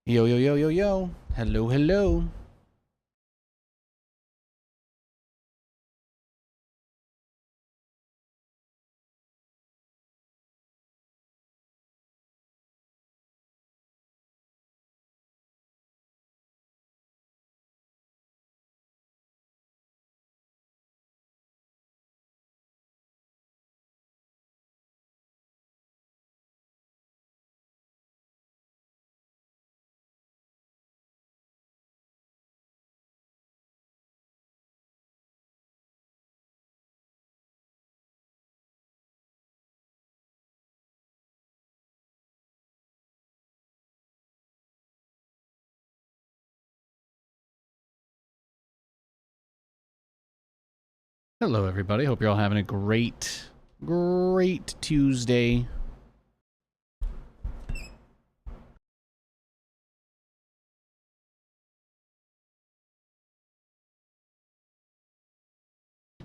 Yo, yo, yo, yo, yo. Hello, hello. Hello, everybody. Hope you're all having a great Tuesday.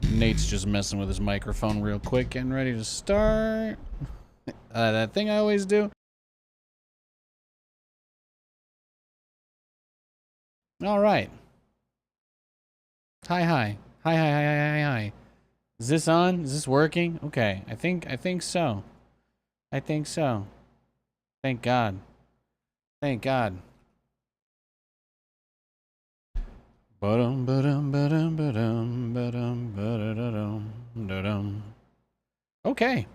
Nate's just messing with his microphone real quick, getting ready to start. That thing I always do. All right. Hi, hi. Hi, hi, hi, hi, hi, hi. Is this on? Is this working? Okay. I think so. I think so. Thank God. Thank God. Okay.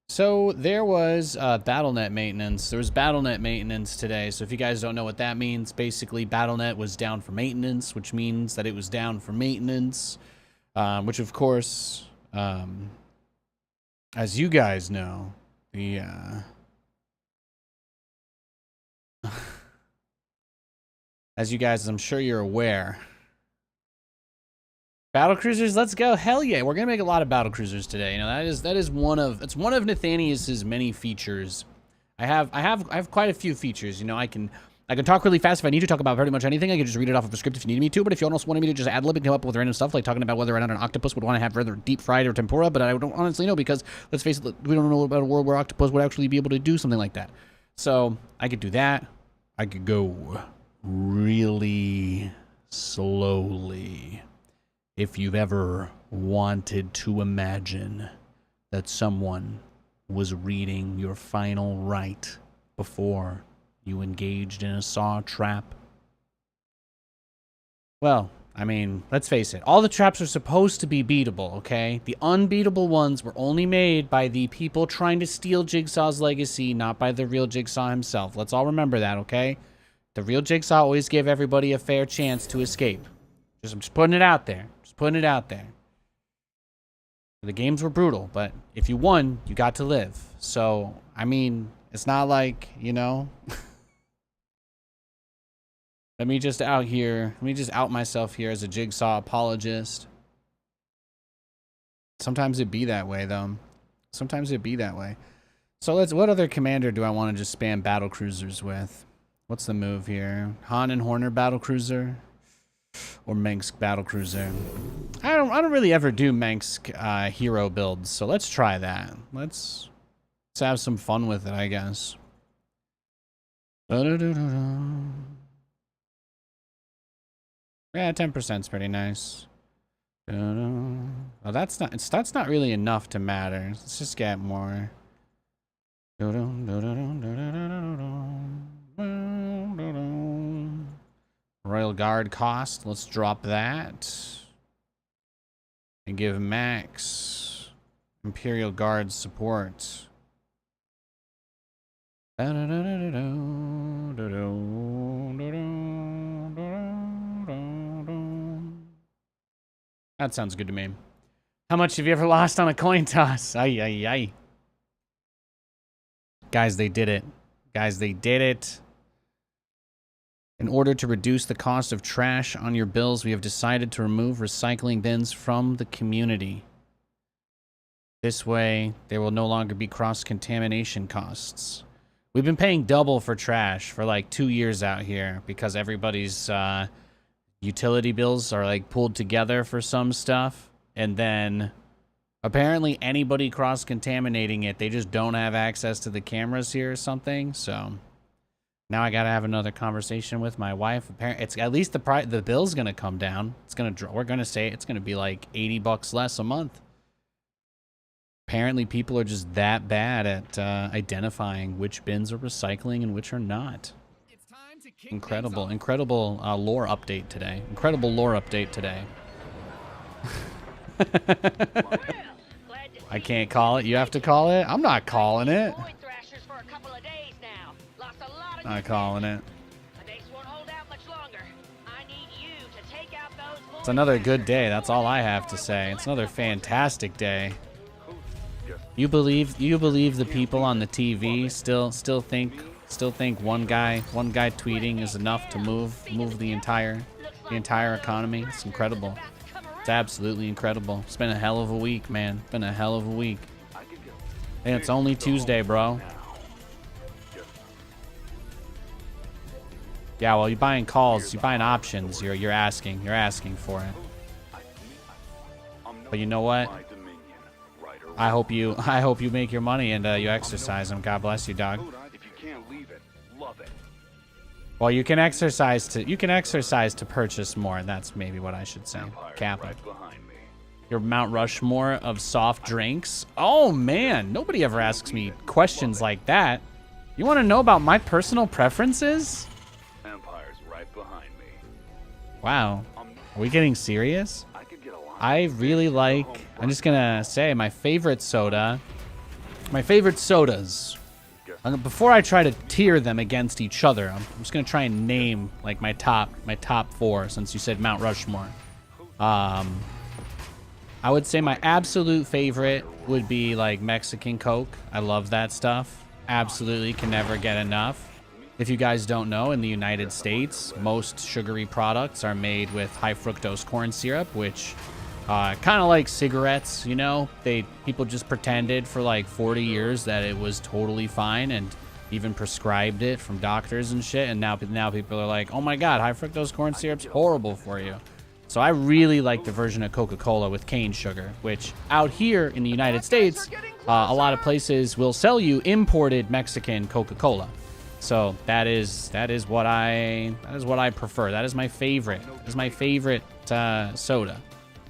So there was BattleNet maintenance. There was BattleNet maintenance today. So if you guys don't know what that means, basically BattleNet was down for maintenance, which means that it was down for maintenance, which of course, as you guys know, the as you guys, I'm sure you're aware. Battle cruisers, let's go! Hell yeah, we're gonna make a lot of battle cruisers today. You know, that is one of Nathanius's many features. I have quite a few features. You know, I can talk really fast if I need to talk about pretty much anything. I can just read it off of a script if you needed me to. But if you almost wanted me to just ad lib and come up with random stuff, like talking about whether or not an octopus would want to have rather deep fried or tempura, but I don't honestly know because let's face it, we don't know about a world where octopus would actually be able to do something like that. So I could do that. I could go really slowly. If you've ever wanted to imagine that someone was reading your final right before you engaged in a saw trap. Well, I mean, let's face it. All the traps are supposed to be beatable, okay? The unbeatable ones were only made by the people trying to steal Jigsaw's legacy, not by the real Jigsaw himself. Let's all remember that, okay? The real Jigsaw always gave everybody a fair chance to escape. I'm just putting it out there. Just putting it out there. The games were brutal, but if you won, you got to live. So, I mean, it's not like, you know. Let me just out myself here as a Jigsaw apologist. Sometimes it be that way, though. Sometimes it be that way. So what other commander do I want to just spam battle cruisers with? What's the move here? Han and Horner battle cruiser? Or Mengsk battlecruiser. I don't really ever do Mengsk hero builds, so let's try that. Let's have some fun with it, I guess. Yeah, 10%'s pretty nice. Oh, that's not really enough to matter. Let's just get more. Royal Guard cost. Let's drop that. And give Max Imperial Guard support. That sounds good to me. How much have you ever lost on a coin toss? Ay, ay, ay. Guys, they did it. Guys, they did it. In order to reduce the cost of trash on your bills, we have decided to remove recycling bins from the community. This way, there will no longer be cross-contamination costs. We've been paying double for trash for like 2 years out here because everybody's utility bills are like pulled together for some stuff. And then apparently anybody cross-contaminating it, they just don't have access to the cameras here or something. So Now I gotta have another conversation with my wife. Apparently, it's at least the bill's gonna come down. It's gonna we're gonna say it's gonna be like $80 less a month. Apparently, people are just that bad at identifying which bins are recycling and which are not. Incredible lore update today. Incredible lore update today. I can't call it. You have to call it. I'm not calling it. Not calling it. It's another good day. That's all I have to say. It's another fantastic day. You believe the people on the TV still think one guy tweeting is enough to move the entire economy? It's incredible. It's absolutely incredible. It's been a hell of a week, man. It's been a hell of a week. And it's only Tuesday, bro. Yeah, well, you're buying calls, you're buying options. You're asking for it. But you know what? I hope you make your money and you exercise them. God bless you, dog. Well, you can exercise to purchase more. That's maybe what I should say. Kappa. Your Mount Rushmore of soft drinks. Oh man, nobody ever asks me questions like that. You want to know about my personal preferences? Empire's right behind me. Wow. Are we getting serious? I really like, I'm just gonna say my favorite sodas. Before I try to tier them against each other, I'm just gonna try and name like my top 4 since you said Mount Rushmore. I would say my absolute favorite would be like Mexican Coke. I love that stuff. Absolutely can never get enough. If you guys don't know, in the United States, most sugary products are made with high fructose corn syrup, which kind of like cigarettes, you know, people just pretended for like 40 years that it was totally fine and even prescribed it from doctors and shit. And now people are like, oh my God, high fructose corn syrup's horrible for you. So I really like the version of Coca-Cola with cane sugar, which out here in the United States, a lot of places will sell you imported Mexican Coca-Cola. So that is what I prefer. That is my favorite. That is my favorite soda.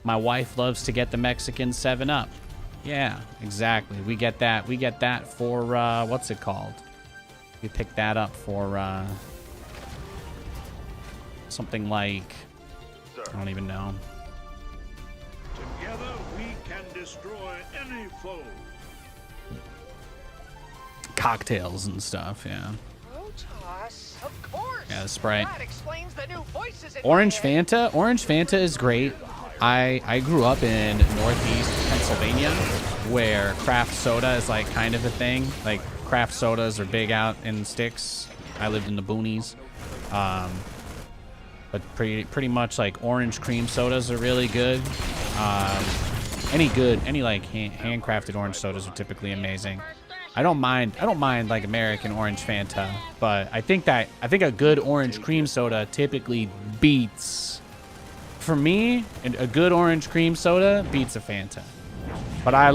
My wife loves to get the Mexican 7-Up. Yeah, exactly. We get that for what's it called? We pick that up for something like, I don't even know. Together we can destroy any foe. Cocktails and stuff, yeah. Of course. Yeah, the Sprite. That explains the new voices in Orange Fanta. Orange Fanta is great. I grew up in Northeast Pennsylvania, where craft soda is like kind of a thing. Like craft sodas are big out in sticks. I lived in the boonies. But pretty much like orange cream sodas are really good. Any like handcrafted orange sodas are typically amazing. I don't mind like American orange Fanta, but I think a good orange cream soda typically beats, for me, a good orange cream soda beats a Fanta. But I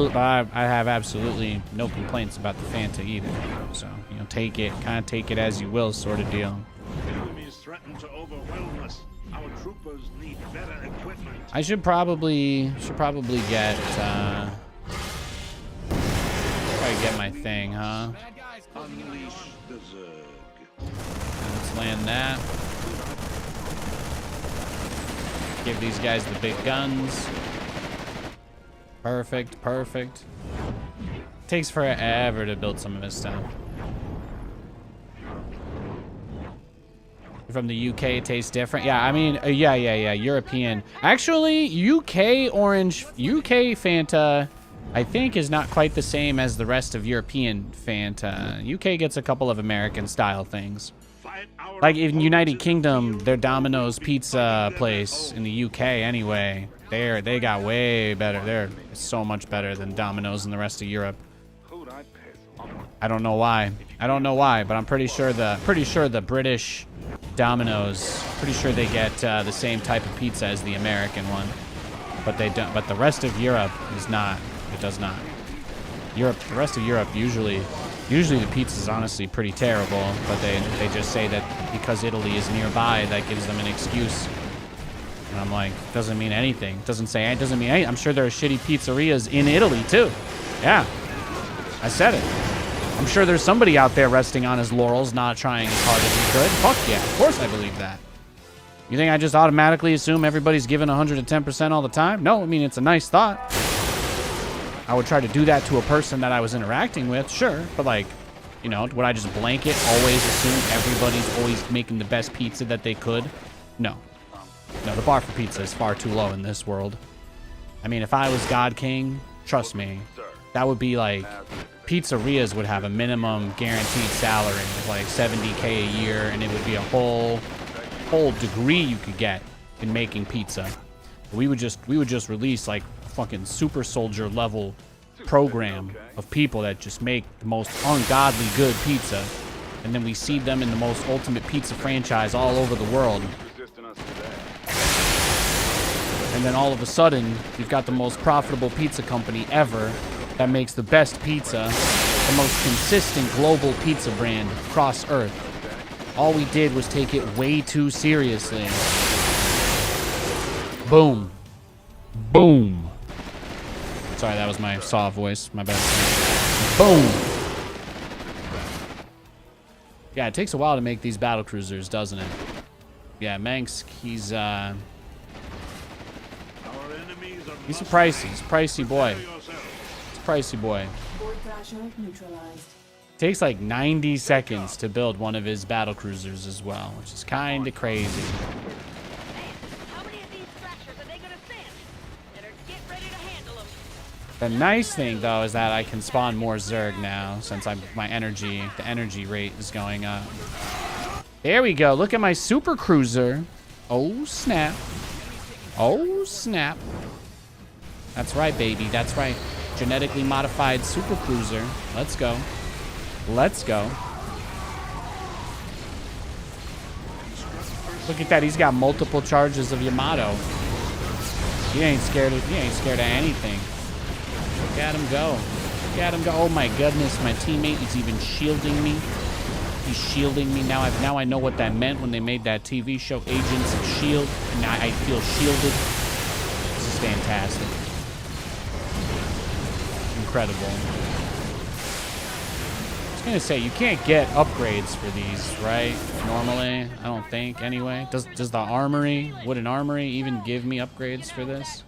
have absolutely no complaints about the Fanta either. So, you know, take it as you will, sort of deal. Enemies threaten to overwhelm us. Our troopers need better equipment. I should probably get get my thing, huh? Unleash the Zerg. Let's land that. Give these guys the big guns. Perfect. Takes forever to build some of this stuff. From the UK, it tastes different. Yeah, I mean, yeah. European. Actually, UK Fanta, I think, is not quite the same as the rest of European Fanta. UK gets a couple of American-style things. Like in United Kingdom, their Domino's pizza place in the UK, anyway, they got way better. They're so much better than Domino's in the rest of Europe. I don't know why, but I'm pretty sure the British Domino's, pretty sure they get the same type of pizza as the American one, but they don't. But the rest of Europe is not. It does not. The rest of Europe usually Usually the pizza's honestly pretty terrible, but they just say that because Italy is nearby, that gives them an excuse. And I'm like, doesn't mean anything. Doesn't mean anything. I'm sure there are shitty pizzerias in Italy too. Yeah, I said it. I'm sure there's somebody out there resting on his laurels, not trying as hard as he could. Fuck yeah, of course I believe that. You think I just automatically assume everybody's giving 110% all the time? No, I mean, it's a nice thought. I would try to do that to a person that I was interacting with, sure. But like, you know, would I just blanket always assume everybody's always making the best pizza that they could? No. No, the bar for pizza is far too low in this world. I mean, if I was God King, trust me, that would be like, pizzerias would have a minimum guaranteed salary of like 70K a year, and it would be a whole degree you could get in making pizza. We would just release like a fucking super soldier level program of people that just make the most ungodly good pizza, and then we seed them in the most ultimate pizza franchise all over the world. And then all of a sudden, you've got the most profitable pizza company ever that makes the best pizza, the most consistent global pizza brand across Earth. All we did was take it way too seriously. Boom. Boom. Sorry, that was my saw voice. My bad. Boom. Yeah, it takes a while to make these battle cruisers, doesn't it? Yeah, Manx, he's a pricey. He's a pricey boy. He's a pricey boy. Takes like 90 seconds to build one of his battle cruisers as well, which is kind of crazy. How many of these thrashers are they gonna send? Better get ready to handle them. The nice thing though is that I can spawn more Zerg now since the energy rate is going up. There we go. Look at my super cruiser. Oh snap. Oh snap. That's right, baby. That's right. Genetically modified super cruiser. Let's go. Let's go. Look at that. He's got multiple charges of Yamato. He ain't scared of anything. Look at him go. Look at him go. Oh my goodness. My teammate is even shielding me. He's shielding me. Now I know what that meant when they made that TV show, Agents of S.H.I.E.L.D. Now I feel shielded. This is fantastic. Incredible. I was gonna say, you can't get upgrades for these, right? Normally, I don't think, anyway. Does the armory, would an armory even give me upgrades for this?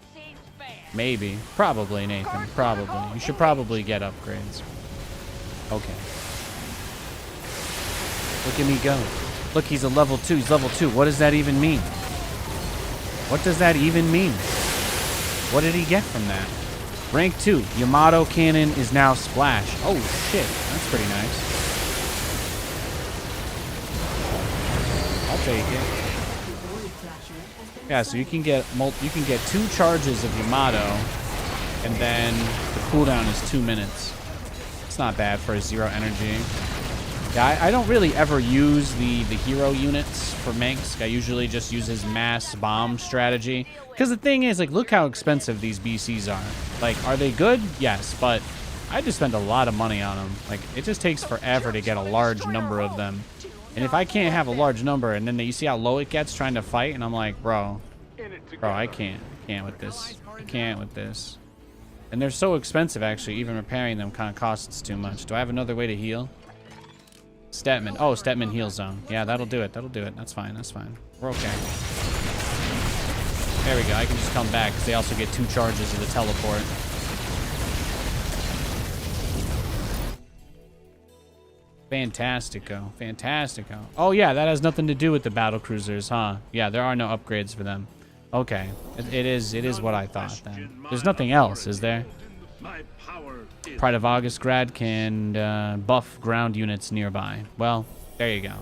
Maybe. Probably, Nathan. Probably. You should probably get upgrades. Okay. Look at me go. Look, he's a level 2. He's level 2. What does that even mean? What does that even mean? What did he get from that? Rank 2. Yamato cannon is now splash. Oh, shit. That's pretty nice. I'll take it. Yeah, so you can get 2 charges of Yamato, and then the cooldown is 2 minutes. It's not bad for a 0 energy. Yeah, I don't really ever use the hero units for Minsk. I usually just use his mass bomb strategy. Because the thing is, like, look how expensive these BCs are. Like, are they good? Yes, but I just spend a lot of money on them. Like, it just takes forever to get a large number of them. And if I can't have a large number, and then you see how low it gets trying to fight, and I'm like, bro, I can't with this. I can't with this. And they're so expensive, actually. Even repairing them kind of costs too much. Do I have another way to heal? Statman. Oh, Statman heal zone. Yeah, that'll do it. That'll do it. That's fine. That's fine. We're okay. There we go. I can just come back because they also get 2 charges of the teleport. Fantastico. Fantastico. Oh, yeah, that has nothing to do with the battle cruisers, huh? Yeah, there are no upgrades for them. Okay. It is what I thought, then. There's nothing else, is there? Pride of Augustgrad can buff ground units nearby. Well, there you go.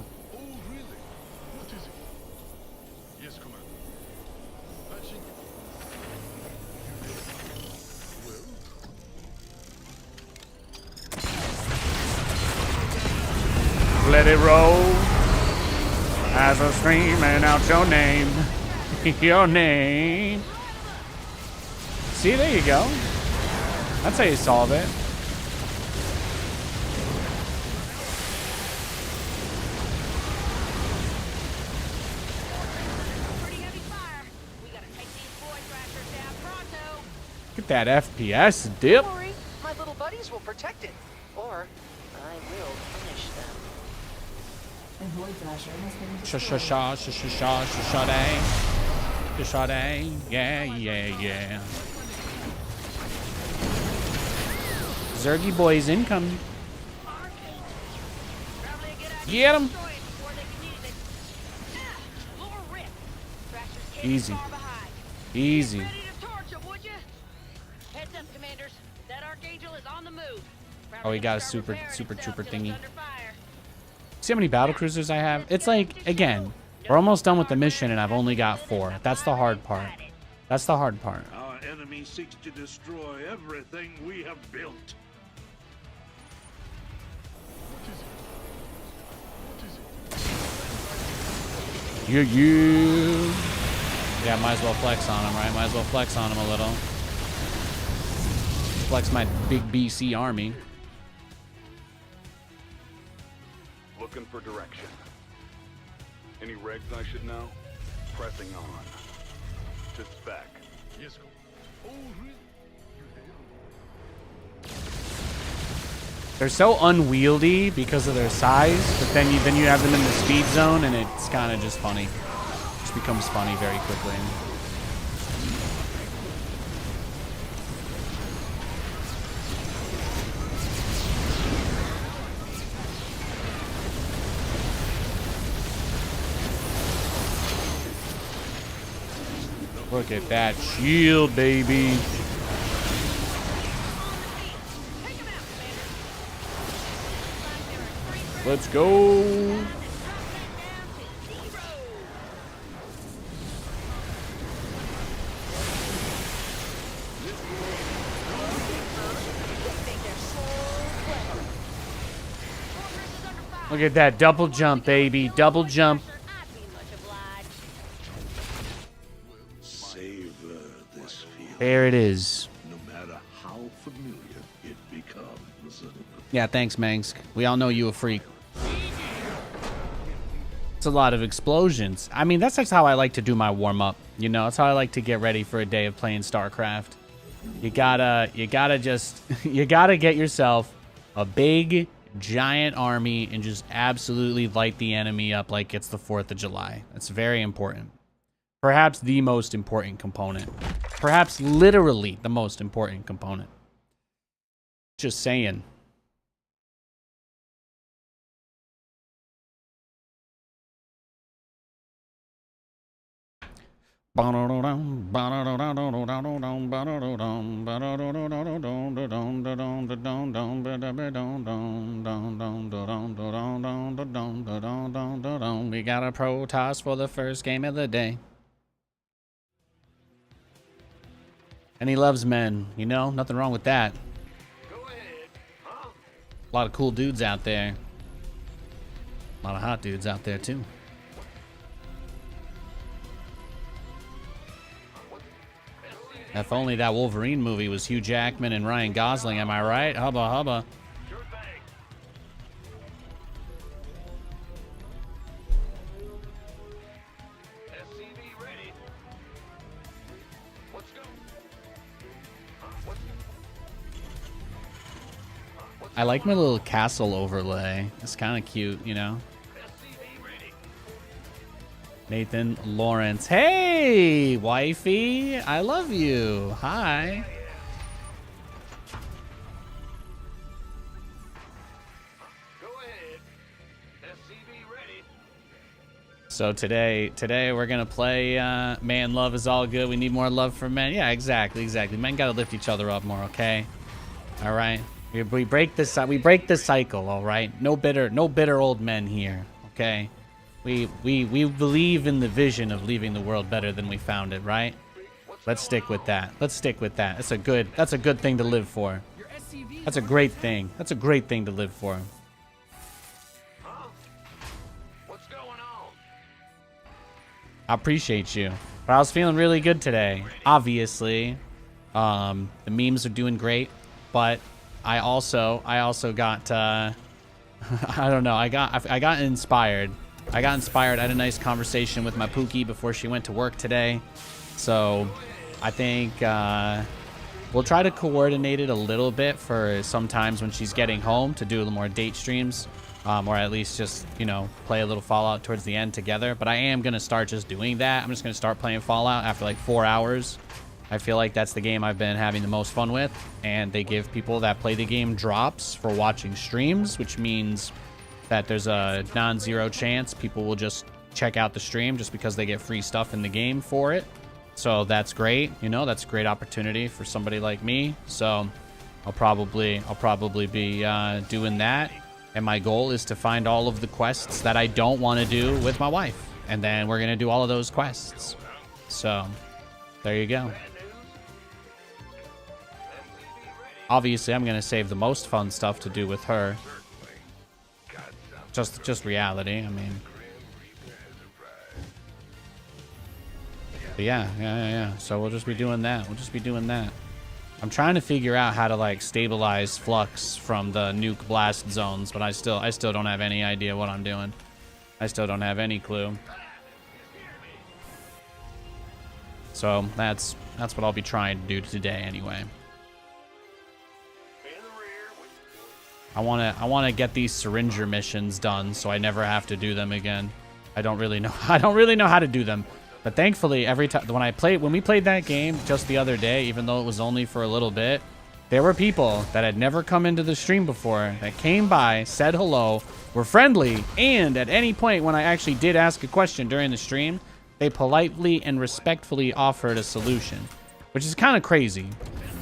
Let it roll as I'm screaming out your name. Your name. See, there you go. That's how you solve it. that FPS dip. Don't worry, my little buddies will protect it. Or I will punish them. Yeah. Zergy boys incoming. Get him. Easy. Easy. Oh, he got a super trooper thingy. See how many battle cruisers I have? It's like, again, we're almost done with the mission and I've only got 4. That's the hard part. That's the hard part. Our enemy seeks to destroy everything we have built. Yeah, might as well flex on him, right? Might as well flex on him a little. Flex my big BC army. Looking for direction. Any regs I should know? Pressing on. To spec. They're so unwieldy because of their size, but then you have them in the speed zone and it's kind of just funny. It just becomes funny very quickly. Look at that shield, baby. Let's go. Look at that double jump, baby. Double jump. Savor this feeling, There it is. no matter how familiar it becomes. Yeah, thanks, Mangsk. We all know you a freak. It's a lot of explosions. I mean, that's just how I like to do my warm-up. You know, that's how I like to get ready for a day of playing StarCraft. You gotta just, you gotta get yourself a big, giant army and just absolutely light the enemy up like it's the 4th of July. That's very important. Perhaps the most important component. Perhaps literally the most important component. Just saying. We got a Protoss for the first game of the day. And he loves men, you know? Nothing wrong with that. A lot of cool dudes out there. A lot of hot dudes out there, too. If only that Wolverine movie was Hugh Jackman and Ryan Gosling, am I right? Hubba hubba. I like my little castle overlay. It's kind of cute, you know? Nathan Lawrence. Hey, wifey. I love you. Hi. Go ahead. SCV ready. So today we're gonna play Man Love Is All Good. We need more love for men. Yeah, exactly. Men gotta lift each other up more, okay? All right. We break this cycle, all right? No bitter old men here, okay? We believe in the vision of leaving the world better than we found it, right? Let's stick with that. That's a good thing to live for. That's a great thing. That's a great thing to live for. What's going on? I appreciate you. But I was feeling really good today. Obviously, the memes are doing great, but I also got I don't know. I got inspired. I had a nice conversation with my Pookie before she went to work today. So I think We'll try to coordinate it a little bit for sometimes when she's getting home to do a little more date streams, or at least just, you know, play a little Fallout towards the end together. But I am going to start just doing that. I'm just going to start playing Fallout after like 4 hours. I feel like that's the game I've been having the most fun with, and they give people that play the game drops for watching streams, which means that there's a non-zero chance people will just check out the stream just because they get free stuff in the game for it. So that's great, you know, that's a great opportunity for somebody like me. So I'll probably be doing that. And my goal is to find all of the quests that I don't want to do with my wife. And then we're going to do all of those quests. So there you go. Obviously, I'm going to save the most fun stuff to do with her. Just reality, I mean. But yeah. So we'll just be doing that. I'm trying to figure out how to like stabilize Flux from the nuke blast zones, but I still don't have any idea what I'm doing. I still don't have any clue. So that's what I'll be trying to do today anyway. I want to get these syringer missions done so I never have to do them again. I don't really know how to do them. But thankfully, every time when we played that game just the other day, even though it was only for a little bit, there were people that had never come into the stream before that came by, said hello, were friendly, and at any point when I actually did ask a question during the stream, they politely and respectfully offered a solution, which is kind of crazy.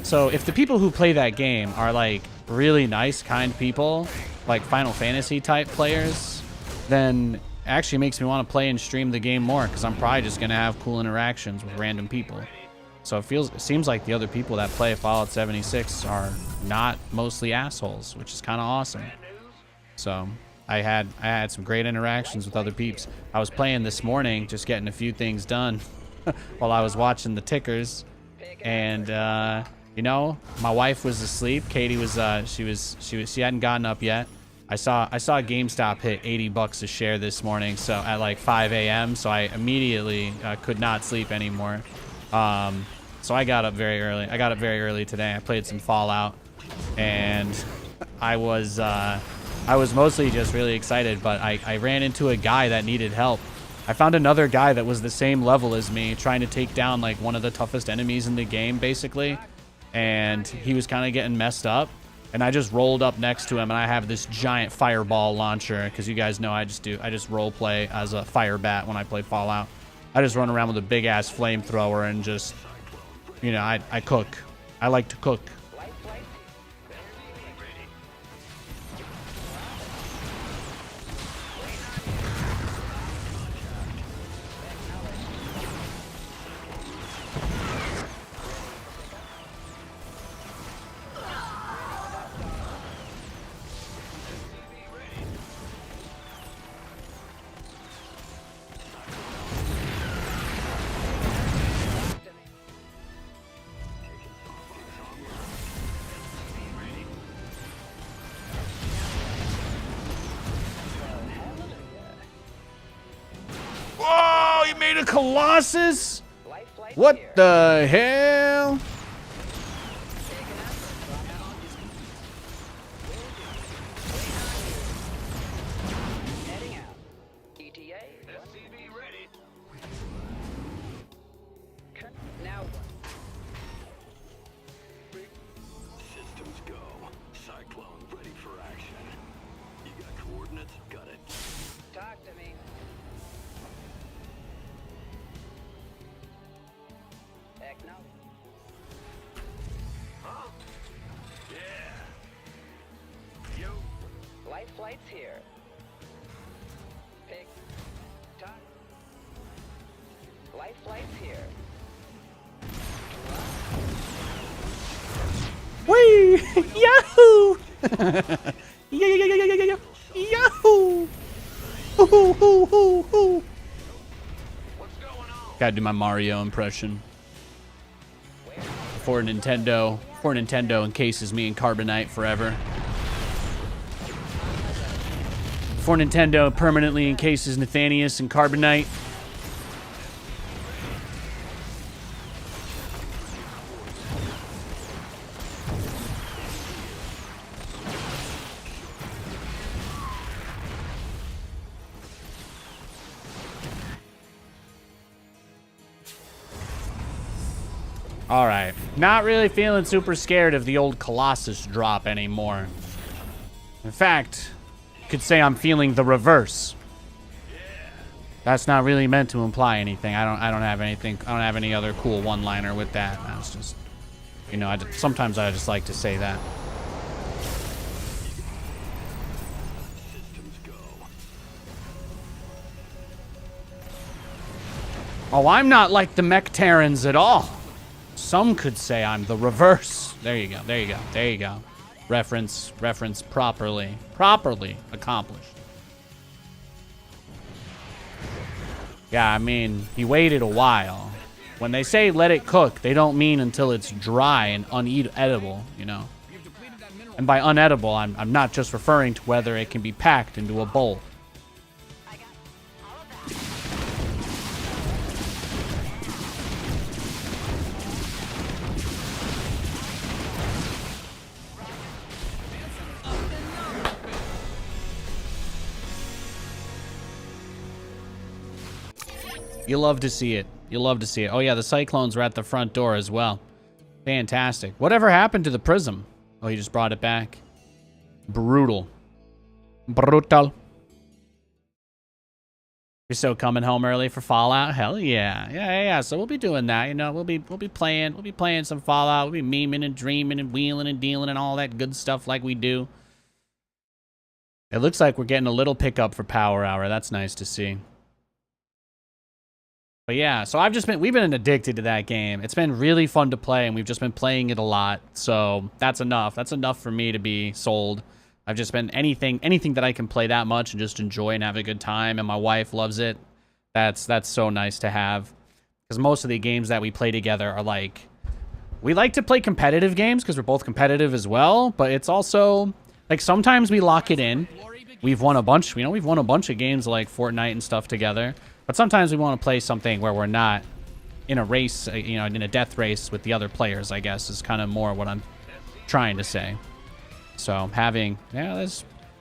So if the people who play that game are like really nice, kind people, like Final Fantasy type players, then actually makes me want to play and stream the game more, because I'm probably just going to have cool interactions with random people. So it seems like the other people that play Fallout 76 are not mostly assholes, which is kind of awesome. So I had some great interactions with other peeps. I was playing this morning, just getting a few things done while I was watching the tickers, and you know, my wife was asleep. Katie was she hadn't gotten up yet. I saw GameStop hit $80 a share this morning, so at like 5 a.m. So I immediately could not sleep anymore. So I got up very early today. I played some Fallout, and I was mostly just really excited. But I ran into a guy that needed help. I found another guy that was the same level as me, trying to take down like one of the toughest enemies in the game, basically. And he was kind of getting messed up. And I just rolled up next to him, and I have this giant fireball launcher, because you guys know I just role play as a fire bat when I play Fallout. I just run around with a big ass flamethrower and just, you know, I cook. I like to cook. Whoa, you made a Colossus? What the hell? Systems go. Cyclone ready for action. You got coordinates? Got it. Talk to me. Huh? Yeah. You. Life flight's here. Pick. Talk. Life flight's here. Whee! Yahoo! Yeah. Yahoo! Hoo. What's going on? Gotta do my Mario impression. Before Nintendo encases me in carbonite forever. Before Nintendo permanently encases Nathanius in carbonite. All right. Not really feeling super scared of the old Colossus drop anymore. In fact, you could say I'm feeling the reverse. That's not really meant to imply anything. I don't have anything. I don't have any other cool one-liner with that. That's just, you know, sometimes I just like to say that. Oh, I'm not like the mech Terrans at all. Some could say I'm the reverse. There you go. There you go. There you go. Reference properly accomplished. Yeah, I mean, he waited a while. When they say let it cook, they don't mean until it's dry and unedible, you know. And by unedible, I'm not just referring to whether it can be packed into a bowl. You love to see it. You love to see it. Oh yeah, the Cyclones were at the front door as well. Fantastic. Whatever happened to the Prism? Oh, he just brought it back. Brutal. Brutal. You're so coming home early for Fallout? Hell yeah. Yeah. So we'll be doing that, you know. We'll be playing some Fallout. We'll be memeing and dreaming and wheeling and dealing and all that good stuff like we do. It looks like we're getting a little pickup for Power Hour. That's nice to see. But yeah, so we've been addicted to that game. It's been really fun to play, and we've just been playing it a lot. So that's enough. That's enough for me to be sold. I've just been anything that I can play that much and just enjoy and have a good time, and my wife loves it. That's so nice to have. Because most of the games that we play together are like, we like to play competitive games because we're both competitive as well, but it's also like sometimes we lock it in. We've won a bunch, you know, we've won a bunch of games like Fortnite and stuff together. But sometimes we want to play something where we're not in a race, you know, in a death race with the other players, I guess, is kind of more what I'm trying to say. So having, yeah,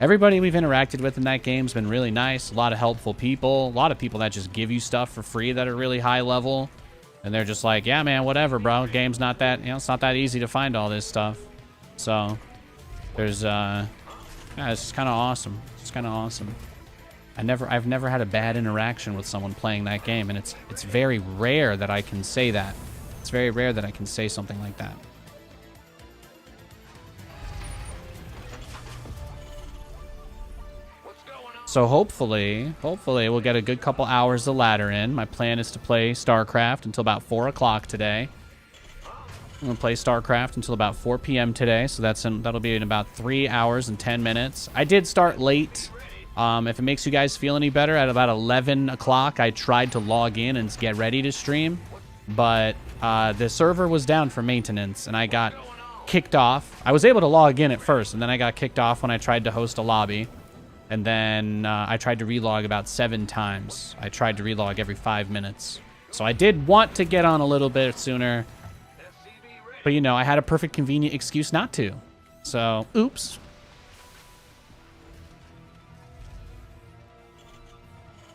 everybody we've interacted with in that game's been really nice. A lot of helpful people. A lot of people that just give you stuff for free that are really high level. And they're just like, yeah, man, whatever, bro. Game's not that, you know, it's not that easy to find all this stuff. So there's, yeah, it's just kind of awesome. It's kind of awesome. I've never had a bad interaction with someone playing that game, and it's very rare that I can say that. It's very rare that I can say something like that. So hopefully we'll get a good couple hours of ladder in. My plan is to play StarCraft until about 4 o'clock today. I'm gonna play StarCraft until about 4 p.m. today, so that'll be in about 3 hours and 10 minutes. I did start late. If it makes you guys feel any better, at about 11 o'clock, I tried to log in and get ready to stream, but the server was down for maintenance, and I got kicked off. I was able to log in at first, and then I got kicked off when I tried to host a lobby, and then I tried to relog about 7 times. I tried to relog every 5 minutes. So I did want to get on a little bit sooner, but, you know, I had a perfect convenient excuse not to. So, oops.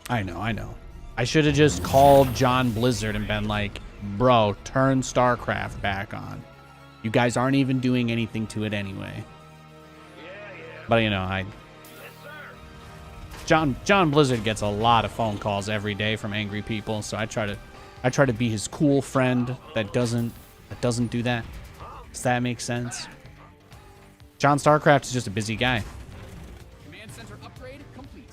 I know. I should have just called John Blizzard and been like, bro, turn StarCraft back on. You guys aren't even doing anything to it anyway. But, you know, John Blizzard gets a lot of phone calls every day from angry people, so I try to be his cool friend that doesn't do that. Does that make sense? John StarCraft is just a busy guy. Command center upgrade complete.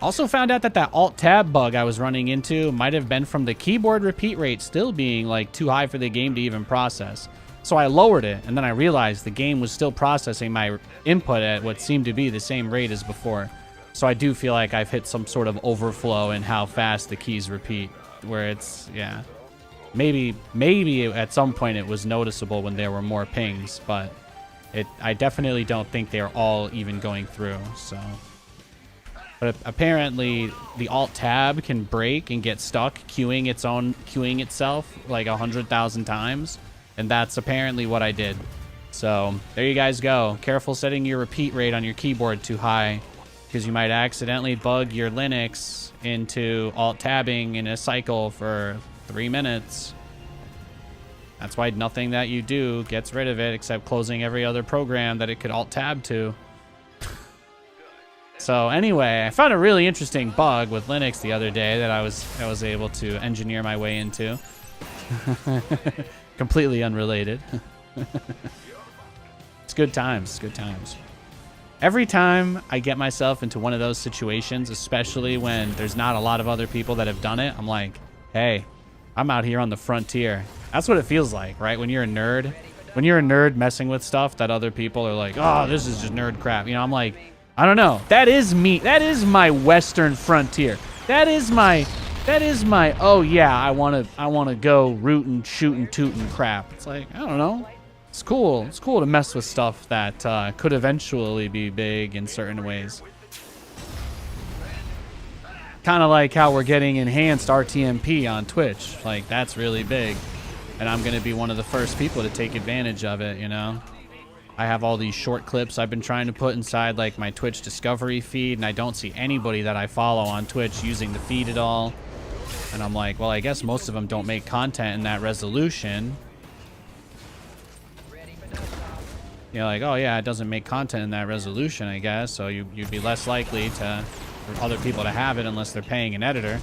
Also found out that Alt-Tab bug I was running into might have been from the keyboard repeat rate still being like too high for the game to even process. So I lowered it, and then I realized the game was still processing my input at what seemed to be the same rate as before. So I do feel like I've hit some sort of overflow in how fast the keys repeat, where it's, yeah. Maybe at some point it was noticeable when there were more pings, but I definitely don't think they're all even going through, so. But apparently the Alt-Tab can break and get stuck queuing itself like 100,000 times, and that's apparently what I did. So there you guys go. Careful setting your repeat rate on your keyboard too high. because you might accidentally bug your Linux into alt-tabbing in a cycle for 3 minutes. That's why nothing that you do gets rid of it except closing every other program that it could alt-tab to. So anyway, I found a really interesting bug with Linux the other day that I was able to engineer my way into. Completely unrelated. It's good times, good times. Every time I get myself into one of those situations, especially when there's not a lot of other people that have done it, I'm like, hey, I'm out here on the frontier. That's what it feels like, right? When you're a nerd. When you're a nerd messing with stuff that other people are like, oh, this is just nerd crap. You know, I'm like, I don't know. That is me. That is my Western frontier. That is my, oh yeah, I wanna go rootin', shootin', tootin' crap. It's like, I don't know. It's cool. It's cool to mess with stuff that could eventually be big in certain ways. Kind of like how we're getting enhanced RTMP on Twitch. Like, that's really big. And I'm gonna be one of the first people to take advantage of it, you know? I have all these short clips I've been trying to put inside like my Twitch discovery feed, and I don't see anybody that I follow on Twitch using the feed at all. And I'm like, well, I guess most of them don't make content in that resolution. You're like, oh yeah, it doesn't make content in that resolution, I guess. So you'd be less likely for other people to have it unless they're paying an editor.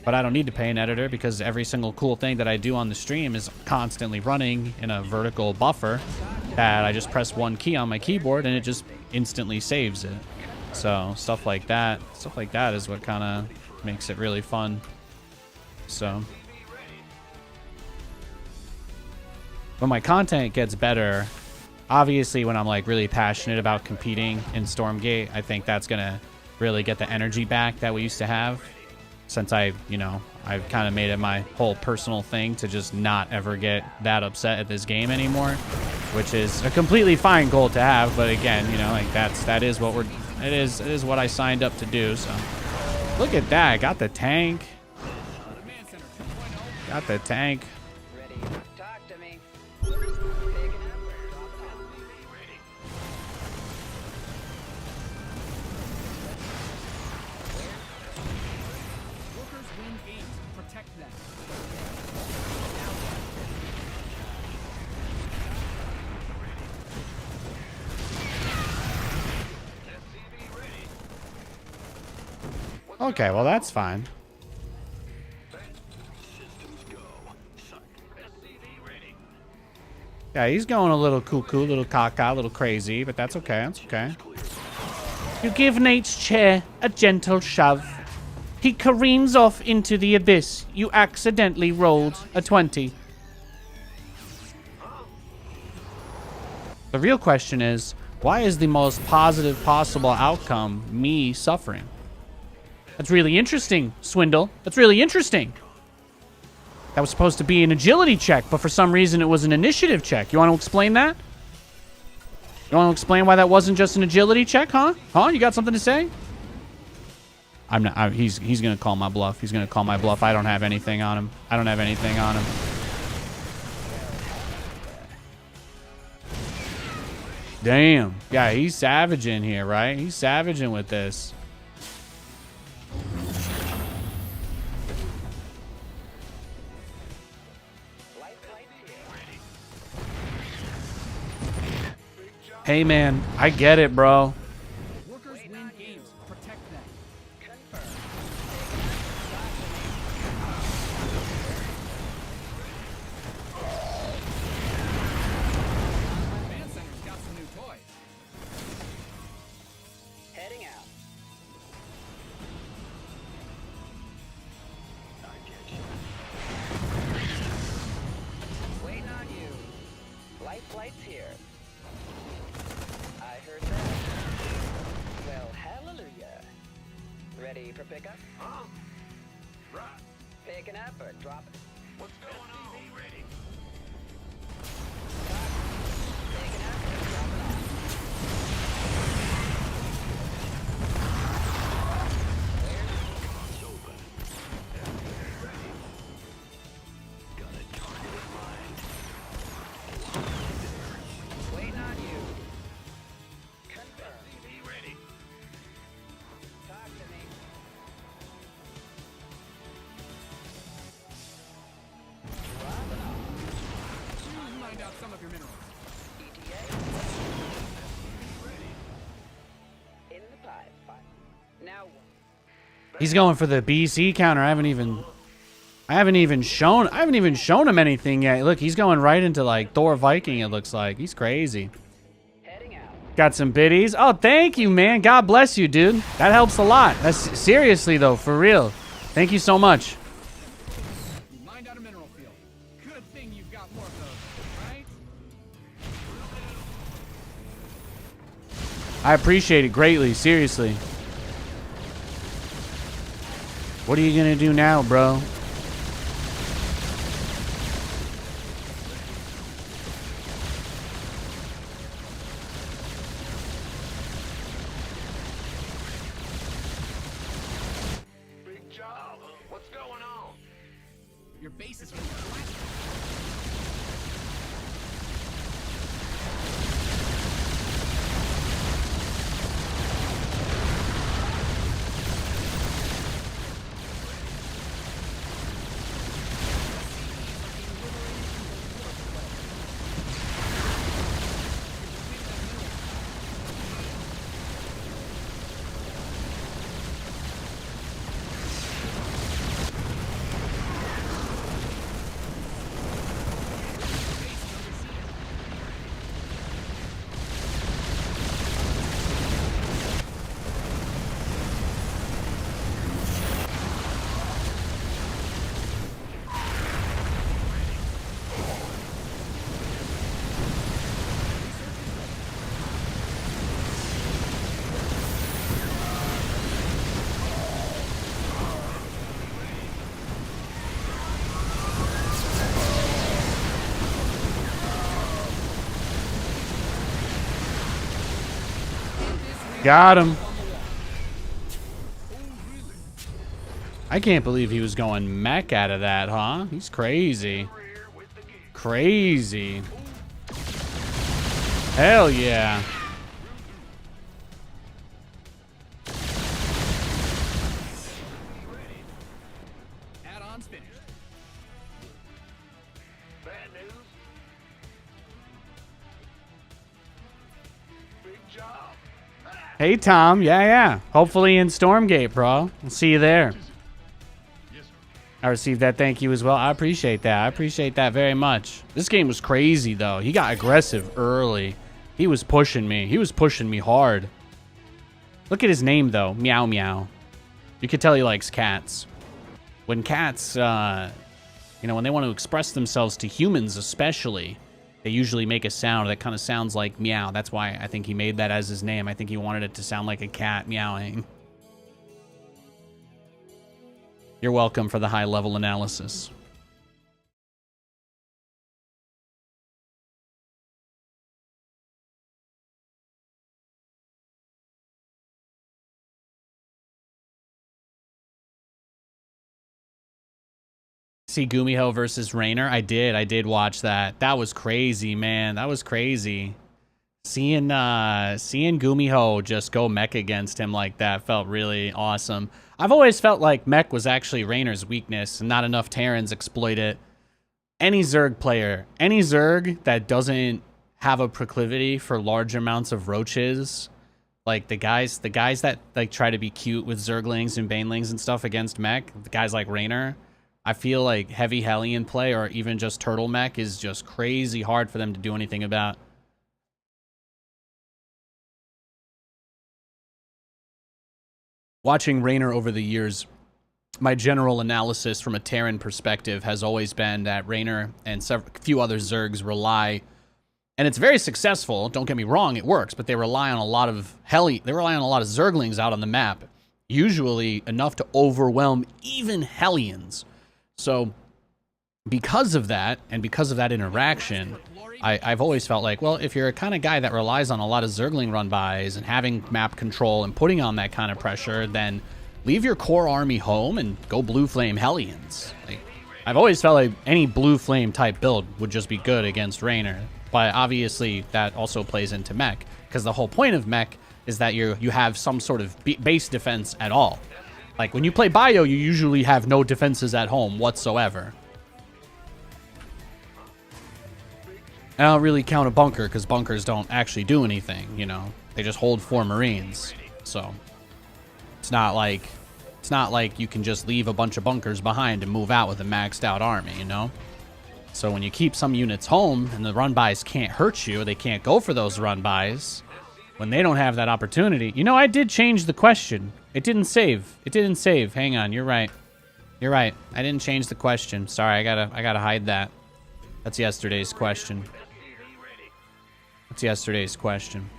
But I don't need to pay an editor because every single cool thing that I do on the stream is constantly running in a vertical buffer that I just press one key on my keyboard and it just instantly saves it. So stuff like that is what kind of makes it really fun. So when my content gets better, obviously when I'm like really passionate about competing in Stormgate, I think that's gonna really get the energy back that we used to have. Since I've kind of made it my whole personal thing to just not ever get that upset at this game anymore, which is a completely fine goal to have. But again, you know, like that is what it is what I signed up to do. So look at that, I got the tank. Got the tank. Ready. Talk to me. Workers win games. Protect them. Okay, well that's fine. Yeah, he's going a little cuckoo, little caca, a little crazy, but that's okay, that's okay. You give Nate's chair a gentle shove. He careens off into the abyss. You accidentally rolled a 20. The real question is, why is the most positive possible outcome me suffering? That's really interesting, Swindle. That's really interesting. That was supposed to be an agility check, but for some reason it was an initiative check. You want to explain that? You want to explain why that wasn't just an agility check, huh? Huh? You got something to say? I'm not. He's gonna call my bluff. He's gonna call my bluff. I don't have anything on him. I don't have anything on him. Damn. Yeah, he's savaging here, right? He's savaging with this. Hey man, I get it, bro. Workers win games. Protect them. Command center's got some new toys. Heading out. Waiting on you. Life flight's here. I heard that. Well, hallelujah. Ready for pickup? Huh? Right. Picking up or dropping? What's going on? Ready. Picking up or dropping off? Waiting on you. Confirm. Ready. Find out some of your minerals. ETA. In the pipe. Now what? He's going for the BC counter. I haven't even shown him anything yet. Look, he's going right into like Thor Viking, it looks like. He's crazy. Heading out. Got some biddies. Oh, thank you, man. God bless you, dude. That helps a lot. That's seriously though, for real. Thank you so much. You mined out a mineral field. Good thing you've got more of those, right? I appreciate it greatly, seriously. What are you gonna do now, bro? Big job. What's going on? Your base is getting flat. Got him. I can't believe he was going mech out of that, huh? He's crazy. Crazy. Hell yeah. Add-ons finished. Bad news? Big job. Hey, Tom. Yeah. Hopefully in Stormgate, bro. I'll see you there. Yes, sir. I received that thank you as well. I appreciate that. I appreciate that very much. This game was crazy, though. He got aggressive early. He was pushing me. He was pushing me hard. Look at his name, though. Meow Meow. You could tell he likes cats. When cats, when they want to express themselves to humans especially, they usually make a sound that kind of sounds like meow. That's why I think he made that as his name. I think he wanted it to sound like a cat meowing. You're welcome for the high-level analysis. See Gumiho versus Raynor? I did watch that. That was crazy, man. That was crazy. Seeing Gumiho just go mech against him like that felt really awesome. I've always felt like mech was actually Raynor's weakness, and not enough Terrans exploit it. Any Zerg player, any Zerg that doesn't have a proclivity for large amounts of roaches, like the guys that like try to be cute with Zerglings and Banelings and stuff against mech, the guys like Raynor, I feel like heavy Hellion play or even just turtle mech is just crazy hard for them to do anything about. Watching Raynor over the years, my general analysis from a Terran perspective has always been that Raynor and a few other Zergs rely, and it's very successful, don't get me wrong, it works, but they rely on a lot of Zerglings out on the map, usually enough to overwhelm even Hellions. So because of that, and because of that interaction, I've always felt like, well, if you're a kind of guy that relies on a lot of Zergling run-bys and having map control and putting on that kind of pressure, then leave your core army home and go Blue Flame Hellions. Like, I've always felt like any Blue Flame type build would just be good against Raynor. But obviously, that also plays into mech, because the whole point of mech is that you have some sort of base defense at all. Like, when you play Bio, you usually have no defenses at home whatsoever. I don't really count a bunker because bunkers don't actually do anything, you know. They just hold 4 Marines. So it's not like you can just leave a bunch of bunkers behind and move out with a maxed out army, you know. So when you keep some units home and the run-bys can't hurt you, they can't go for those run-bys when they don't have that opportunity. You know, I did change the question. It didn't save. It didn't save. Hang on, you're right. You're right. I didn't change the question. Sorry, I gotta hide that. That's yesterday's question. That's yesterday's question.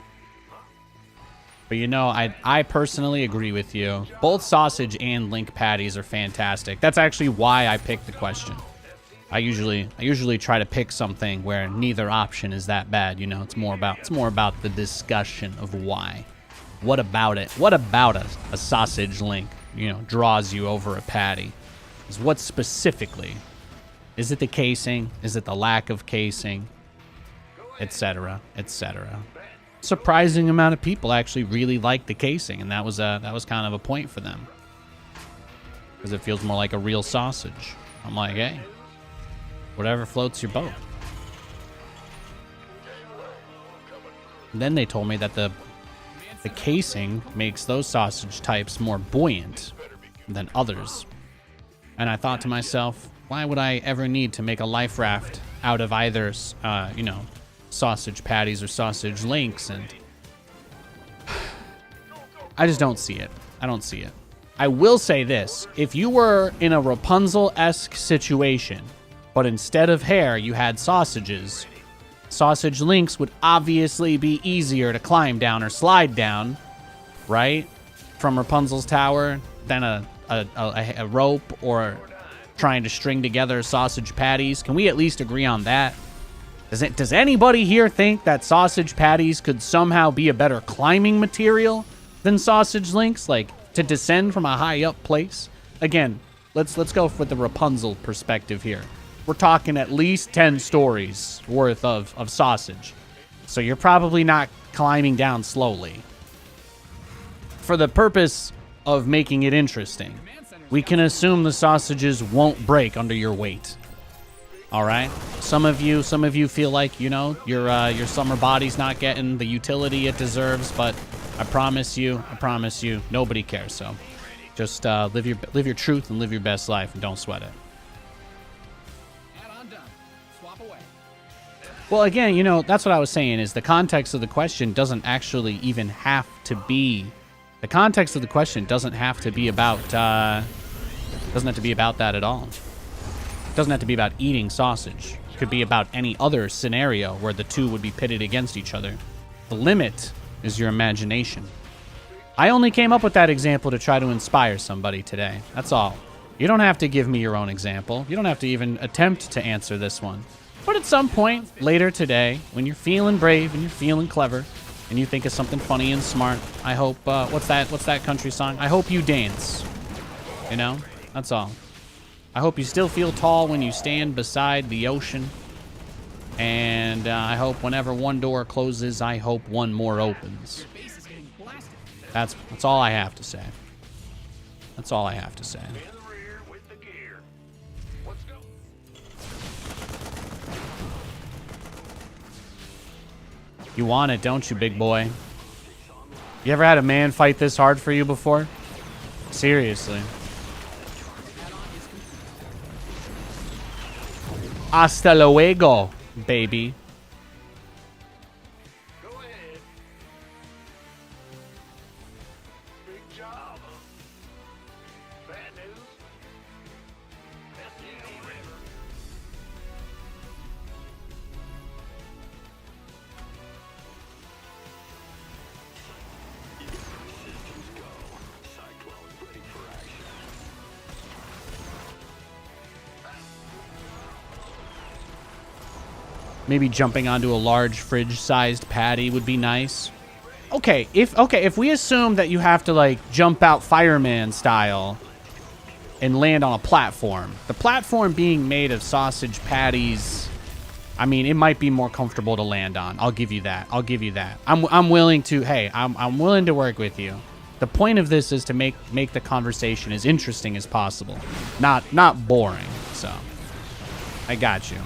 But you know, I personally agree with you. Both sausage and link patties are fantastic. That's actually why I picked the question. I usually try to pick something where neither option is that bad, you know. It's more about the discussion of why. What about it? What about a sausage link, you know, draws you over a patty? Is what specifically? Is it the casing? Is it the lack of casing? Etc. Etc. Surprising amount of people actually really like the casing, and that was kind of a point for them because it feels more like a real sausage. I'm like, hey, whatever floats your boat. And then they told me that the casing makes those sausage types more buoyant than others, and I thought to myself, why would I ever need to make a life raft out of either, you know, sausage patties or sausage links? And I just don't see it. I don't see it. I will say this. If you were in a Rapunzel-esque situation, but instead of hair, you had sausages, sausage links would obviously be easier to climb down or slide down, right? From Rapunzel's tower than a rope or trying to string together sausage patties. Can we at least agree on that? Does anybody here think that sausage patties could somehow be a better climbing material than sausage links, like to descend from a high up place? Again, let's go with the Rapunzel perspective here. We're talking at least 10 stories worth of sausage. So you're probably not climbing down slowly. For the purpose of making it interesting, we can assume the sausages won't break under your weight. All right. Some of you feel like, you know, your summer body's not getting the utility it deserves, but I promise you, nobody cares. So just live your truth and live your best life, and don't sweat it. Well, again, you know, that's what I was saying, is the context of the question doesn't actually even have to be. The context of the question doesn't have to be about that at all. It doesn't have to be about eating sausage. It could be about any other scenario where the two would be pitted against each other. The limit is your imagination. I only came up with that example to try to inspire somebody today. That's all. You don't have to give me your own example. You don't have to even attempt to answer this one. But at some point later today, when you're feeling brave and you're feeling clever, and you think of something funny and smart, I hope, what's that country song? I hope you dance. You know? That's all. I hope you still feel tall when you stand beside the ocean. And I hope whenever one door closes, I hope one more opens. That's all I have to say. That's all I have to say. You want it, don't you, big boy? You ever had a man fight this hard for you before? Seriously. Hasta luego, baby. Go ahead. Big job. Bad news. Best news on the river. Maybe jumping onto a large fridge-sized patty would be nice. Okay, if we assume that you have to like jump out fireman style and land on a platform, the platform being made of sausage patties, I mean, it might be more comfortable to land on. I'll give you that. I'll give you that. I'm willing to. Hey, I'm willing to work with you. The point of this is to make the conversation as interesting as possible, not boring. So, I got you.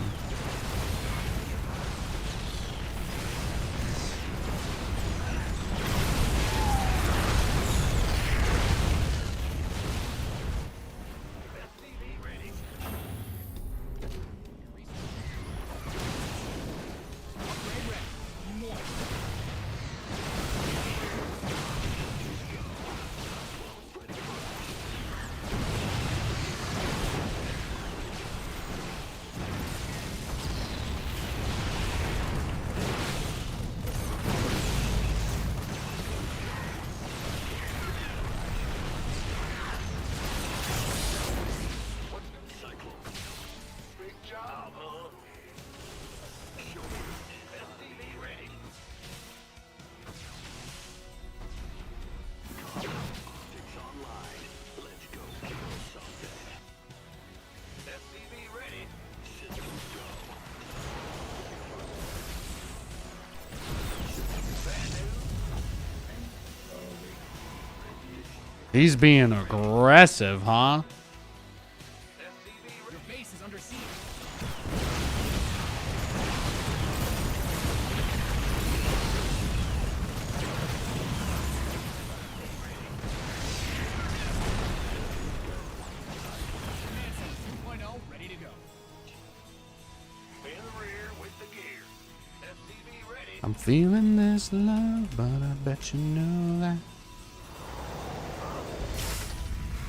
He's being aggressive, huh? Your base is under siege. Command Center 2.0 ready to go. In the rear with the gear. SCV ready. I'm feeling this love, but I bet you know that.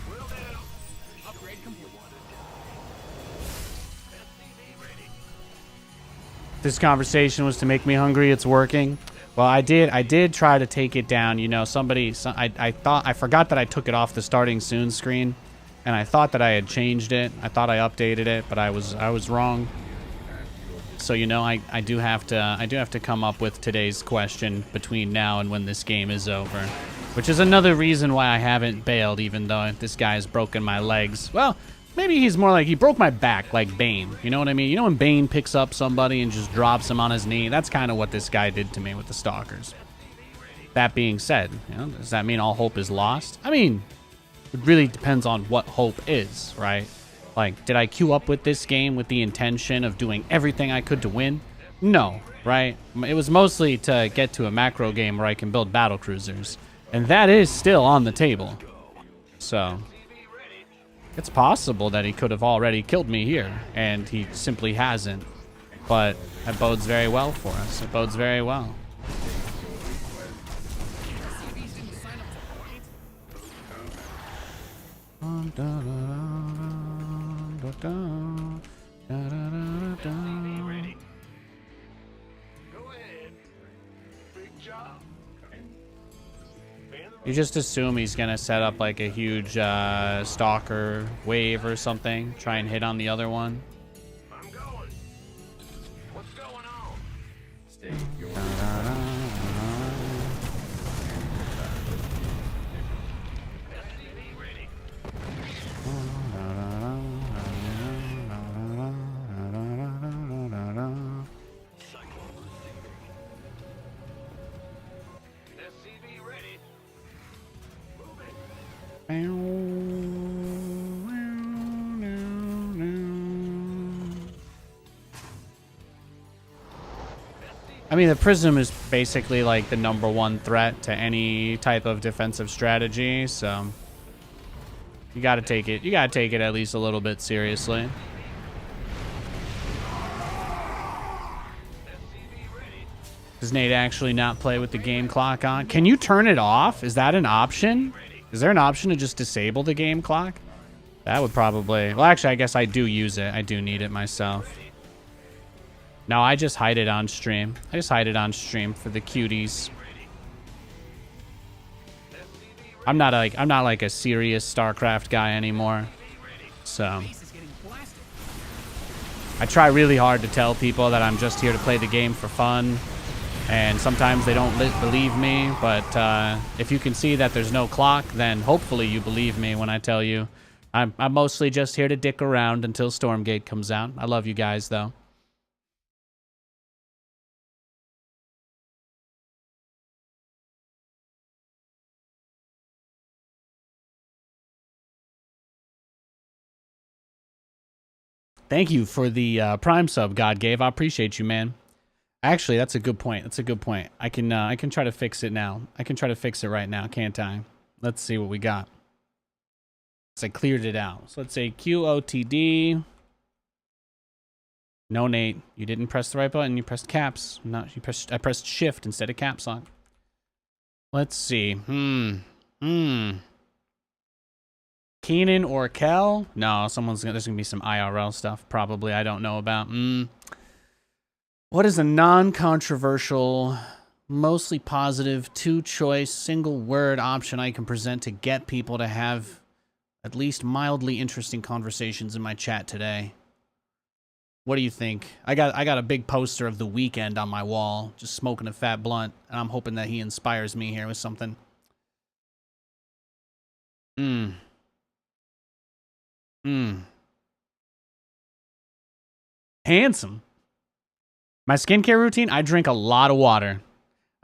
Will do. Upgrade complete. SCV ready. This conversation was to make me hungry. It's working. Well, I did try to take it down. You know, I forgot that I took it off the starting soon screen, and I thought that I had changed it. I thought I updated it, but I was wrong. So, you know, I do have to come up with today's question between now and when this game is over, which is another reason why I haven't bailed, even though this guy's broken my legs. Well, maybe he's more like he broke my back, like Bane. You know what I mean? You know when Bane picks up somebody and just drops him on his knee? That's kind of what this guy did to me with the Stalkers. That being said, you know, does that mean all hope is lost? I mean, it really depends on what hope is, right? Like, did I queue up with this game with the intention of doing everything I could to win? No, right? It was mostly to get to a macro game where I can build battle cruisers. And that is still on the table. So, it's possible that he could have already killed me here, and he simply hasn't. But that bodes very well for us. It bodes very well. CVs didn't sign up to point. Go ahead. Big job. You just assume he's gonna set up like a huge stalker wave or something, try and hit on the other one. I'm going. What's going on? SCV ready. SCV ready. I mean, the Prism is basically like the #1 threat to any type of defensive strategy, so you gotta take it. You gotta take it at least a little bit seriously. Does Nate actually not play with the game clock on? Can you turn it off? Is that an option? Is there an option to just disable the game clock? That would probably... Well, actually, I guess I do use it. I do need it myself. No, I just hide it on stream. I just hide it on stream for the cuties. I'm not like a serious StarCraft guy anymore. So Base is getting blasted. I try really hard to tell people that I'm just here to play the game for fun. And sometimes they don't believe me, but if you can see that there's no clock, then hopefully you believe me when I tell you I'm mostly just here to dick around until Stormgate comes out. I love you guys, though. Thank you for the Prime sub God gave. I appreciate you, man. Actually, that's a good point. That's a good point. I can try to fix it now. I can try to fix it right now, can't I? Let's see what we got. So I cleared it out. So let's say QOTD. No, Nate, you didn't press the right button. You pressed caps. No, I pressed shift instead of caps lock. Let's see. Keenan or Kel? No, there's gonna be some IRL stuff probably I don't know about. What is a non-controversial, mostly positive, two-choice, single-word option I can present to get people to have at least mildly interesting conversations in my chat today? What do you think? I got a big poster of The Weeknd on my wall, just smoking a fat blunt, and I'm hoping that he inspires me here with something. Handsome. My skincare routine, I drink a lot of water.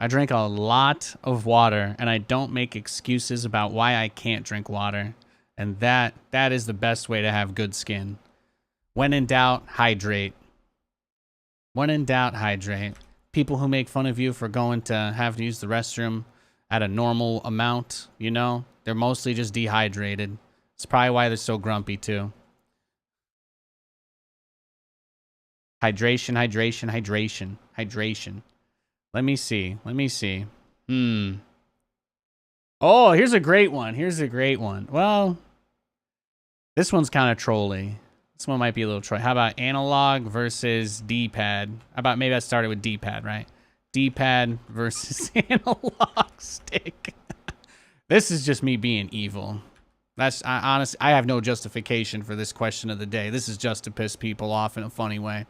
I drink a lot of water, and I don't make excuses about why I can't drink water. And that is the best way to have good skin. When in doubt, hydrate. When in doubt, hydrate. People who make fun of you for going to have to use the restroom at a normal amount, you know, they're mostly just dehydrated. It's probably why they're so grumpy, too. Hydration, hydration, hydration, hydration. Let me see. Let me see. Oh, here's a great one. Here's a great one. Well, this one's kind of trolly. This one might be a little troll. How about analog versus D-pad? How about maybe I started with D-pad, right? D-pad versus analog stick. This is just me being evil. That's honestly, I have no justification for this question of the day. This is just to piss people off in a funny way.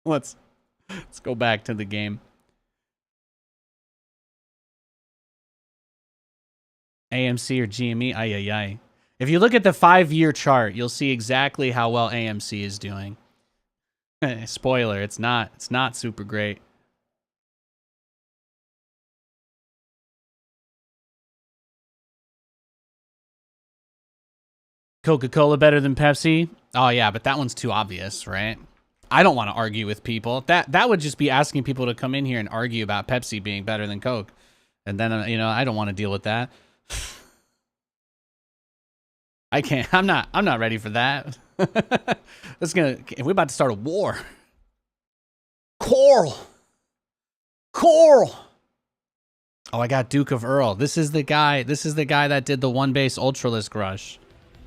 Let's go back to the game. AMC or GME? Ay, ay, ay. If you look at the 5-year chart, you'll see exactly how well AMC is doing. Spoiler, it's not super great. Coca-Cola better than Pepsi? Oh yeah, but that one's too obvious, right? I don't want to argue with people. That would just be asking people to come in here and argue about Pepsi being better than Coke. And then, you know, I don't want to deal with that. I can't. I'm not ready for that. We're about to start a war. Coral. Oh, I got Duke of Earl. This is the guy that did the one base Ultralisk rush.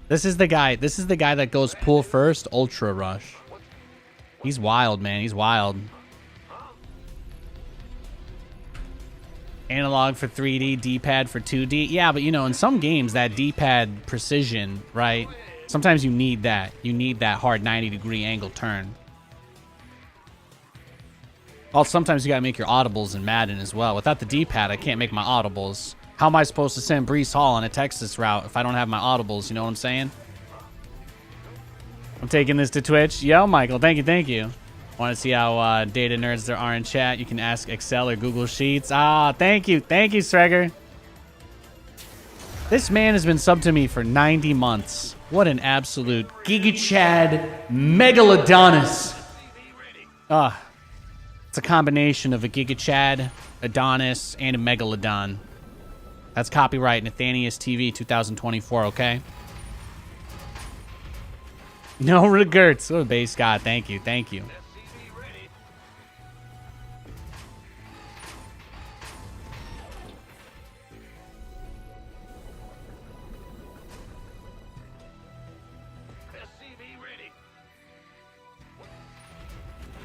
This is the guy that goes pool first, Ultra Rush. He's wild, man. He's wild. Analog for 3D, D-pad for 2D. Yeah, but you know, in some games, that D-pad precision, right? Sometimes you need that. You need that hard 90-degree angle turn. Also, sometimes you gotta make your audibles in Madden as well. Without the D-pad, I can't make my audibles. How am I supposed to send Breece Hall on a Texas route if I don't have my audibles? You know what I'm saying? I'm taking this to Twitch. Yo, Michael, thank you. Want to see how data nerds there are in chat? You can ask Excel or Google Sheets. Ah, thank you, Streger. This man has been subbed to me for 90 months. What an absolute Giga-Chad Megalodonus. It's a combination of a Giga-Chad, Adonis, and a Megalodon. That's copyright Nathanius TV 2024, okay? No regrets. Oh, base god. Thank you.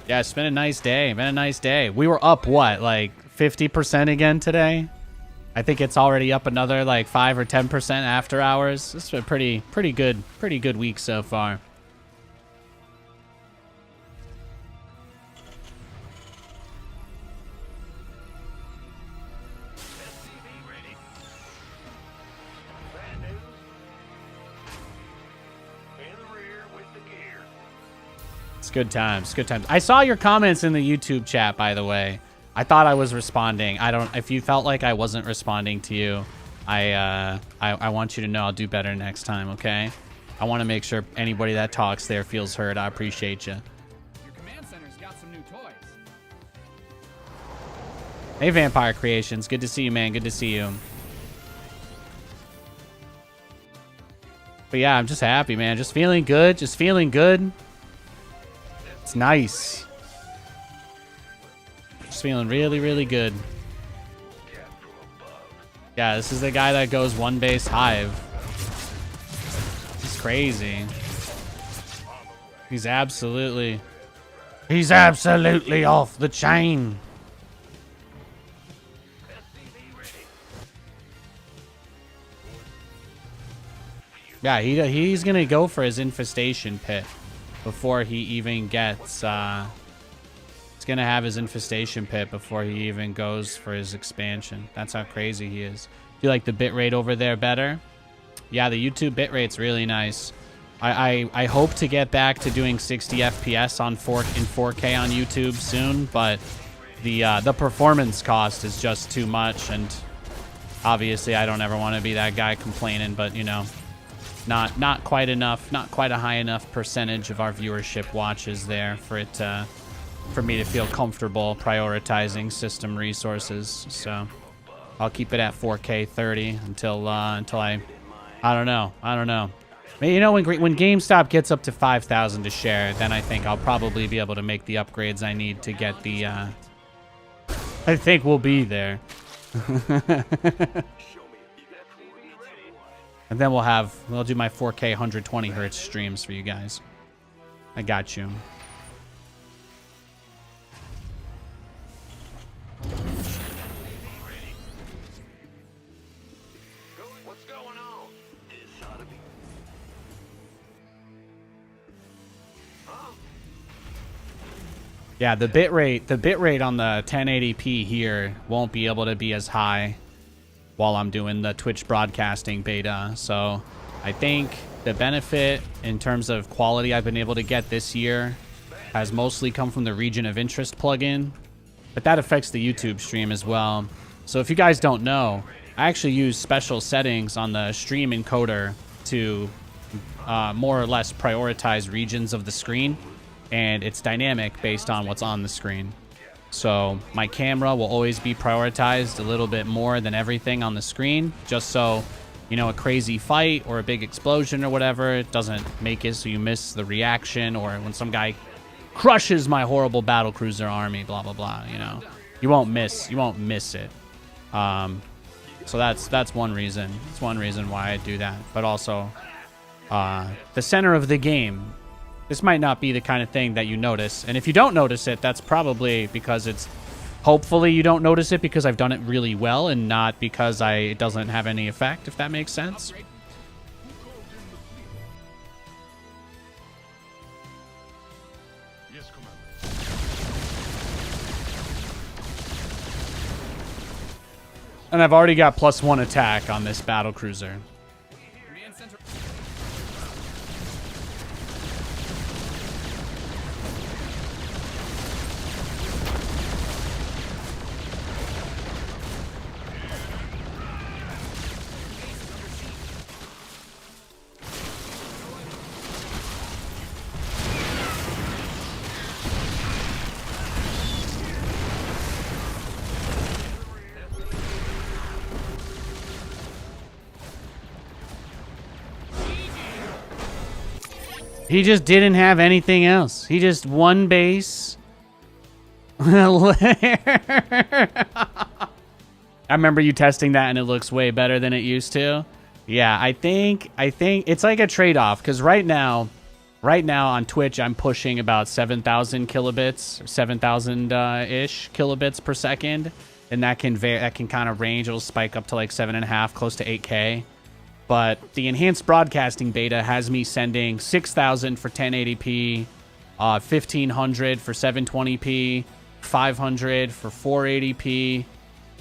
Yeah, it's been a nice day. We were up, what, like 50% again today? I think it's already up another like 5 or 10% after hours. It's been a pretty good week so far. It's good times. I saw your comments in the YouTube chat, by the way. I thought I was responding. If you felt like I wasn't responding to you, I want you to know I'll do better next time, okay? I want to make sure anybody that talks there feels heard. I appreciate you. Your command center's got some new toys. Hey, Vampire Creations. Good to see you, man. Good to see you. But yeah, I'm just happy, man. Just feeling good. It's nice. Just feeling really good. Yeah, this is the guy that goes one base Hive. He's crazy. He's absolutely off the chain. Yeah, he's gonna go for his infestation pit before he even gets He's gonna have his infestation pit before he even goes for his expansion. That's how crazy he is. Do you like the bitrate over there better? Yeah, the YouTube bitrate's really nice. I hope to get back to doing 60 FPS on 4K on YouTube soon, but the performance cost is just too much, and obviously I don't ever want to be that guy complaining, but you know, not quite enough, not quite a high enough percentage of our viewership watches there for it for me to feel comfortable prioritizing system resources. So I'll keep it at 4K 30 until I don't know. You know, when GameStop gets up to 5,000 to share, then I think I'll probably be able to make the upgrades I need to get the, I think we'll be there. And then we'll do my 4K 120 hertz streams for you guys. I got you. What's going on? This ought to be. Yeah, the bitrate on the 1080p here won't be able to be as high while I'm doing the Twitch broadcasting beta. So I think the benefit in terms of quality I've been able to get this year has mostly come from the region of interest plugin, but that affects the YouTube stream as well. So if you guys don't know, I actually use special settings on the stream encoder to more or less prioritize regions of the screen, and it's dynamic based on what's on the screen. So my camera will always be prioritized a little bit more than everything on the screen, just so, you know, a crazy fight or a big explosion or whatever, it doesn't make it so you miss the reaction, or when some guy crushes my horrible battlecruiser army, blah blah blah, you know, you won't miss it. So that's one reason. It's one reason why I do that. But also, the center of the game. This might not be the kind of thing that you notice. And if you don't notice it, that's probably because it's... Hopefully you don't notice it because I've done it really well and not because it doesn't have any effect, if that makes sense. Yes, Commander. And I've already got +1 attack on this battlecruiser. Command center. He just didn't have anything else. He just one base. I remember you testing that and it looks way better than it used to. Yeah, I think it's like a trade-off, because right now on Twitch I'm pushing about 7,000 kilobits or 7,000 ish kilobits per second, and that can kind of range. It'll spike up to like 7.5, close to 8K. But the enhanced broadcasting beta has me sending 6,000 for 1080p, 1,500 for 720p, 500 for 480p,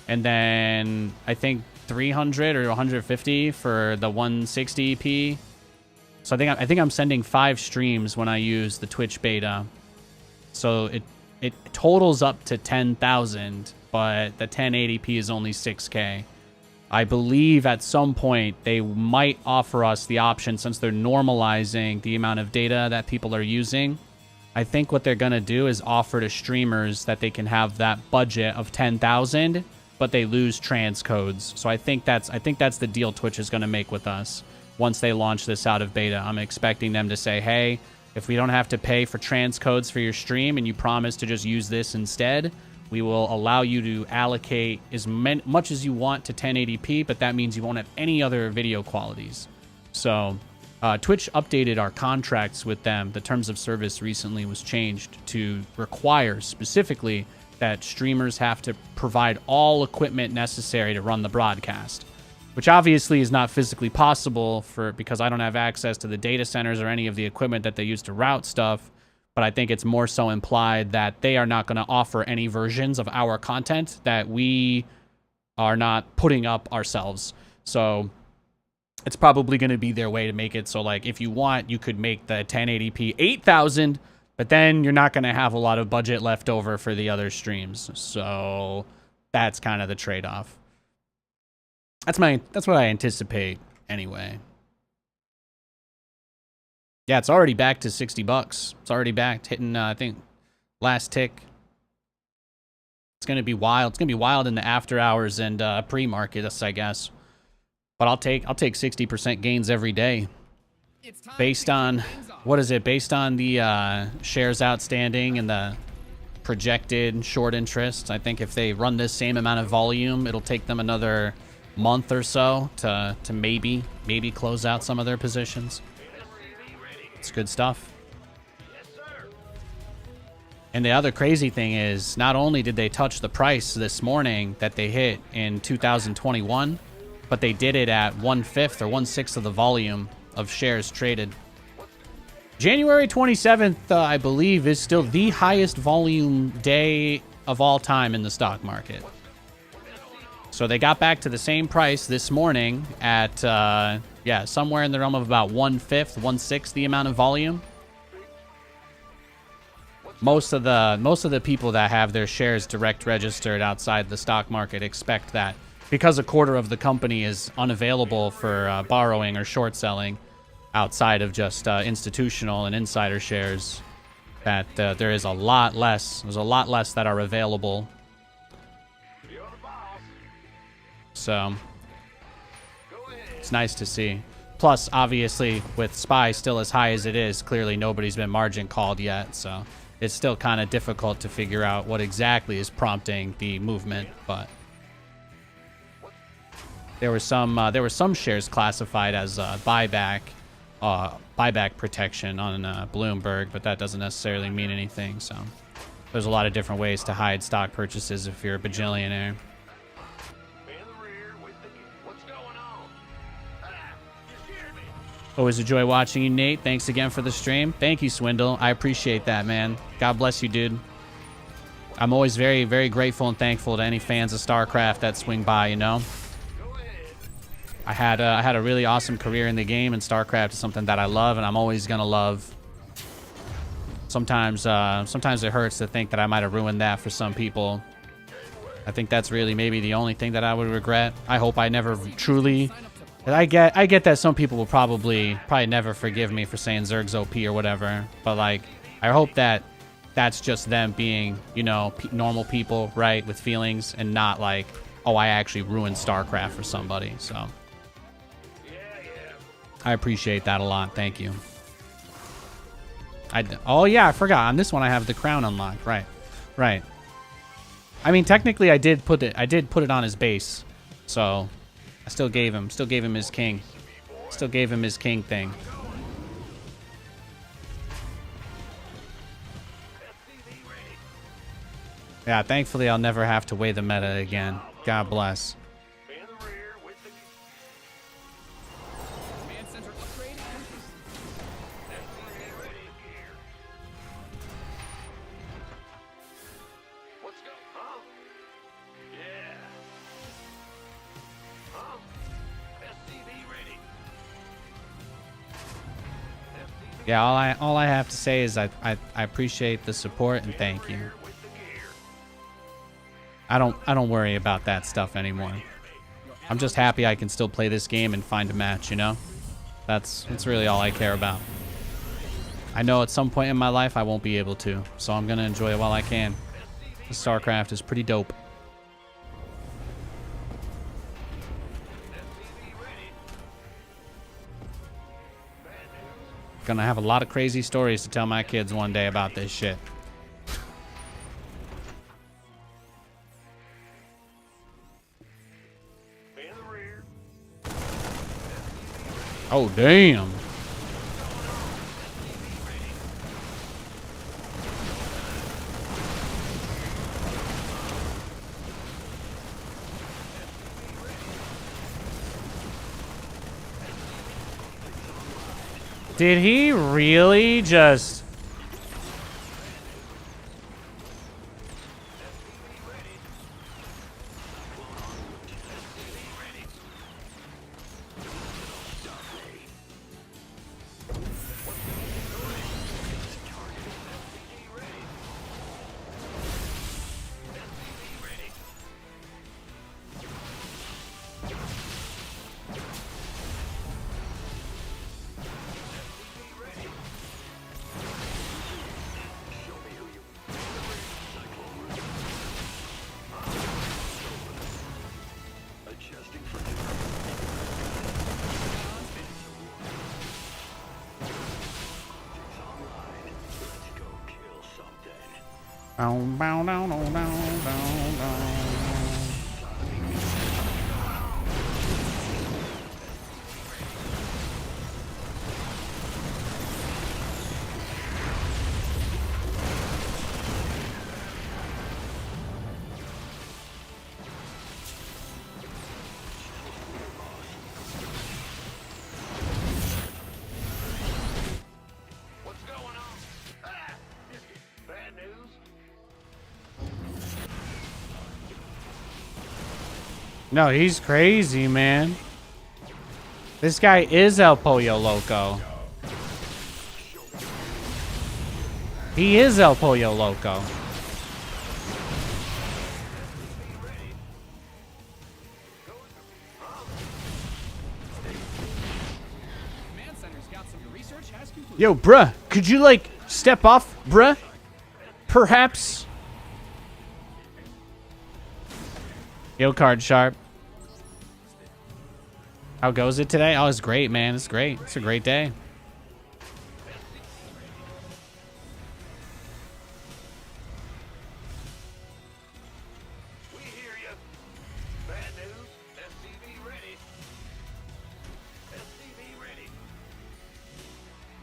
and then I think 300 or 150 for the 160p. So I think I'm sending 5 streams when I use the Twitch beta. So it totals up to 10,000, but the 1080p is only 6K. I believe at some point they might offer us the option, since they're normalizing the amount of data that people are using. I think what they're going to do is offer to streamers that they can have that budget of 10,000, but they lose transcodes. So I think that's the deal Twitch is going to make with us once they launch this out of beta. I'm expecting them to say, hey, if we don't have to pay for transcodes for your stream and you promise to just use this instead, we will allow you to allocate as much as you want to 1080p, but that means you won't have any other video qualities. So Twitch updated our contracts with them. The terms of service recently was changed to require specifically that streamers have to provide all equipment necessary to run the broadcast, which obviously is not physically possible because I don't have access to the data centers or any of the equipment that they use to route stuff. But I think it's more so implied that they are not going to offer any versions of our content that we are not putting up ourselves. So it's probably going to be their way to make it so, like, if you want, you could make the 1080p 8,000, but then you're not going to have a lot of budget left over for the other streams. So that's kind of the trade-off. That's what I anticipate anyway. Yeah, it's already back to 60 bucks. It's already back, hitting I think last tick. It's going to be wild. It's going to be wild in the after hours and pre-markets, I guess. But I'll take 60% gains every day. Based on, what is it? Based on the shares outstanding and the projected short interest. I think if they run this same amount of volume, it'll take them another month or so to maybe close out some of their positions. It's good stuff. And the other crazy thing is, not only did they touch the price this morning that they hit in 2021, but they did it at 1/5 or 1/6 of the volume of shares traded. January 27th, I believe, is still the highest volume day of all time in the stock market. So they got back to the same price this morning at, yeah, somewhere in the realm of about 1/5, 1/6 the amount of volume. Most of the people that have their shares direct registered outside the stock market expect that because a quarter of the company is unavailable for borrowing or short selling outside of just institutional and insider shares, that there is a lot less. There's a lot less that are available. So it's nice to see. Plus, obviously, with SPY still as high as it is, clearly nobody's been margin called yet. So it's still kind of difficult to figure out what exactly is prompting the movement. But there were some shares classified as buyback protection on Bloomberg, but that doesn't necessarily mean anything. So there's a lot of different ways to hide stock purchases if you're a bajillionaire. Always a joy watching you, Nate. Thanks again for the stream. Thank you, Swindle. I appreciate that, man. God bless you, dude. I'm always very, very grateful and thankful to any fans of StarCraft that swing by, you know? I had a really awesome career in the game, and StarCraft is something that I love, and I'm always gonna love. Sometimes it hurts to think that I might have ruined that for some people. I think that's really maybe the only thing that I would regret. I hope I never truly... I get that some people will probably never forgive me for saying Zerg's OP or whatever, but like, I hope that that's just them being, you know, normal people, right, with feelings, and not like, oh, I actually ruined StarCraft for somebody. So I appreciate that a lot. Thank you. Oh yeah, I forgot. On this one, I have the crown unlocked. Right. I mean, technically, I did put it on his base, so I still gave him his king. Still gave him his king thing. Yeah, thankfully I'll never have to weigh the meta again. God bless. Yeah, all I have to say is I appreciate the support and thank you. I don't worry about that stuff anymore. I'm just happy I can still play this game and find a match, you know? That's really all I care about. I know at some point in my life I won't be able to, so I'm gonna enjoy it while I can. StarCraft is pretty dope. Gonna have a lot of crazy stories to tell my kids one day about this shit. Oh, damn. Did he really just... Bow, bow, down, down, down, down, down. What's going on? Ah! Bad news? No, he's crazy, man. This guy is El Pollo Loco. He is El Pollo Loco. Command center's got some research has concluded. Yo, bruh, could you, like, step off, bruh? Perhaps? Yo, Card Sharp. How goes it today? Oh, it's great, man. It's great. It's a great day. We hear you. Bad news. SCV ready. SCV ready.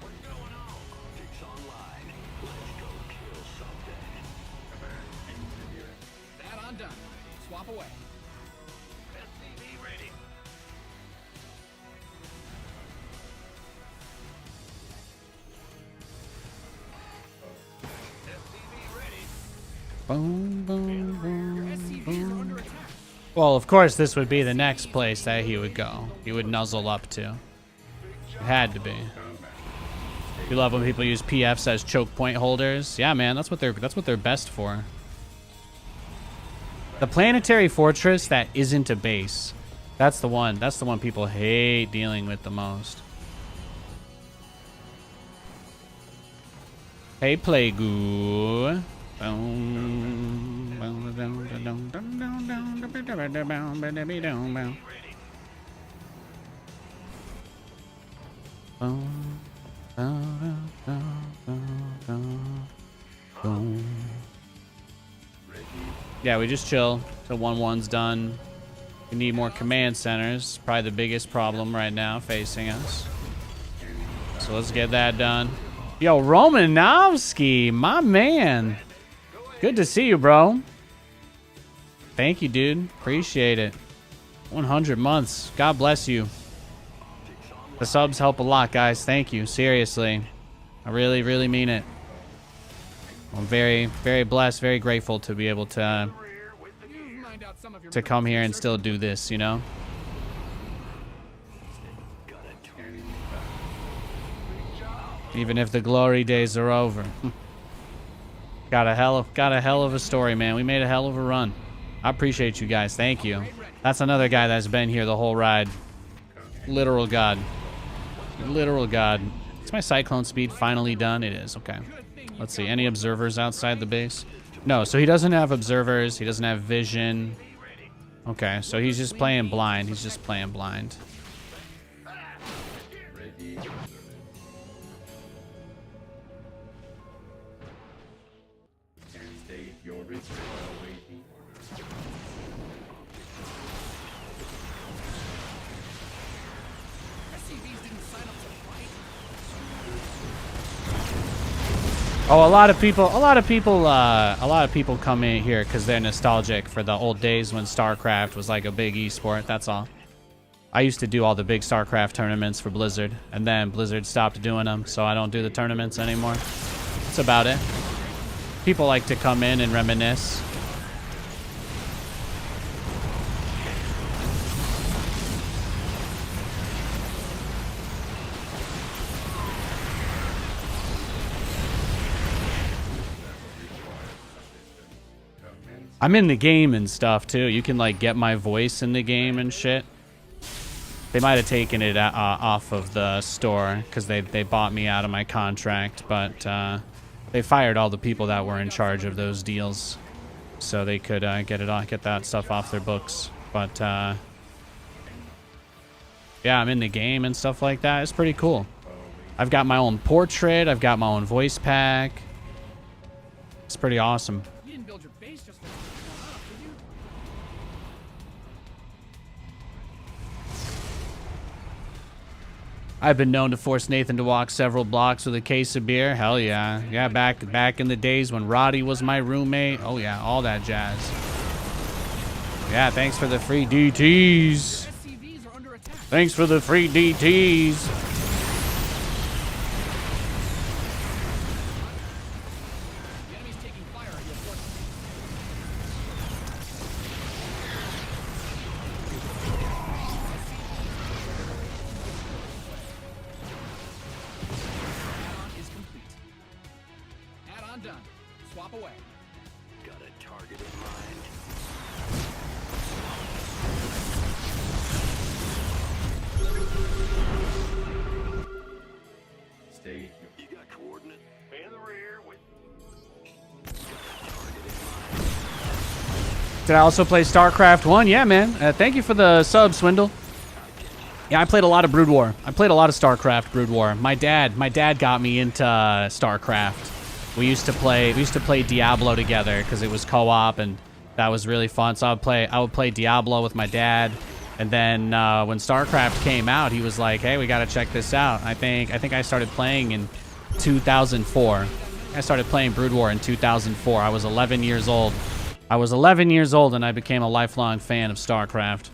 What's going on? It's online. Let's go kill something. That on done. Swap away. SCV ready. SCV ready. Boom, boom, boom, SCVs are under boom. attack. Well, of course, this would be the next place that he would go. He would nuzzle up to. It had to be. You love when people use PFs as choke point holders. Yeah, man, that's what they're best for. The planetary fortress that isn't a base. That's the one. That's the one people hate dealing with the most. Hey, Playgoo. Yeah, we just chill till 1-1's done. We need more command centers. Probably the biggest problem right now facing us. So let's get that done. Yo, Romanovsky, my man. Good to see you, bro. Thank you, dude. Appreciate it. 100 months. God bless you. The subs help a lot, guys. Thank you. Seriously. I really, really mean it. I'm very, very blessed, very grateful to be able to You mined out some of your come here and still do this, you know? Even if the glory days are over. Got a hell of a story, man. We made a hell of a run. I appreciate you guys. Thank you. That's another guy that's been here the whole ride. Literal god. Literal god. Is my cyclone speed finally done? It is. Okay. Let's see. Any observers outside the base? No. So he doesn't have observers. He doesn't have vision. Okay. So he's just playing blind. He's just playing blind. SCVs didn't sign up to fight. Oh, a lot of people come in here because they're nostalgic for the old days when StarCraft was like a big esport. That's all. I used to do all the big StarCraft tournaments for Blizzard, and then Blizzard stopped doing them, so I don't do the tournaments anymore. That's about it. People like to come in and reminisce. I'm in the game and stuff too. You can like get my voice in the game and shit. They might have taken it off of the store because they bought me out of my contract, but they fired all the people that were in charge of those deals, so they could get that stuff off their books. But yeah, I'm in the game and stuff like that. It's pretty cool. I've got my own portrait. I've got my own voice pack. It's pretty awesome. You didn't build your base just for going up, did you? I've been known to force Nathan to walk several blocks with a case of beer. Hell yeah. Yeah, back in the days when Roddy was my roommate. Oh yeah, all that jazz. Yeah, thanks for the free DTs. SCVs are under attack. Thanks for the free DTs. The enemy's taking fire at your fortress. Add-on is complete. Add-on done. Swap away. Got a target in mind. Stay. You got coordinates? In the rear with. Did I also play StarCraft 1? Yeah, man. Thank you for the sub, Swindle. Yeah, I played a lot of Brood War. I played a lot of StarCraft Brood War. My dad got me into StarCraft. We used to play Diablo together because it was co-op and that was really fun. So I would play Diablo with my dad. And then when StarCraft came out, he was like, "Hey, we got to check this out." I think I started playing in 2004. I started playing Brood War in 2004. I was 11 years old. And I became a lifelong fan of StarCraft.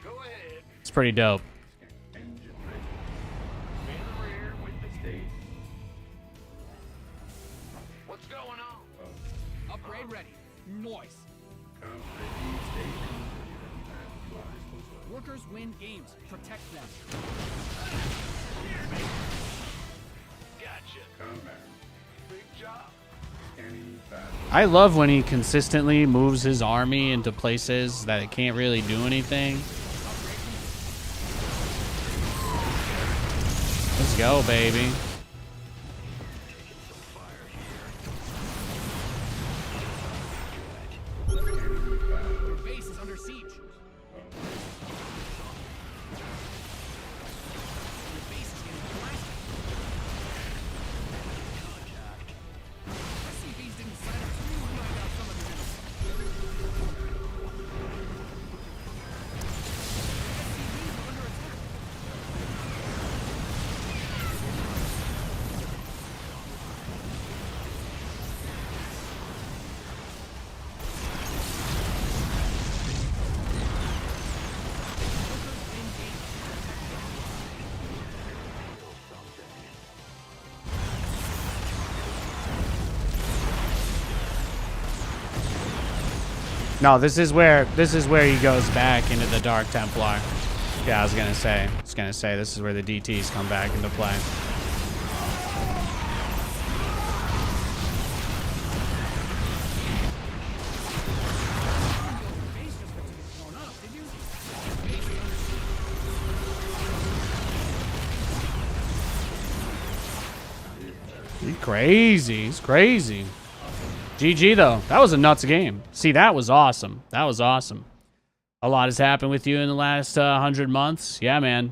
Go ahead. It's pretty dope. Engine ready. In the rear with the Stay. What's going on? Upgrade ready. Noise. Ready. Stay. Workers win games. Protect them. Gotcha. Combat. Big job. Scanning fast. I love when he consistently moves his army into places that it can't really do anything. Let's go, baby. Your base is under siege. Your base is getting blasted. SCVs didn't sign up to find out some of your enemies. SCVs are under attack. No, this is where he goes back into the Dark Templar. Yeah, I was gonna say this is where the DTs come back into play. Base just got to get blown up, did you? Base is under siege. He's crazy. He's crazy. GG though. That was a nuts game. See, that was awesome. That was awesome. A lot has happened with you in the last 100 months. Yeah, man.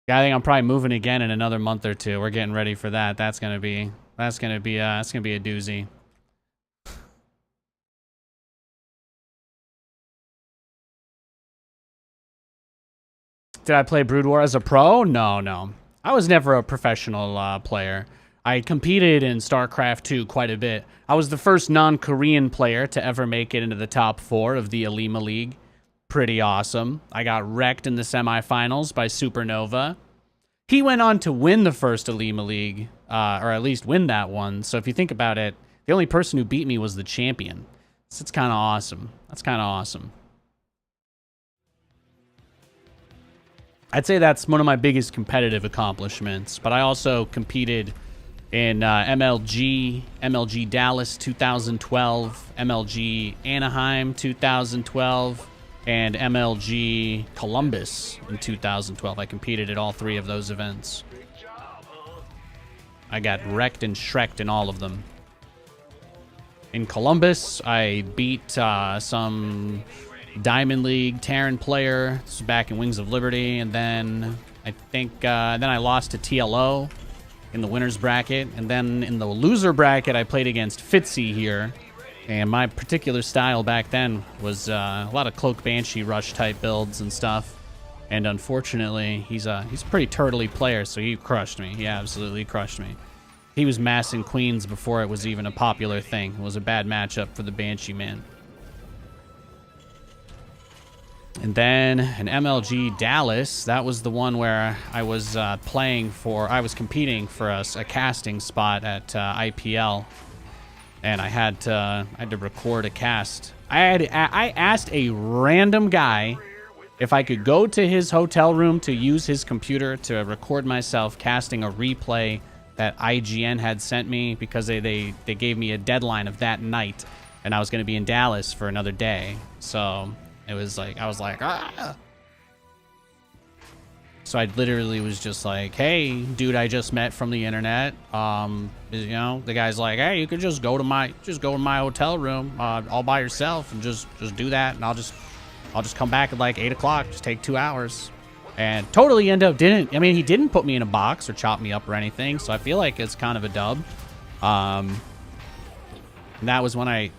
Yeah, I think I'm probably moving again in another month or two. We're getting ready for that. That's gonna be a doozy. Did I play Brood War as a pro? No. I was never a professional player. I competed in StarCraft 2 quite a bit. I was the first non-Korean player to ever make it into the top 4 of the Alima League. Pretty awesome. I got wrecked in the semifinals by Supernova. He went on to win the first Alima League, or at least win that one. So if you think about it, the only person who beat me was the champion. So it's kind of awesome. That's kind of awesome. I'd say that's one of my biggest competitive accomplishments, but I also competed in MLG Dallas 2012, MLG Anaheim 2012, and MLG Columbus in 2012. I competed at all 3 of those events. Big job, huh? I got wrecked and shreked in all of them. In Columbus, I beat some Diamond League Terran player. This was back in Wings of Liberty, and then I think then I lost to TLO. in the winner's bracket. And then in the loser bracket, I played against Fitzy here. And my particular style back then was a lot of Cloak Banshee rush type builds and stuff. And unfortunately, he's a pretty turtley player, so he crushed me. He absolutely crushed me. He was massing queens before it was even a popular thing. It was a bad matchup for the Banshee man. And then an MLG Dallas. That was the one where I was competing for a casting spot at IPL. And I had to record a cast. I asked a random guy if I could go to his hotel room to use his computer to record myself casting a replay that IGN had sent me, because they gave me a deadline of that night, and I was going to be in Dallas for another day. So it was like, I was like, ah. So I literally was just like, hey, dude, I just met from the internet. You know, the guy's like, hey, you could just go to my hotel room all by yourself and just do that, and I'll just come back at like 8 o'clock. Just take 2 hours. And totally he didn't put me in a box or chop me up or anything. So I feel like it's kind of a dub. And that was when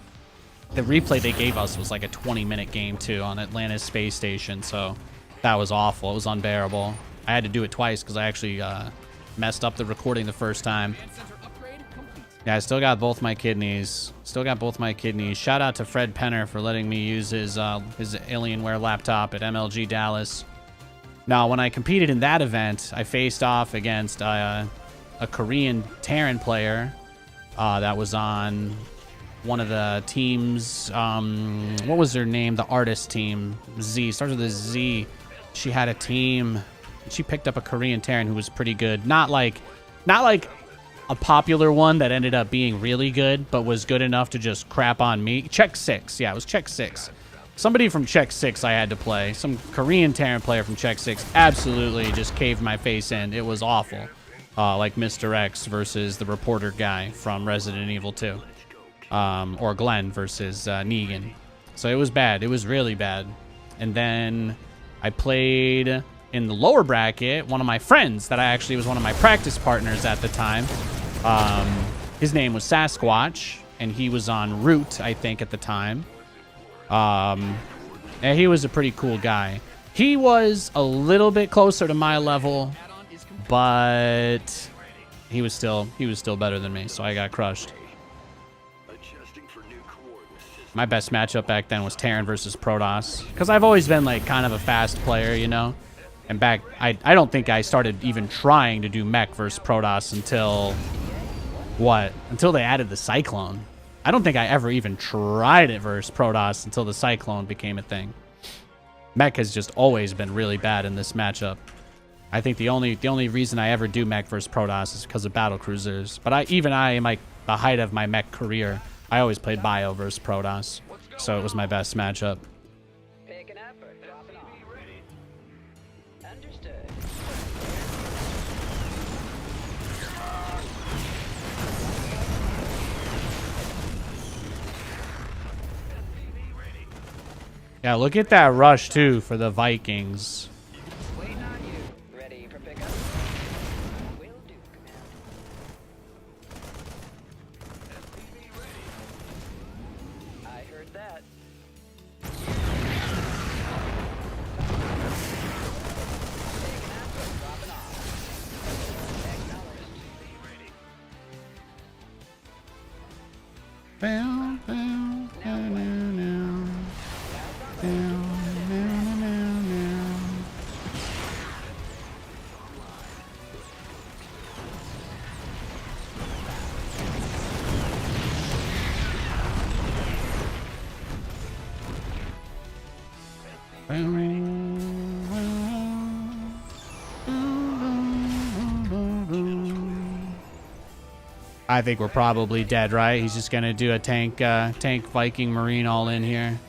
the replay they gave us was like a 20-minute game too on Atlantis Space Station. So that was awful. It was unbearable. I had to do it twice because I actually messed up the recording the first time. Yeah, I still got both my kidneys. Shout out to Fred Penner for letting me use his Alienware laptop at MLG Dallas. Now, when I competed in that event, I faced off against a Korean Terran player that was on one of the teams. What was their name? The artist team. Z. Starts with a Z. She had a team. She picked up a Korean Terran who was pretty good. Not like a popular one that ended up being really good, but was good enough to just crap on me. Check 6. Yeah, it was Check 6. Somebody from Check 6 I had to play. Some Korean Terran player from Check 6 absolutely just caved my face in. It was awful. Like Mr. X versus the reporter guy from Resident Evil 2. Or Glenn versus Negan. So it was bad. It was really bad. And then I played in the lower bracket, one of my friends that I actually was one of my practice partners at the time. His name was Sasquatch, and he was on Root, I think, at the time. And he was a pretty cool guy. He was a little bit closer to my level, but he was still better than me, so I got crushed. My best matchup back then was Terran versus Protoss, because I've always been like kind of a fast player, you know. And I don't think I started even trying to do mech versus Protoss until they added the Cyclone. I don't think I ever even tried it versus Protoss until the Cyclone became a thing. Mech has just always been really bad in this matchup. I think the only reason I ever do mech versus Protoss is because of battle cruisers. But in the height of my mech career, I always played Bio versus Protoss, so it was my best matchup. Picking up or dropping off? Understood. Yeah, look at that rush too for the Vikings. Waiting on you. Ready for pickup? Will do, Commander. I heard that. Taking up or dropping off? Acknowledged. Bow, bow, bow, now, now. I think we're probably dead, right? He's just gonna do a tank Viking Marine all in here.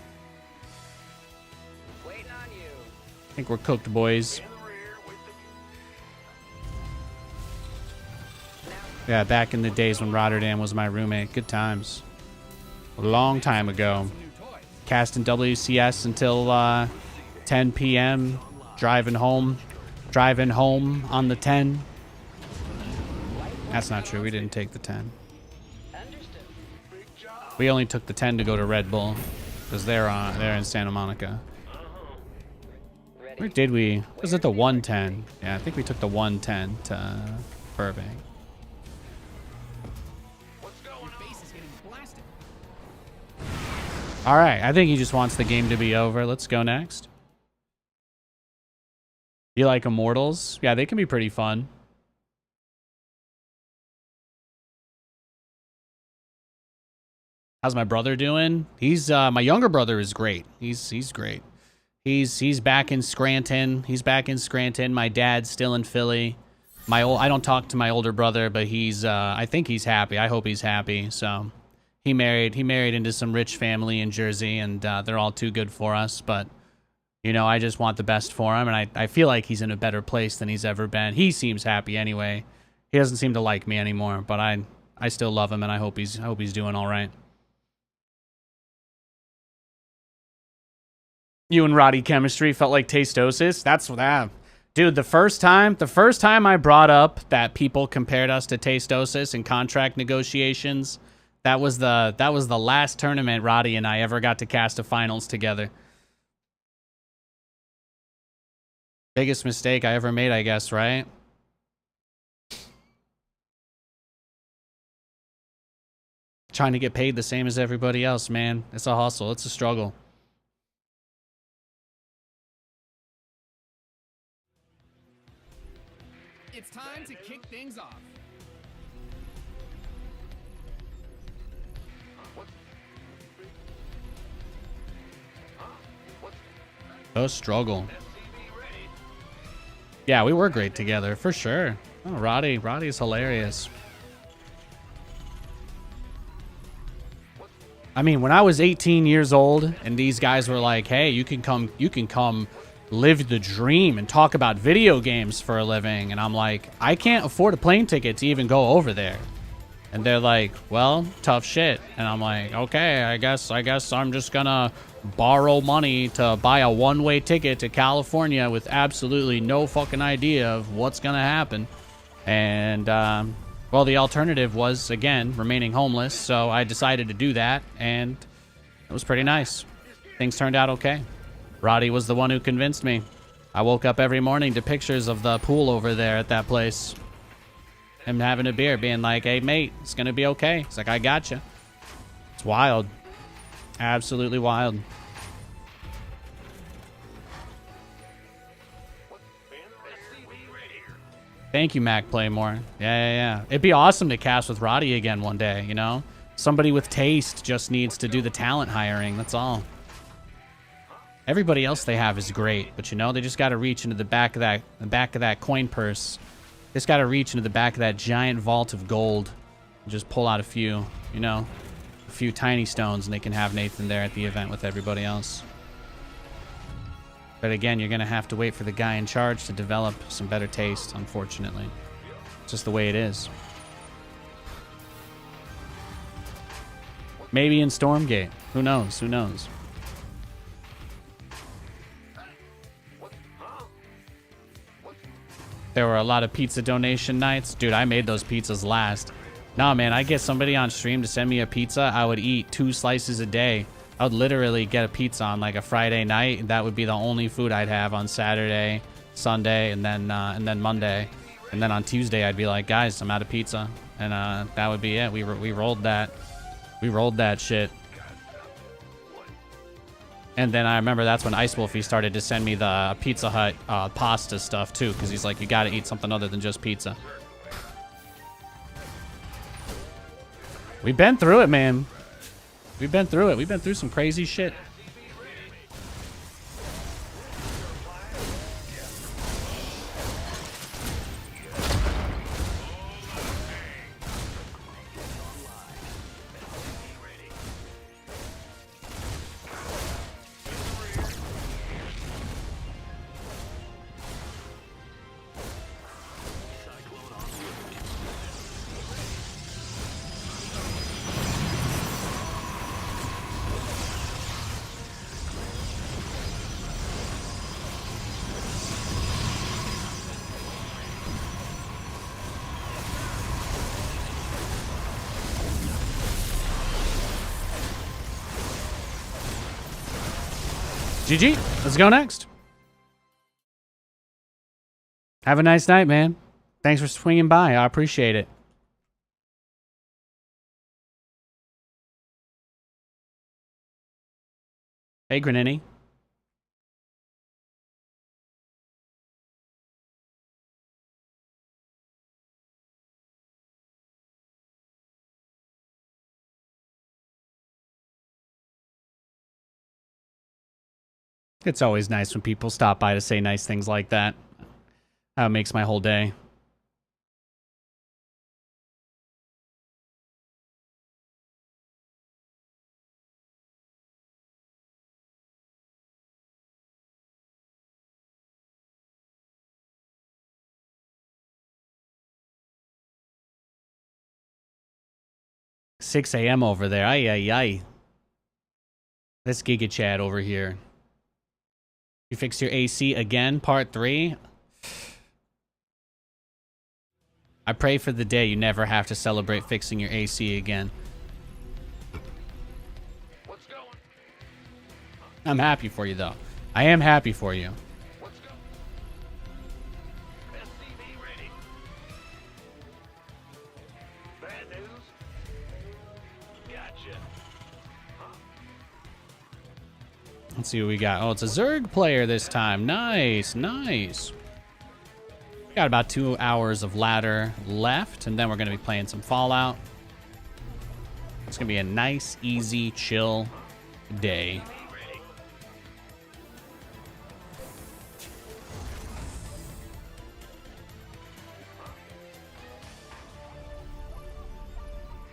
Waiting on you. I think we're cooked, boys. Yeah, back in the days when Rotterdam was my roommate. Good times. A long time ago. Casting WCS until 10 p.m. Driving home on the 10. That's not true. We didn't take the 10. Understood. We only took the 10 to go to Red Bull because they're in Santa Monica. Ready. Where did we? Was it the 110? Yeah, I think we took the 110 to Burbank. Your base is getting blasted. All right, I think he just wants the game to be over. Let's go next. You like Immortals? Yeah, they can be pretty fun. How's my brother doing? He's my younger brother is great. He's great. He's back in Scranton. He's back in Scranton. My dad's still in Philly. I don't talk to my older brother, but he's I think he's happy. I hope he's happy. So he married into some rich family in Jersey, and they're all too good for us. But you know, I just want the best for him, and I feel like he's in a better place than he's ever been. He seems happy anyway. He doesn't seem to like me anymore, but I still love him, and I hope he's doing all right. You and Roddy chemistry felt like tastosis. That's what that. Dude, the first time I brought up that people compared us to tastosis in contract negotiations, that was the last tournament Roddy and I ever got to cast a finals together. Biggest mistake I ever made, I guess, right? Trying to get paid the same as everybody else, man. It's a hustle. It's a struggle. It's time to kick things off. A struggle. Yeah, we were great together, for sure. Oh, Roddy's hilarious. I mean, when I was 18 years old and these guys were like, hey, you can come live the dream and talk about video games for a living. And I'm like, I can't afford a plane ticket to even go over there. And they're like, well, tough shit. And I'm like, okay, I guess I'm just gonna borrow money to buy a one-way ticket to California with absolutely no fucking idea of what's gonna happen. And, well, the alternative was, again, remaining homeless. So I decided to do that, and it was pretty nice. Things turned out okay. Roddy was the one who convinced me. I woke up every morning to pictures of the pool over there at that place. Him having a beer, being like, hey, mate, it's going to be okay. It's like, I got you. It's wild. Absolutely wild. Thank you, Mac Playmore. Yeah. It'd be awesome to cast with Roddy again one day, you know? Somebody with taste just needs to do the talent hiring. That's all. Everybody else they have is great, but you know, they just got to reach into the back of that coin purse. Just got to reach into the back of that giant vault of gold and just pull out a few, you know, a few tiny stones, and they can have Nathan there at the event with everybody else. But again, you're going to have to wait for the guy in charge to develop some better taste, unfortunately. It's just the way it is. Maybe in Stormgate. Who knows? Who knows? There were a lot of pizza donation nights. Dude, I made those pizzas last. Nah, man, I get somebody on stream to send me a pizza. I would eat 2 slices a day. I would literally get a pizza on like a Friday night, and that would be the only food I'd have on Saturday, Sunday, and then Monday. And then on Tuesday, I'd be like, guys, I'm out of pizza. And that would be it. We rolled that. We rolled that shit. And then I remember that's when Ice Wolfie started to send me the Pizza Hut pasta stuff too, because he's like, you got to eat something other than just pizza. We've been through it, man. We've been through it. We've been through some crazy shit. GG. Let's go next. Have a nice night, man. Thanks for swinging by. I appreciate it. Hey, Granini. It's always nice when people stop by to say nice things like that. That makes my whole day. $6 a.m. over there. Ay, ay, ay. This Giga Chad over here. You fix your AC again, part 3? I pray for the day you never have to celebrate fixing your AC again. What's going? I'm happy for you, though. I am happy for you. What's going? SCV ready. Bad news? Gotcha. Let's see what we got. Oh, it's a Zerg player this time. Nice, nice. Got about 2 hours of ladder left, and then we're going to be playing some Fallout. It's going to be a nice, easy, chill day.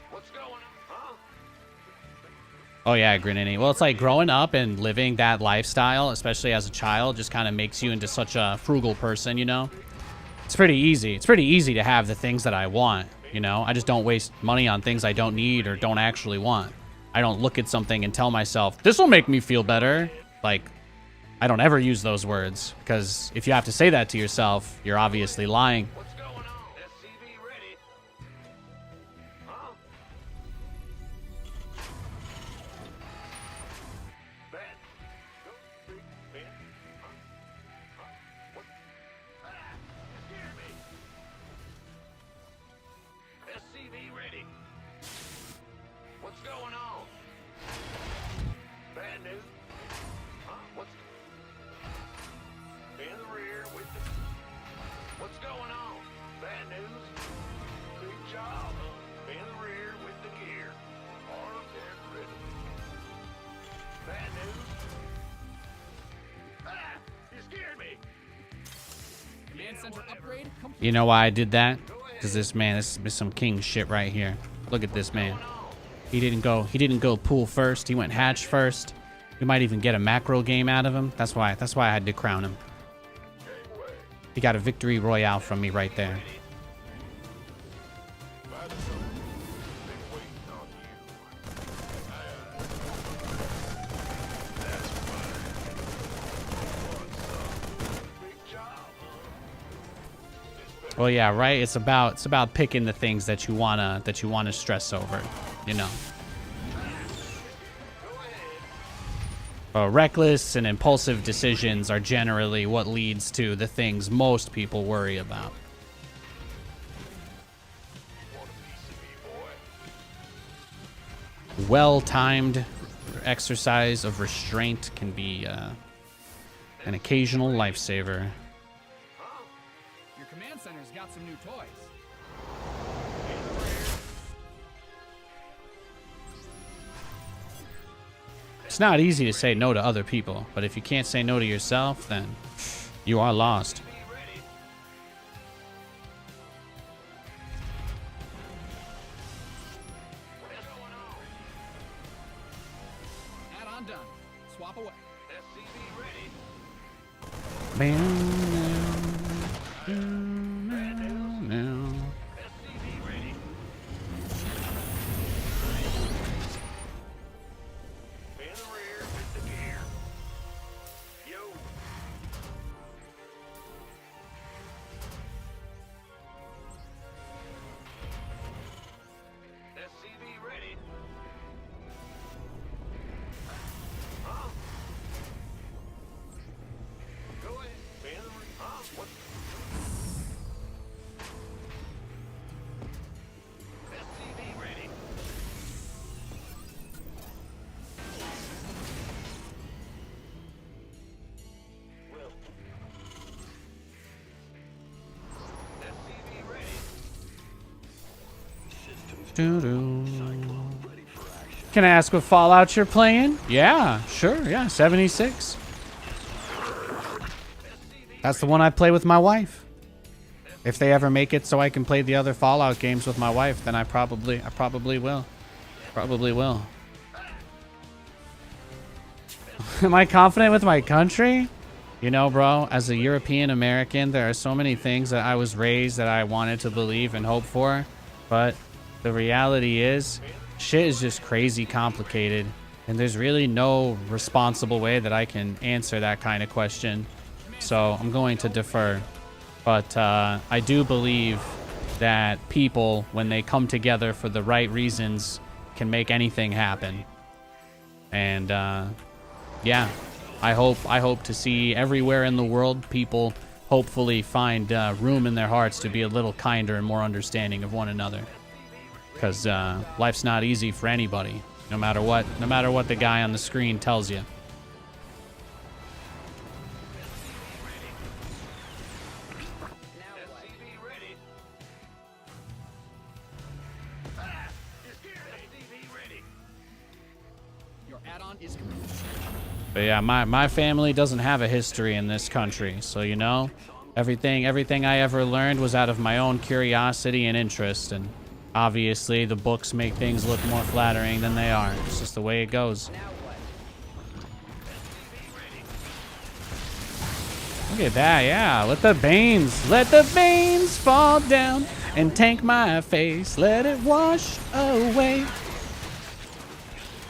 What's going on? Huh? Oh yeah, Granini. Well, it's like growing up and living that lifestyle, especially as a child, just kind of makes you into such a frugal person, you know? It's pretty easy. It's pretty easy to have the things that I want, you know? I just don't waste money on things I don't need or don't actually want. I don't look at something and tell myself, this will make me feel better. Like, I don't ever use those words, because if you have to say that to yourself, you're obviously lying. What's going on? SCV ready. Huh? Bad. Go, big, bad. Huh? Huh? What? Ah! You scared me. SCV ready. What's going on? Bad news. Huh? What's in the rear with the... What's going on? Bad news? Big job. In the rear with the gear. Armed and ready. Bad news? Ah! You scared me! Command center upgrade complete. You know why I did that? Because this man, this is some king shit right here. Look at this man. He didn't go pool first. He went hatch first. We might even get a macro game out of him. That's why I had to crown him. He got a victory royale from me right there. Well, yeah, right. It's about picking the things that you wanna stress over, you know. Reckless and impulsive decisions are generally what leads to the things most people worry about. Well-timed exercise of restraint can be an occasional lifesaver. Your command center's got some new toys. It's not easy to say no to other people, but if you can't say no to yourself, then you are lost. Add-on done. Swap away. SCV ready. SCV ready. In the rear with the gear. Yo. SCV ready. Huh? Doo-doo. Can I ask what Fallout you're playing? Yeah, sure. Yeah, 76. That's the one I play with my wife. If they ever make it so I can play the other Fallout games with my wife, then I probably will. Probably will. Am I confident with my country? You know, bro, as a European American, there are so many things that I was raised that I wanted to believe and hope for. But the reality is, shit is just crazy complicated. And there's really no responsible way that I can answer that kind of question. So I'm going to defer. But I do believe that people, when they come together for the right reasons, can make anything happen. And yeah, I hope to see everywhere in the world people hopefully find room in their hearts to be a little kinder and more understanding of one another. Because life's not easy for anybody, no matter what the guy on the screen tells you. But yeah, my family doesn't have a history in this country, so you know, everything I ever learned was out of my own curiosity and interest, and obviously the books make things look more flattering than they are. It's just the way it goes. Look at that, yeah. Let the veins fall down and tank my face. Let it wash away.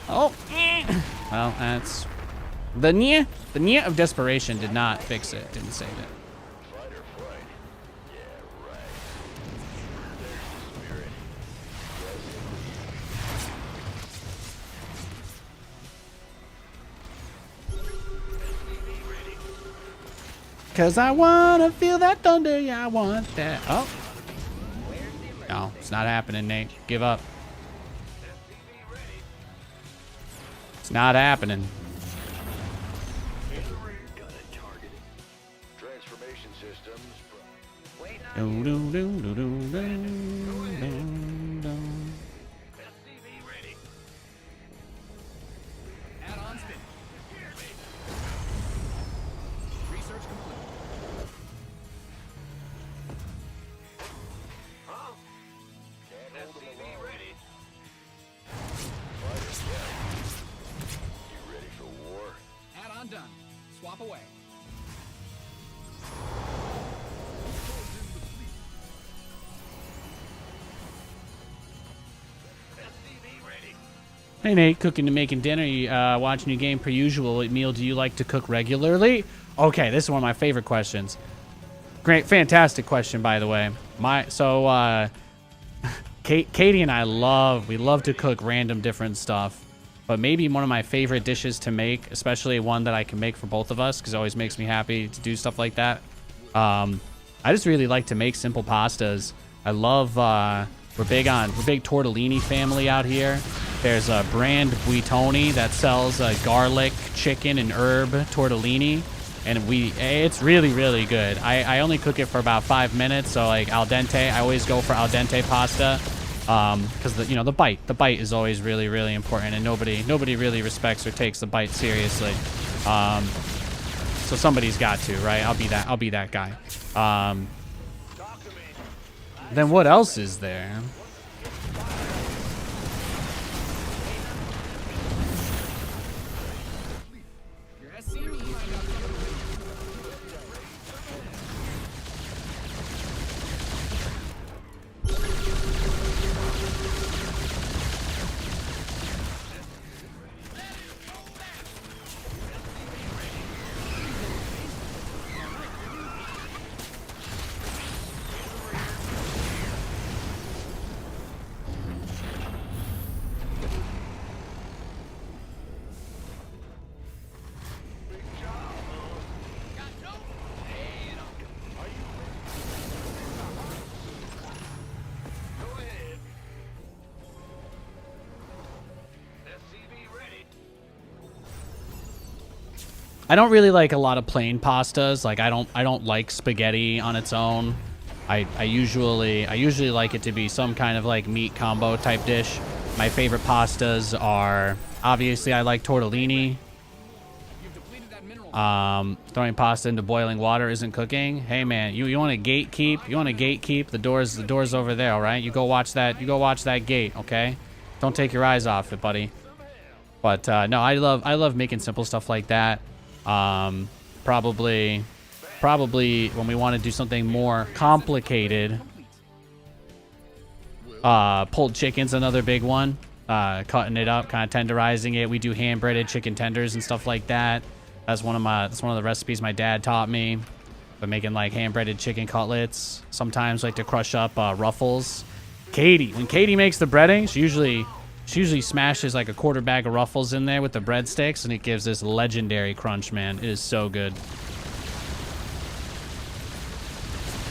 Oh, well, that's the nya of desperation did not fix it, didn't save it. Cause I wanna feel that thunder, yeah, I want that. Oh. No, it's not happening, Nate. Give up. It's not happening. Transformation systems. Do, do, do, do, do, do, do, do. SCV ready. Add-on spin. Research complete. Huh? SCV ready. You ready for war? Add-on done. Swap away. SCV ready. Hey Nate, cooking and making dinner. You watching your game per usual. What meal do you like to cook regularly? Okay, this is one of my favorite questions. Great, fantastic question, by the way. Katie and I love to cook random different stuff, but maybe one of my favorite dishes to make, especially one that I can make for both of us, because it always makes me happy to do stuff like that. I just really like to make simple pastas. I love. We're big tortellini family out here. There's a brand Buitoni that sells garlic, chicken, and herb tortellini, and it's really, really good. I only cook it for about 5 minutes, so like al dente. I always go for al dente pasta, because the bite is always really, really important, and nobody really respects or takes the bite seriously. So somebody's got to, right? I'll be that guy. Then what else is there? Your SCV might have Go ahead. SCV ready. I don't really like a lot of plain pastas. Like I don't like spaghetti on its own. I usually like it to be some kind of like meat combo type dish. My favorite pastas are, obviously, I like tortellini. Throwing pasta into boiling water isn't cooking. Hey man, you want to gatekeep? You want to gatekeep? The door's over there, all right? You go watch that gate, okay? Don't take your eyes off it, buddy. But no, I love making simple stuff like that. Probably when we want to do something more complicated, pulled chicken's another big one. Cutting it up, kind of tenderizing it. We do hand breaded chicken tenders and stuff like that. That's one of the recipes my dad taught me. But making like hand breaded chicken cutlets. Sometimes like to crush up Ruffles. When Katie makes the breading, she usually smashes like a quarter bag of Ruffles in there with the breadsticks, and it gives this legendary crunch, man. It is so good.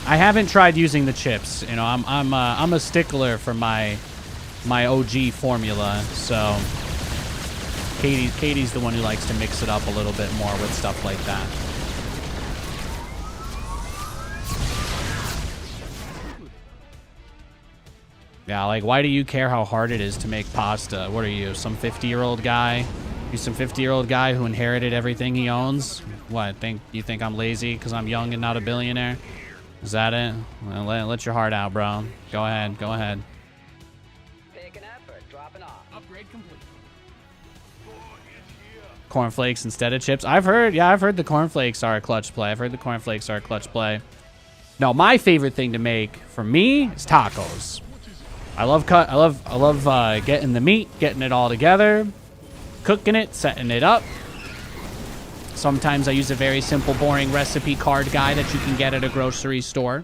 I haven't tried using the chips. You know, I'm a stickler for my OG formula, so Katie's the one who likes to mix it up a little bit more with stuff like that. Yeah, like, why do you care how hard it is to make pasta? What are you, some 50-year-old guy? You some 50-year-old guy who inherited everything he owns? What, you think I'm lazy because I'm young and not a billionaire? Is that it? Well, let your heart out, bro. Go ahead. Picking up or dropping off? Upgrade complete. Cornflakes instead of chips. I've heard the cornflakes are a clutch play. No, my favorite thing to make for me is tacos. I love getting the meat, getting it all together, cooking it, setting it up. Sometimes I use a very simple, boring recipe card guide that you can get at a grocery store.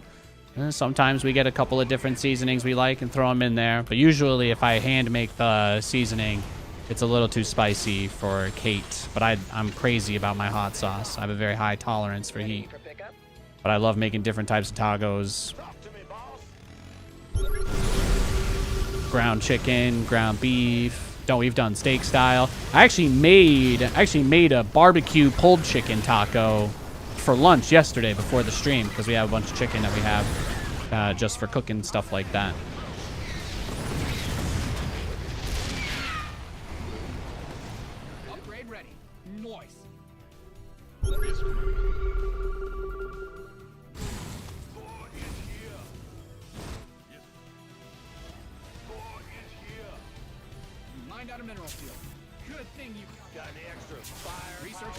Sometimes we get a couple of different seasonings we like and throw them in there. But usually if I hand make the seasoning, it's a little too spicy for Kate. But I'm crazy about my hot sauce. I have a very high tolerance for heat. For pickup? But I love making different types of tacos. Ground chicken, ground beef. We've done steak style. I actually made a barbecue pulled chicken taco for lunch yesterday before the stream because we have a bunch of chicken that we have just for cooking stuff like that. Upgrade ready. Nice. Mined out a mineral field. Good thing you got any extra fire. Research.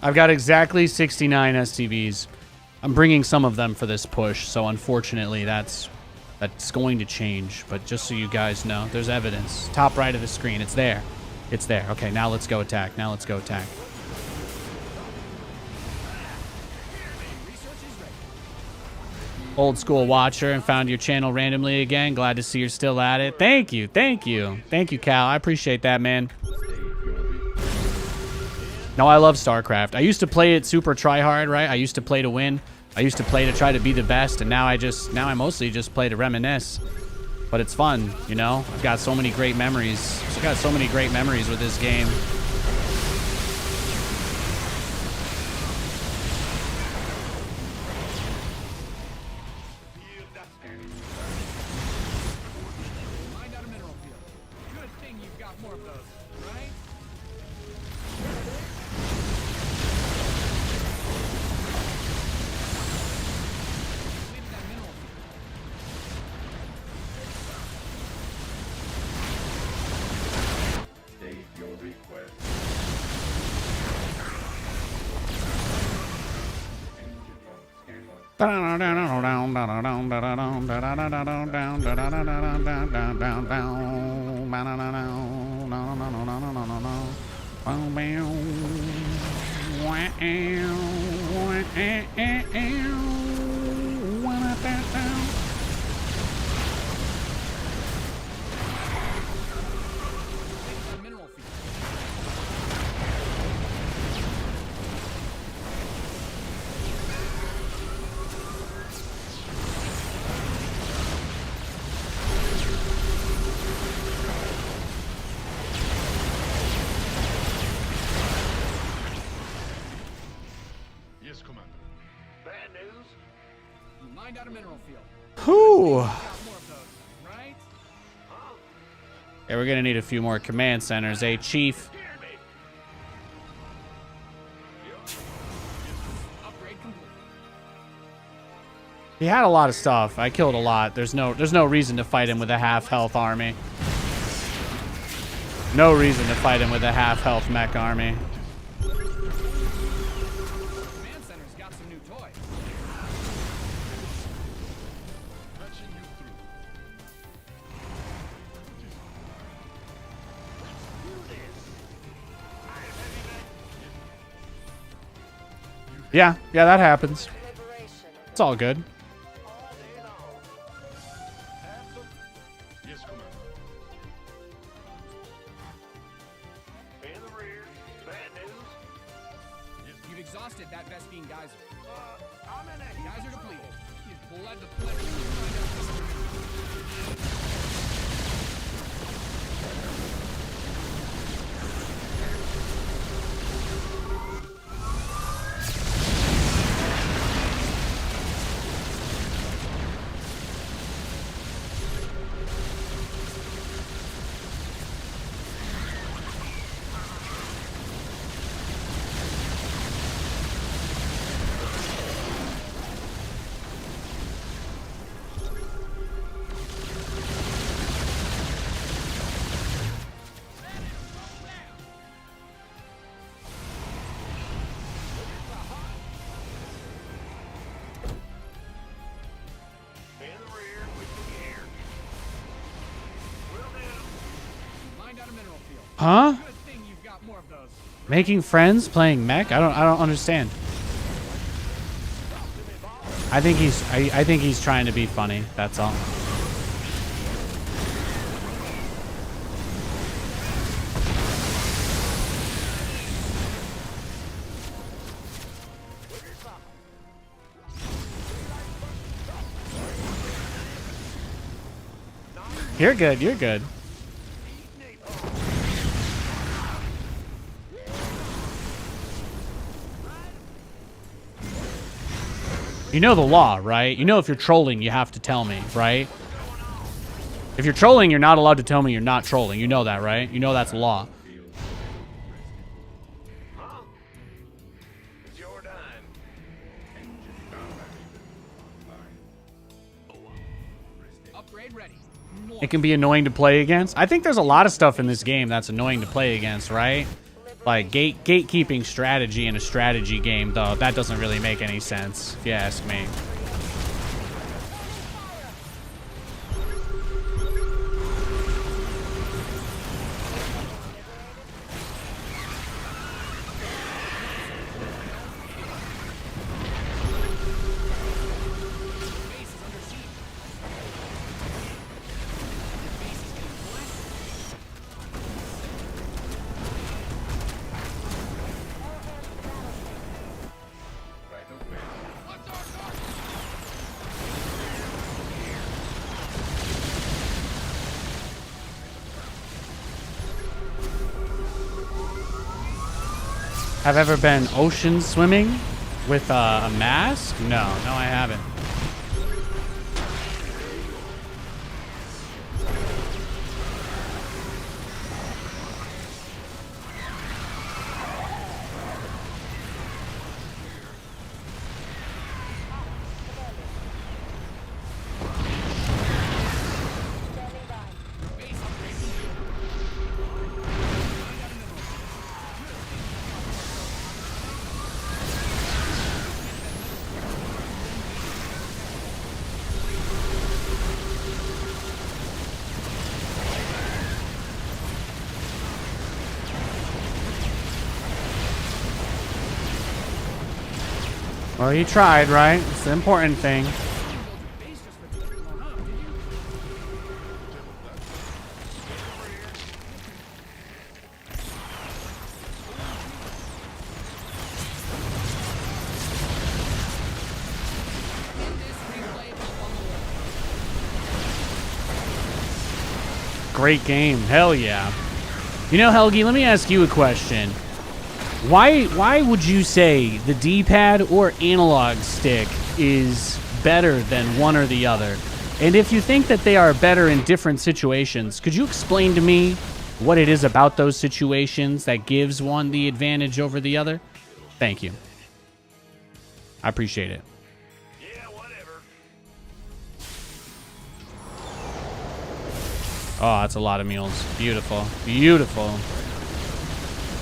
I've got exactly 69 STVs. I'm bringing some of them for this push, so unfortunately that's going to change. But just so you guys know, there's evidence. Top right of the screen, it's there. It's there. Okay, now let's go attack. Old school watcher and found your channel randomly again. Glad to see you're still at it. Thank you, Cal. I appreciate that, man. No, I love StarCraft. I used to play it super try-hard, right? I used to play to win. I used to play to try to be the best, and now I mostly just play to reminisce. But it's fun, you know? I've got so many great memories. I've got so many great memories with this game. Mined out a mineral field. Good thing you've got more of those, right? Completed that mineral field. Mineral field. Yes, Commander. Bad news? You mined out a mineral field. Whew. Got more of those, right? Yeah, we're gonna need a few more command centers, eh, Chief? Scared me. Upgrade complete. He had a lot of stuff. I killed a lot. There's no reason to fight him with a half-health army. No reason to fight him with a half-health mech army. Command center's got some new toys. Patching you through. Do this. I have heavy Yeah, that happens. Liberation. It's all good. all day long. Have some? Yes, Commander. In the rear. Bad news? You've exhausted that Vespine geyser. I'm in a heap Geyser of depleted. trouble. You've bled the planet. Find out this. In the rear with the gear. Will do. You mined out a mineral field. Huh? Good thing you've got more of those. Making friends playing mech? I don't understand. I think he's trying to be funny. That's all. You're good. You're good. You know the law, right? You know if you're trolling, you have to tell me, right? If you're trolling, you're not allowed to tell me you're not trolling. You know that, right? You know that's law. Huh? It's your dime. Upgrade ready. It can be annoying to play against. I think there's a lot of stuff in this game that's annoying to play against, right? Like gatekeeping strategy in a strategy game, though, that doesn't really make any sense, if you ask me. Base is under siege. Your base is getting blasted. What's our target? Have ever been ocean swimming with a mask? No, I haven't. Standing by. Base upgrade. Well, you tried, right? It's the important thing. You built your base just for delivering one up, did you? Get this replay up on the wall. Great game. Hell yeah. You know, Helgi, let me ask you a question. Why would you say the D-pad or analog stick is better than one or the other? And if you think that they are better in different situations, could you explain to me what it is about those situations that gives one the advantage over the other? Thank you. I appreciate it. Yeah, whatever. Oh, that's a lot of meals. Beautiful. Beautiful.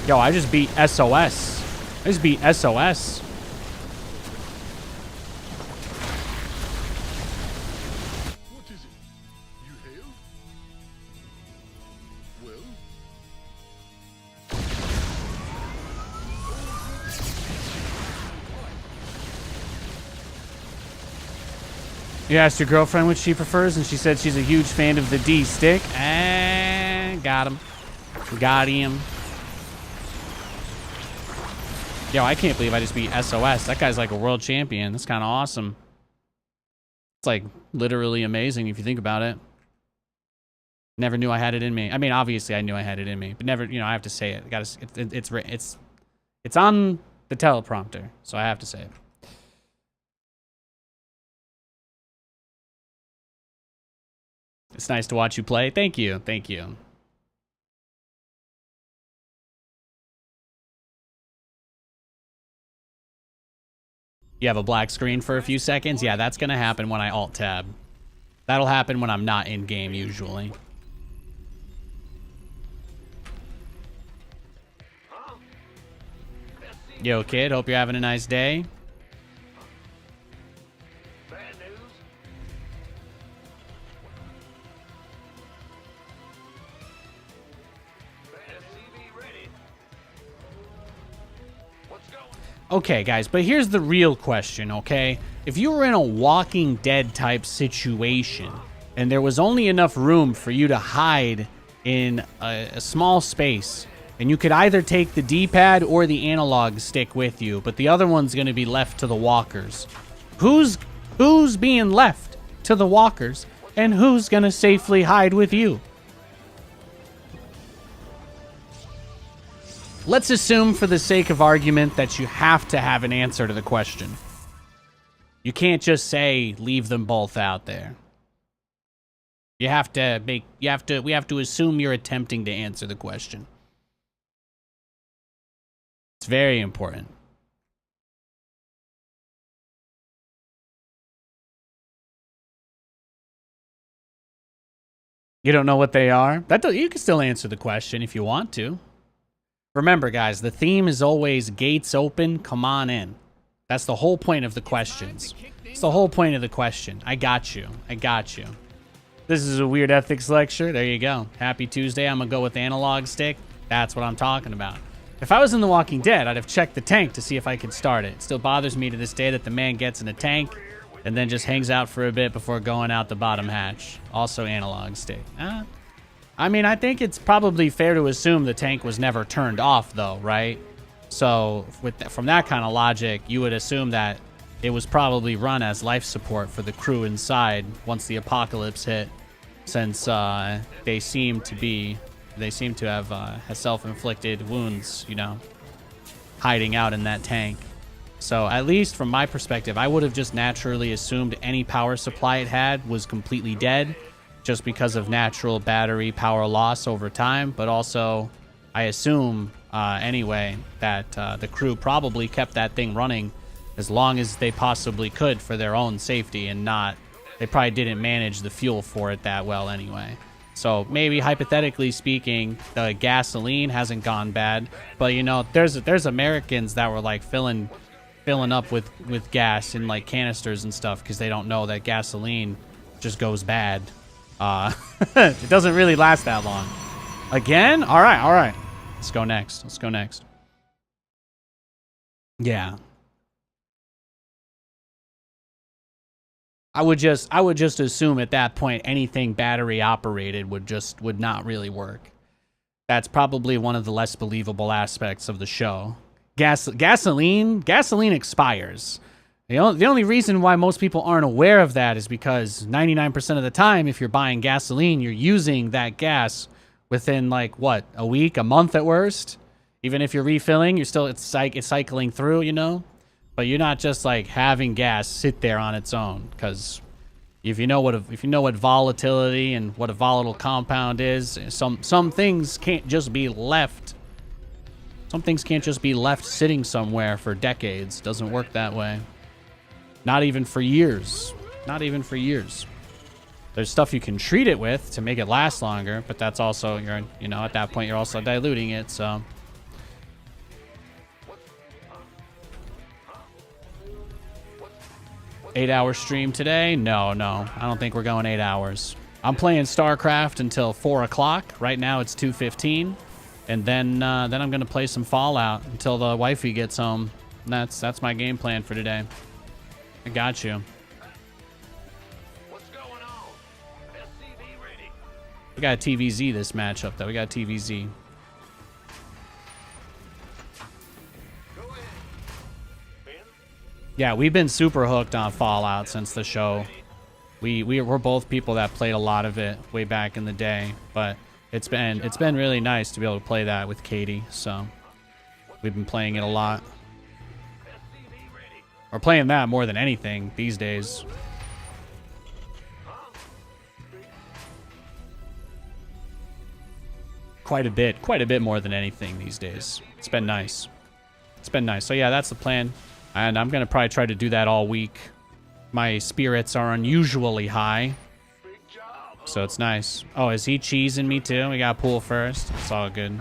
Yo, I just beat SOS. I just beat SOS. What is it? You hail? Well? You asked your girlfriend what she prefers, and she said she's a huge fan of the D stick. And got him. Got him. Yo, I can't believe I just beat SOS. That guy's like a world champion. That's kind of awesome. It's like literally amazing if you think about it. Never knew I had it in me. I mean, obviously I knew I had it in me, but never, you know, I have to say it. It's on the teleprompter, so I have to say it. It's nice to watch you play. Thank you. Thank you. You have a black screen for a few seconds? Yeah, that's going to happen when I alt-tab. That'll happen when I'm not in-game, usually. Yo, kid, hope you're having a nice day. Bad news? SCV ready. What's going? Okay, guys, but here's the real question, okay? If you were in a Walking Dead type situation, and there was only enough room for you to hide in a small space, and you could either take the D-pad or the analog stick with you, but the other one's going to be left to the walkers. Who's being left to the walkers, and who's going to safely hide with you? Let's assume for the sake of argument that you have to have an answer to the question. You can't just say leave them both out there. We have to assume you're attempting to answer the question. It's very important. You don't know what they are? You can still answer the question if you want to. Remember, guys, the theme is always gates open, come on in. That's the whole point of the questions. It's the whole point of the question. I got you. I got you. This is a weird ethics lecture. There you go. Happy Tuesday. I'm going to go with analog stick. That's what I'm talking about. If I was in The Walking Dead, I'd have checked the tank to see if I could start it. It still bothers me to this day that the man gets in a tank and then just hangs out for a bit before going out the bottom hatch. Also analog stick. I mean, I think it's probably fair to assume the tank was never turned off, though, right? So, from that kind of logic, you would assume that it was probably run as life support for the crew inside once the apocalypse hit, since they seem to have self-inflicted wounds, you know, hiding out in that tank. So, at least from my perspective, I would have just naturally assumed any power supply it had was completely dead, just because of natural battery power loss over time, but also I assume anyway that the crew probably kept that thing running as long as they possibly could for their own safety, and they probably didn't manage the fuel for it that well anyway. So maybe hypothetically speaking, the gasoline hasn't gone bad, but you know, there's Americans that were like filling up with gas in like canisters and stuff because they don't know that gasoline just goes bad. It doesn't really last that long. Again? All right. Let's go next. Yeah. I would just assume at that point anything battery operated would not really work. That's probably one of the less believable aspects of the show. Gasoline expires. The only reason why most people aren't aware of that is because 99% of the time, if you're buying gasoline, you're using that gas within like what, a week, a month at worst. Even if you're refilling, it's cycling through, you know. But you're not just like having gas sit there on its own, because if you know what volatility and what a volatile compound is, some things can't just be left. Some things can't just be left sitting somewhere for decades. Doesn't work that way. Not even for years. Not even for years. There's stuff you can treat it with to make it last longer, but that's also, you know, at that point you're also diluting it, so. Eight-hour stream today? No. I don't think we're going 8 hours. I'm playing StarCraft until 4 o'clock. Right now it's 2:15. And then I'm going to play some Fallout until the wifey gets home. That's my game plan for today. I got you. What's going on? SCV ready. We got TVZ this matchup, though. We got TVZ. Go ahead. Ben? Yeah, we've been super hooked on Fallout since the show. We're both people that played a lot of it way back in the day, but it's been really nice to be able to play that with Katie. So we've been playing it a lot. SCV ready. We're playing that more than anything these days. Quite a bit more than anything these days. It's been nice. It's been nice. So yeah, that's the plan. And I'm going to probably try to do that all week. My spirits are unusually high. Big job. So it's nice. Oh, is he cheesing me too? We got pool first. It's all good.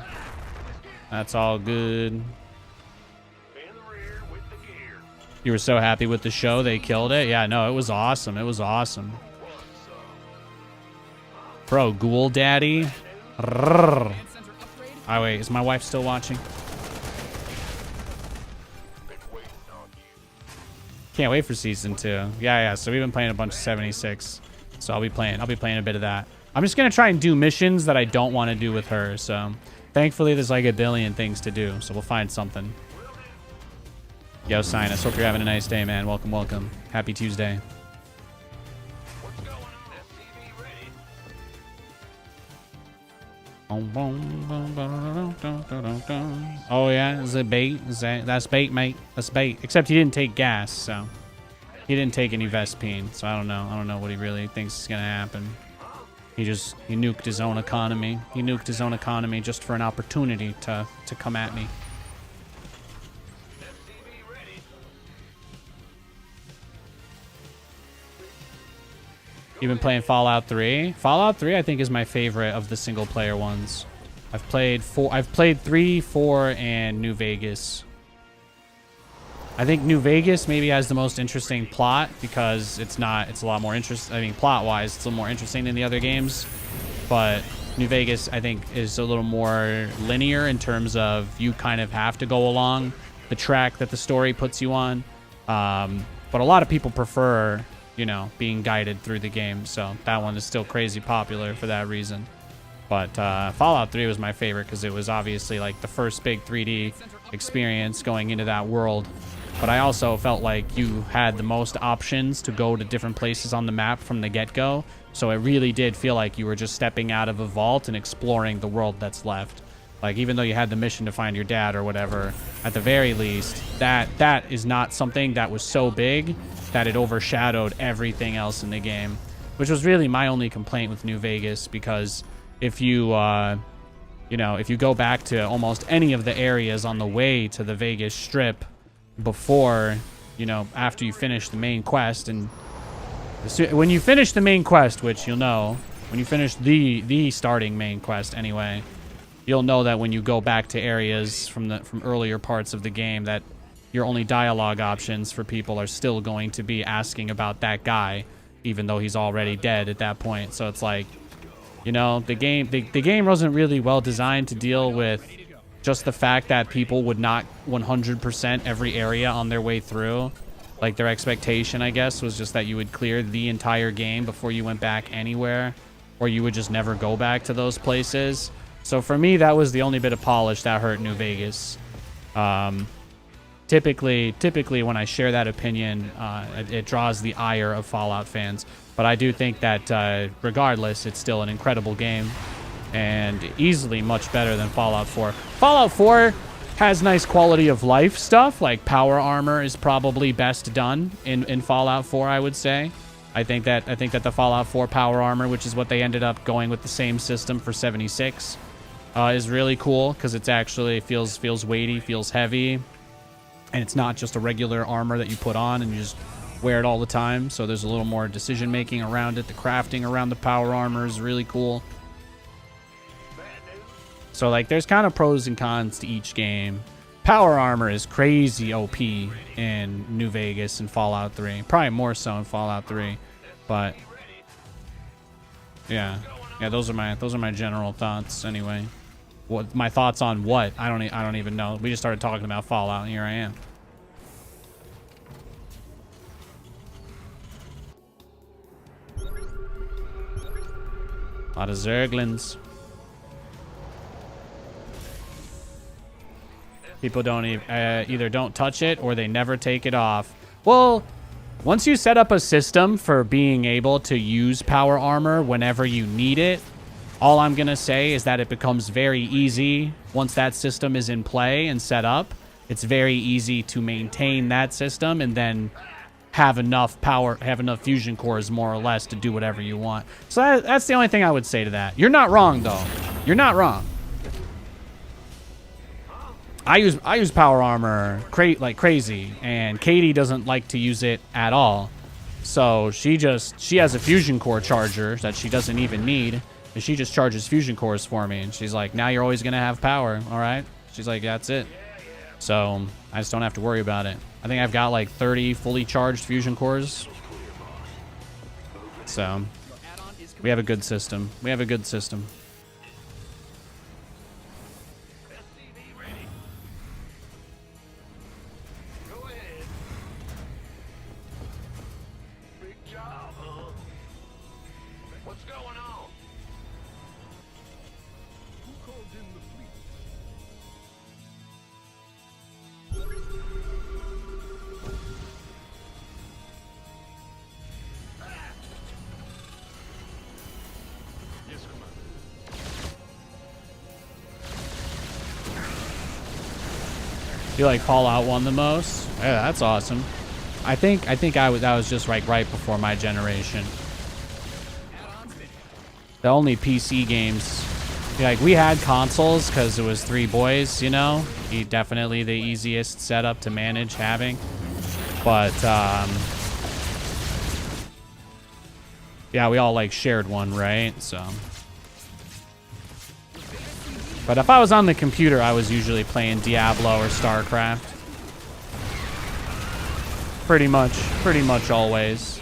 That's all good. In the rear with the gear. You were so happy with the show. They killed it. Yeah, no, it was awesome. It was awesome. Bro, Ghoul Daddy. Oh, wait. Is my wife still watching? Been waiting on you. Can't wait for season 2. Yeah. So we've been playing a bunch of 76. So I'll be playing a bit of that. I'm just gonna try and do missions that I don't want to do with her. So thankfully there's like a billion things to do. So we'll find something. Yo, Sinus. Hope you're having a nice day, man. Welcome. Happy Tuesday. What's going on? SCV ready. Oh yeah, is it bait? That's bait, mate? That's bait. Except he didn't take gas, so he didn't take any Vespine. So I don't know what he really thinks is gonna happen. He nuked his own economy. He nuked his own economy just for an opportunity to come at me. SCV ready. You've been playing Fallout 3? Fallout 3 I think is my favorite of the single player ones. I've played 3, 4, and New Vegas. I think New Vegas maybe has the most interesting plot because it's a lot more interesting. I mean, plot-wise, it's a little more interesting than the other games. But New Vegas, I think, is a little more linear in terms of you kind of have to go along the track that the story puts you on. But a lot of people prefer, you know, being guided through the game. So that one is still crazy popular for that reason. But Fallout 3 was my favorite because it was obviously like the first big 3D experience going into that world. But I also felt like you had the most options to go to different places on the map from the get-go. So it really did feel like you were just stepping out of a vault and exploring the world that's left. Like, even though you had the mission to find your dad or whatever, at the very least, that is not something that was so big that it overshadowed everything else in the game. Which was really my only complaint with New Vegas, because if you, if you go back to almost any of the areas on the way to the Vegas Strip before, after you finish the main quest, and when you finish the main quest, which you'll know, when you finish the starting main quest anyway, you'll know that when you go back to areas from earlier parts of the game, that your only dialogue options for people are still going to be asking about that guy, even though he's already dead at that point. So it's like, the game wasn't really well designed to deal with just the fact that people would not 100% every area on their way through. Like their expectation, I guess, was just that you would clear the entire game before you went back anywhere, or you would just never go back to those places. So for me, that was the only bit of polish that hurt New Vegas. Typically when I share that opinion, it draws the ire of Fallout fans. But I do think that regardless, it's still an incredible game and easily much better than Fallout 4. Fallout 4 has nice quality of life stuff, like power armor is probably best done in Fallout 4, I would say. I think that the Fallout 4 power armor, which is what they ended up going with the same system for 76, is really cool because it's actually feels weighty, feels heavy, and it's not just a regular armor that you put on and you just wear it all the time. So there's a little more decision making around it. The crafting around the power armor is really cool. So like there's kind of pros and cons to each game. Power armor is crazy OP in New Vegas and Fallout 3. Probably more so in Fallout 3. But yeah, those are my general thoughts anyway. What my thoughts on what? I don't even know. We just started talking about Fallout and here I am. A lot of Zerglings. People don't either don't touch it or they never take it off. Well, once you set up a system for being able to use power armor whenever you need it, all I'm going to say is that it becomes very easy once that system is in play and set up. It's very easy to maintain that system and then have enough power, have enough fusion cores more or less to do whatever you want. So that's the only thing I would say to that. You're not wrong though. You're not wrong. I use power armor like crazy, and Katie doesn't like to use it at all. So she has a fusion core charger that she doesn't even need, and she just charges fusion cores for me. And she's like, now you're always gonna have power, all right? She's like, that's it. So I just don't have to worry about it. I think I've got like 30 fully charged fusion cores. So we have a good system. We have a good system. You like Fallout 1 the most? Yeah, that's awesome. I think that was just like right before my generation. The only PC games, like we had consoles because it was 3 boys, you know. Definitely the easiest setup to manage having. But yeah, we all like shared one, right? So. But if I was on the computer, I was usually playing Diablo or StarCraft. Pretty much always.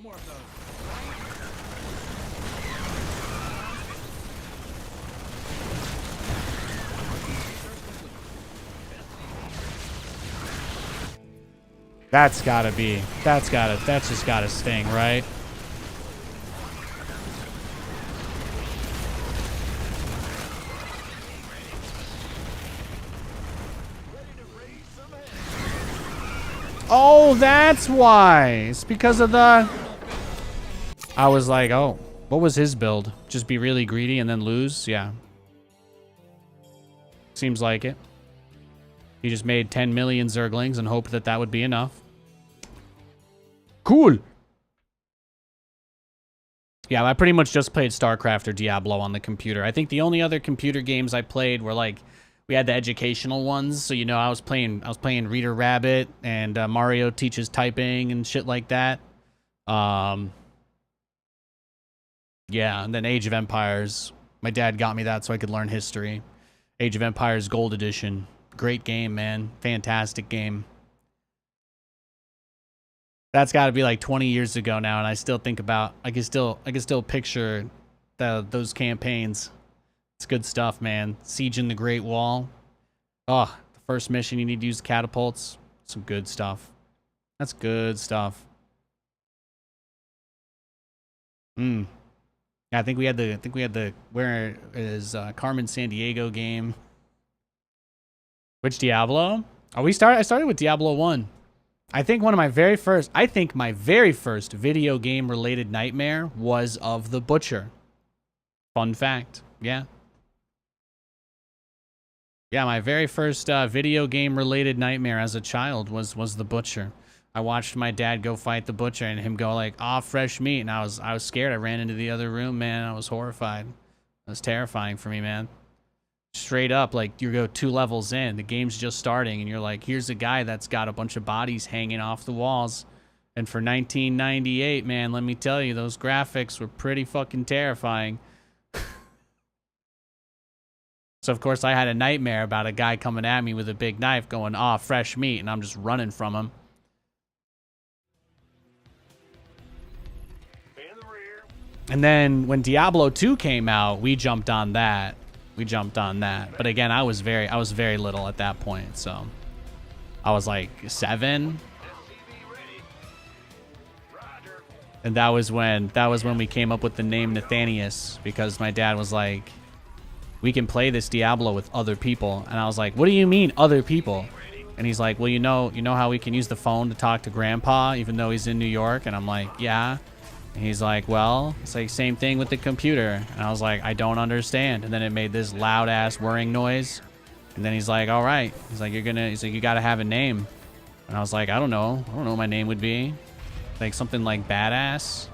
More of those. That's just gotta sting, right? Oh, that's why. It's because of the... I was like, oh, what was his build? Just be really greedy and then lose? Yeah. Seems like it. He just made 10 million Zerglings and hoped that that would be enough. Cool. Yeah, I pretty much just played StarCraft or Diablo on the computer. I think the only other computer games I played were like, we had the educational ones. So, you know, I was playing Reader Rabbit and Mario Teaches Typing and shit like that. Yeah, and then Age of Empires. My dad got me that so I could learn history. Age of Empires Gold Edition. Great game, man. Fantastic game. That's got to be like 20 years ago now, and I still think about. I can still picture those campaigns. It's good stuff, man. Siege in the Great Wall. Oh, the first mission you need to use the catapults. Some good stuff. That's good stuff. Yeah, I think we had the where is Carmen Sandiego game. Which Diablo? Oh, I started with Diablo 1. I think my very first video game related nightmare was of the Butcher. Fun fact. Yeah. Yeah, my very first video game related nightmare as a child was the Butcher. I watched my dad go fight the Butcher and him go like, "Ah, fresh meat," and I was scared. I ran into the other room, man. I was horrified. It was terrifying for me, man. Straight up, like, you go 2 levels in, the game's just starting, and you're like, here's a guy that's got a bunch of bodies hanging off the walls. And for 1998, man, let me tell you, those graphics were pretty fucking terrifying. So, of course, I had a nightmare about a guy coming at me with a big knife going, "Ah, fresh meat," and I'm just running from him. In the rear. And then when Diablo 2 came out, we jumped on that. But again, I was very little at that point, so I was like 7. SCV ready. Roger. And that was when we came up with the name Nathanius, because my dad was like, "We can play this Diablo with other people." And I was like, "What do you mean other people?" And he's like, "Well, you know how we can use the phone to talk to Grandpa even though he's in New York?" And I'm like, "Yeah." And he's like, "Well, it's like same thing with the computer." And I was like, "I don't understand." And then it made this loud ass whirring noise. And then he's like, "All right." He's like, "You got to have a name." And I was like, "I don't know what my name would be. Like something like Badass."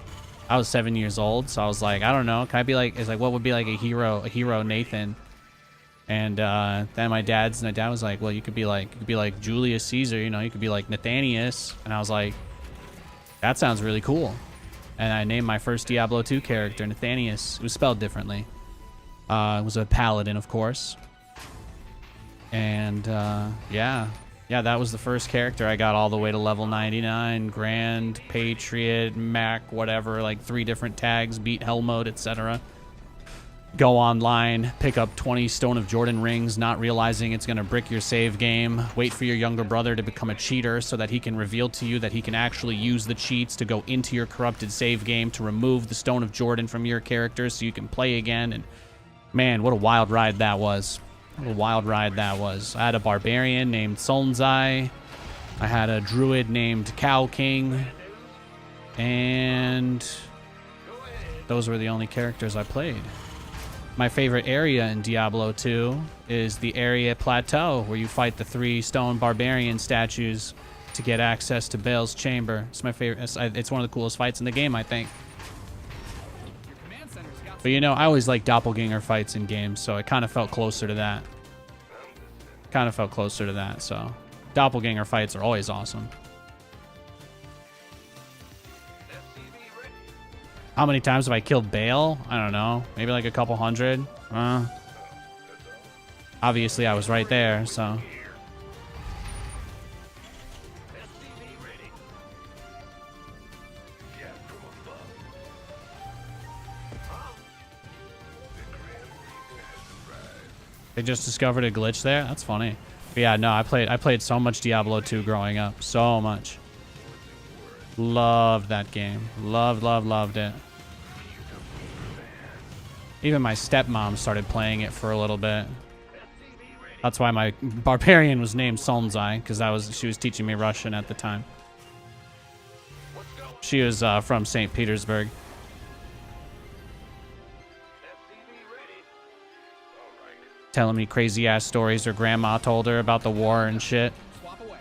I was 7 years old, so I was like, "I don't know. Can I be like?" It's like, "What would be like a hero Nathan?" And then my dad was like, "Well, you could be like Julius Caesar. You could be like Nathanius." And I was like, "That sounds really cool." And I named my first Diablo 2 character Nathanius. It was spelled differently. It was a paladin, of course. And yeah, that was the first character. I got all the way to level 99, Grand, Patriot, Mac, whatever, like 3 different tags, beat Hell mode, etc. Go online, pick up 20 Stone of Jordan rings, not realizing it's going to brick your save game. Wait for your younger brother to become a cheater so that he can reveal to you that he can actually use the cheats to go into your corrupted save game to remove the Stone of Jordan from your character so you can play again. And man, what a wild ride that was. What a wild ride that was. I had a barbarian named Solnzai. I had a druid named Cow King. And those were the only characters I played. My favorite area in Diablo 2 is the area plateau where you fight the 3 stone barbarian statues to get access to Baal's chamber. It's my favorite. It's one of the coolest fights in the game, I think. But I always like doppelganger fights in games, so it kind of felt closer to that. So doppelganger fights are always awesome. How many times have I killed Baal? I don't know. Maybe like a couple hundred. Obviously, I was right there, so. They just discovered a glitch there? That's funny. But yeah, no, I played so much Diablo 2 growing up. So much. Loved that game. Loved it. Even my stepmom started playing it for a little bit. That's why my barbarian was named Solnzai, because she was teaching me Russian at the time. She was from St. Petersburg. Telling me crazy ass stories her grandma told her about the war and shit. Swap away.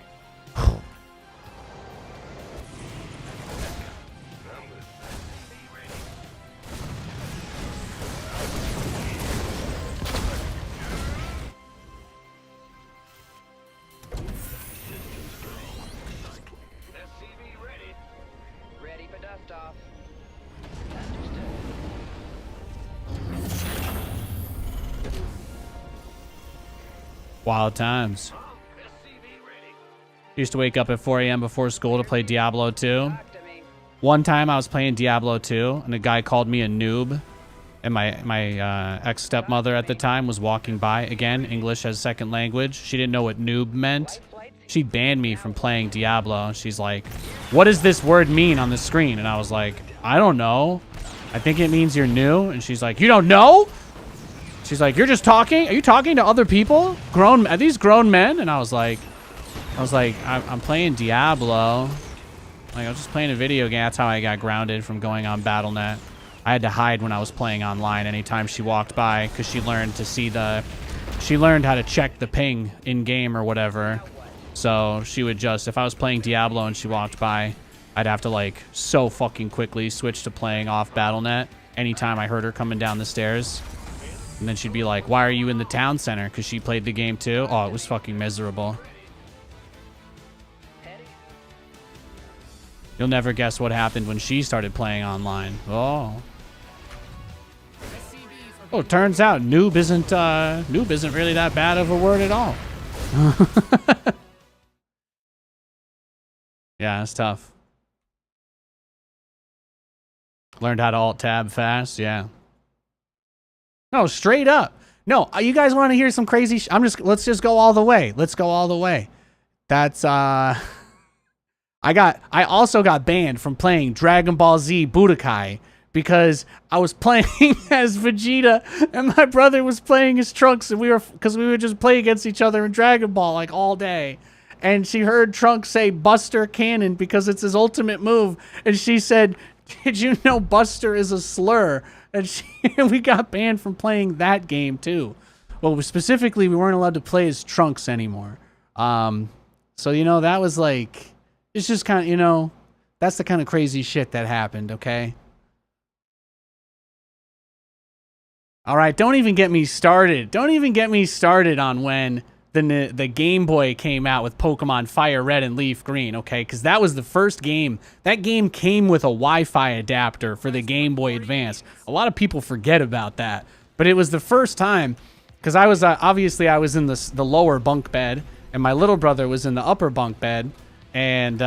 Ready for dust off. Understood. Wild times. Used to wake up at 4 a.m. before school to play Diablo 2. Talk to me. One time I was playing Diablo 2 and a guy called me a noob. And my ex-stepmother at the time was walking by. Again, English as second language. She didn't know what noob meant. She banned me from playing Diablo. She's like, what does this word mean on the screen? And I was like, I don't know. I think it means you're new. And she's like, you don't know? She's like, you're just talking? Are you talking to other people? Are these grown men? And I was like, I'm playing Diablo. Like, I was just playing a video game. That's how I got grounded from going on Battle.net. I had to hide when I was playing online anytime she walked by because she learned how to check the ping in game or whatever. So she would just, if I was playing Diablo and she walked by, I'd have to like so fucking quickly switch to playing off Battle.net anytime I heard her coming down the stairs. And then she'd be like, why are you in the town center? Because she played the game too. Oh, it was fucking miserable. You'll never guess what happened when she started playing online. Oh. Oh, turns out noob isn't really that bad of a word at all. Yeah, it's tough. Learned how to alt-tab fast, yeah. No, straight up. No, you guys want to hear some crazy let's just go all the way. Let's go all the way. That's, I also got banned from playing Dragon Ball Z Budokai because I was playing as Vegeta and my brother was playing as Trunks, and we would just play against each other in Dragon Ball like all day. And she heard Trunks say Buster Cannon because it's his ultimate move, and she said, "Did you know Buster is a slur?" And we got banned from playing that game too. Well, specifically, we weren't allowed to play as Trunks anymore. So you know, that was like, it's just kind of, you know, that's the kind of crazy shit that happened, okay? All right, don't even get me started. Don't even get me started on when the Game Boy came out with Pokemon Fire Red and Leaf Green, okay? Because that was the first game. That game came with a Wi-Fi adapter for the Game Boy Advance. A lot of people forget about that. But it was the first time, because I was, obviously I was in the lower bunk bed, and my little brother was in the upper bunk bed. And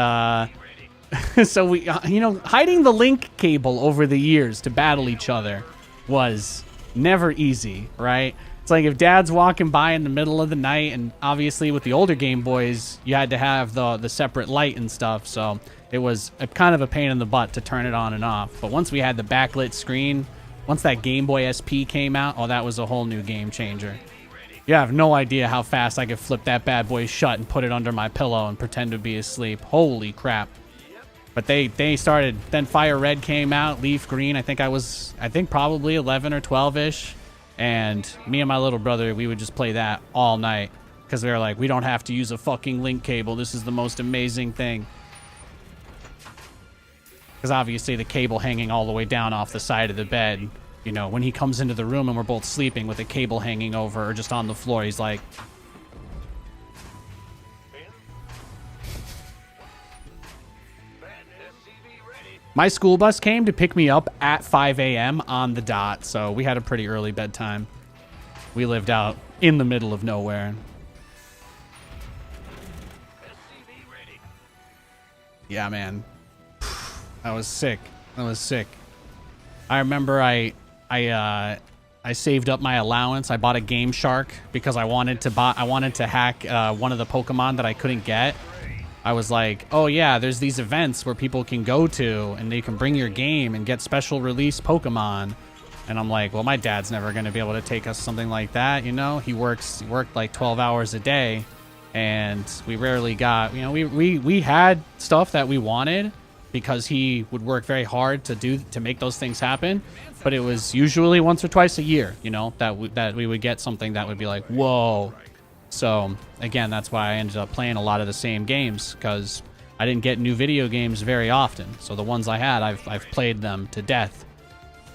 so we, you know, hiding the link cable over the years to battle each other was never easy, right? It's like if dad's walking by in the middle of the night, and obviously with the older Game Boys, you had to have the separate light and stuff, so it was kind of a pain in the butt to turn it on and off. But once we had the backlit screen, once that Game Boy SP came out, oh, that was a whole new game changer. You have no idea how fast I could flip that bad boy shut and put it under my pillow and pretend to be asleep. Holy crap. But they started, then Fire Red came out, Leaf Green. I think probably 11 or 12-ish. And me and my little brother, we would just play that all night. Because they were like, we don't have to use a fucking link cable. This is the most amazing thing. Because obviously the cable hanging all the way down off the side of the bed, you know, when he comes into the room and we're both sleeping with a cable hanging over or just on the floor, he's like... My school bus came to pick me up at 5 a.m. on the dot, so we had a pretty early bedtime. We lived out in the middle of nowhere. Yeah, man. That was sick. That was sick. I remember I saved up my allowance. I bought a Game Shark because I wanted to hack one of the Pokemon that I couldn't get. I was like, oh yeah, there's these events where people can go to and they can bring your game and get special release Pokemon. And I'm like, well, my dad's never going to be able to take us something like that, you know? He worked like 12 hours a day, and we rarely got, you know, we had stuff that we wanted because he would work very hard to make those things happen. But it was usually once or twice a year, you know, that we would get something that would be like, whoa. So, again, that's why I ended up playing a lot of the same games, because I didn't get new video games very often. So the ones I had, I've played them to death.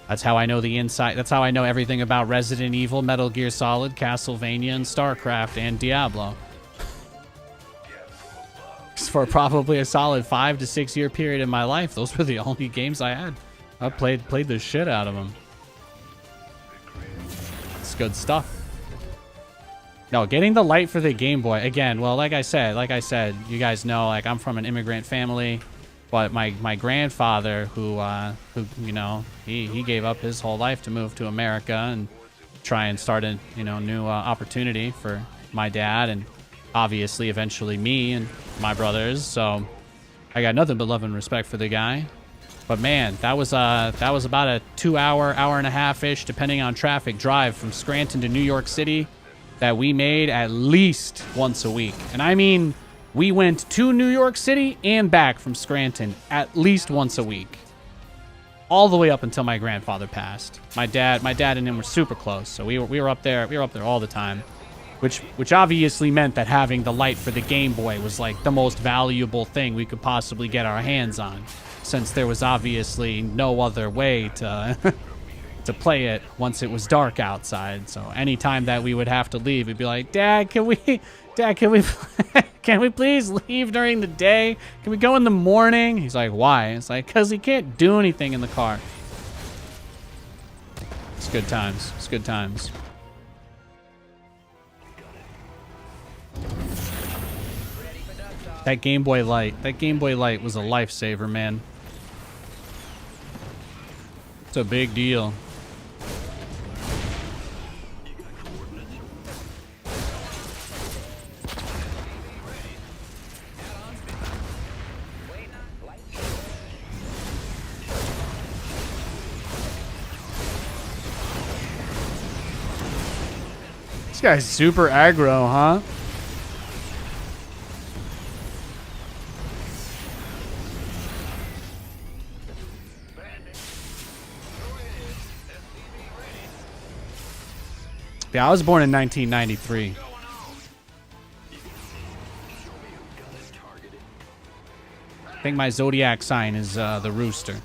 That's how I know the inside. That's how I know everything about Resident Evil, Metal Gear Solid, Castlevania, and StarCraft, and Diablo. For probably a solid 5 to 6 year period in my life, those were the only games I had. I played the shit out of them. It's good stuff. No, getting the light for the Game Boy again. Well, like I said, you guys know, like I'm from an immigrant family, but my grandfather, who you know, he gave up his whole life to move to America and try and start a new opportunity for my dad and obviously eventually me and my brothers. So I got nothing but love and respect for the guy. But man, that was about a 2-hour, hour and a half-ish, depending on traffic, drive from Scranton to New York City that we made at least once a week. And I mean, we went to New York City and back from Scranton at least once a week. All the way up until my grandfather passed. My dad and him were super close, so we were up there all the time. Which obviously meant that having the light for the Game Boy was like the most valuable thing we could possibly get our hands on, since there was obviously no other way to to play it once it was dark outside. So anytime that we would have to leave, we'd be like, Dad, can we can we please leave during the day? Can we go in the morning? He's like, why? It's like, because he can't do anything in the car. It's good times. It's good times. That Game Boy Light was a lifesaver, man. It's a big deal. This guy's super aggro, huh? Yeah, I was born in 1993. I think my zodiac sign is the rooster.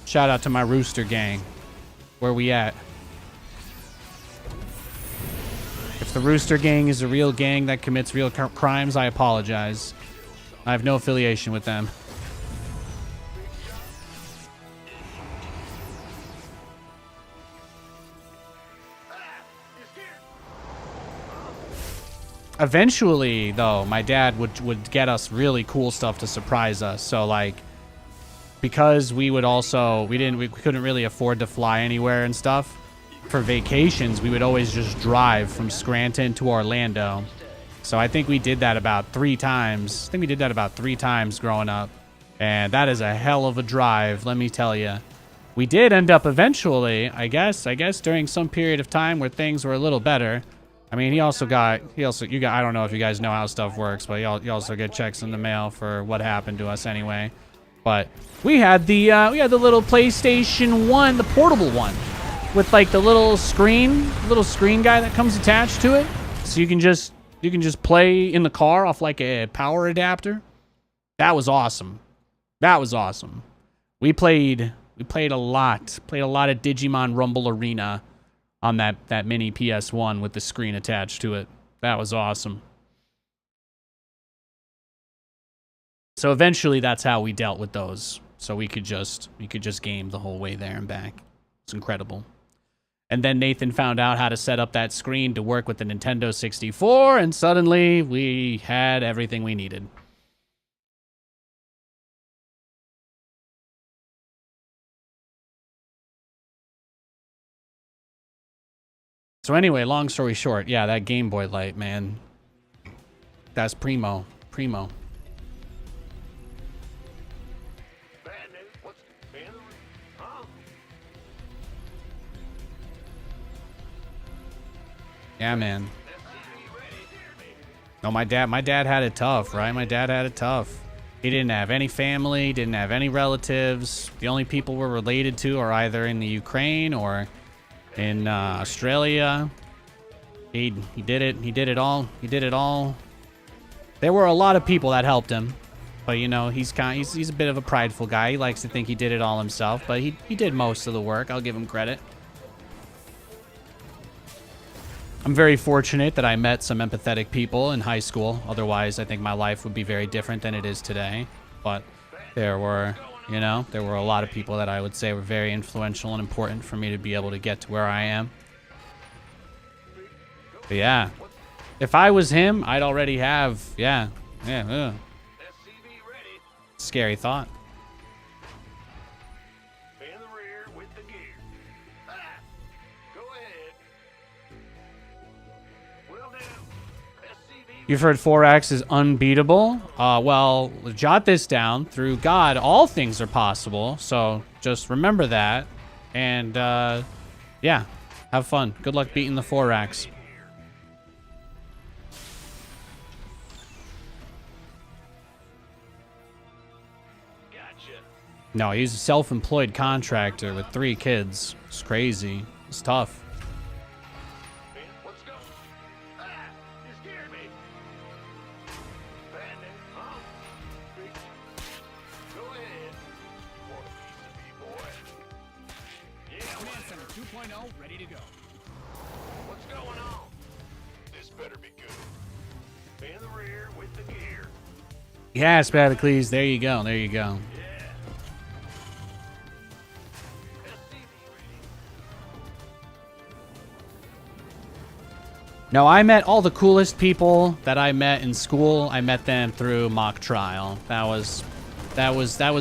Shout out to my rooster gang. Where we at? If the rooster gang is a real gang that commits real crimes, I apologize. I have no affiliation with them. Eventually, though, my dad would get us really cool stuff to surprise us. So, like, because we couldn't really afford to fly anywhere and stuff. For vacations, we would always just drive from Scranton to Orlando. So I think we did that about 3 times. I think we did that about 3 times growing up. And that is a hell of a drive, let me tell you. We did end up eventually, I guess during some period of time where things were a little better. I mean, you got, I don't know if you guys know how stuff works, but you also get checks in the mail for what happened to us anyway. But we had the little PlayStation 1, the portable one, with like the little screen guy that comes attached to it, so you can just play in the car off like a power adapter. That was awesome. That was awesome. We played a lot of Digimon Rumble Arena on that mini PS1 with the screen attached to it. That was awesome. So eventually that's how we dealt with those. So we could just game the whole way there and back. It's incredible. And then Nathan found out how to set up that screen to work with the Nintendo 64, and suddenly we had everything we needed. So anyway, long story short, yeah, that Game Boy Light, man. That's primo. Primo. Bad news. What's been? Huh? Yeah, man. No, my dad had it tough, right? My dad had it tough. He didn't have any family, didn't have any relatives. The only people we're related to are either in the Ukraine or in Australia. He did it all. There were a lot of people that helped him, but you know, he's a bit of a prideful guy. He likes to think he did it all himself, but he did most of the work. I'll give him credit. I'm very fortunate that I met some empathetic people in high school. Otherwise, I think my life would be very different than it is today. But there were a lot of people that I would say were very influential and important for me to be able to get to where I am. But yeah, if I was him, I'd already have, yeah. SCV ready. Scary thought. In the rear with the gear. Ah! Go ahead. Will do. SCV. You've heard 4X is unbeatable. Well, jot this down. Through God, all things are possible. So just remember that. And, yeah, have fun. Good luck beating the 4X. Gotcha. No, he's a self-employed contractor with 3 kids. It's crazy. It's tough. Ben, let's go. Ah! You scared me. Bandit, huh? Big. Go ahead. Want a piece of me, boy? Yeah, Command Center 2.0 ready to go. what's going on? This better be good. In the rear with the gear. Yeah, Spadicles. There you go. There you go. Yeah. SCV ready. No, I met all the coolest people that I met in school. I met them through mock trial. That was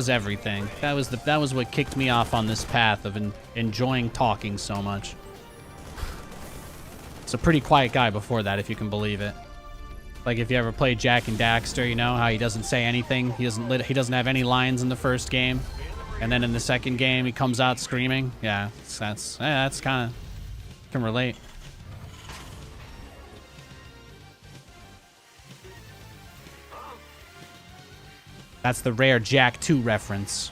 everything. That was what kicked me off on this path of enjoying talking so much. It's a pretty quiet guy before that, if you can believe it. Like if you ever played Jack and Daxter, you know how he doesn't say anything. He doesn't have any lines in the first game, and then in the second game he comes out screaming. Yeah, that's kind of can relate. That's the rare Jack 2 reference.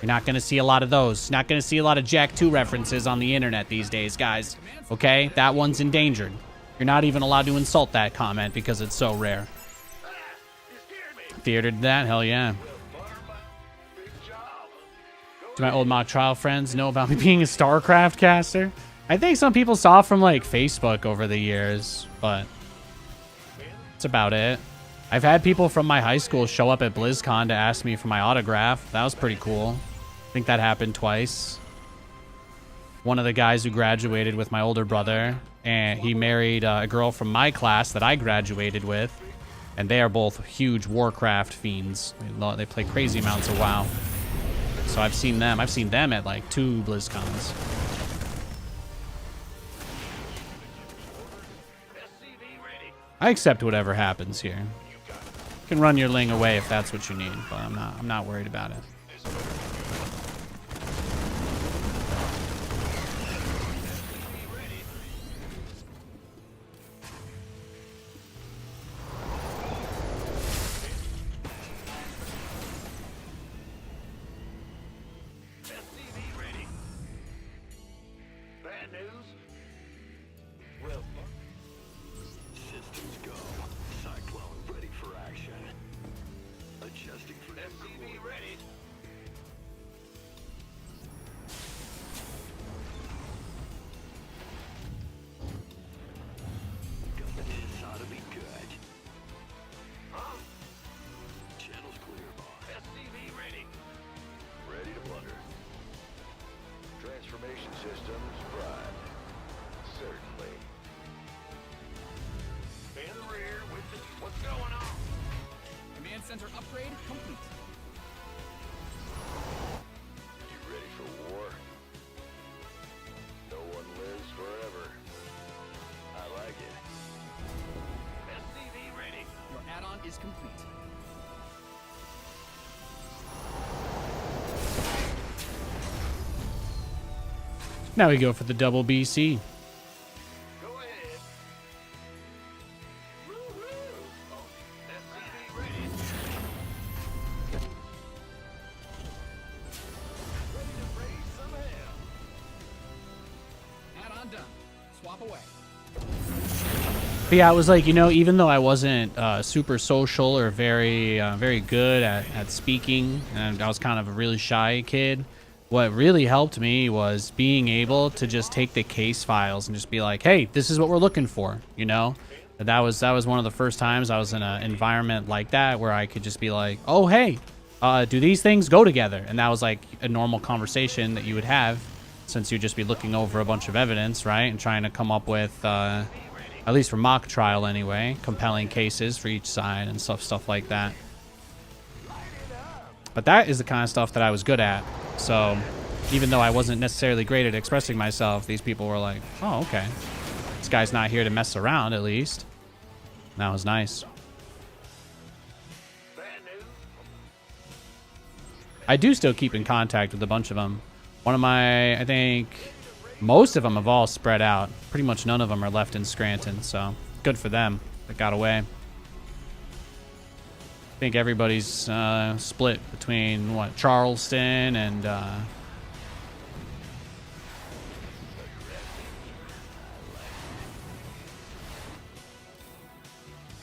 You're not going to see a lot of those. Not going to see a lot of Jack 2 references on the internet these days, guys. Okay? That one's endangered. You're not even allowed to insult that comment because it's so rare. Theatered that? Hell yeah. Do my old mock trial friends know about me being a StarCraft caster? I think some people saw from, like, Facebook over the years, but that's about it. I've had people from my high school show up at BlizzCon to ask me for my autograph. That was pretty cool. I think that happened twice. One of the guys who graduated with my older brother, and he married a girl from my class that I graduated with, and they are both huge Warcraft fiends. They play crazy amounts of WoW. So I've seen them. I've seen them at like 2 BlizzCons. I accept whatever happens here. You can run your Ling away if that's what you need, but I'm not worried about it. SCV ready. Bad news? Well, systems go. Cyclone ready for action. Adjusting for SCV ready. This ought to be good. Huh? Channel's clear, boss. SCV ready. Ready to blunder. Transformation systems prime. Certainly. In the rear with the... What's going on? Command Center upgrade complete. You ready for war? No one lives forever. I like it. SCV ready. Your add-on is complete. Now we go for the double BC. Go ahead. Woo-hoo! Oh, SCV ready. Ready to raise some hell. Add-on done. Swap away. But yeah, it was like, you know, even though I wasn't super social or very good at speaking, and I was kind of a really shy kid, what really helped me was being able to just take the case files and just be like, hey, this is what we're looking for, you know? That was one of the first times I was in an environment like that where I could just be like, oh, hey, do these things go together? And that was like a normal conversation that you would have since you'd just be looking over a bunch of evidence, right? And trying to come up with At least for mock trial anyway. Compelling cases for each side and stuff like that. But that is the kind of stuff that I was good at. So even though I wasn't necessarily great at expressing myself, these people were like, oh, okay. This guy's not here to mess around, at least. And that was nice. I do still keep in contact with a bunch of them. One of my, I think, most of them have all spread out. Pretty much none of them are left in Scranton, so good for them that got away. I think everybody's split between, what, Charleston and...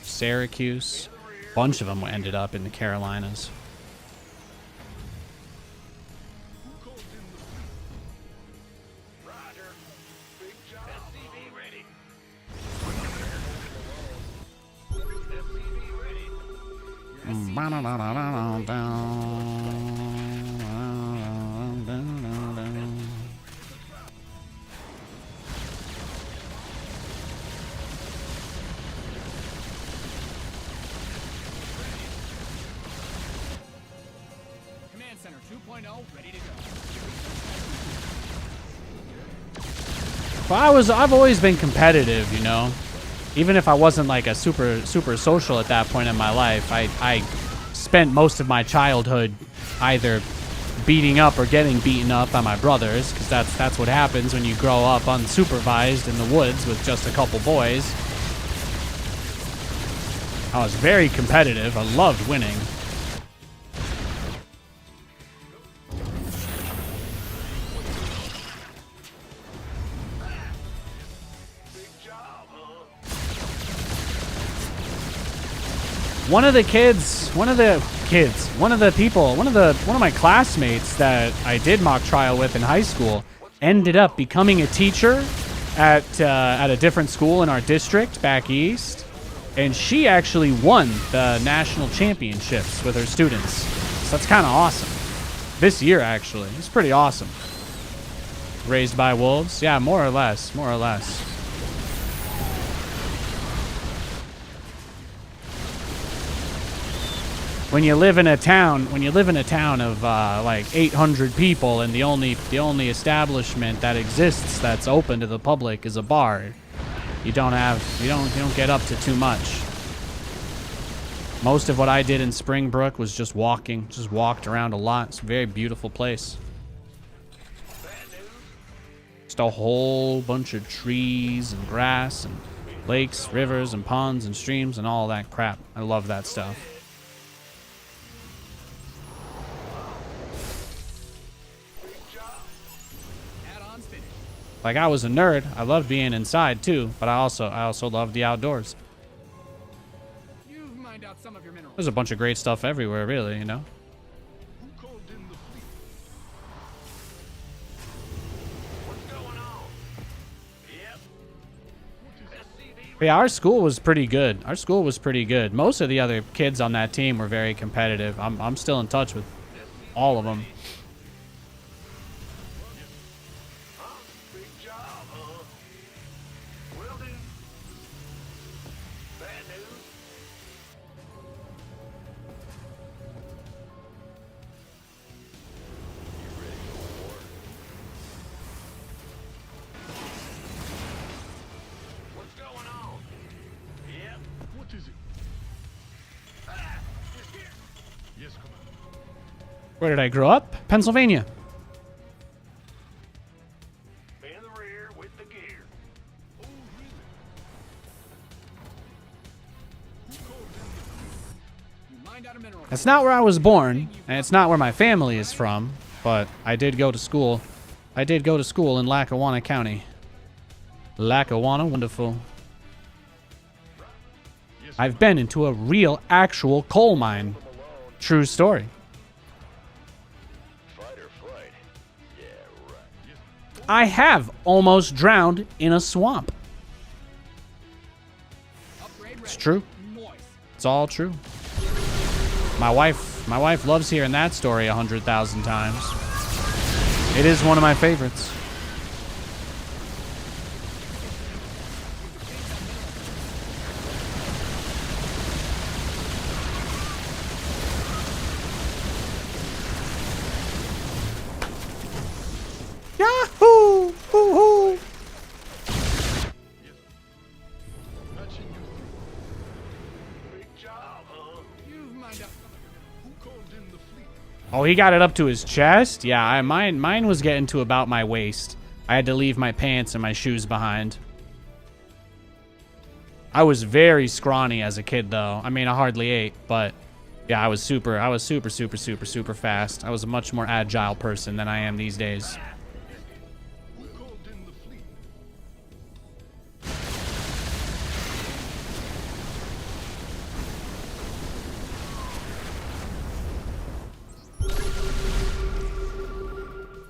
Syracuse. A bunch of them ended up in the Carolinas. Roger. Big job. SCV ready. SCV ready. Command Center 2.0 ready to go. Well, I've always been competitive, you know. Even if I wasn't like a super social at that point in my life, I spent most of my childhood either beating up or getting beaten up by my brothers, because that's what happens when you grow up unsupervised in the woods with just a couple boys. I was very competitive. I loved winning. One of my classmates that I did mock trial with in high school ended up becoming a teacher at a different school in our district back east, and she actually won the national championships with her students. So that's kind of awesome. This year, actually, it's pretty awesome. Raised by wolves, yeah, more or less. When you live in a town of like 800 people, and the only establishment that exists that's open to the public is a bar, you don't get up to too much. Most of what I did in Springbrook was just walking, just walked around a lot. It's a very beautiful place. Just a whole bunch of trees and grass and lakes, rivers and ponds and streams and all that crap. I love that stuff. Like, I was a nerd. I loved being inside too, but I also loved the outdoors. You've mined out some of your minerals. There's a bunch of great stuff everywhere, really, you know. Who called in the fleet? What's going on? Yep. SCV But yeah, our school was pretty good. Most of the other kids on that team were very competitive. I'm still in touch with all of them. Big job, huh? Will do. Bad news. What's going on? Yep. What is it? Ah, it's here. Yes, Commander. Where did I grow up? Pennsylvania. In the rear with the gear. Oh, really? You mined out a mineral. That's not where I was born, and it's not where my family is from, but I did go to school. I did go to school in Lackawanna County. Lackawanna, wonderful. I've been into a real, actual coal mine. True story. Fight or flight. Yeah, right. I have almost drowned in a swamp. Upgrade It's ready. true. Moist. It's all true. My wife loves hearing that story 100,000 times. It is one of my favorites. Oh, he got it up to his chest? Yeah, mine was getting to about my waist. I had to leave my pants and my shoes behind. I was very scrawny as a kid, though. I mean, I hardly ate, but yeah, I was super fast. I was a much more agile person than I am these days. Who called in the fleet?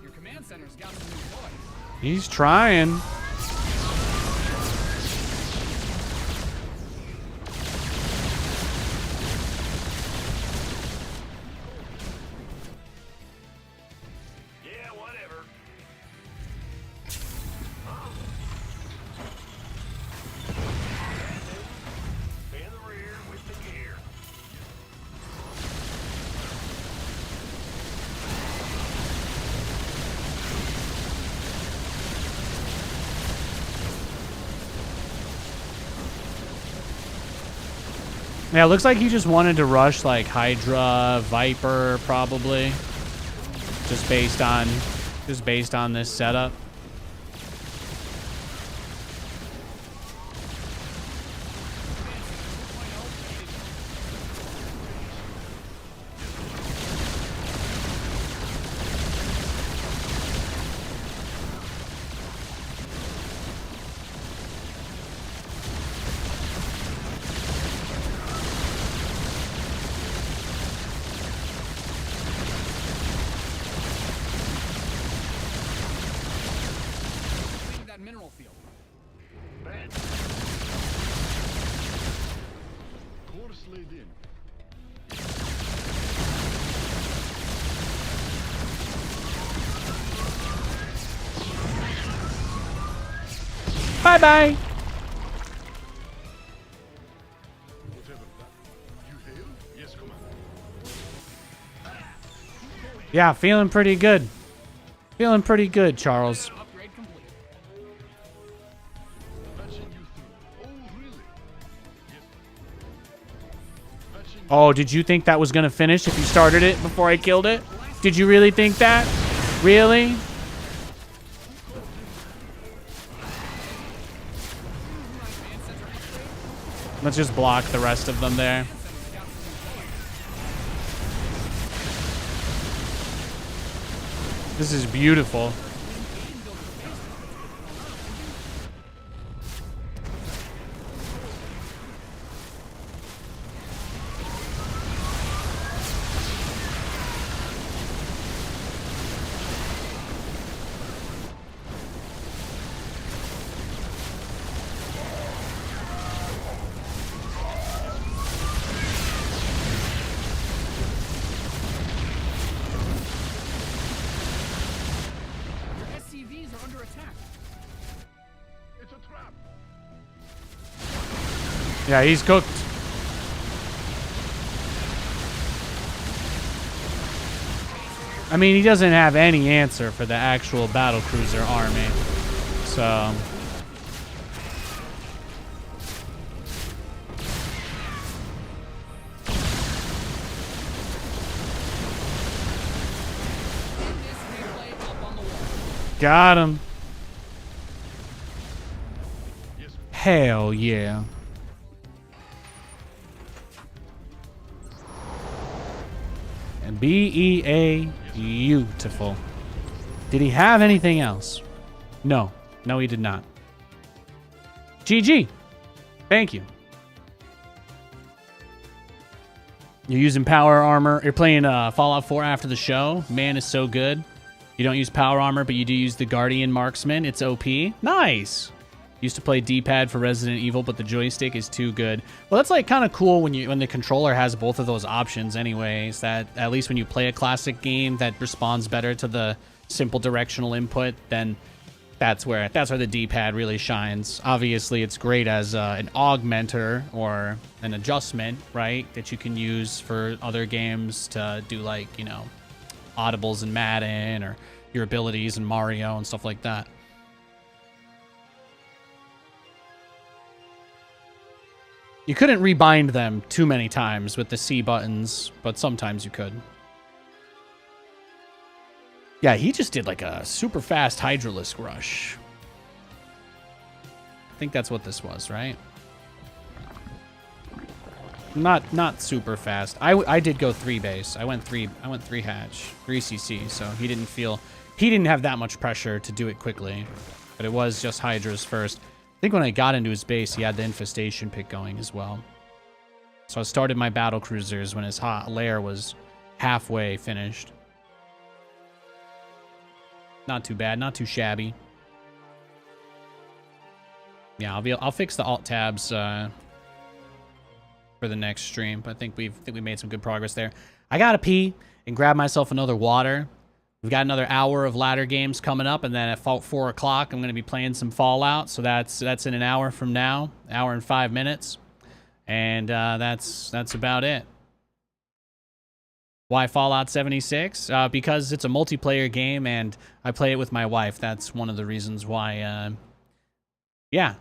Your command center's got some new toys. He's trying. Yeah, whatever. In the rear with the gear. Yeah, it looks like he just wanted to rush like Hydra, Viper, probably. Just based on this setup. Leave that mineral field. Course laid in. Bye-bye. Whatever that. You hail? Yes, Commander. Yeah, feeling pretty good. Feeling pretty good, Charles. Upgrade complete. Patching you through. Oh, really? Yes. Patching Oh, did you think that was gonna finish if you started it before I killed it? Did you really think that? Really? Let's just block the rest of them there. This is beautiful. Your SCVs are under attack. It's a trap. Yeah, he's cooked. I mean, he doesn't have any answer for the actual battlecruiser army. So... This replay up on the wall. Got him. Yes. Hell yeah. And BEA, beautiful. Did he have anything else? No. No, he did not. GG. Thank you. You're using power armor. You're playing Fallout 4 after the show. Man is so good. You don't use power armor, but you do use the Guardian Marksman. It's OP. Nice. Used to play D-pad for Resident Evil, but the joystick is too good. Well, that's like kind of cool when the controller has both of those options anyways, that at least when you play a classic game that responds better to the simple directional input, then that's where the D-pad really shines. Obviously, it's great as an augmenter or an adjustment, right, that you can use for other games to do, like, you know, audibles in Madden or your abilities in Mario and stuff like that. You couldn't rebind them too many times with the C buttons, but sometimes you could. Yeah, he just did like a super fast Hydralisk rush. I think that's what this was, right? Not super fast. I did go 3 base. I went 3 hatch, 3 CC, so he didn't have that much pressure to do it quickly. But it was just Hydra's first. I think when I got into his base, he had the infestation pick going as well. So I started my battle cruisers when his hot lair was halfway finished. Not too bad, not too shabby. Yeah, I'll fix the alt tabs for the next stream. I think we made some good progress there. I gotta pee and grab myself another water. We've got another hour of ladder games coming up, and then at 4 o'clock, I'm gonna be playing some Fallout. So that's in an hour from now, hour and 5 minutes, and that's about it. Why Fallout 76? Because it's a multiplayer game, and I play it with my wife. That's one of the reasons why. Yeah.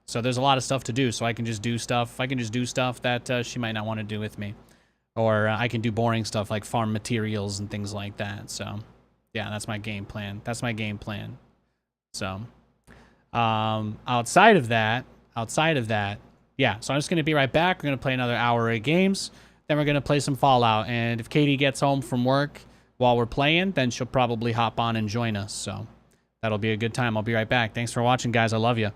So there's a lot of stuff to do, so I can just do stuff. I can just do stuff that she might not want to do with me. Or I can do boring stuff like farm materials and things like that. So, yeah, that's my game plan. So, outside of that, yeah. So I'm just going to be right back. We're going to play another hour of games. Then we're going to play some Fallout. And if Katie gets home from work while we're playing, then she'll probably hop on and join us. So that'll be a good time. I'll be right back. Thanks for watching, guys. I love you.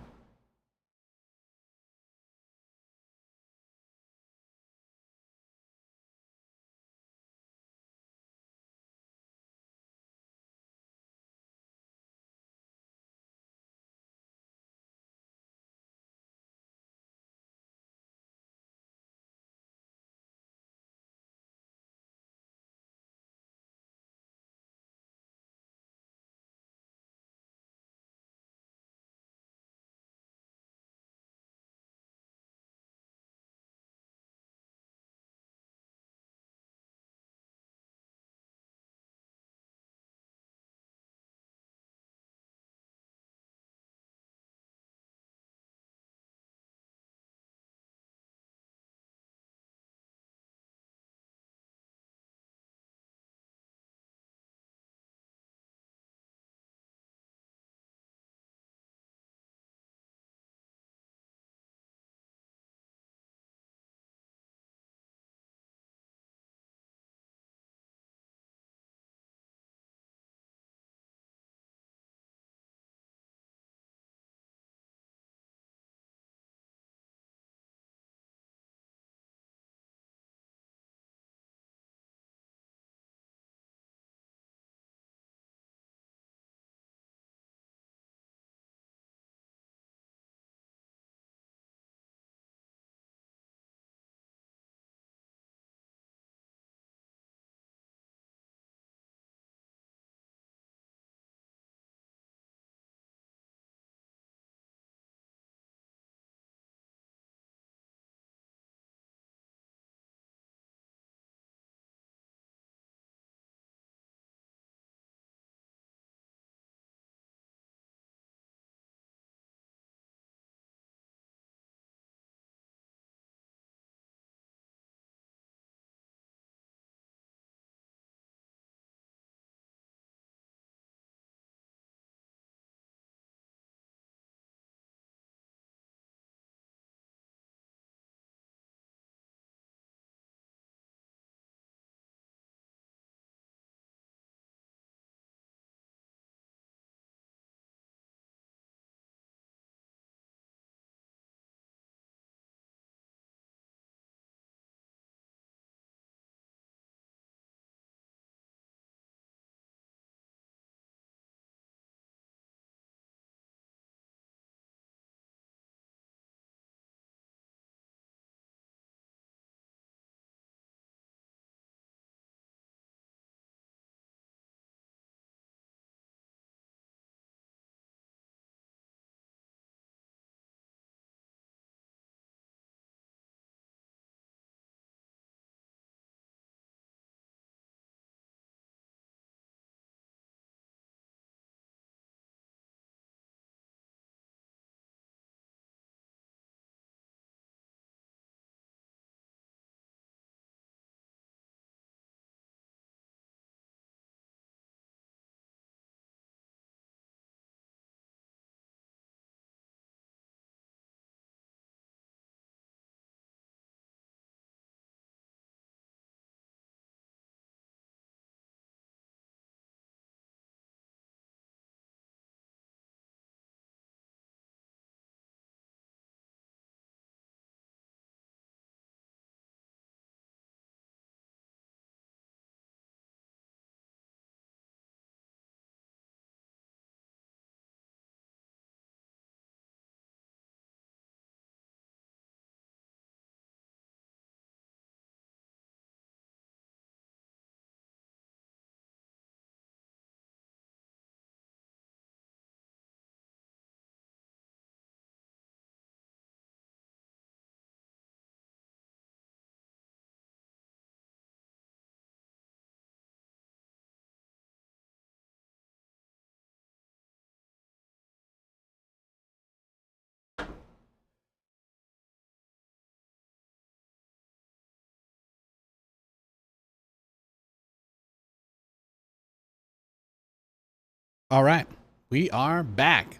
All right, we are back.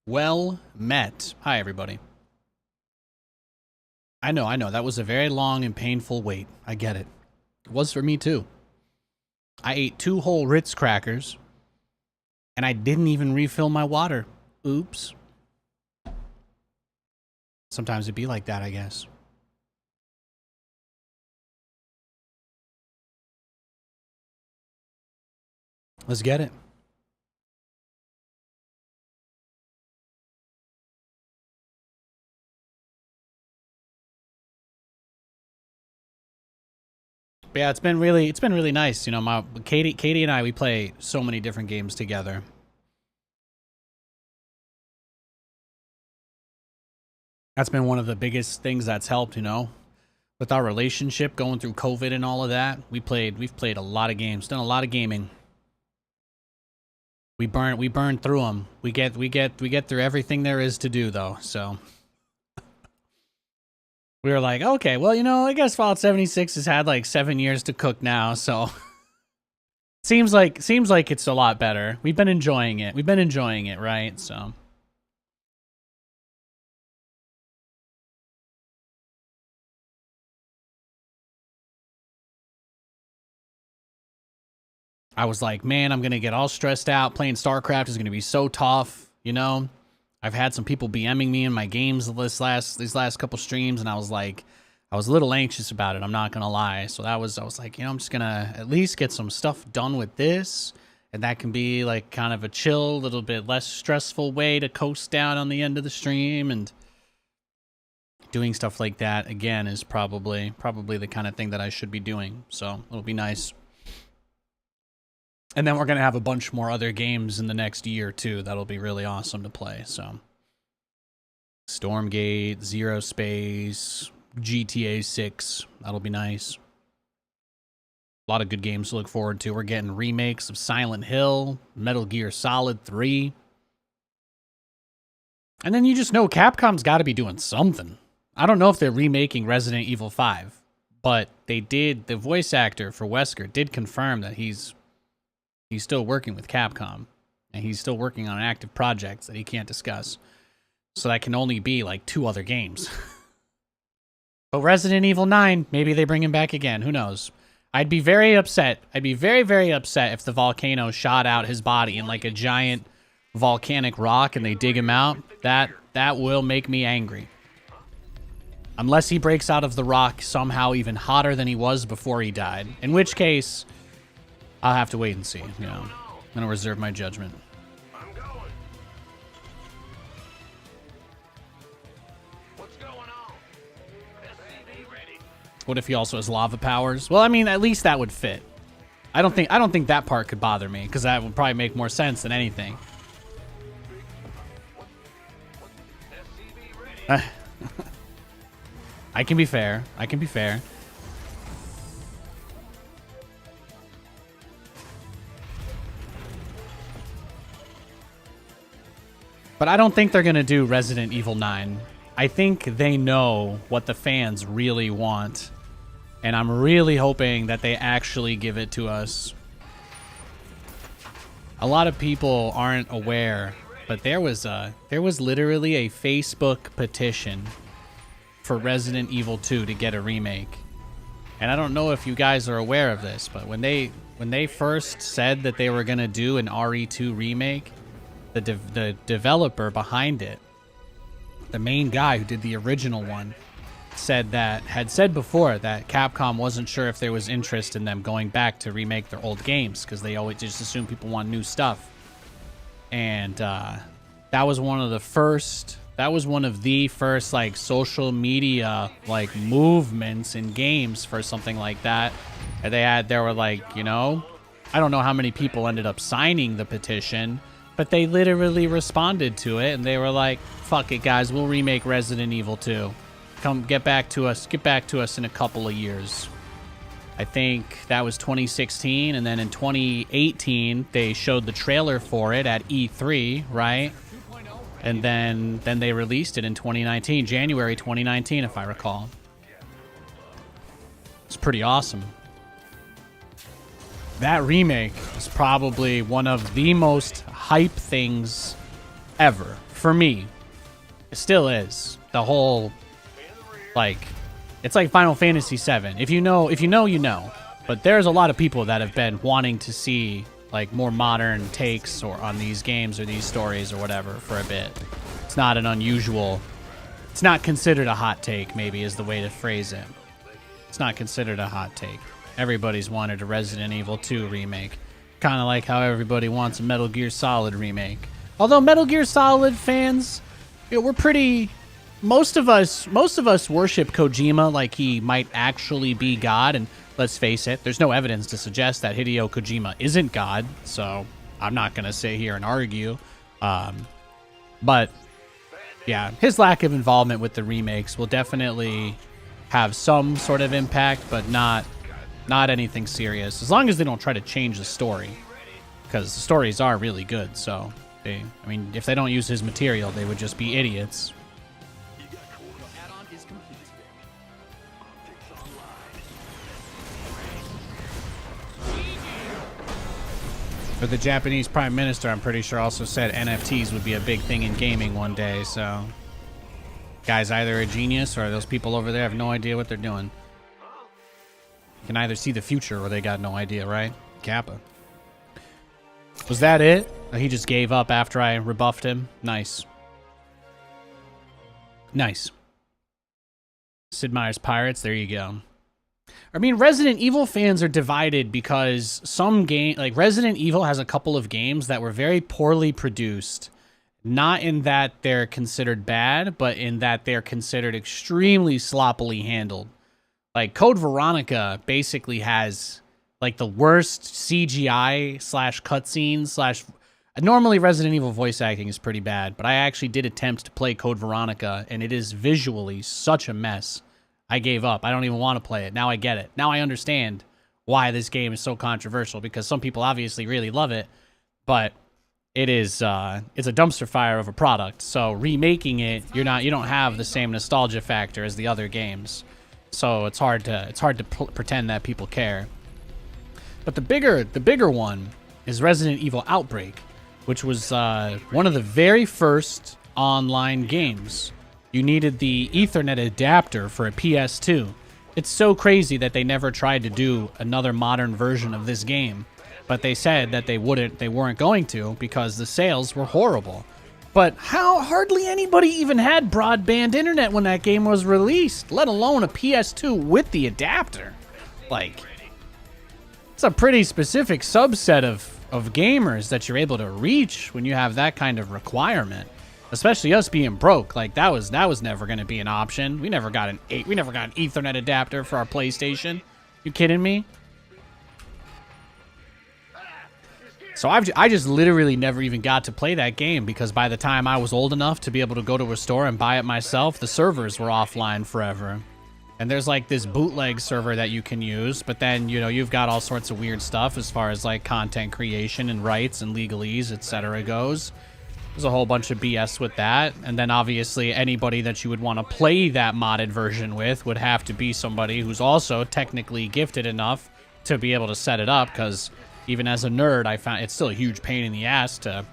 Well met. Hi, everybody. I know. That was a very long and painful wait. I get it. It was for me, too. I ate 2 whole Ritz crackers, and I didn't even refill my water. Oops. Sometimes it'd be like that, I guess. Let's get it. But yeah, it's been really nice. You know, Katie and I, we play so many different games together. That's been one of the biggest things that's helped, you know, with our relationship going through COVID and all of that. We've played a lot of games, done a lot of gaming. We burn through them. We get through everything there is to do though. So we were like, okay, well, you know, I guess Fallout 76 has had like 7 years to cook now, so seems like it's a lot better. We've been enjoying it. We've been enjoying it, right? So I was like, man, I'm gonna get all stressed out. Playing StarCraft is gonna be so tough, you know. I've had some people BMing me in my games these last couple streams, and I was like, I was a little anxious about it. I'm not gonna lie. So I was like, you know, I'm just gonna at least get some stuff done with this, and that can be like kind of a chill, little bit less stressful way to coast down on the end of the stream. And doing stuff like that again is probably the kind of thing that I should be doing. So it'll be nice. And then we're going to have a bunch more other games in the next year, too. That'll be really awesome to play, so. Stormgate, Zero Space, GTA 6. That'll be nice. A lot of good games to look forward to. We're getting remakes of Silent Hill, Metal Gear Solid 3. And then you just know Capcom's got to be doing something. I don't know if they're remaking Resident Evil 5, but they did. The voice actor for Wesker did confirm that he's still working with Capcom, and he's still working on active projects that he can't discuss. So that can only be like 2 other games. But Resident Evil 9, maybe they bring him back again. Who knows? I'd be very upset. I'd be very, very upset if the volcano shot out his body in like a giant volcanic rock and they dig him out. That will make me angry. Unless he breaks out of the rock somehow even hotter than he was before he died. In which case, I'll have to wait and see, you know. I'm gonna reserve my judgment. I'm going. What's going on? SCV ready. What if he also has lava powers? Well, I mean, at least that would fit. I don't think that part could bother me, because that would probably make more sense than anything. SCV ready. I can be fair. I can be fair. But I don't think they're going to do Resident Evil 9. I think they know what the fans really want. And I'm really hoping that they actually give it to us. A lot of people aren't aware, but there was literally a Facebook petition for Resident Evil 2 to get a remake. And I don't know if you guys are aware of this, but when they first said that they were going to do an RE2 remake, the developer behind it, the main guy who did the original one, had said before that Capcom wasn't sure if there was interest in them going back to remake their old games, because they always just assume people want new stuff. And that was one of the first like social media like movements in games for something like that. And they were like, you know, I don't know how many people ended up signing the petition, but they literally responded to it, and they were like, fuck it, guys, we'll remake Resident Evil 2. Get back to us in a couple of years. I think that was 2016, and then in 2018, they showed the trailer for it at E3, right? And then they released it in 2019, January 2019, if I recall. It's pretty awesome. that remake is probably one of the most hype things ever for me. It still is. The whole, like, it's like Final Fantasy VII. If you know, you know. But there's a lot of people that have been wanting to see like more modern takes or on these games or these stories or whatever for a bit. It's not an unusual. It's not considered a hot take, maybe is the way to phrase it. It's not considered a hot take. Everybody's wanted a Resident Evil 2 remake. Kind of like how everybody wants a Metal Gear Solid remake. Although Metal Gear Solid fans, you know, we're pretty... Most of us worship Kojima like he might actually be God, and let's face it, there's no evidence to suggest that Hideo Kojima isn't God, so I'm not going to sit here and argue. But, yeah, his lack of involvement with the remakes will definitely have some sort of impact, but not anything serious, as long as they don't try to change the story, because the stories are really good, so, I mean, if they don't use his material, they would just be idiots. Add-on is complete. But the Japanese Prime Minister, I'm pretty sure, also said NFTs would be a big thing in gaming one day, so... Guy's either a genius or those people over there have no idea what they're doing. You can either see the future or they got no idea, right? Kappa. Was that it? Or he just gave up after I rebuffed him? Nice. Nice. Sid Meier's Pirates, there you go. I mean, Resident Evil fans are divided because some game, like Resident Evil has a couple of games that were very poorly produced. Not in that they're considered bad, but in that they're considered extremely sloppily handled. Like, Code Veronica basically has, like, the worst CGI / cutscenes / Normally, Resident Evil voice acting is pretty bad, but I actually did attempt to play Code Veronica, and it is visually such a mess. I gave up. I don't even want to play it. Now I get it. Now I understand why this game is so controversial, because some people obviously really love it, but it is it's a dumpster fire of a product. So remaking it, you don't have the same nostalgia factor as the other games. So it's hard to pretend that people care. But the bigger one is Resident Evil Outbreak, which was one of the very first online games. You needed the Ethernet adapter for a PS2. It's so crazy that they never tried to do another modern version of this game, but they said that they weren't going to because the sales were horrible. But hardly anybody even had broadband internet when that game was released, let alone a PS2 with the adapter. Like, it's a pretty specific subset of gamers that you're able to reach when you have that kind of requirement. Especially us being broke, like that was never going to be an option. We never got an Ethernet adapter for our PlayStation. You kidding me? So I just literally never even got to play that game because by the time I was old enough to be able to go to a store and buy it myself, the servers were offline forever. And there's like this bootleg server that you can use, but then, you know, you've got all sorts of weird stuff as far as like content creation and rights and legalese, etc. goes. There's a whole bunch of BS with that. And then obviously anybody that you would want to play that modded version with would have to be somebody who's also technically gifted enough to be able to set it up, because even as a nerd, I found it's still a huge pain in the ass to...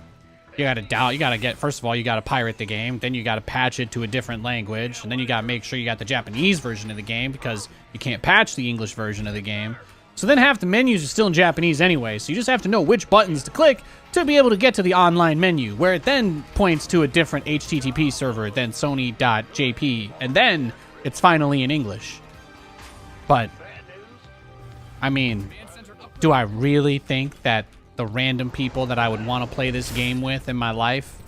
First of all, you gotta pirate the game, then you gotta patch it to a different language, and then you gotta make sure you got the Japanese version of the game because you can't patch the English version of the game. So then half the menus are still in Japanese anyway, so you just have to know which buttons to click to be able to get to the online menu, where it then points to a different HTTP server than Sony.jp, and then it's finally in English. But, I mean, do I really think that the random people that I would want to play this game with in my life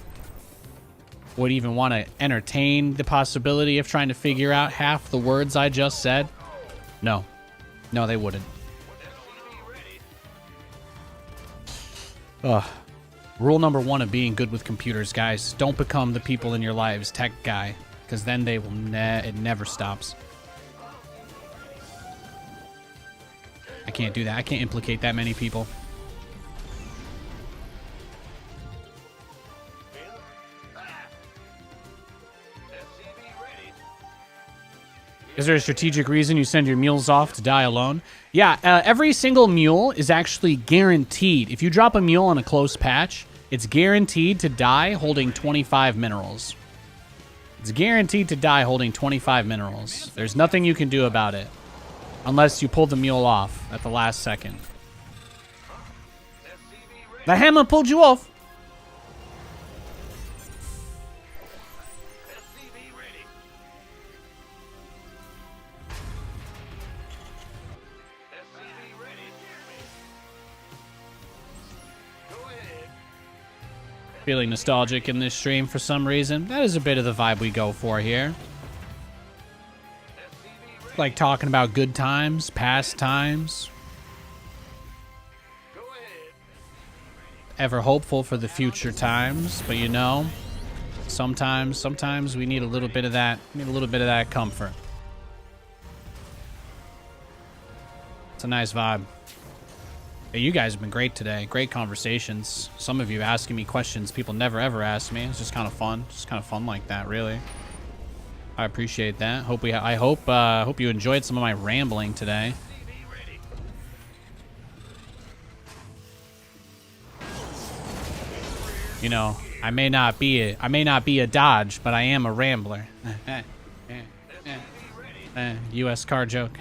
would even want to entertain the possibility of trying to figure out half the words I just said? No. No, they wouldn't. Ugh. Rule number 1 of being good with computers, guys. Don't become the people in your lives tech guy, because then they will it never stops. I can't do that. I can't implicate that many people. Is there a strategic reason you send your mules off to die alone? Yeah, every single mule is actually guaranteed. If you drop a mule on a close patch, it's guaranteed to die holding 25 minerals. It's guaranteed to die holding 25 minerals. There's nothing you can do about it. Unless you pull the mule off at the last second. The hammer pulled you off. SCV ready. SCV ready. Go ahead. Feeling nostalgic in this stream for some reason. That is a bit of the vibe we go for here. Like talking about good times, past times. Go ahead. Ever hopeful for the future times, but you know, sometimes we need a little bit of that. Need a little bit of that comfort. It's a nice vibe. Hey, you guys have been great today. Great conversations. Some of you asking me questions people never ever ask me. It's just kind of fun. Just kind of fun like that, really. I appreciate that. I hope you enjoyed some of my rambling today. You know, I may not be a Dodge, but I am a Rambler. U.S. car joke.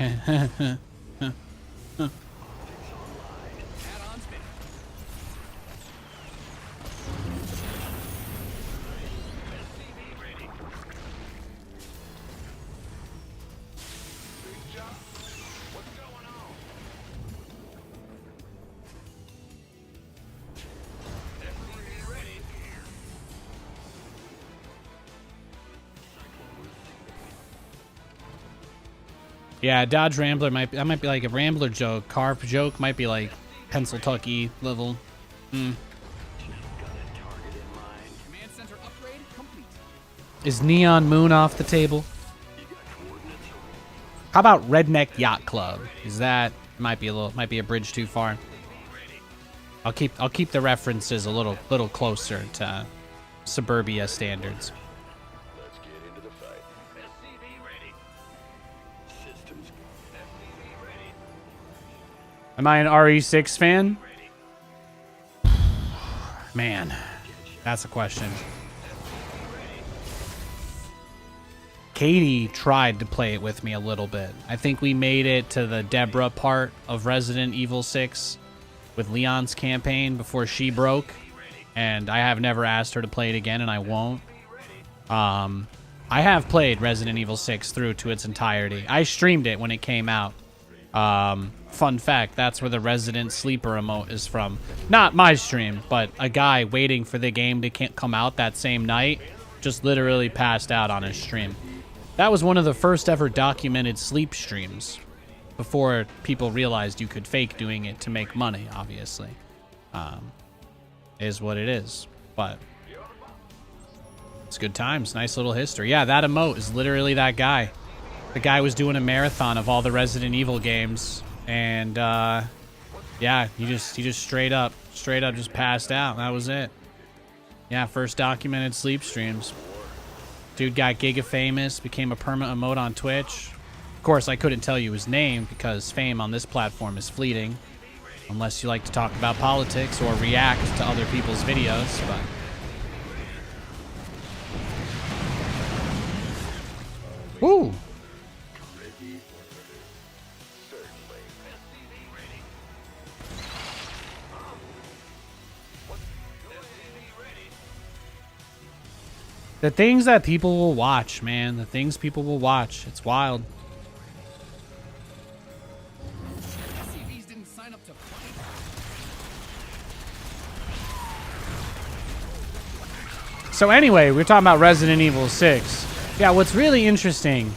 Yeah, Dodge Rambler might be like a Rambler joke. Car joke might be like Pennsyltucky level. Command center upgrade complete. Is Neon Moon off the table? How about Redneck Yacht Club? Is that might be a bridge too far? I'll keep the references a little closer to suburbia standards. Let's get into the fight. SCV ready. Systems. SCV ready. Am I an RE6 fan? Man, that's a question. Katie tried to play it with me a little bit. I think we made it to the Deborah part of Resident Evil 6 with Leon's campaign before she broke, and I have never asked her to play it again, and I won't. I have played Resident Evil 6 through to its entirety. I streamed it when it came out. Fun fact, that's where the Resident Sleeper emote is from. Not my stream, but a guy waiting for the game to come out that same night just literally passed out on his stream. That was one of the first ever documented sleep streams before people realized you could fake doing it to make money, obviously. Is what it is. But it's good times. Nice little history. Yeah, that emote is literally that guy. The guy was doing a marathon of all the Resident Evil games, and yeah, he just straight up just passed out. That was it. Yeah, first documented sleep streams. Dude got giga famous, became a permanent emote on Twitch. Of course, I couldn't tell you his name because fame on this platform is fleeting, unless you like to talk about politics or react to other people's videos. But woo. The things that people will watch, man. The things people will watch. It's wild. SCVs didn't sign up to fight. So anyway, we're talking about Resident Evil 6. Yeah, what's really interesting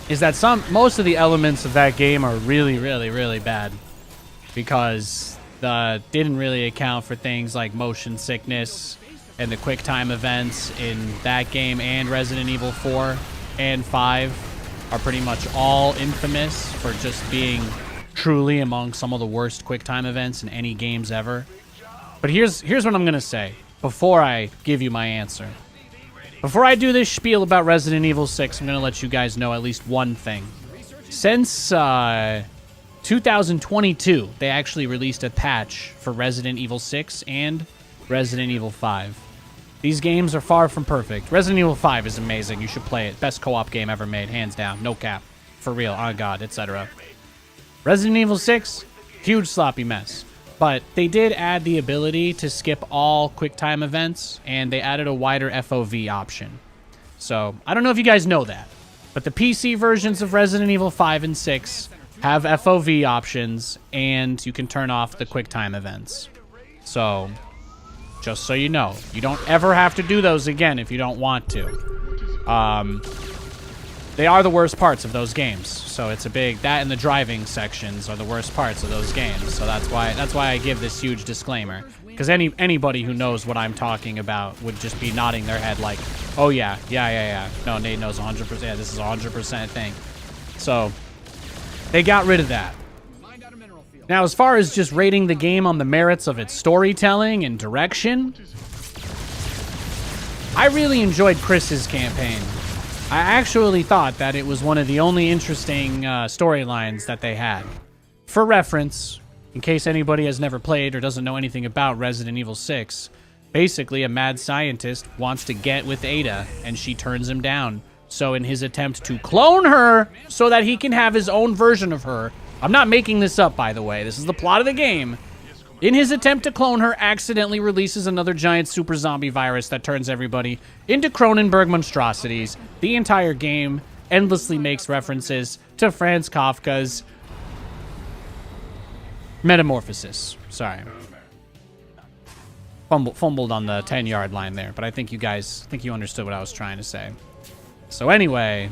is that most of the elements of that game are really, really, really bad. Because didn't really account for things like motion sickness and the quick time events in that game, and Resident Evil 4 and 5 are pretty much all infamous for just being truly among some of the worst quick time events in any games ever. But here's what I'm gonna say before I give you my answer. Before I do this spiel about Resident Evil 6, I'm going to let you guys know at least one thing. Since 2022, they actually released a patch for Resident Evil 6 and Resident Evil 5. These games are far from perfect. Resident Evil 5 is amazing. You should play it. Best co-op game ever made, hands down. No cap. For real, on God, etc. Resident Evil 6, huge sloppy mess. But they did add the ability to skip all QuickTime events, and they added a wider FOV option. So, I don't know if you guys know that, but the PC versions of Resident Evil 5 and 6 have FOV options, and you can turn off the QuickTime events. So, just so you know, you don't ever have to do those again if you don't want to. They are the worst parts of those games. So it's a big, that and the driving sections are the worst parts of those games. So that's why I give this huge disclaimer. Because anybody who knows what I'm talking about would just be nodding their head like, oh yeah. No, Nate knows 100%. Yeah, this is 100% a thing. So they got rid of that. Now, as far as just rating the game on the merits of its storytelling and direction, I really enjoyed Chris's campaign. I actually thought that it was one of the only interesting storylines that they had. For reference, in case anybody has never played or doesn't know anything about Resident Evil 6, basically a mad scientist wants to get with Ada, and she turns him down. So in his attempt to clone her so that he can have his own version of her, I'm not making this up, by the way, this is the plot of the game. In his attempt to clone her, accidentally releases another giant super zombie virus that turns everybody into Cronenberg monstrosities. The entire game endlessly makes references to Franz Kafka's Metamorphosis. Sorry. Fumbled on the 10-yard line there, but I think you understood what I was trying to say. So anyway,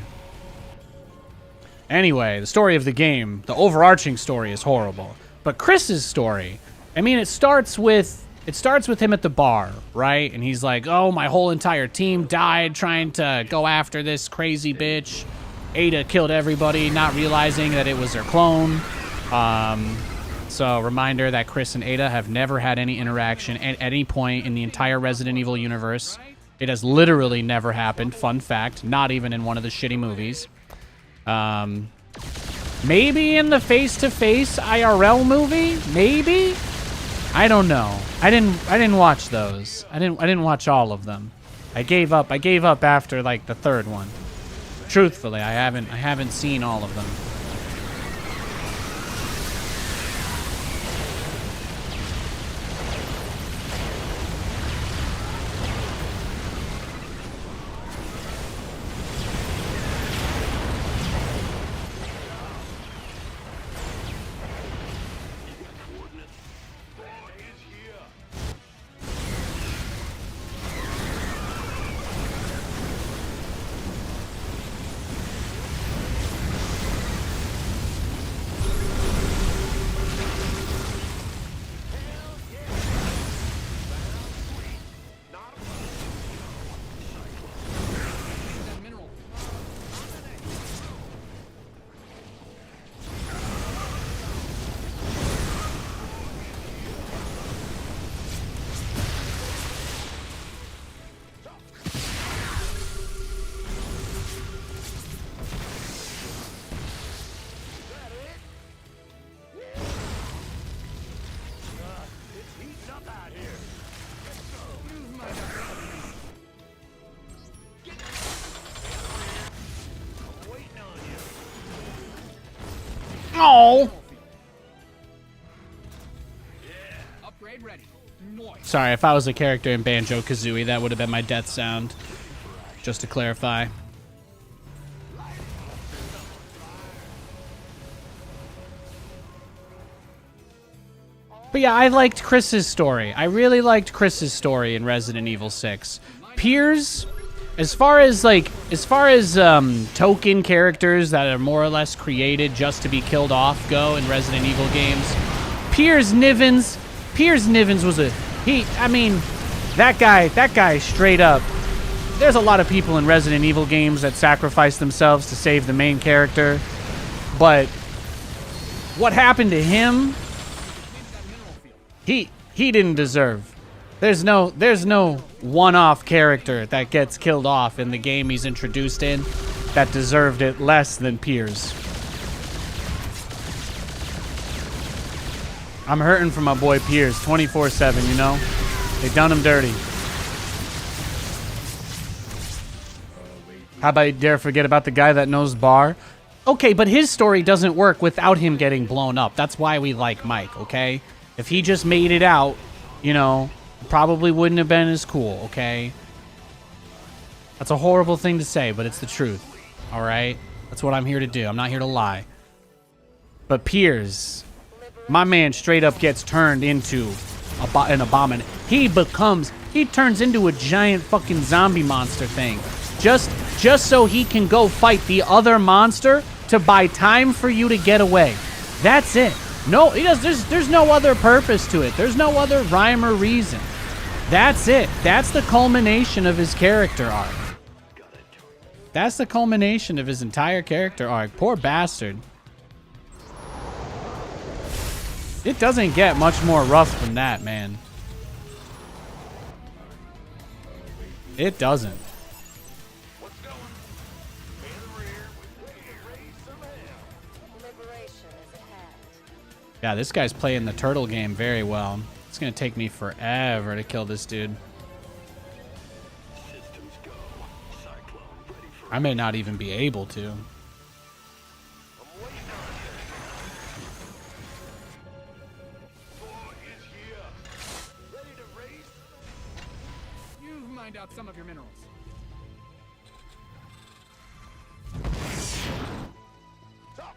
the story of the game, the overarching story is horrible. But Chris's story, I mean, it starts with him at the bar, right? And he's like, oh, my whole entire team died trying to go after this crazy bitch. Ada killed everybody, not realizing that it was their clone. So, reminder that Chris and Ada have never had any interaction at any point in the entire Resident Evil universe. It has literally never happened. Fun fact, not even in one of the shitty movies. Maybe in the face-to-face IRL movie? Maybe? I don't know. I didn't watch those. I didn't watch all of them. I gave up after like the third one. Truthfully, I haven't seen all of them. Oh. Upgrade ready. Sorry, if I was a character in Banjo-Kazooie, that would have been my death sound. Just to clarify. But yeah, I liked Chris's story. I really liked Chris's story in Resident Evil 6. Piers, as far as token characters that are more or less created just to be killed off go in Resident Evil games, Piers Nivens was that guy straight up. There's a lot of people in Resident Evil games that sacrifice themselves to save the main character, but what happened to him, he didn't deserve. There's no one-off character that gets killed off in the game he's introduced in that deserved it less than Piers. I'm hurting for my boy Piers 24/7, you know? They done him dirty. How about you dare forget about the guy that knows Bar? Okay, but his story doesn't work without him getting blown up. That's why we like Mike, okay? If he just made it out, you know, probably wouldn't have been as cool, okay? That's a horrible thing to say, but it's the truth, all right? That's what I'm here to do. I'm not here to lie. But Piers, my man straight up gets turned into an abomination. He turns into a giant fucking zombie monster thing. Just so he can go fight the other monster to buy time for you to get away. That's it. No, there's no other purpose to it. There's no other rhyme or reason. That's it. That's the culmination of his character arc. That's the culmination of his entire character arc. Poor bastard. It doesn't get much more rough than that, man. It doesn't. Yeah, this guy's playing the turtle game very well. It's gonna take me forever to kill this dude. I may not even be able to. You've mined out some of your minerals.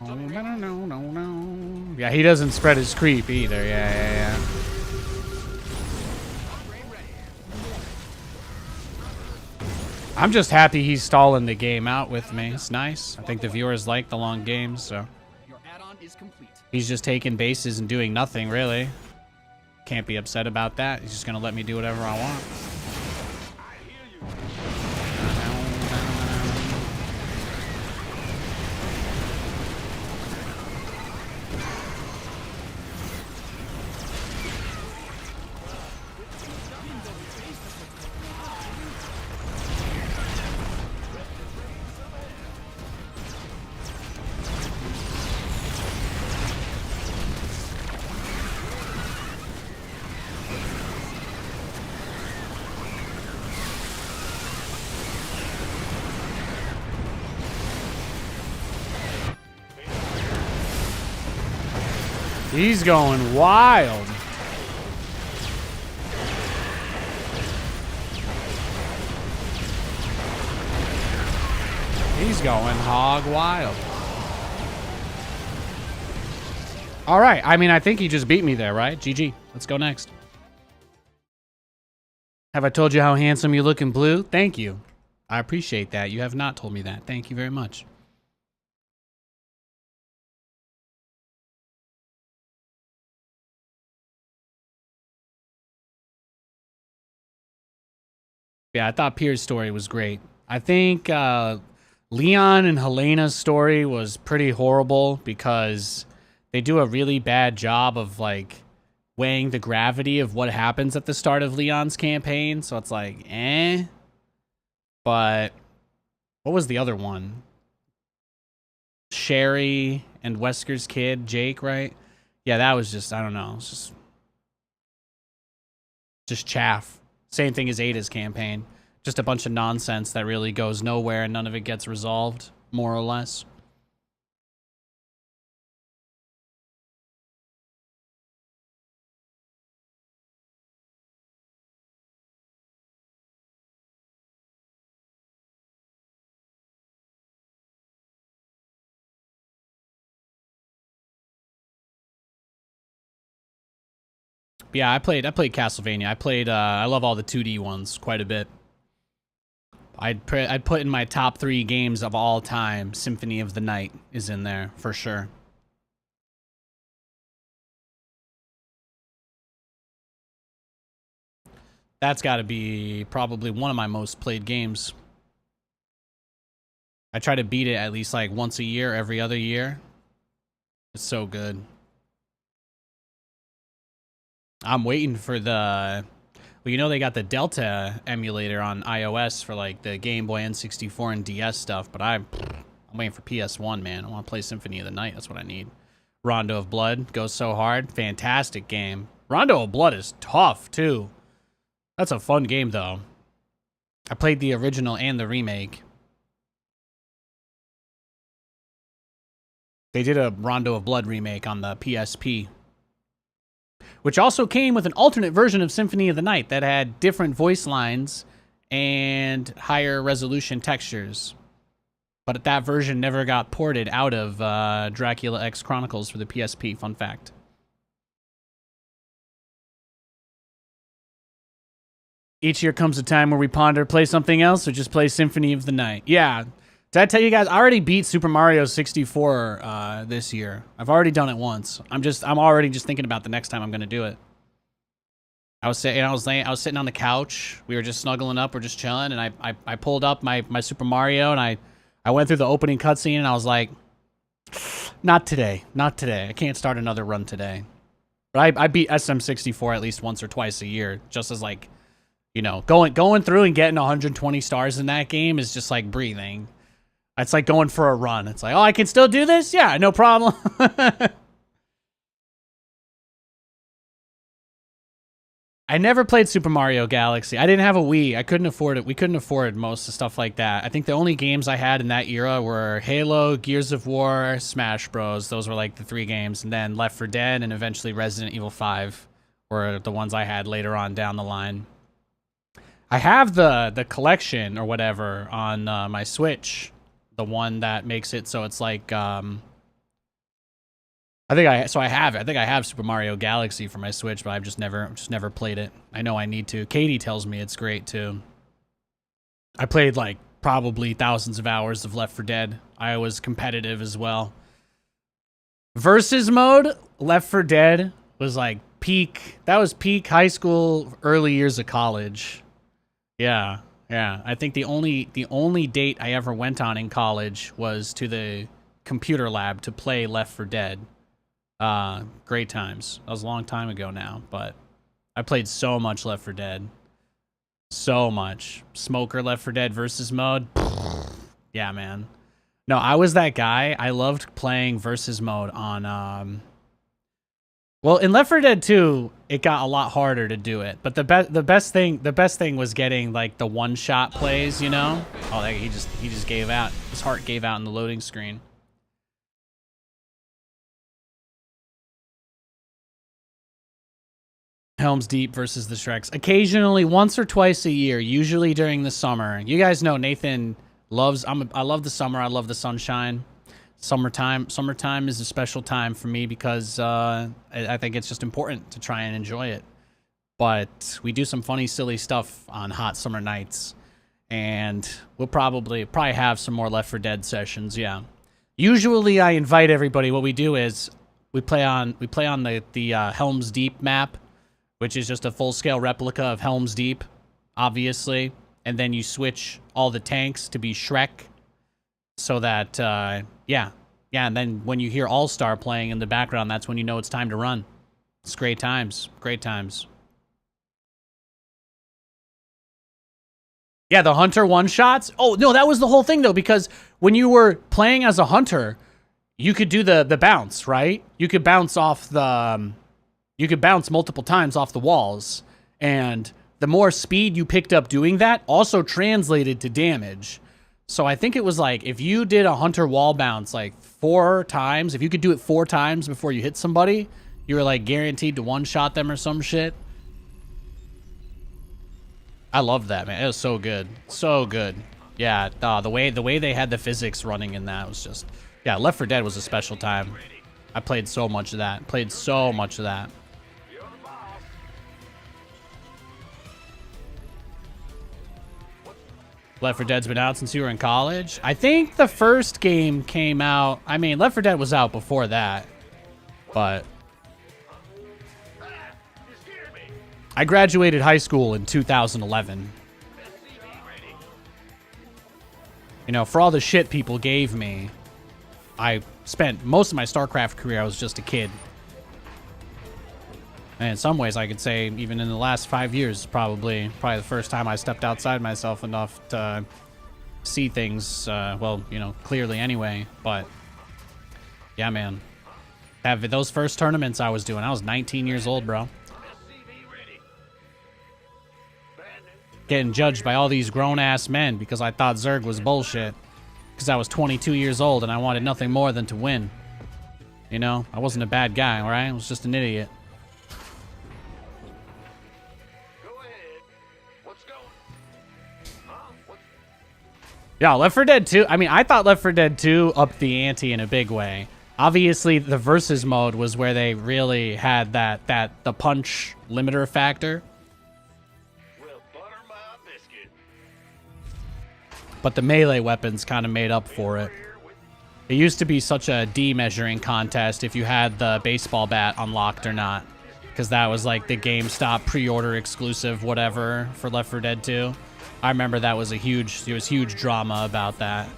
No. Yeah, he doesn't spread his creep either. Yeah. I'm just happy he's stalling the game out with me. It's nice. I think the viewers like the long games, so. Your add-on is complete. He's just taking bases and doing nothing, really. Can't be upset about that. He's just gonna let me do whatever I want. He's going wild. He's going hog wild. All right. I mean, I think he just beat me there, right? GG. Let's go next. Have I told you how handsome you look in blue? Thank you. I appreciate that. You have not told me that. Thank you very much. Yeah, I thought Pier's story was great. I think Leon and Helena's story was pretty horrible because they do a really bad job of like weighing the gravity of what happens at the start of Leon's campaign. So it's like, eh. But what was the other one? Sherry and Wesker's kid, Jake, right? Yeah, that was just, I don't know. It's just chaff. Same thing as Ada's campaign. Just a bunch of nonsense that really goes nowhere and none of it gets resolved, more or less. But yeah, I played Castlevania. I love all the 2D ones quite a bit. I'd put in my top 3 games of all time. Symphony of the Night is in there for sure. That's got to be probably one of my most played games. I try to beat it at least like once a year, every other year. It's so good. I'm waiting for the Well, you know they got the Delta emulator on iOS for like the Game Boy N64 and DS stuff, but I'm waiting for PS1, man. I want to play Symphony of the Night. That's what I need. Rondo of Blood goes so hard. Fantastic game. Rondo of Blood is tough, too. That's a fun game, though. I played the original and the remake. They did a Rondo of Blood remake on the PSP, which also came with an alternate version of Symphony of the Night that had different voice lines and higher resolution textures. But that version never got ported out of Dracula X Chronicles for the PSP, fun fact. Each year comes a time where we ponder, play something else, or just play Symphony of the Night. Yeah. Did I tell you guys, I already beat Super Mario 64 this year. I've already done it once. I'm already just thinking about the next time I'm going to do it. I was sitting on the couch. We were just snuggling up, we're just chilling, and I pulled up my Super Mario, and I went through the opening cutscene, and I was like, not today. Not today. I can't start another run today. But I beat SM64 at least once or twice a year, just as like, you know, going through and getting 120 stars in that game is just like breathing. It's like going for a run. It's like, oh, I can still do this? Yeah, no problem. I never played Super Mario Galaxy. I didn't have a Wii. I couldn't afford it. We couldn't afford most of stuff like that. I think the only games I had in that era were Halo, Gears of War, Smash Bros. Those were like the 3 games. And then Left 4 Dead and eventually Resident Evil 5 were the ones I had later on down the line. I have the collection or whatever on my Switch. The one that makes it so it's like... I think I have Super Mario Galaxy for my Switch, but I've just never played it. I know I need to. Katie tells me it's great too. I played like probably thousands of hours of Left 4 Dead. I was competitive as well. Versus mode, Left 4 Dead was like peak. That was peak high school, early years of college. Yeah. I think the only date I ever went on in college was to the computer lab to play Left 4 Dead. Great times. That was a long time ago now, but I played so much Left 4 Dead. So much. Smoker Left 4 Dead versus mode. Yeah, man. No, I was that guy. I loved playing versus mode on, well, in Left 4 Dead 2, it got a lot harder to do it. But the best thing was getting like the one-shot plays, you know? Oh, he just gave out. His heart gave out in the loading screen. Helm's Deep versus the Shreks. Occasionally, once or twice a year, usually during the summer. You guys know Nathan loves, I love the summer. I love the sunshine. Summertime is a special time for me because I think it's just important to try and enjoy it. But we do some funny, silly stuff on hot summer nights. And we'll probably have some more Left 4 Dead sessions, yeah. Usually I invite everybody. What we do is we play on the Helm's Deep map, which is just a full-scale replica of Helm's Deep, obviously. And then you switch all the tanks to be Shrek, so that, yeah, and then when you hear All-Star playing in the background, that's when you know it's time to run. It's great times, great times. Yeah, the Hunter one-shots. Oh, no, that was the whole thing, though, because when you were playing as a Hunter, you could do the bounce, right? You could bounce off the... You could bounce multiple times off the walls, and the more speed you picked up doing that also translated to damage. So I think it was like, if you did a Hunter wall bounce like 4 times, if you could do it 4 times before you hit somebody, you were like guaranteed to one-shot them or some shit. I loved that, man. It was so good. So good. Yeah, the way they had the physics running in that was just... Yeah, Left 4 Dead was a special time. I played so much of that. Played so much of that. Left 4 Dead's been out since you were in college? I think the first game came out... I mean, Left 4 Dead was out before that. But... I graduated high school in 2011. You know, for all the shit people gave me, I spent most of my StarCraft career, I was just a kid. And in some ways, I could say even in the last 5 years, probably the first time I stepped outside myself enough to see things, well, you know, clearly anyway. But yeah, man, those first tournaments I was doing, I was 19 years old, bro. Getting judged by all these grown-ass men because I thought Zerg was bullshit. Because I was 22 years old and I wanted nothing more than to win. You know, I wasn't a bad guy, all right? I was just an idiot. Go ahead. What's going? Huh? What's... Yeah, Left 4 Dead 2. I mean, I thought Left 4 Dead 2 upped the ante in a big way. Obviously, the versus mode was where they really had the punch limiter factor. Well, butter my biscuit. But the melee weapons kind of made up for it. It used to be such a D-measuring contest if you had the baseball bat unlocked or not. Because that was like the GameStop pre-order exclusive whatever for Left 4 Dead 2. I remember that was there was huge drama about that.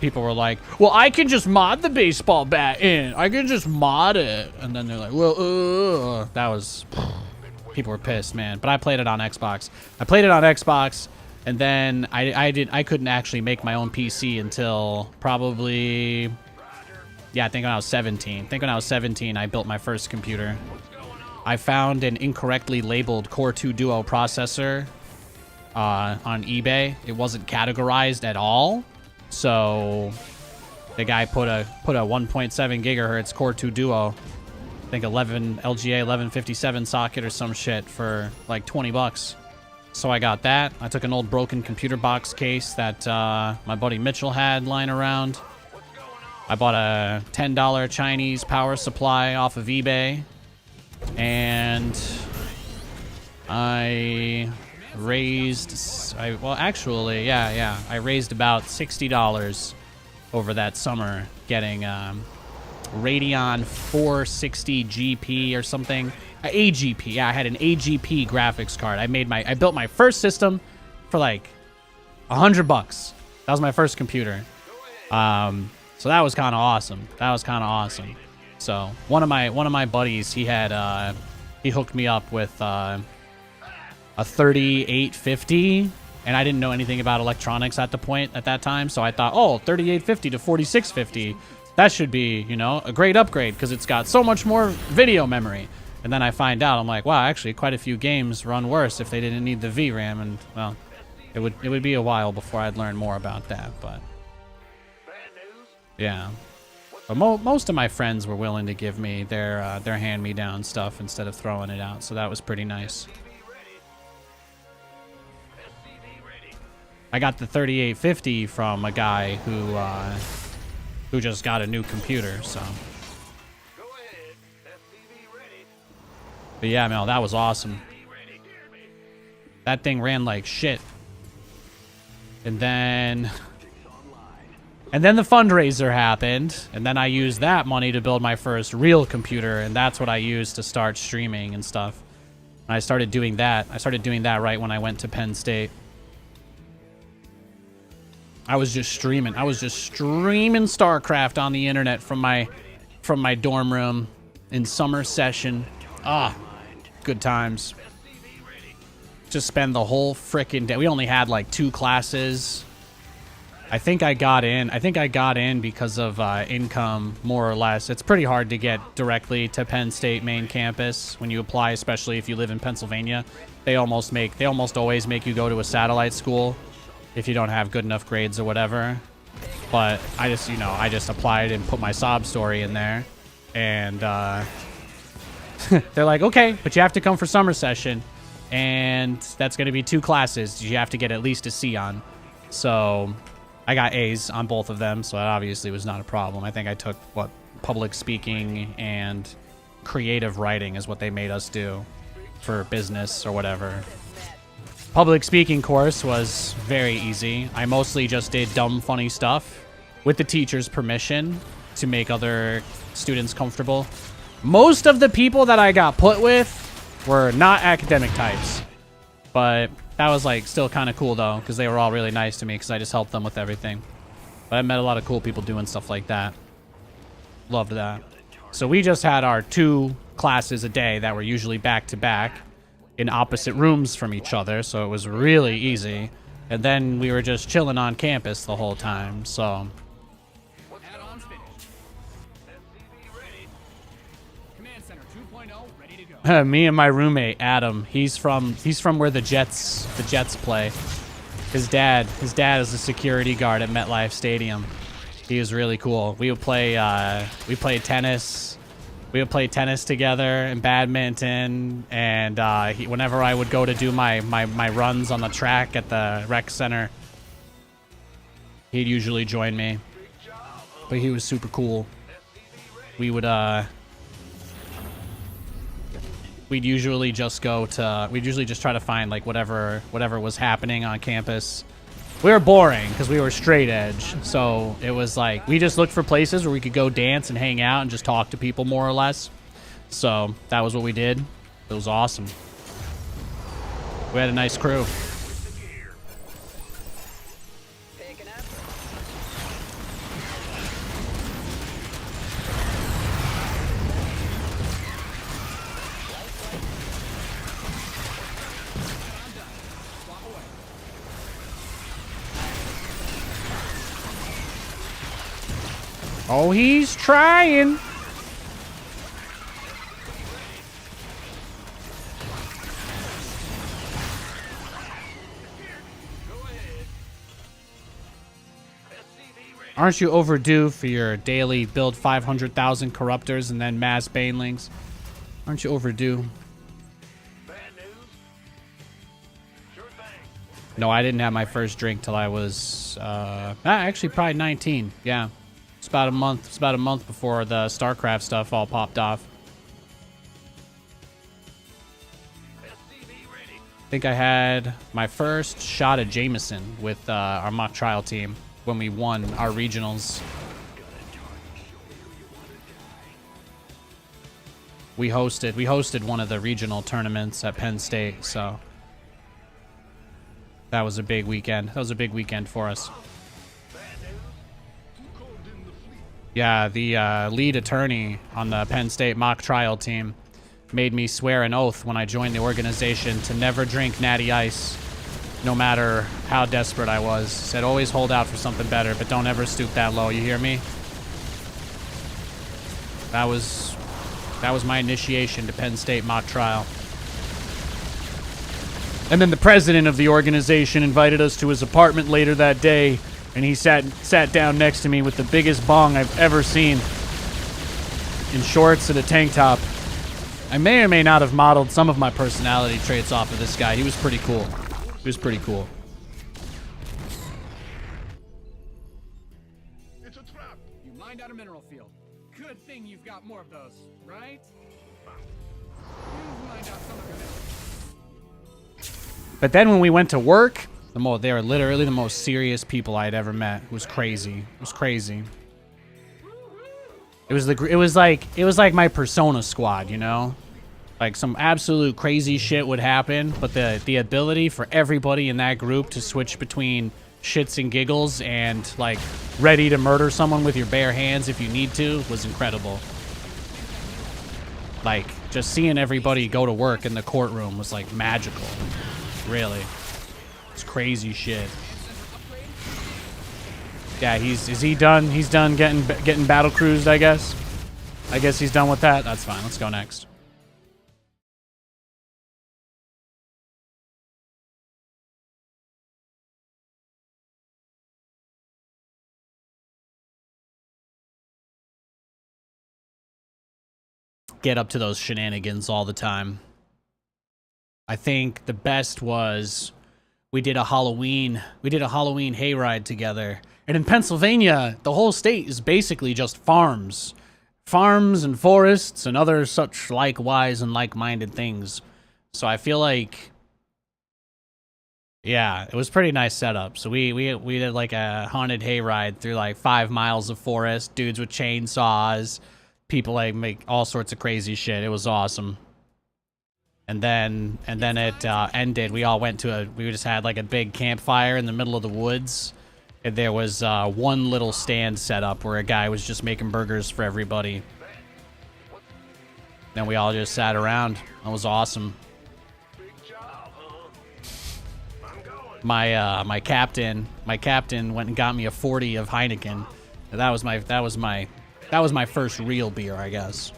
People were like, well, I can just mod the baseball bat in. I can just mod it. And then they're like, well, that was... People were pissed, man. But I played it on Xbox. And then I couldn't actually make my own PC until probably... Yeah, I think when I was 17. I built my first computer. I found an incorrectly labeled Core 2 Duo processor on eBay. It wasn't categorized at all. So the guy put a 1.7 gigahertz Core 2 Duo, I think LGA 1157 socket or some shit for like 20 bucks. So I got that. I took an old broken computer box case that my buddy Mitchell had lying around. I bought a $10 Chinese power supply off of eBay. And I raised, I raised about $60 over that summer getting Radeon 460 GP or something. AGP, yeah, I had an AGP graphics card. I built my first system for like $100. That was my first computer. So that was kind of awesome. So one of my buddies, he hooked me up with a 3850, and I didn't know anything about electronics at that time. So I thought, oh, 3850 to 4650, that should be, you know, a great upgrade because it's got so much more video memory. And then I find out, I'm like, wow, actually, quite a few games run worse if they didn't need the VRAM, and well, it would be a while before I'd learn more about that, but yeah. But most of my friends were willing to give me their hand-me-down stuff instead of throwing it out, so that was pretty nice. I got the 3850 from a guy who just got a new computer, so. But yeah, man, that was awesome. That thing ran like shit. And then the fundraiser happened, and then I used that money to build my first real computer, and that's what I used to start streaming and stuff. And I started doing that. Right when I went to Penn State. I was just streaming StarCraft on the internet from my dorm room in summer session. Good times. Just spend the whole frickin' day. We only had like 2 classes. I think I got in because of income, more or less. It's pretty hard to get directly to Penn State main campus when you apply, especially if you live in Pennsylvania. They almost always make you go to a satellite school if you don't have good enough grades or whatever. But I just applied and put my sob story in there, and they're like, okay, but you have to come for summer session, and that's going to be 2 classes you have to get at least a C on. So I got A's on both of them, so that obviously was not a problem. I think I took, public speaking and creative writing is what they made us do for business or whatever. Public speaking course was very easy. I mostly just did dumb, funny stuff with the teacher's permission to make other students comfortable. Most of the people that I got put with were not academic types, but that was like still kind of cool though, because they were all really nice to me because I just helped them with everything. But I met a lot of cool people doing stuff like that. Loved that. So we just had our 2 classes a day that were usually back to back in opposite rooms from each other, so it was really easy. And then we were just chilling on campus the whole time, so... Add-ons finished. SCV ready. Command Center 2.0 ready to go. Me and my roommate, Adam, he's from where the Jets play. His dad is a security guard at MetLife Stadium. He was really cool. We played tennis. We would play tennis together and badminton, and whenever I would go to do my runs on the track at the rec center, he'd usually join me. But he was super cool. We'd usually just try to find like whatever was happening on campus. We were boring because we were straight edge, so it was like we just looked for places where we could go dance and hang out and just talk to people more or less. So that was what we did. It was awesome. We had a nice crew. Picking up. Oh, he's trying. Aren't you overdue for your daily build 500,000 corruptors and then mass banelings? Aren't you overdue? Bad news? Sure thing. No, I didn't have my first drink till I was actually probably 19. Yeah. It's about a month. It's about a month before the StarCraft stuff all popped off. SCV ready. I think I had my first shot at Jameson with our mock trial team when we won our regionals. We hosted one of the regional tournaments at Penn State, so that was a big weekend. That was a big weekend for us. Yeah, the lead attorney on the Penn State mock trial team made me swear an oath when I joined the organization to never drink Natty Ice, no matter how desperate I was. Said always hold out for something better, but don't ever stoop that low. You hear me? That was my initiation to Penn State mock trial. And then the president of the organization invited us to his apartment later that day, and he sat down next to me with the biggest bong I've ever seen, in shorts and a tank top. I may or may not have modeled some of my personality traits off of this guy. He was pretty cool. He was pretty cool. It's a trap. You mined out a mineral field. Good thing you've got more of those, right? You've mined out some of your minerals. But then when we went to work, they were literally the most serious people I'd ever met. It was crazy. It was crazy. It was like my Persona squad, you know? Like some absolute crazy shit would happen, but the ability for everybody in that group to switch between shits and giggles and like ready to murder someone with your bare hands if you need to was incredible. Like just seeing everybody go to work in the courtroom was like magical. Really. It's crazy shit. Yeah, is he done? He's done getting battle cruised, I guess. I guess he's done with that. That's fine. Let's go next. Get up to those shenanigans all the time. I think the best was we did a Halloween hayride together. And in Pennsylvania, the whole state is basically just farms. Farms and forests and other such likewise and like-minded things. So I feel like, yeah, it was a pretty nice setup. So we did like a haunted hayride through like 5 miles of forest, dudes with chainsaws, people like make all sorts of crazy shit. It was awesome. And then it ended. We just had like a big campfire in the middle of the woods. And there was one little stand set up where a guy was just making burgers for everybody. Then we all just sat around. That was awesome. Big job, huh? I'm going. My captain went and got me a 40 of Heineken. That was my first real beer, I guess.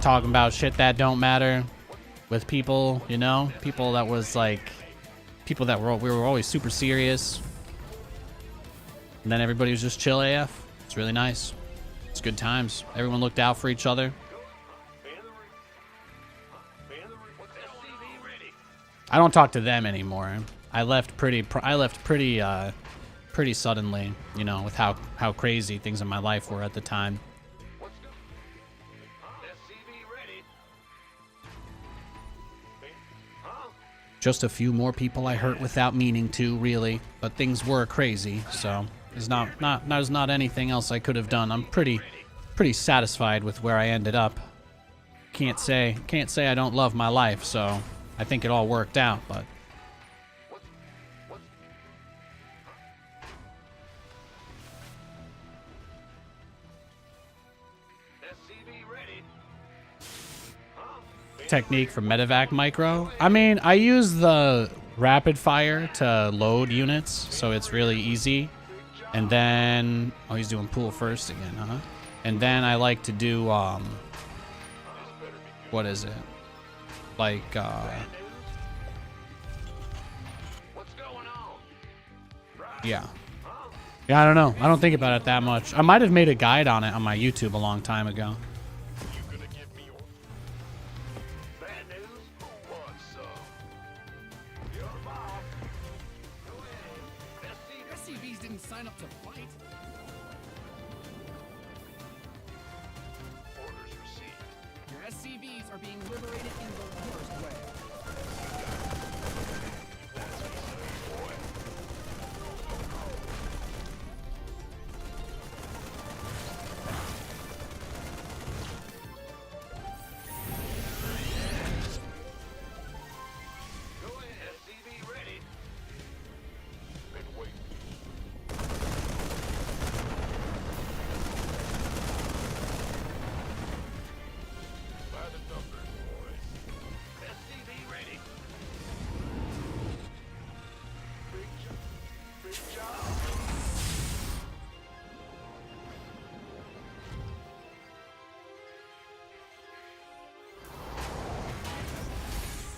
Talking about shit that don't matter with people, you know, people that was like, people that we were always super serious. And then everybody was just chill AF. It's really nice. It's good times. Everyone looked out for each other. I don't talk to them anymore. I left pretty suddenly, you know, with how crazy things in my life were at the time. Just a few more people I hurt without meaning to, really, but things were crazy, so there's not anything else I could have done. I'm pretty satisfied with where I ended up. Can't say I don't love my life, so I think it all worked out, but technique for medevac micro. I mean, I use the rapid fire to load units, so it's really easy. And then, oh, he's doing pool first again, huh? And then I like to do, what is it? Like, yeah. Yeah, I don't know. I don't think about it that much. I might have made a guide on it on my YouTube a long time ago. SCVs didn't sign up to fight. Orders received. Your SCVs are being liberated in the worst way. Go ahead. SCV ready. Been waiting. By the numbers, boys. SCV ready. Big job.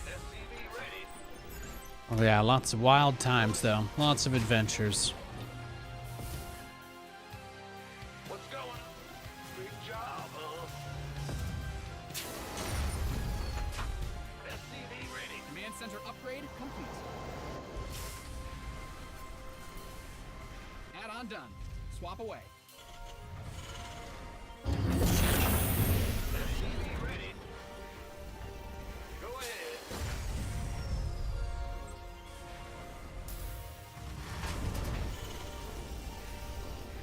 SCV ready. Oh yeah, lots of wild times though. Lots of adventures. What's going on? Big job, huh? SCV ready. Command center upgrade complete. Add-on done. Swap away. SCV ready. Go ahead.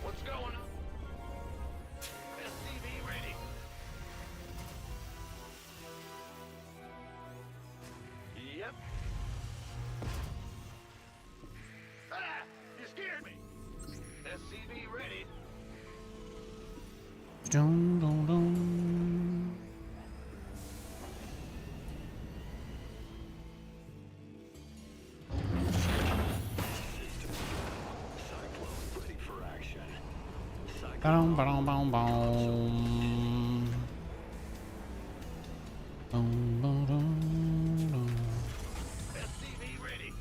What's going on? SCV ready. Yep. Ah! You scared me. SCV ready. Dun, dun, dun. Ba-dum, ba-dum, bum, bum. Bum, ba-dum, dum. SCV ready.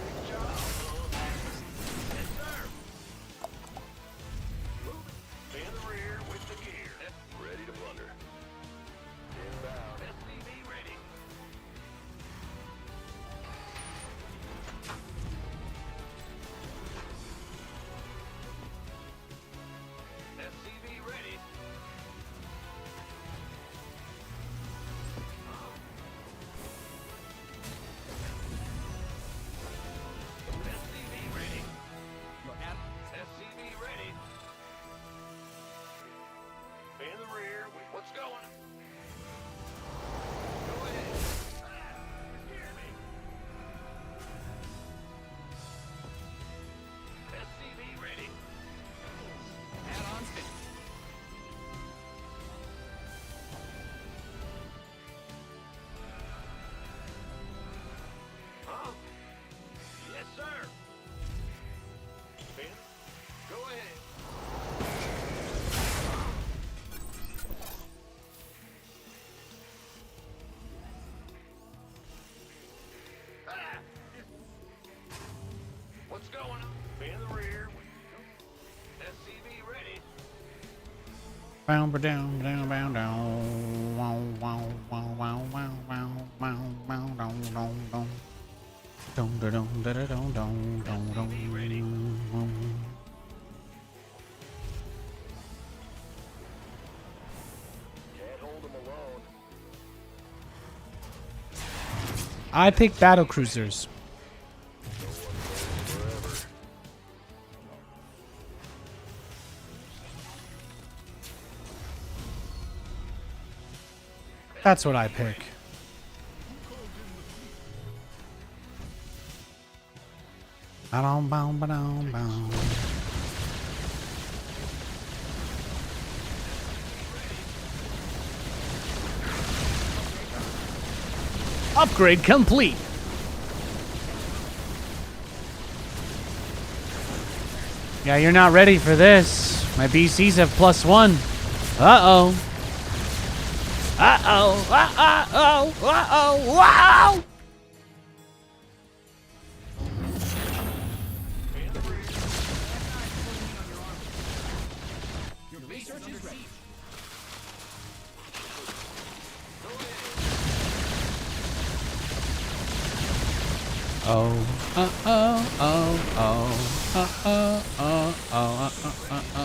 Good job. Yes, sir. Moving. In the rear with the gear. Ready to plunder. Inbound. SCV ready. Bow, ba, down, down, bow, down. Wow, wow, wow, wow, wow, wow, wow, wow, down, down, down. Dum, da, dum, da, da, dum, dum, dum, dum. Can't hold them alone. I pick battle cruisers. That's what I pick. Ba-dum, bum, ba-dum, bum. Upgrade complete. Yeah, you're not ready for this. My BCs have +1. Uh-oh. Uh-oh. Uh-oh. Uh-oh. Wow! Your research is ready. Oh. Uh-oh. Oh. Oh. Uh-oh. Oh. Oh. Uh-oh.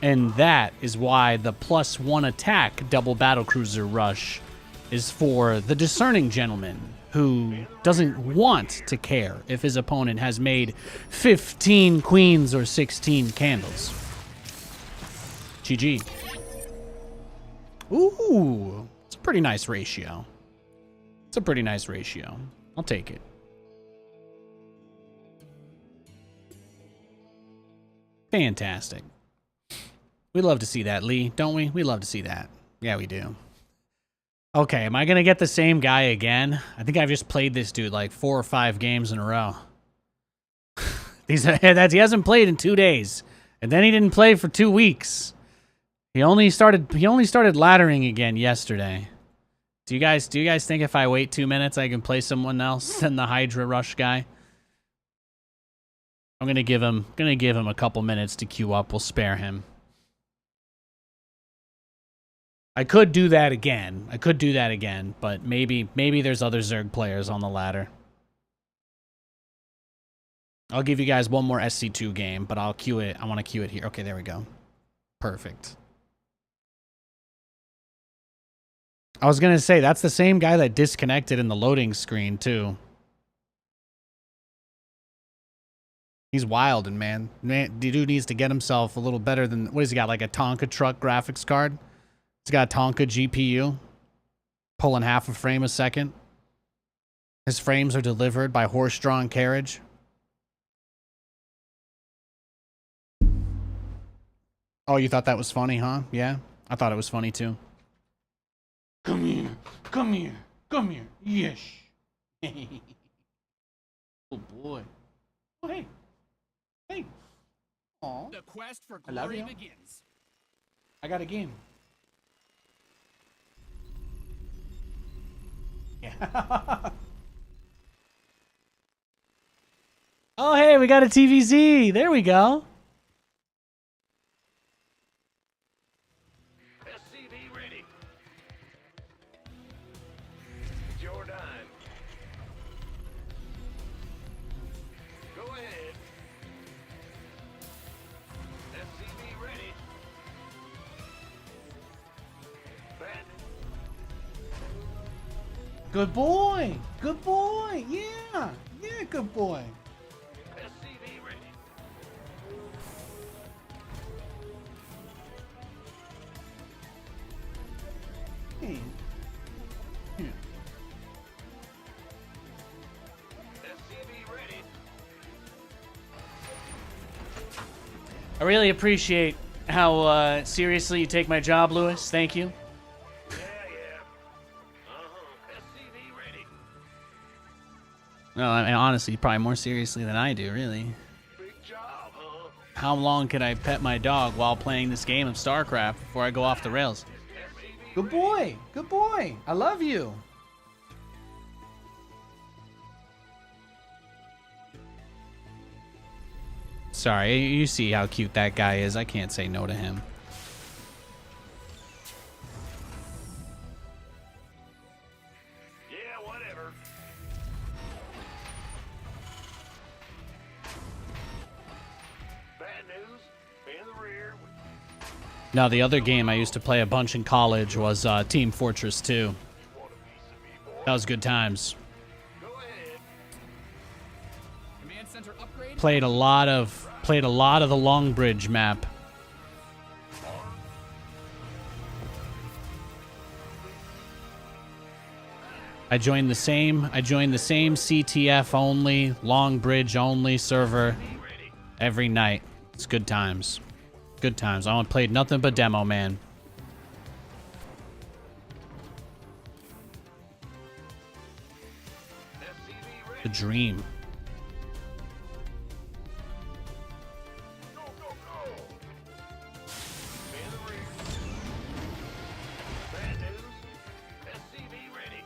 And that is why the +1 attack double battlecruiser rush is for the discerning gentleman who doesn't want to care if his opponent has made 15 queens or 16 candles. GG. Ooh, it's a pretty nice ratio. It's a pretty nice ratio. I'll take it. Fantastic. We love to see that, Lee, don't we? We love to see that. Yeah, we do. Okay, am I going to get the same guy again? I think I've just played this dude like 4 or 5 games in a row. He hasn't played in 2 days. And then he didn't play for 2 weeks. He only started laddering again yesterday. Do you guys think if I wait 2 minutes I can play someone else than the Hydra Rush guy? I'm going to give him a couple minutes to queue up. We'll spare him. I could do that again. But maybe there's other Zerg players on the ladder. I'll give you guys one more SC2 game, but I'll queue it. I want to queue it here. Okay, there we go. Perfect. I was going to say, that's the same guy that disconnected in the loading screen, too. He's wild, and man, the dude needs to get himself a little better than... What has he got, like a Tonka truck graphics card? He's got a Tonka GPU, pulling half a frame a second. His frames are delivered by horse-drawn carriage. Oh, you thought that was funny, huh? Yeah? I thought it was funny, too. Come here. Come here. Come here. Yes. Oh, boy. Oh, hey. Hey. Aw. The quest for I love glory you. begins. I got a game. Yeah. Oh, hey, we got a TVZ. There we go. SCV ready. It's your dime. Go ahead. SCV ready. Bandit. Good boy. Good boy. Yeah. Yeah, good boy. SCV ready. Hey. Here. SCV ready. really appreciate how seriously you take my job, Lewis. Thank you. Yeah. SCV ready. No, I mean, honestly, probably more seriously than I do, really. Big job, huh? How long could I pet my dog while playing this game of StarCraft before I go off the rails? Good boy. Good boy. I love you. Sorry, you see how cute that guy is. I can't say no to him. Yeah, whatever. Bad news. In the rear. No, the other game I used to play a bunch in college was Team Fortress 2. That was good times. Go ahead. Command center upgrade. Played a lot of the Long Bridge map. I joined the same CTF only, Long Bridge only server every night. It's good times. Good times. I played nothing but demo, man. The dream. In the rear. Bad news. SCV ready.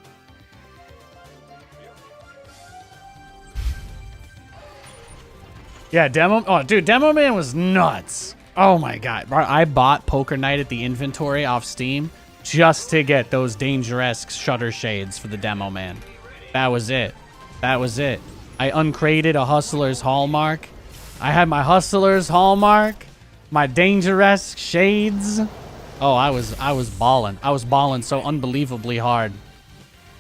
Yeah, demo. Oh, dude, Demo Man was nuts. Oh my god, bro, I bought Poker Night at the inventory off Steam just to get those Danger-esque shutter shades for the Demo Man. That was it. That was it. I uncrated a Hustler's Hallmark. I had my Hustler's Hallmark, my Danger-esque shades. Oh, I was balling. I was balling so unbelievably hard.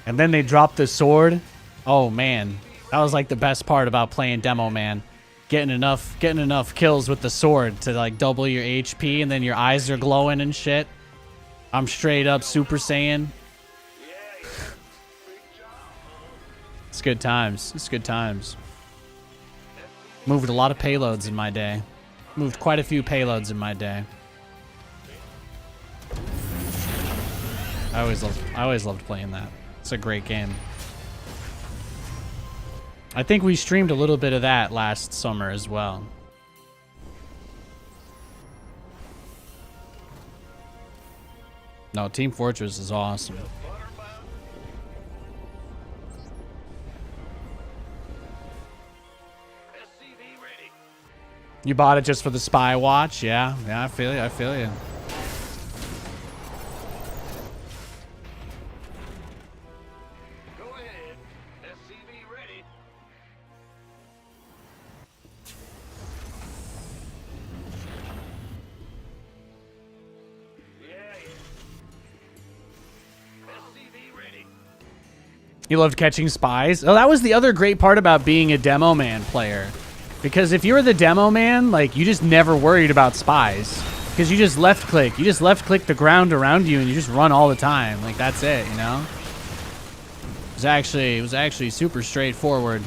And then they dropped the sword. Oh man, that was like the best part about playing Demo Man. Getting enough kills with the sword to like double your HP, and then your eyes are glowing and shit. I'm straight up Super Saiyan. It's good times. It's good times. Moved a lot of payloads in my day. Moved quite a few payloads in my day. I always loved playing that. It's a great game. I think we streamed a little bit of that last summer as well. No, Team Fortress is awesome. SCV ready. You bought it just for the spy watch? Yeah, I feel you. I feel you. Go ahead. SCV ready. SCV ready. You loved catching spies? Oh, that was the other great part about being a Demo Man player. Because if you were the Demo Man, like, you just never worried about spies. Because you just left click. You just left click the ground around you and you just run all the time. Like, that's it, you know? It was actually super straightforward.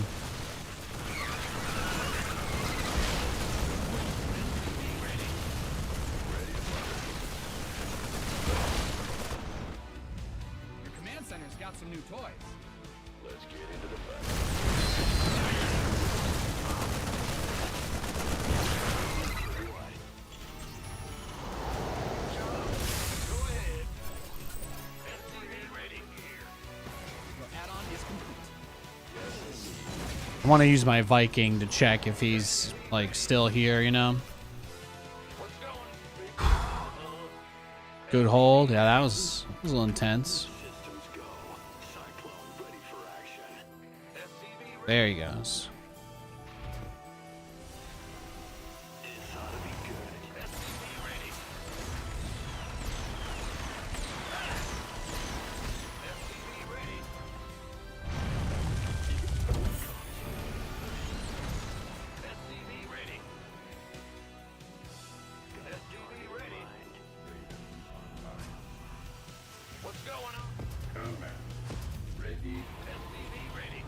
Your command center's got some new toys. Let's get into the fight. Go ahead. SCV ready. Your add-on is complete. I want to use my Viking to check if he's, like, still here, you know? What's going? Good hold. Yeah, that was a little intense. Systems go. Cyclone ready for action. SCV ready. There he goes. This ought to be good. SCV ready. SCV ready. SCV ready. SCV ready. What's going on? Combat. Ready. SCV ready.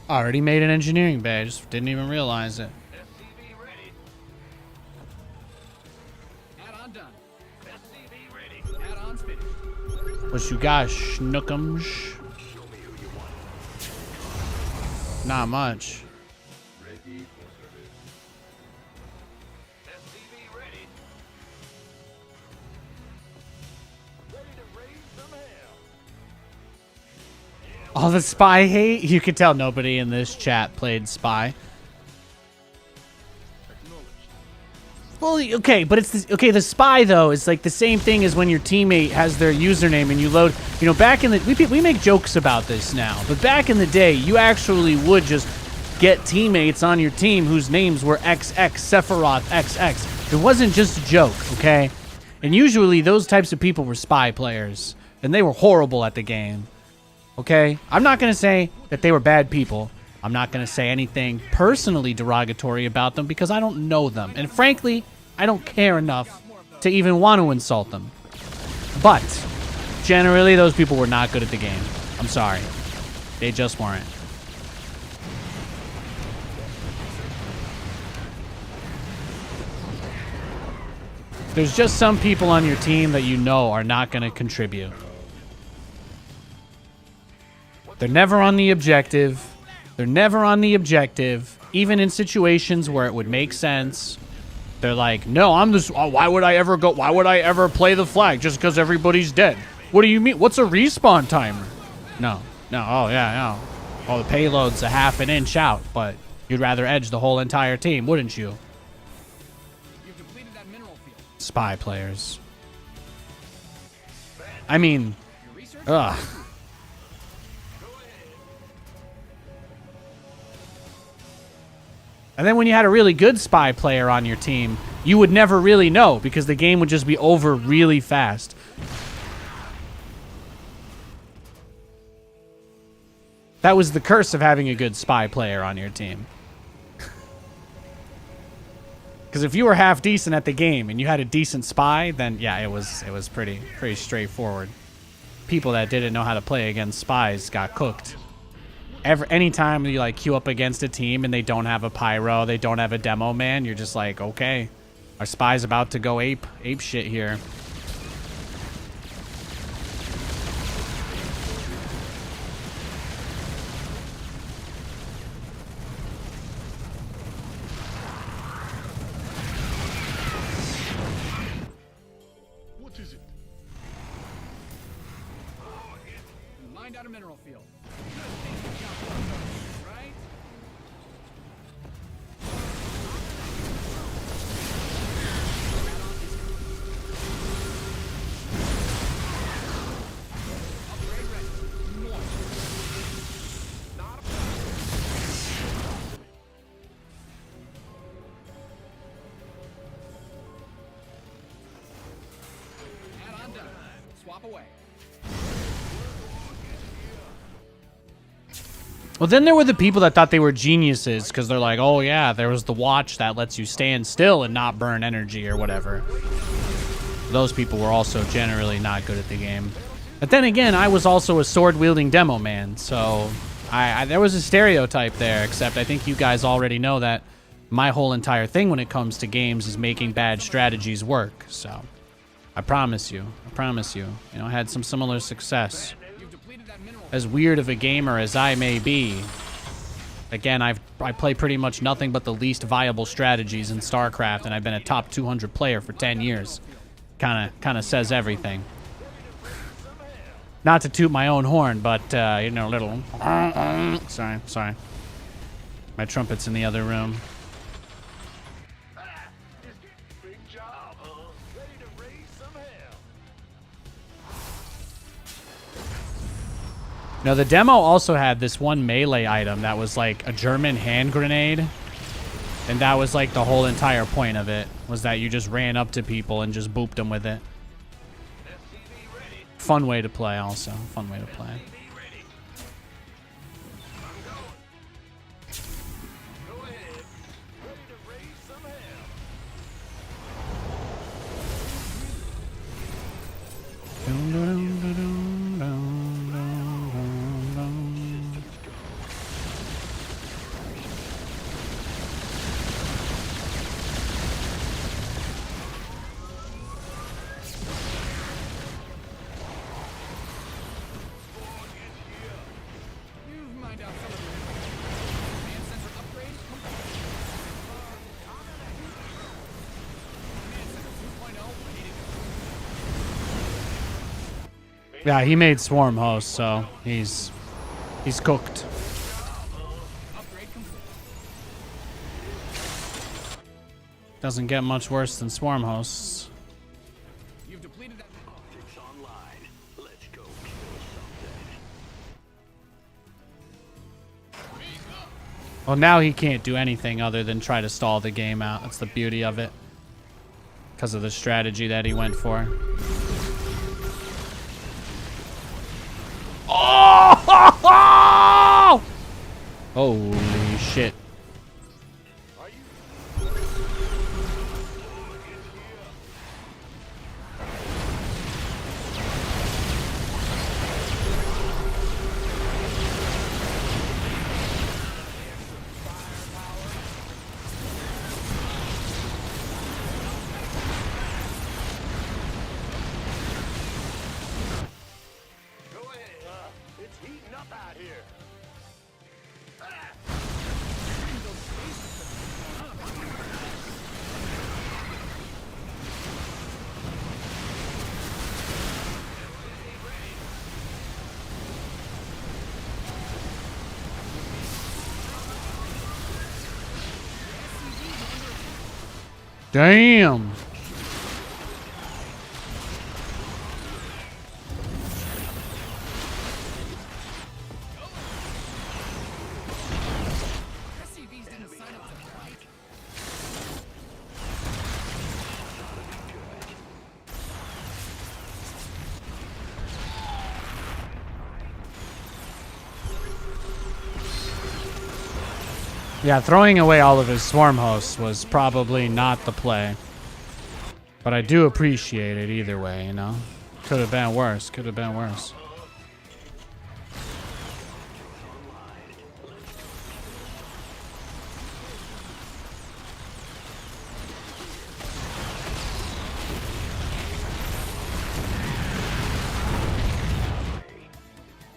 Already made an engineering badge. Didn't even realize it. SCV ready. Add-on done. SCV ready. Add-on's finished. What you got, schnookums? Not much. SCV ready. Ready to raise some hell. All the spy hate? You could tell nobody in this chat played spy. Well, okay, but it's this, okay. The spy though is like the same thing as when your teammate has their username and you load. You know, back in the we make jokes about this now, but back in the day, you actually would just get teammates on your team whose names were XX Sephiroth XX. It wasn't just a joke, okay? And usually those types of people were spy players, and they were horrible at the game. Okay? I'm not gonna say that they were bad people. I'm not going to say anything personally derogatory about them because I don't know them. And frankly, I don't care enough to even want to insult them. But generally, those people were not good at the game. I'm sorry. They just weren't. There's just some people on your team that you know are not going to contribute. They're never on the objective. They're never on the objective, even in situations where it would make sense. They're like, no, I'm this. Oh, why would I ever go? Why would I ever play the flag just because everybody's dead? What do you mean? What's a respawn timer? No. Oh, yeah, no. Oh, the payload's a half an inch out, but you'd rather edge the whole entire team, wouldn't you? You've depleted that mineral field. Spy players. I mean, ugh. And then when you had a really good spy player on your team, you would never really know because the game would just be over really fast. That was the curse of having a good spy player on your team. Because if you were half decent at the game and you had a decent spy, then yeah, it was pretty straightforward. People that didn't know how to play against spies got cooked. Anytime you like queue up against a team and they don't have a pyro, they don't have a demo man, you're just like, okay, our spy's about to go ape shit here. What is it? Mined out a mineral field. Right? Upgrade ready. North. Not a add-on done. Swap away. Well, then there were the people that thought they were geniuses because they're like, oh yeah, there was the watch that lets you stand still and not burn energy or whatever. Those people were also generally not good at the game. But then again, I was also a sword-wielding demo man, so there was a stereotype there, except I think you guys already know that my whole entire thing when it comes to games is making bad strategies work, so I promise you, you know, I had some similar success. You've depleted that mineral. As weird of a gamer as I may be, again, I play pretty much nothing but the least viable strategies in StarCraft, and I've been a top 200 player for 10 years. Kind of says everything. Not to toot my own horn, but, you know, a little... Sorry. My trumpet's in the other room. Big job, huh? Ready to raise some hell. Now, the demo also had this one melee item that was like a German hand grenade. And that was like the whole entire point of it, was that you just ran up to people and just booped them with it. SCV ready. Fun way to play also. Fun way to play. SCV ready. I'm going. Go ahead. Ready to raise some hell. Yeah, he made Swarm Host, so he's cooked. Upgrade complete. Doesn't get much worse than Swarm Hosts. You've depleted that. Optics online. Let's go kill something. Well, now he can't do anything other than try to stall the game out. That's the beauty of it. Because of the strategy that he went for. Oh! Holy shit. Go ahead. It's heating up out here. Damn. SCVs didn't sign up to fight. Yeah, throwing away all of his Swarm Hosts was probably not the play. But I do appreciate it either way, you know? Could have been worse. Could have been worse.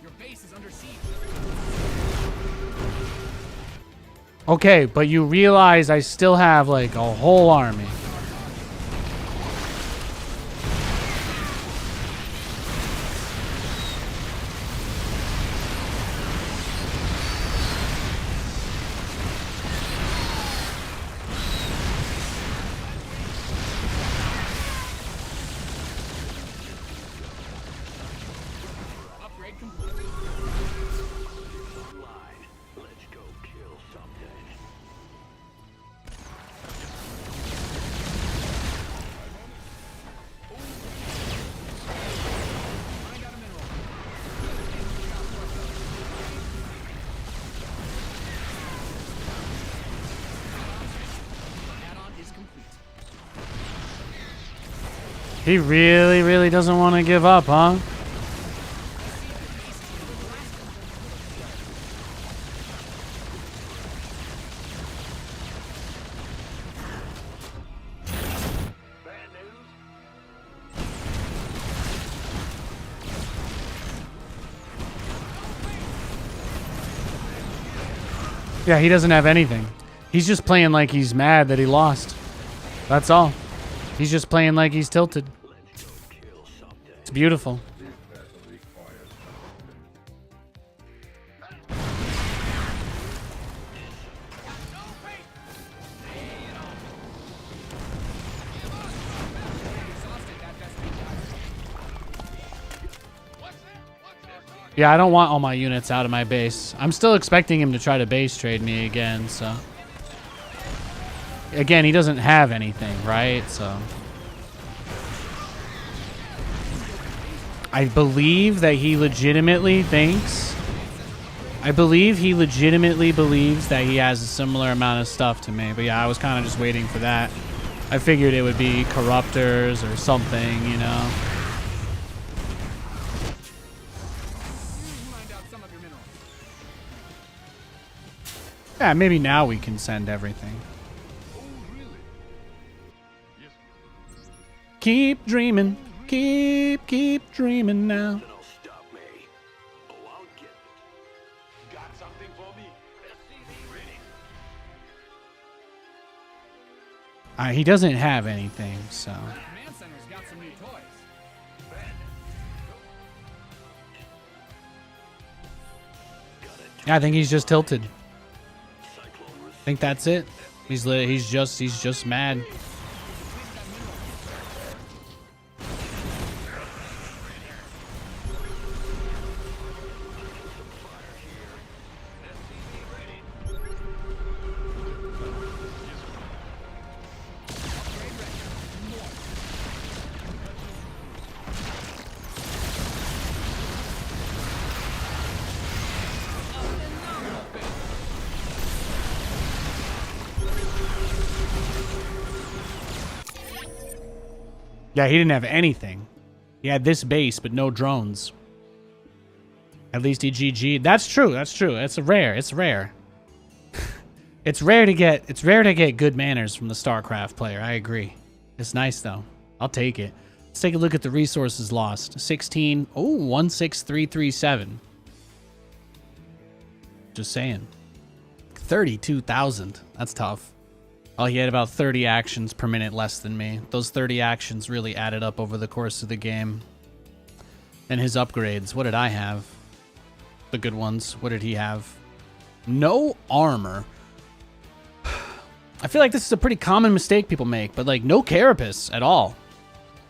Your base is under siege. Okay, but you realize I still have like a whole army. Upgrade complete. Online. Let's go kill something. Find out a mineral. Add-on is complete. He really, really doesn't want to give up, huh? Bad news? Yeah, he doesn't have anything. He's just playing like he's mad that he lost. That's all. He's just playing like he's tilted. Let's go kill something. It's beautiful. Yeah, I don't want all my units out of my base. I'm still expecting him to try to base trade me again, so. Again, he doesn't have anything, right? So. I believe that he legitimately thinks. I believe he legitimately believes that he has a similar amount of stuff to me. But yeah, I was kind of just waiting for that. I figured it would be corruptors or something, you know. Find out some of your minerals. Yeah, maybe now we can send everything. Oh, really? Yes. Keep dreaming. Keep dreaming now. Nothing will stop me. Oh, I'll get it. Got something for me? SCV ready. He doesn't have anything, so. Command center's got some new toys. Yeah, I think he's just tilted. I think that's it. He's just mad. Yeah, he didn't have anything. He had this base, but no drones. At least he GG'd. That's true. That's true. It's rare. It's rare. It's rare to get good manners from the StarCraft player. I agree. It's nice though. I'll take it. Let's take a look at the resources lost. 16. Oh, 16337. Just saying. 32,000. That's tough. Oh, he had about 30 actions per minute less than me. Those 30 actions really added up over the course of the game. And his upgrades. What did I have? The good ones. What did he have? No armor. I feel like this is a pretty common mistake people make, but like no carapace at all.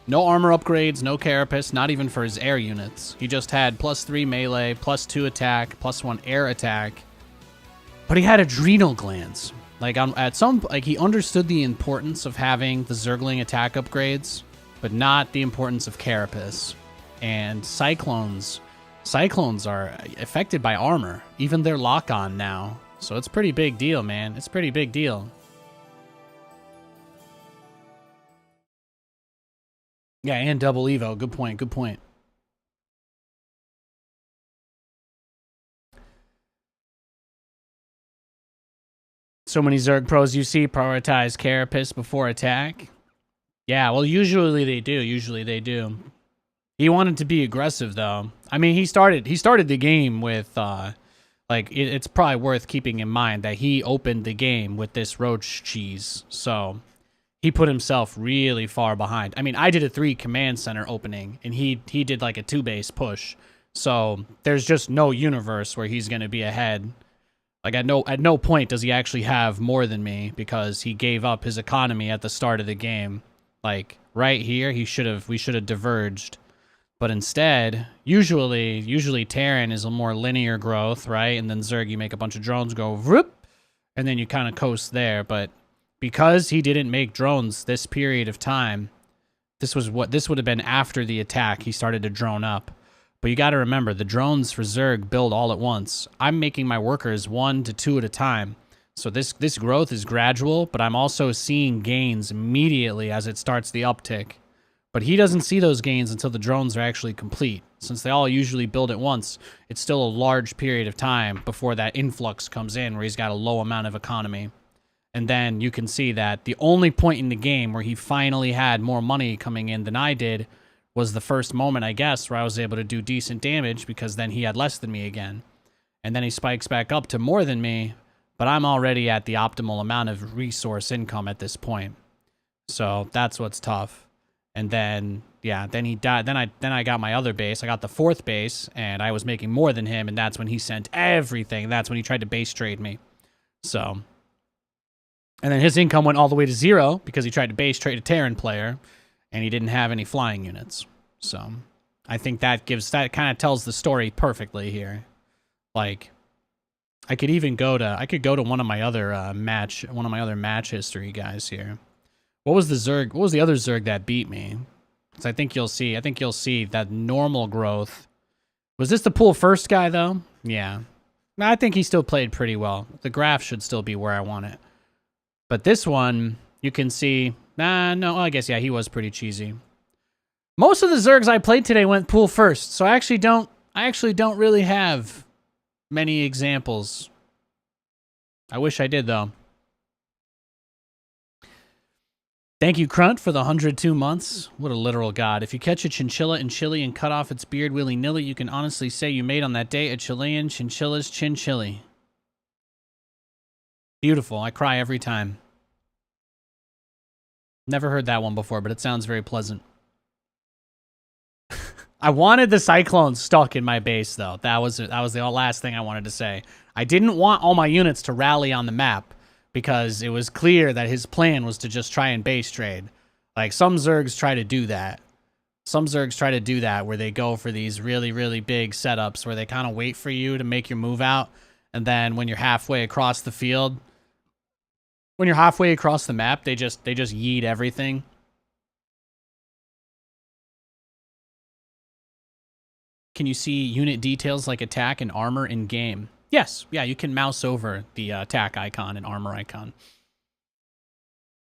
No armor upgrades, no carapace, not even for his air units. He just had +3 melee, +2 attack, +1 air attack. But he had adrenal glands. Like he understood the importance of having the Zergling attack upgrades, but not the importance of carapace. And cyclones are affected by armor, even their lock-on now. So it's a pretty big deal, man. It's a pretty big deal. Yeah, and double Evo. Good point. Good point. So many Zerg pros you see prioritize carapace before attack. Yeah, well, usually they do. Usually they do. He wanted to be aggressive, though. I mean, he started the game with, it's probably worth keeping in mind that he opened the game with this roach cheese. So he put himself really far behind. I mean, I did a 3 command center opening, and he did like a 2 base push. So there's just no universe where he's going to be ahead. Like at no point does he actually have more than me because he gave up his economy at the start of the game. Like right here, we should have diverged. But instead, usually Terran is a more linear growth, right? And then Zerg, you make a bunch of drones go whoop, and then you kind of coast there. But because he didn't make drones this period of time, this would have been after the attack. He started to drone up. But you got to remember, the drones for Zerg build all at once. I'm making my workers 1 to 2 at a time. So this growth is gradual, but I'm also seeing gains immediately as it starts the uptick. But he doesn't see those gains until the drones are actually complete. Since they all usually build at once, it's still a large period of time before that influx comes in where he's got a low amount of economy. And then you can see that the only point in the game where he finally had more money coming in than I did was the first moment, I guess, where I was able to do decent damage because then he had less than me again. And then he spikes back up to more than me, but I'm already at the optimal amount of resource income at this point. So that's what's tough. And then, yeah, then he died. Then I got my other base. I got the 4th base, and I was making more than him, and that's when he sent everything. That's when he tried to base trade me. So, and then his income went all the way to 0 because he tried to base trade a Terran player, and he didn't have any flying units. So, I think that kind of tells the story perfectly here. Like, I could go to one of my other match history guys here. What was the other Zerg that beat me? Because I think you'll see that normal growth. Was this the pool first guy though? Yeah. I think he still played pretty well. The graph should still be where I want it. But this one, you can see, no, I guess, yeah, he was pretty cheesy. Most of the Zergs I played today went pool first, so I actually don't really have many examples. I wish I did though. Thank you, Crunt, for the 102 months. What a literal god. If you catch a chinchilla in Chile and cut off its beard willy-nilly, you can honestly say you made on that day a Chilean chinchilla's chin chili. Beautiful. I cry every time. Never heard that one before, but it sounds very pleasant. I wanted the Cyclones stuck in my base, though. That was the last thing I wanted to say. I didn't want all my units to rally on the map because it was clear that his plan was to just try and base trade. Like, some Zergs try to do that. Some Zergs try to do that where they go for these really, really big setups where they kind of wait for you to make your move out. And then when you're halfway across the field, when you're halfway across the map, they just yeet everything. Can you see unit details like attack and armor in game? Yes. Yeah, you can mouse over the attack icon and armor icon.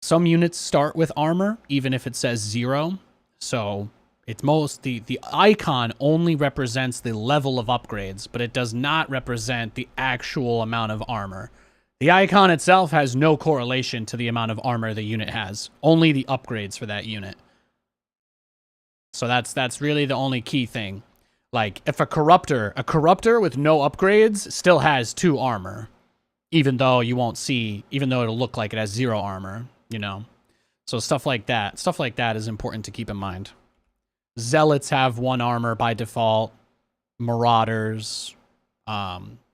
Some units start with armor, even if it says 0. So it's the icon only represents the level of upgrades, but it does not represent the actual amount of armor. The icon itself has no correlation to the amount of armor the unit has. Only the upgrades for that unit. So that's really the only key thing. Like, if a corruptor with no upgrades still has 2 armor, even though it'll look like it has 0 armor, you know? So stuff like that is important to keep in mind. Zealots have 1 armor by default. Marauders,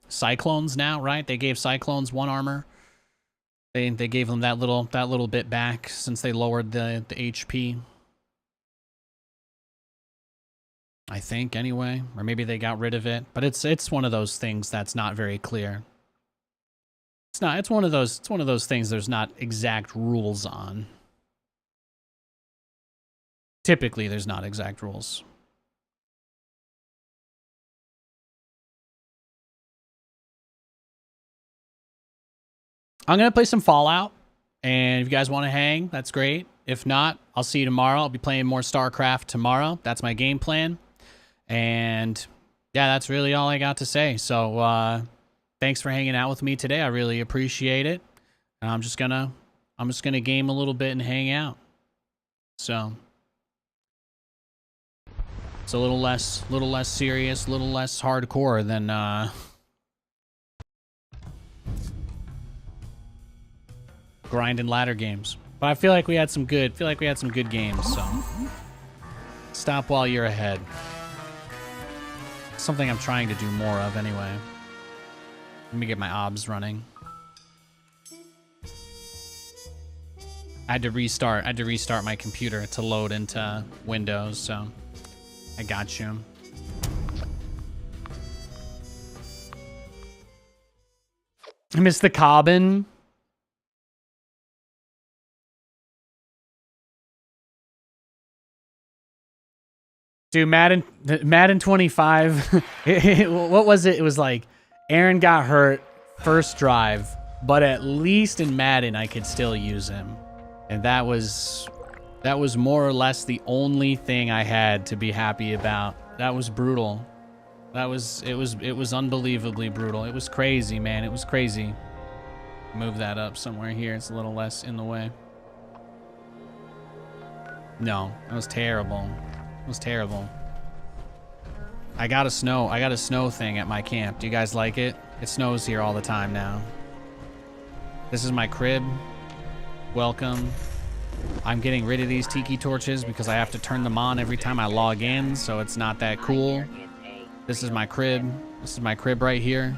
Cyclones now, right? They gave Cyclones 1 armor. They gave them that little bit back since they lowered the HP. I think, anyway, or maybe they got rid of it, but it's one of those things that's not very clear. It's one of those things there's not exact rules on. Typically, there's not exact rules. I'm gonna play some Fallout, and if you guys want to hang, that's great. If not, I'll see you tomorrow. I'll be playing more StarCraft tomorrow. That's my game plan. And yeah, that's really all I got to say. So thanks for hanging out with me today. I really appreciate it. And I'm just gonna game a little bit and hang out. So it's a little less serious, a little less hardcore than grind and ladder games. But I feel like we had some good games, so stop while you're ahead. Something I'm trying to do more of anyway. Let me get my obs running. I had to restart my computer to load into Windows, so I got you. I missed the Cobbin. Dude, Madden 25, what was it? It was like Aaron got hurt first drive, but at least in Madden I could still use him. And that was more or less the only thing I had to be happy about. That was brutal. It was unbelievably brutal. It was crazy, man. It was crazy. Move that up somewhere here. It's a little less in the way. No, that was terrible. It was terrible. I got a snow thing at my camp. Do you guys like it? It snows here all the time now. This is my crib. Welcome. I'm getting rid of these tiki torches because I have to turn them on every time I log in, so it's not that cool. This is my crib. This is my crib right here.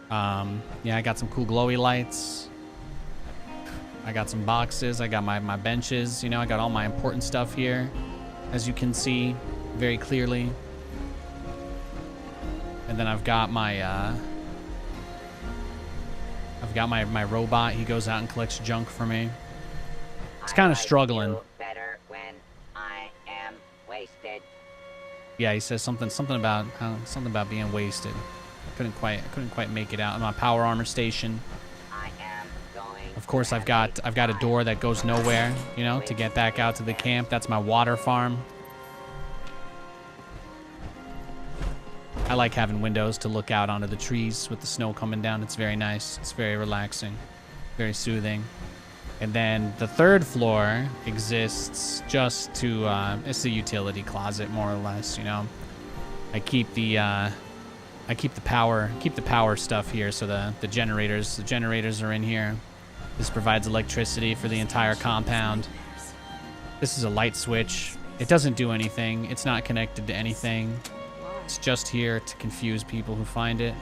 Yeah, I got some cool glowy lights. I got some boxes. I got my benches. You know, I got all my important stuff here, as you can see very clearly. And then I've got my my robot. He goes out and collects junk for me. It's kind of struggling. Better when I am wasted. Yeah, he says something about being wasted. I couldn't quite make it out. I'm on power armor station. Of course, I've got a door that goes nowhere, you know, to get back out to the camp. That's my water farm. I like having windows to look out onto the trees with the snow coming down. It's very nice. It's very relaxing, very soothing. And then the third floor exists just to, it's the utility closet, more or less, you know. I keep the power stuff here, so the generators are in here. This provides electricity for the entire compound. This is a light switch. It doesn't do anything. It's not connected to anything. It's just here to confuse people who find it.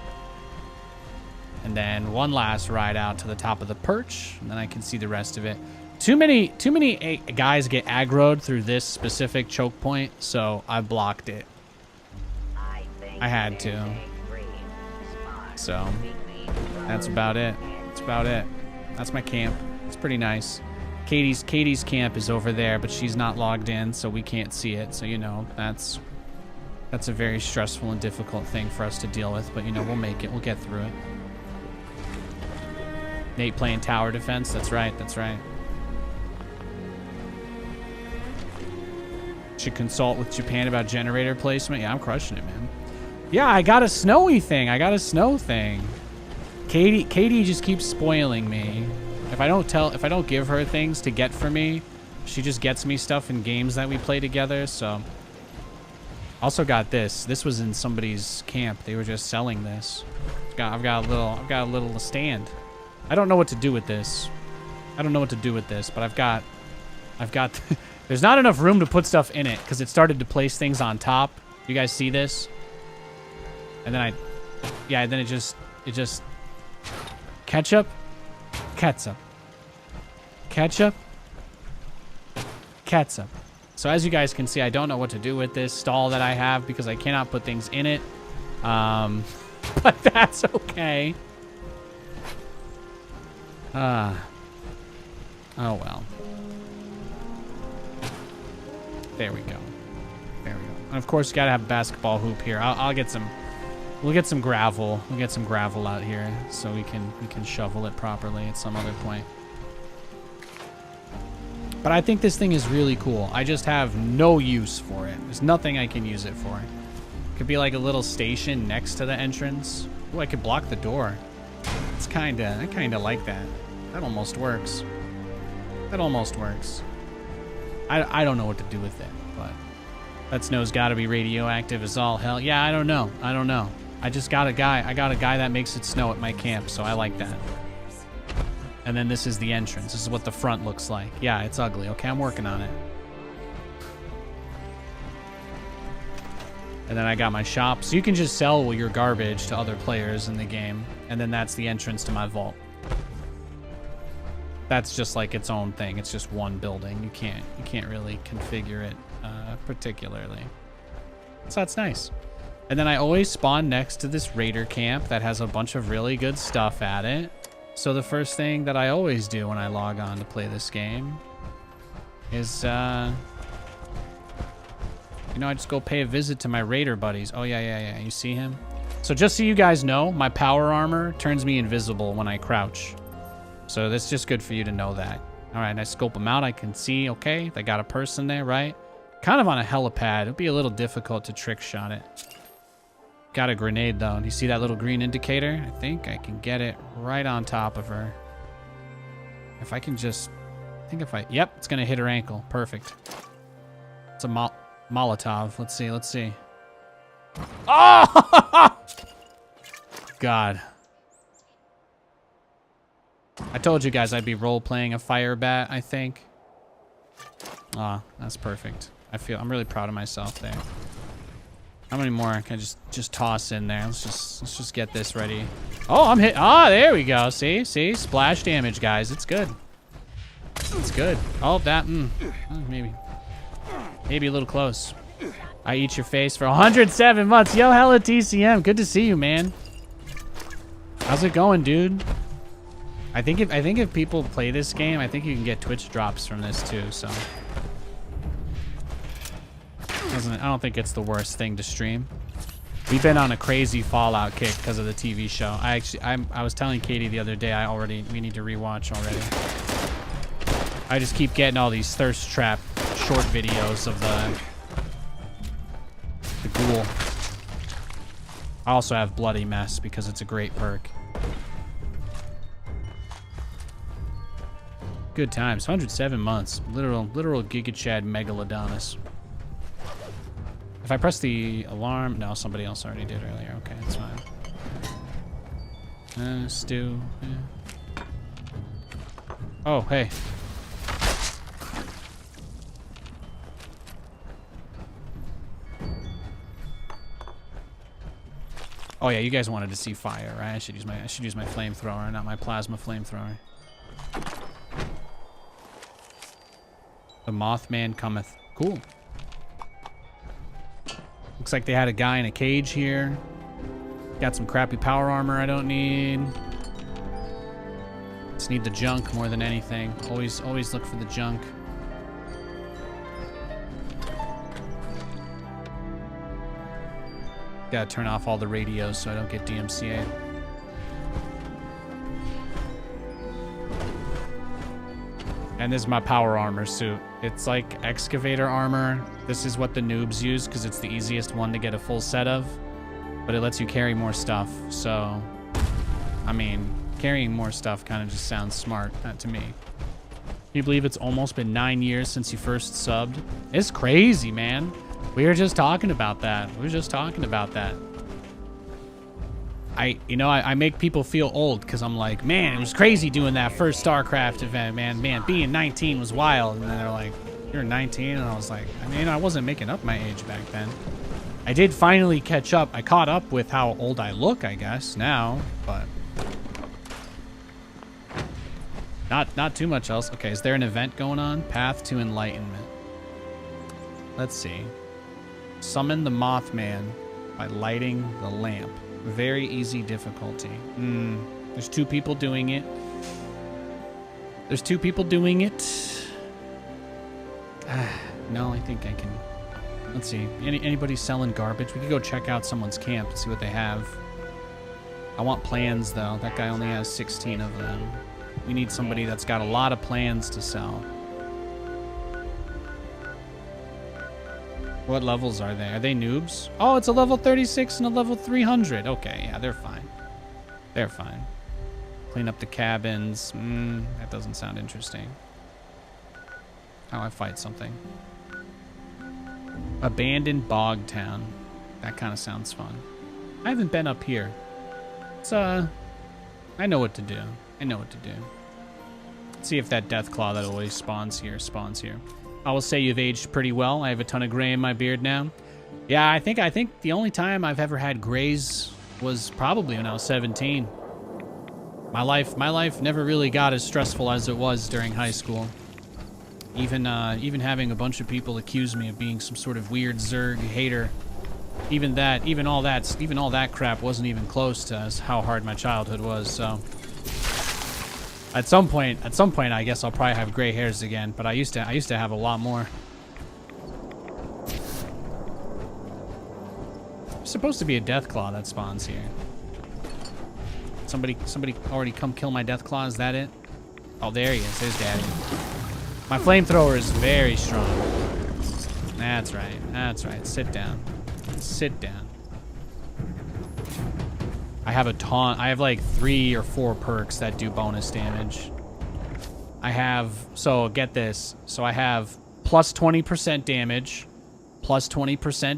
And then one last ride out to the top of the perch, and then I can see the rest of it. Too many guys get aggroed through this specific choke point, so I blocked it. I had to. So that's about it. That's about it. That's my camp. It's pretty nice. Katie's camp is over there, but she's not logged in, so we can't see it. So, you know, that's a very stressful and difficult thing for us to deal with, but, you know, we'll make it. We'll get through it. Nate playing tower defense. That's right. That's right. Should consult with Japan about generator placement. Yeah, I'm crushing it, man. Yeah, I got a snowy thing. I got a snow thing. Katie just keeps spoiling me. If I don't give her things to get for me, she just gets me stuff in games that we play together. So, also got this. This was in somebody's camp. They were just selling this. I've got a little stand. I don't know what to do with this. I don't know what to do with this, but I've got. There's not enough room to put stuff in it because it started to place things on top. You guys see this? And then then it just ketchup. So as you guys can see, I don't know what to do with this stall that I have because I cannot put things in it. But that's okay. Oh well. There we go. There we go. And of course, you gotta have a basketball hoop here. I'll get some. We'll get some gravel. We'll get some gravel out here so we can shovel it properly at some other point. But I think this thing is really cool. I just have no use for it. There's nothing I can use it for. It could be like a little station next to the entrance. Oh, I could block the door. I kinda like that. That almost works. That almost works. I don't know what to do with it, but that snow's got to be radioactive as all hell. Yeah, I don't know. I just got a guy. I got a guy that makes it snow at my camp, so I like that. And then this is the entrance. This is what the front looks like. Yeah, it's ugly. Okay, I'm working on it. And then I got my shop. So you can just sell your garbage to other players in the game. And then that's the entrance to my vault. That's just like its own thing. It's just one building. You can't really configure it particularly. So that's nice. And then I always spawn next to this raider camp that has a bunch of really good stuff at it. So the first thing that I always do when I log on to play this game is, I just go pay a visit to my raider buddies. Oh, yeah. You see him? So just so you guys know, my power armor turns me invisible when I crouch. So that's just good for you to know that. All right, I scope them out. I can see, okay, they got a person there, right? Kind of on a helipad. It'll be a little difficult to trick shot it. Got a grenade, though. Do you see that little green indicator? I think I can get it right on top of her. If I can just... Yep, it's going to hit her ankle. Perfect. It's a Molotov. Let's see. Oh! God. I told you guys I'd be role-playing a fire bat, I think. Ah, that's perfect. I'm really proud of myself there. How many more can I just toss in there? Let's just get this ready. Oh, I'm hit. Ah, there we go. See? Splash damage, guys. It's good. It's good. Oh, that, maybe a little close. I eat your face for 107 months. Yo, hella TCM. Good to see you, man. How's it going, dude? I think if people play this game, I think you can get Twitch drops from this too, so. I don't think it's the worst thing to stream. We've been on a crazy Fallout kick because of the TV show. I was telling Katie the other day we need to rewatch already. I just keep getting all these thirst trap short videos of the ghoul. I also have Bloody Mess because it's a great perk. Good times. 107 months. Literal Giga Chad Megalodonus. If I press the alarm... No, somebody else already did earlier. Okay, that's fine. Stu. Yeah. Oh, hey. Oh yeah, you guys wanted to see fire, right? I should use my flamethrower, not my plasma flamethrower. The Mothman cometh. Cool. Looks like they had a guy in a cage here. Got some crappy power armor I don't need. Just need the junk more than anything. Always look for the junk. Gotta turn off all the radios so I don't get DMCA'd. And this is my power armor suit. It's like excavator armor. This is what the noobs use because it's the easiest one to get a full set of. But it lets you carry more stuff. So, I mean, carrying more stuff kind of just sounds smart, not to me. Can you believe it's almost been 9 years since you first subbed? It's crazy, man. We were just talking about that. I make people feel old because I'm like, man, it was crazy doing that first StarCraft event, man. Man, being 19 was wild. And then they're like, you're 19? And I was like, I mean, I wasn't making up my age back then. I did finally catch up. I caught up with how old I look, I guess, now, but not too much else. Okay, is there an event going on? Path to Enlightenment. Let's see. Summon the Mothman by lighting the lamp. Very easy difficulty. There's 2 people doing it. No, I think I can. Let's see. Anybody selling garbage? We could go check out someone's camp and see what they have. I want plans, though. That guy only has 16 of them. We need somebody that's got a lot of plans to sell. What levels are they? Are they noobs? Oh, it's a level 36 and a level 300. Okay, yeah, they're fine. They're fine. Clean up the cabins. That doesn't sound interesting. How I fight something. Abandoned bog town. That kind of sounds fun. I haven't been up here. It's, I know what to do. Let's see if that Deathclaw that always spawns here. I will say you've aged pretty well. I have a ton of gray in my beard now. Yeah, I think the only time I've ever had grays was probably when I was 17. My life never really got as stressful as it was during high school. Even having a bunch of people accuse me of being some sort of weird Zerg hater. Even all that crap wasn't even close to how hard my childhood was, so. At some point, I guess I'll probably have gray hairs again, but I used to have a lot more. There's supposed to be a Deathclaw that spawns here. Somebody already come kill my Deathclaw, is that it? Oh, there he is, there's Daddy. My flamethrower is very strong. That's right, sit down. I have a taunt. I have like 3 or 4 perks that do bonus damage. So get this. So I have plus 20%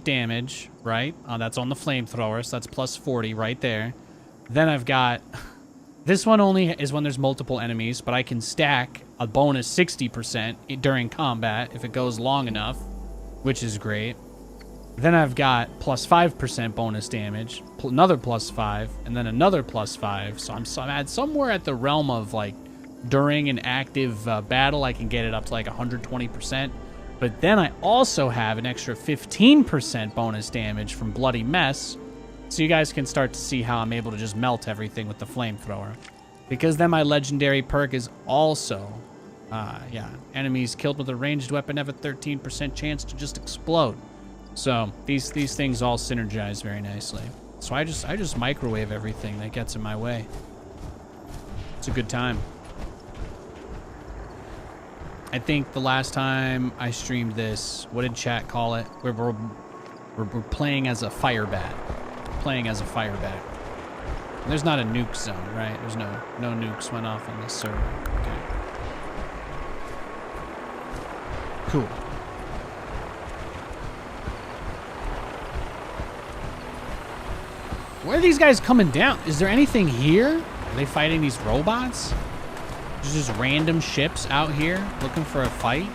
damage, right? That's on the flamethrower, so that's plus 40 right there. Then I've got, this one only is when there's multiple enemies, but I can stack a bonus 60% during combat if it goes long enough, which is great. Then I've got plus 5% bonus damage, another plus 5, and then another plus 5. So I'm at somewhere at the realm of like during an active battle, I can get it up to like 120%. But then I also have an extra 15% bonus damage from Bloody Mess. So you guys can start to see how I'm able to just melt everything with the flamethrower. Because then my legendary perk is also, enemies killed with a ranged weapon have a 13% chance to just explode. So these things all synergize very nicely. So I just microwave everything that gets in my way. It's a good time. I think the last time I streamed this, what did chat call it? We're playing as a fire bat. There's not a nuke zone, right? There's no nukes went off on this server. Okay. Cool. Where are these guys coming down? Is there anything here? Are they fighting these robots? There's just random ships out here looking for a fight.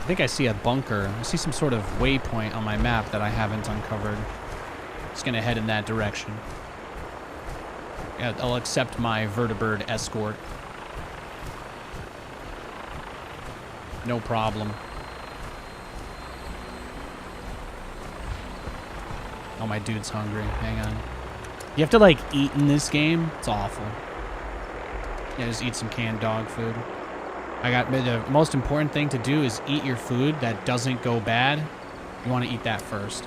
I think I see a bunker. I see some sort of waypoint on my map that I haven't uncovered. Just gonna head in that direction. Yeah, I'll accept my vertibird escort. No problem. Oh, my dude's hungry. Hang on. You have to, like, eat in this game? It's awful. Yeah, just eat some canned dog food. The most important thing to do is eat your food that doesn't go bad. You want to eat that first.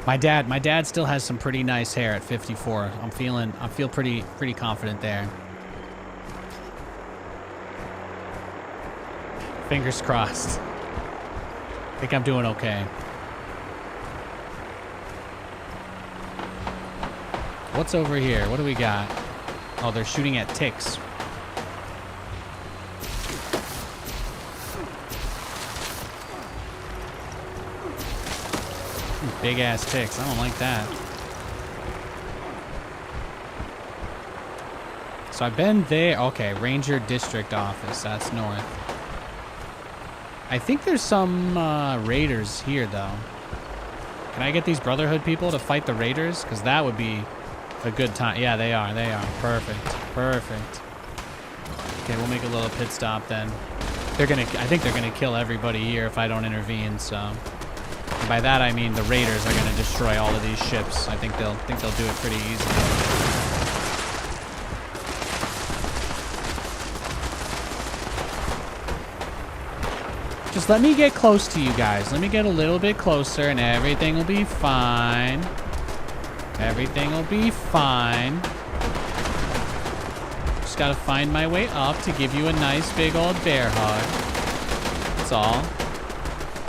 My dad still has some pretty nice hair at 54. I feel pretty confident there. Fingers crossed. I think I'm doing okay. What's over here? What do we got? Oh, they're shooting at ticks. Big ass ticks. I don't like that. So I've been there. Okay, Ranger District Office. That's north. I think there's some raiders here, though. Can I get these Brotherhood people to fight the raiders? Because that would be a good time. Yeah, they are. They are. Perfect. Perfect. Okay, we'll make a little pit stop then. I think they're gonna kill everybody here if I don't intervene. So. And by that I mean the raiders are going to destroy all of these ships. I think they'll do it pretty easily. Just let me get close to you guys. Let me get a little bit closer and everything will be fine. Everything will be fine. Just got to find my way up to give you a nice big old bear hug. That's all.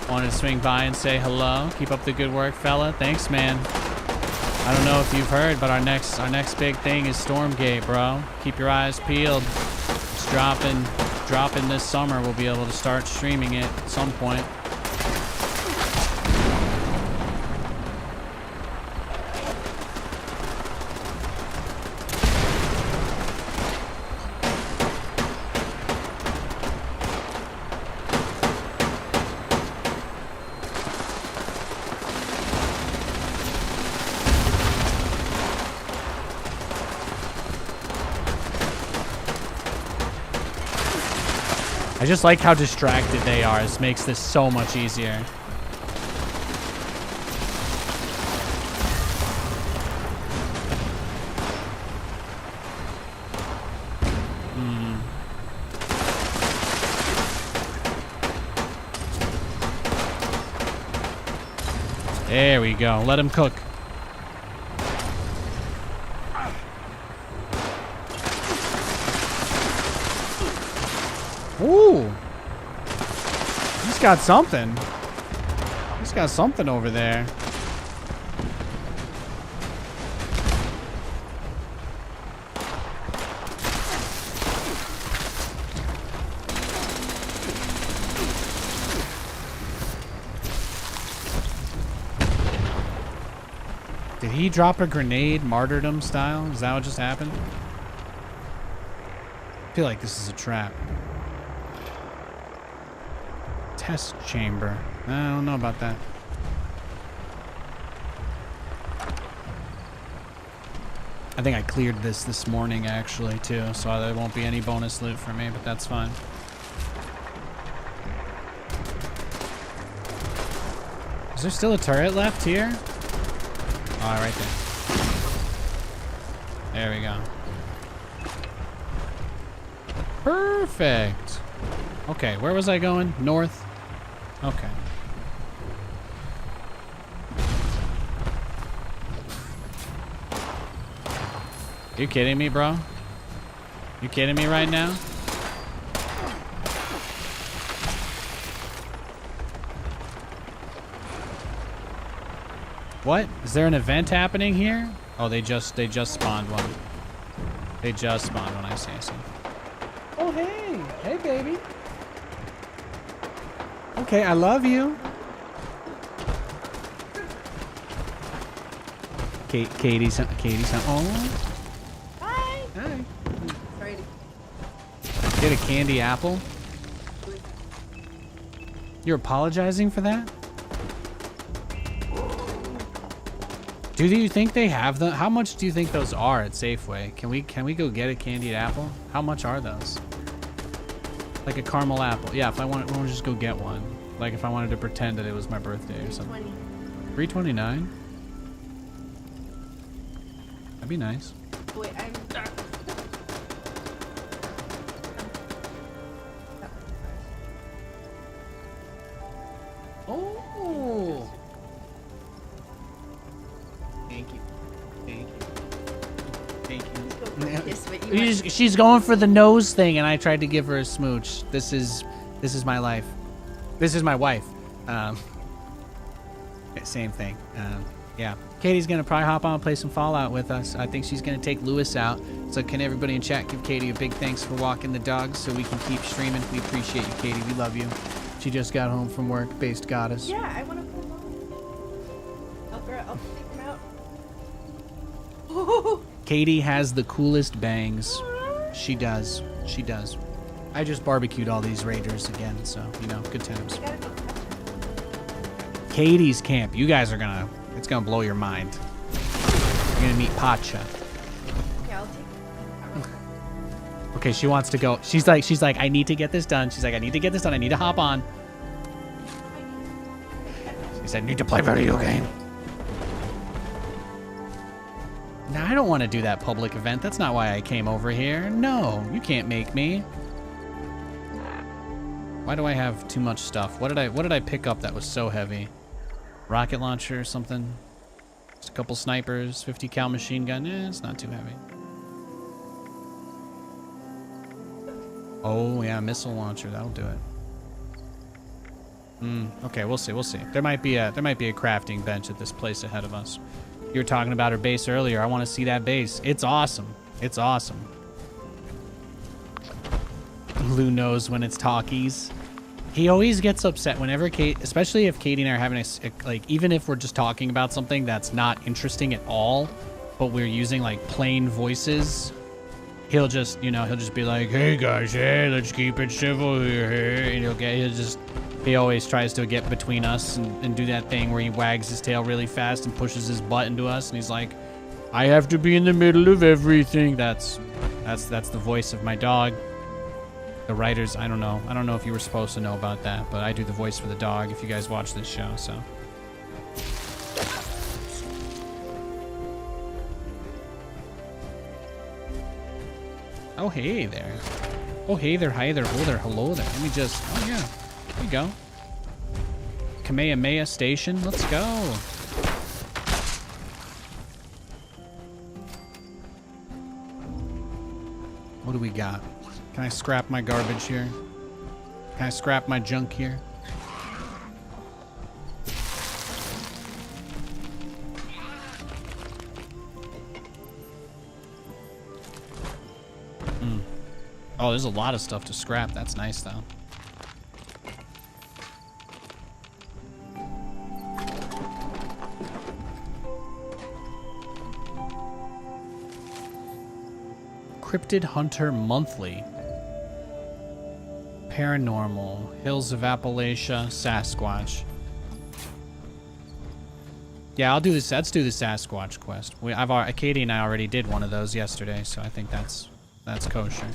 Wanted to swing by and say hello. Keep up the good work, fella. Thanks, man. I don't know if you've heard, but our next big thing is Stormgate, bro. Keep your eyes peeled. It's dropping this summer. We'll be able to start streaming it at some point. I just like how distracted they are. This makes this so much easier. There we go. Let him cook. Ooh. He's got something. He's got something over there. Did he drop a grenade martyrdom style? Is that what just happened? I feel like this is a trap. Test chamber. I don't know about that. I think I cleared this morning actually too, so there won't be any bonus loot for me, but that's fine. Is there still a turret left here? Oh, right there. There we go. Perfect. Okay, where was I going? North? Okay. You kidding me, bro? You kidding me right now? What? Is there an event happening here? Oh, they just spawned one. They just spawned one. I see. Oh, hey. Hey, baby. Okay, I love you. Katie's oh. Hi. Hi. Sorry Get a candy apple. You're apologizing for that? Do you think they have them? How much do you think those are at Safeway? Can we go get a candied apple? How much are those? Like a caramel apple. Yeah, if I want to just go get one. Like if I wanted to pretend that it was my birthday or something. $3.29. That'd be nice. Wait, I'm. Oh. Thank you. Thank you. Thank you. She's going for the nose thing, and I tried to give her a smooch. This is my life. This is my wife. Same thing. Yeah. Katie's gonna probably hop on and play some Fallout with us. I think she's gonna take Lewis out. So can everybody in chat give Katie a big thanks for walking the dogs so we can keep streaming. We appreciate you, Katie. We love you. She just got home from work, based goddess. Yeah, I want to put them on. I'll take them out. Katie has the coolest bangs. She does. She does. I just barbecued all these Ragers again, so, you know, good times. Katie's camp. You guys are gonna, it's gonna blow your mind. You're gonna meet Pacha. Yeah, I'll take it. Okay, she wants to go. She's like, I need to get this done. She's like, I need to get this done. I need to hop on. She said, I need to play video game. Now, I don't want to do that public event. That's not why I came over here. No, you can't make me. Why do I have too much stuff? What did I pick up that was so heavy? Rocket launcher or something? Just a couple snipers, 50 cal machine gun. It's not too heavy. Oh yeah, missile launcher. That'll do it. Okay, we'll see. We'll see. There might be a crafting bench at this place ahead of us. You were talking about her base earlier. I want to see that base. It's awesome. It's awesome. Lou knows when it's talkies. He always gets upset whenever Kate, especially if Katie and I are having like, even if we're just talking about something that's not interesting at all, but we're using like plain voices. He'll just, you know, he'll just be like, hey guys, hey, let's keep it civil here, hey. And he always tries to get between us and do that thing where he wags his tail really fast and pushes his butt into us. And he's like, I have to be in the middle of everything. That's the voice of my dog. The writers, I don't know if you were supposed to know about that, but I do the voice for the dog if you guys watch this show, so. Oh, hey there. Oh, hey there, hi there, oh there, hello there. Let me just, oh yeah, here we go. Kamehameha Station, let's go. What do we got? Can I scrap my garbage here? Can I scrap my junk here? Oh, there's a lot of stuff to scrap. That's nice, though. Cryptid Hunter Monthly. Paranormal. Hills of Appalachia. Sasquatch. Yeah, I'll do this. Let's do the Sasquatch quest. Katie and I already did one of those yesterday, so I think that's kosher.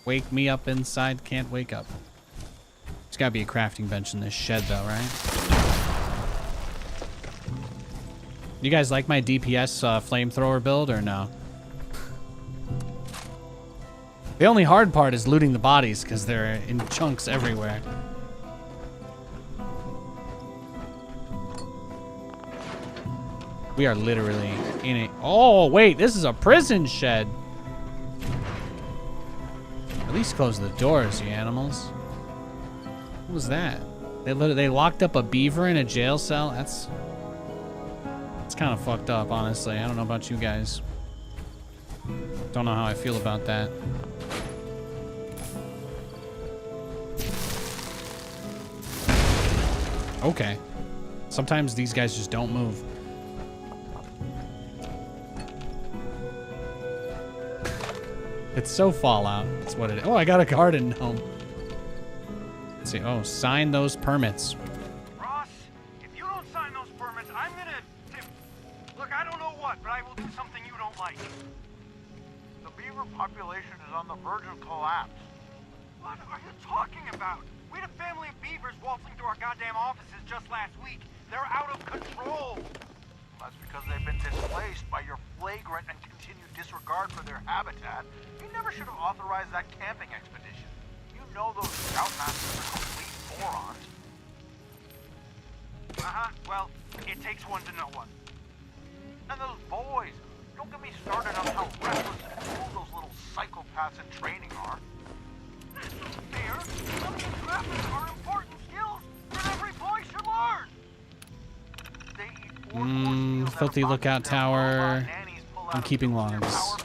Wake me up inside. Can't wake up. There's gotta be a crafting bench in this shed, though, right? You guys like my DPS flamethrower build or no? The only hard part is looting the bodies because they're in chunks everywhere. We are literally in a... Oh, wait, this is a prison shed. At least close the doors, you animals. What was that? They locked up a beaver in a jail cell? That's kind of fucked up, honestly. I don't know about you guys. Don't know how I feel about that. Okay. Sometimes these guys just don't move. It's so Fallout. That's what it is. Oh, I got a garden gnome. Let's see. Oh, sign those permits. Ross, if you don't sign those permits, I'm gonna... Look, I don't know what, but I will do something you don't like. The beaver population is on the verge of collapse. What are you talking about? We had a family of beavers waltzing through our goddamn offices just last week. They're out of control. That's because they've been displaced by your flagrant and continued disregard for their habitat. You never should have authorized that camping expedition. You know those scoutmasters are complete morons. Well, it takes one to know one. And those boys, don't get me started on how reckless and cruel those little psychopaths in training are. That's not fair. Some of these weapons are important skills that every boy should learn. They eat four Filthy lookout tower. I'm keeping logs.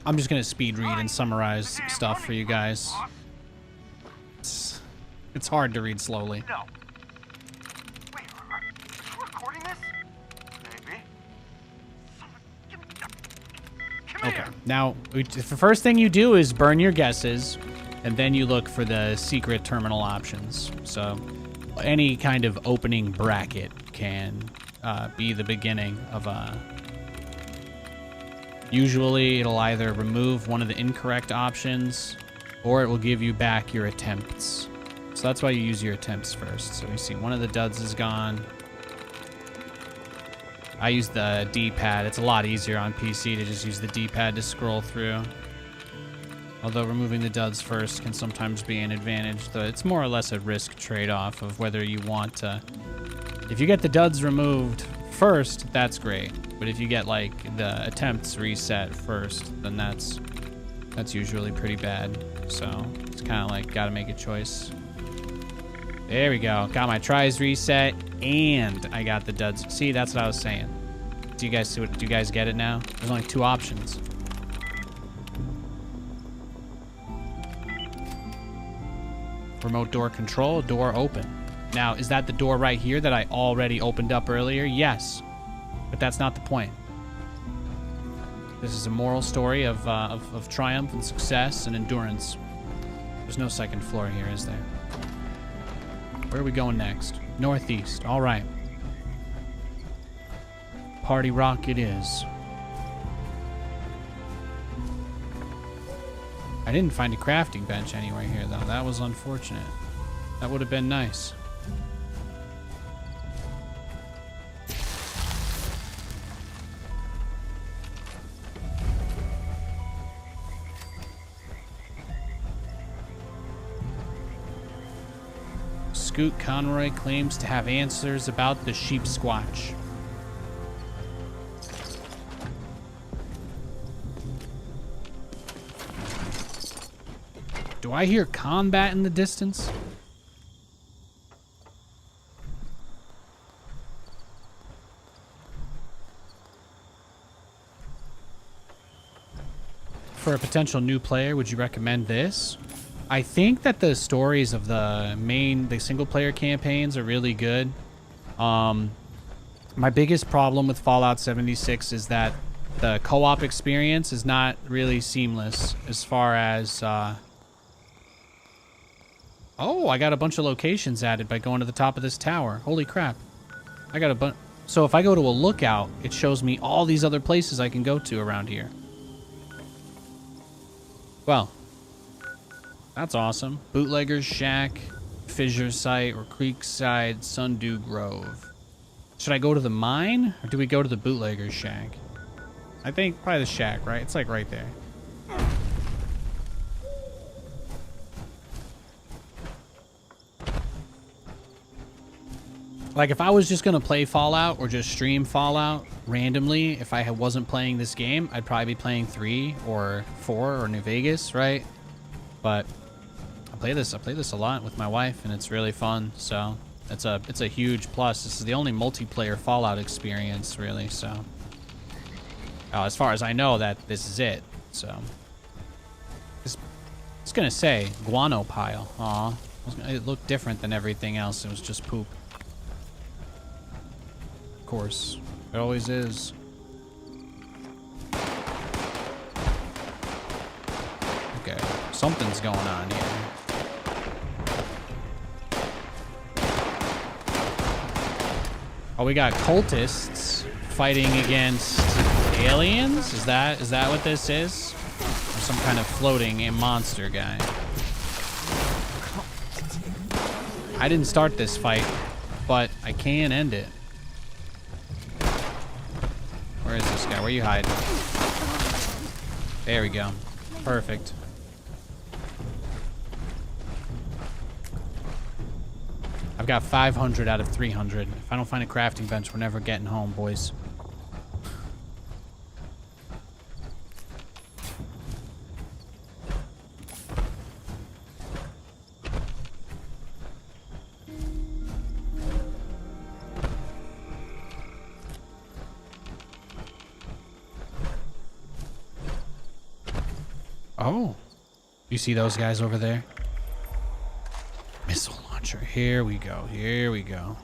I'm just gonna speed read and summarize stuff for you guys. It's hard to read slowly. No. Wait, are you recording this? Maybe. Come Okay. here. Now, the first thing you do is burn your guesses, and then you look for the secret terminal options. So, any kind of opening bracket can be the beginning of a... Usually, it'll either remove one of the incorrect options, or it will give you back your attempts. So that's why you use your attempts first. So you see one of the duds is gone. I use the D-pad. It's a lot easier on PC to just use the D-pad to scroll through. Although removing the duds first can sometimes be an advantage. Though it's more or less a risk trade-off of whether you want to... If you get the duds removed first, that's great. But if you get, like, the attempts reset first, then that's usually pretty bad. So it's kind of like, gotta make a choice. There we go. Got my tries reset, and I got the duds. See, that's what I was saying. Do you guys get it now? There's only two options. Remote door control, door open. Now, is that the door right here that I already opened up earlier? Yes, but that's not the point. This is a moral story of triumph and success and endurance. There's no second floor here, is there? Where are we going next? Northeast. All right. Party rock it is. I didn't find a crafting bench anywhere here, though. That was unfortunate. That would have been nice. Scoot Conroy claims to have answers about the sheep squatch. Do I hear combat in the distance? For a potential new player, would you recommend this? I think that the stories of the single player campaigns are really good. My biggest problem with Fallout 76 is that the co-op experience is not really seamless as far as, Oh, I got a bunch of locations added by going to the top of this tower. Holy crap. I got a bunch. So if I go to a lookout, it shows me all these other places I can go to around here. Well, that's awesome. Bootlegger's Shack, Fissure Site, or Creekside Sundew Grove. Should I go to the mine, or do we go to the Bootlegger's Shack? I think probably the shack, right? It's like right there. Like, if I was just going to play Fallout or just stream Fallout randomly, if I wasn't playing this game, I'd probably be playing 3 or 4 or New Vegas, right? But I play this a lot with my wife, and it's really fun. So it's a huge plus. This is the only multiplayer Fallout experience, really. So, as far as I know, that this is it. So, it's gonna say guano pile. Aw, it looked different than everything else. It was just poop. Of course, it always is. Okay, something's going on here. Oh, we got cultists fighting against aliens? Is that what this is? Or some kind of floating monster guy? I didn't start this fight, but I can end it. Where is this guy? Where you hiding? There we go. Perfect. I've got 500 out of 300. If I don't find a crafting bench, we're never getting home, boys. Oh, you see those guys over there? Missile launcher. Here we go. Here we go.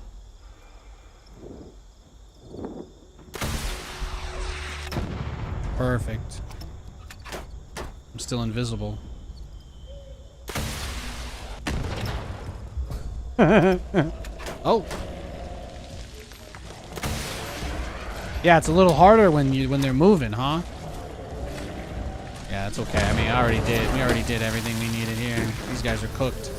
Perfect. I'm still invisible. Oh. Yeah, it's a little harder when they're moving, huh? Yeah, it's okay. I mean, we already did everything we needed here. These guys are cooked.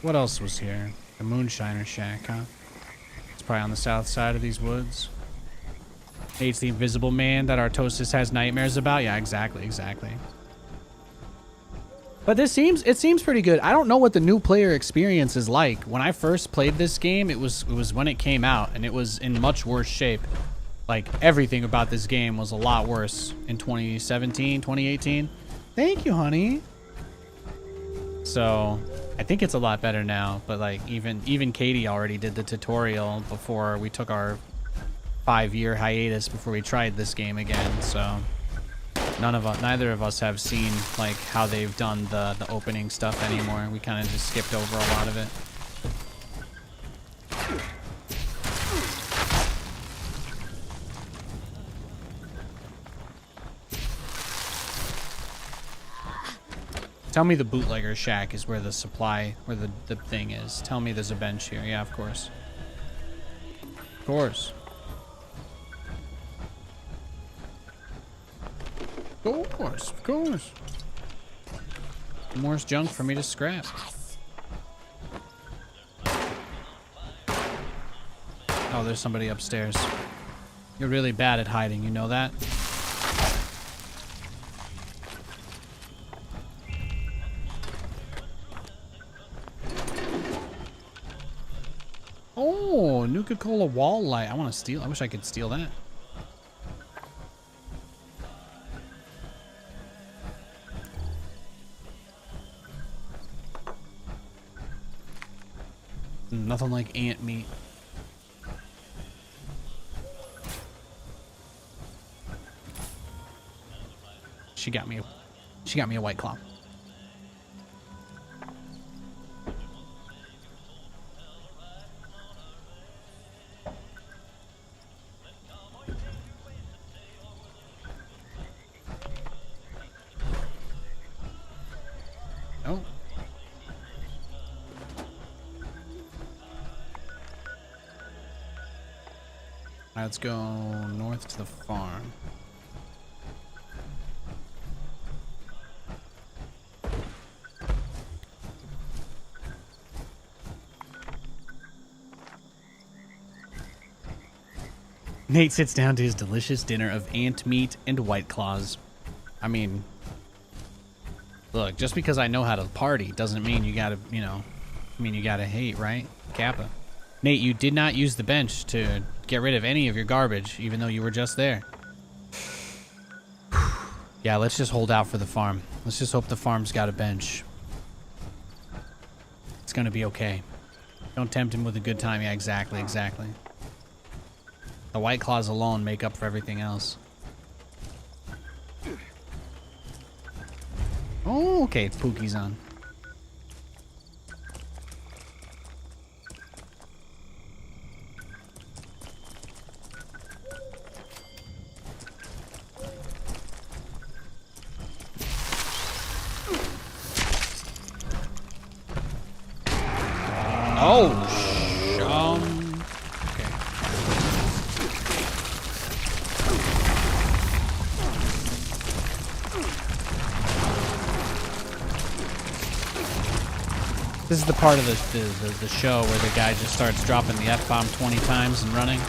What else was here? The Moonshiner Shack, huh? It's probably on the south side of these woods. Hates the Invisible Man that Artosis has nightmares about. Yeah, exactly. But it seems pretty good. I don't know what the new player experience is like. When I first played this game, it was when it came out, and it was in much worse shape. Like, everything about this game was a lot worse in 2017, 2018. Thank you, honey. So, I think it's a lot better now, but like even Katie already did the tutorial before we took our 5-year hiatus before we tried this game again. So neither of us have seen like how they've done the opening stuff anymore. We kind of just skipped over a lot of it. Tell me the bootlegger shack is where the supply, where the thing is. Tell me there's a bench here. Yeah, of course. Of course. Of course, of course. More junk for me to scrap. Oh, there's somebody upstairs. You're really bad at hiding, you know that? Oh, Nuka-Cola wall light. I want to steal. I wish I could steal that. Nothing like ant meat. She got me a White Claw. Oh. Let's go north to the farm. Nate sits down to his delicious dinner of ant meat and White Claws. I mean, Look, just because I know how to party doesn't mean you gotta, you know, you gotta hate, right? Kappa. Nate, you did not use the bench to get rid of any of your garbage, even though you were just there. Yeah, let's just hold out for the farm. Let's just hope the farm's got a bench. It's gonna be okay. Don't tempt him with a good time. Yeah, exactly, exactly. The White Claws alone make up for everything else. Oh, okay, Pookie's on. Oh, okay. This is the part of the show where the guy just starts dropping the F-bomb 20 times and running.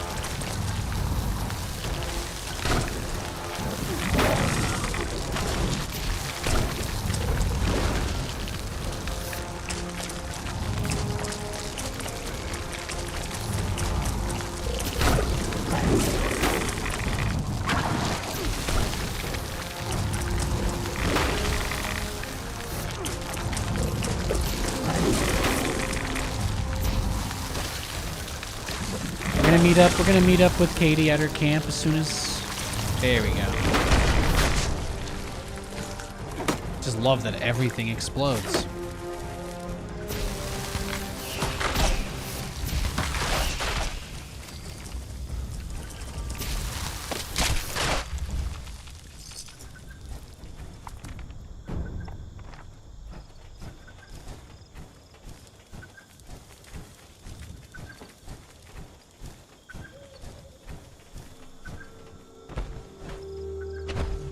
We're gonna meet up with Katie at her camp as soon as... There we go. Just love that everything explodes.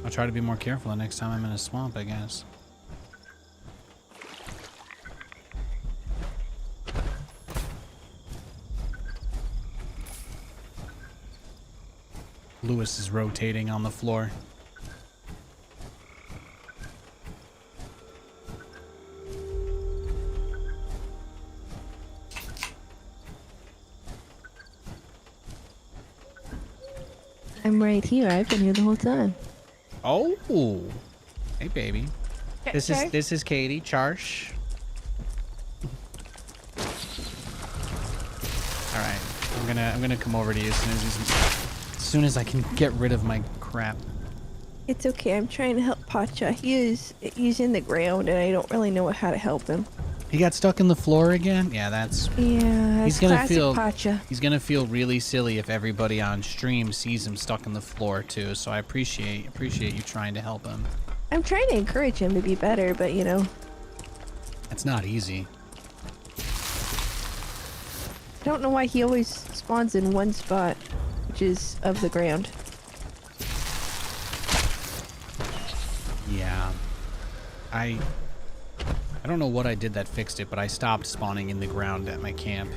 I'll try to be more careful the next time I'm in a swamp, I guess. Lewis is rotating on the floor. I'm right here. I've been here the whole time. Oh, hey baby. This is Katie Charsh. All right, I'm gonna come over to you as soon as I can get rid of my crap. It's okay. I'm trying to help Pacha. He's in the ground, and I don't really know how to help him. He got stuck in the floor again? Yeah, that's he's gonna feel Pacha. He's gonna feel really silly if everybody on stream sees him stuck in the floor too. So I appreciate you trying to help him. I'm trying to encourage him to be better, but you know, it's not easy. I don't know why he always spawns in one spot, which is of the ground. Yeah, I don't know what I did that fixed it, but I stopped spawning in the ground at my camp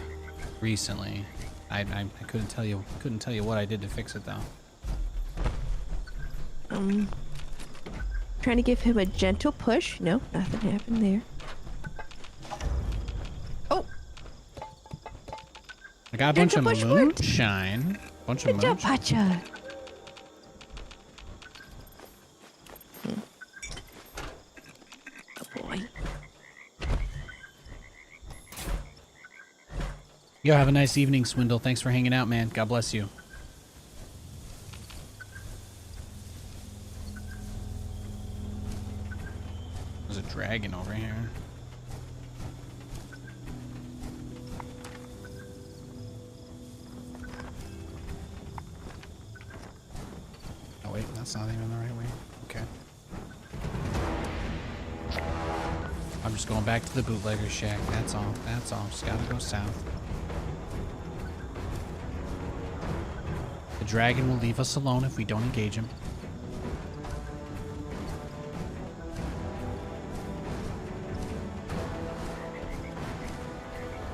recently. I couldn't tell you what I did to fix it though. Trying to give him a gentle push. No, nothing happened there. Oh, I got a bunch of moonshine. Good job, Pacha. Oh boy. Yo, have a nice evening, Swindle. Thanks for hanging out, man. God bless you. There's a dragon over here. Oh wait, that's not even the right way. Okay. I'm just going back to the bootlegger shack. That's all. That's all. Just gotta go south. The dragon will leave us alone if we don't engage him.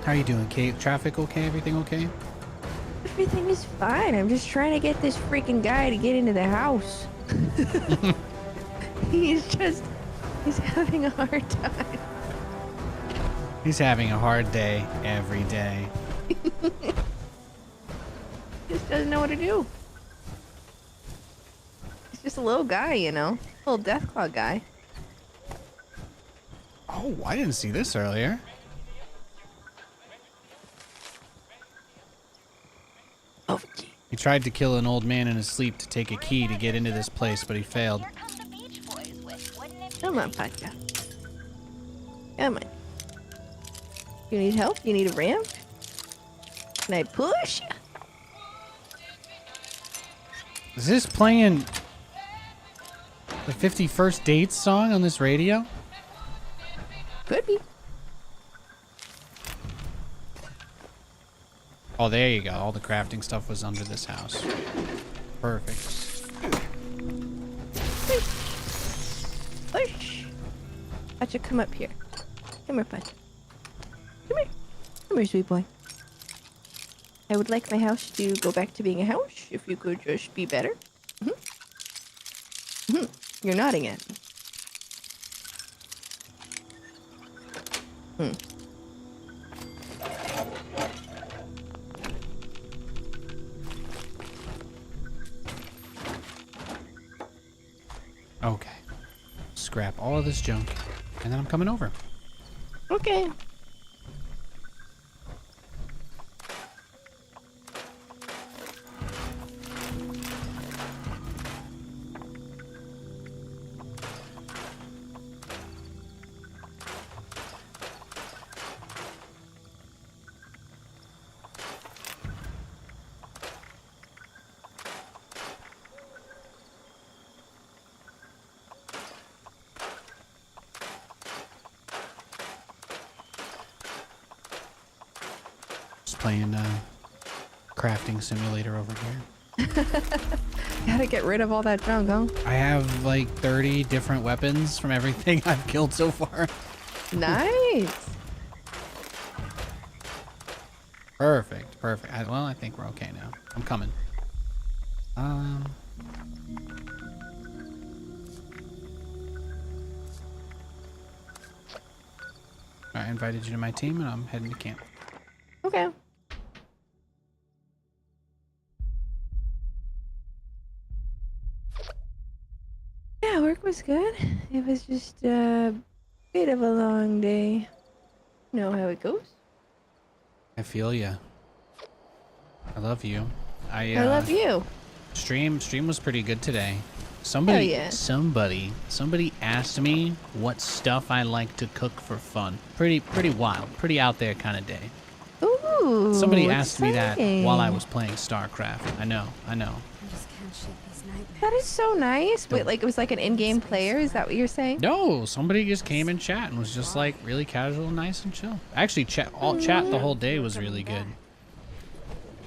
How are you doing, Kate? Traffic okay? Everything okay? Everything is fine. I'm just trying to get this freaking guy to get into the house. He's just He's having a hard time. He's having a hard day every day. Just doesn't know what to do. He's just a little guy, you know? Little Deathclaw guy. Oh, I didn't see this earlier. Oh, gee. He tried to kill an old man in his sleep to take a key to get into this place, but he failed. Here come the Beach Boys with wouldn't it be Come on, Pacha. Come on. You need help? You need a ramp? Can I push you? Is this playing the 51st Dates song on this radio? Could be. Oh, there you go. All the crafting stuff was under this house. Perfect. Push. Pacha, come up here. Come here, Pacha. Come here. Come here, sweet boy. I would like my house to go back to being a house. If you could just be better. You're nodding at me. Okay. Scrap all of this junk, and then I'm coming over. Okay. Just playing crafting simulator over here. Gotta get rid of all that junk, huh? I have like 30 different weapons from everything I've killed so far. Nice. Perfect, perfect. Well, I think we're okay now. I'm coming. I invited you to my team, and I'm heading to camp. Okay. Yeah, work was good. It was just a bit of a long day. You know how it goes. I feel ya. I love you. I love you. Stream was pretty good today. Somebody, yeah. somebody asked me what stuff I like to cook for fun. Pretty wild, pretty out there kind of day. Ooh. Somebody asked me that exciting. while I was playing StarCraft. I know. That is so nice. Wait, like it was like an in-game player? Is that what you're saying? No, somebody just came in chat and was just like really casual, nice and chill. Actually, chat the whole day was really good.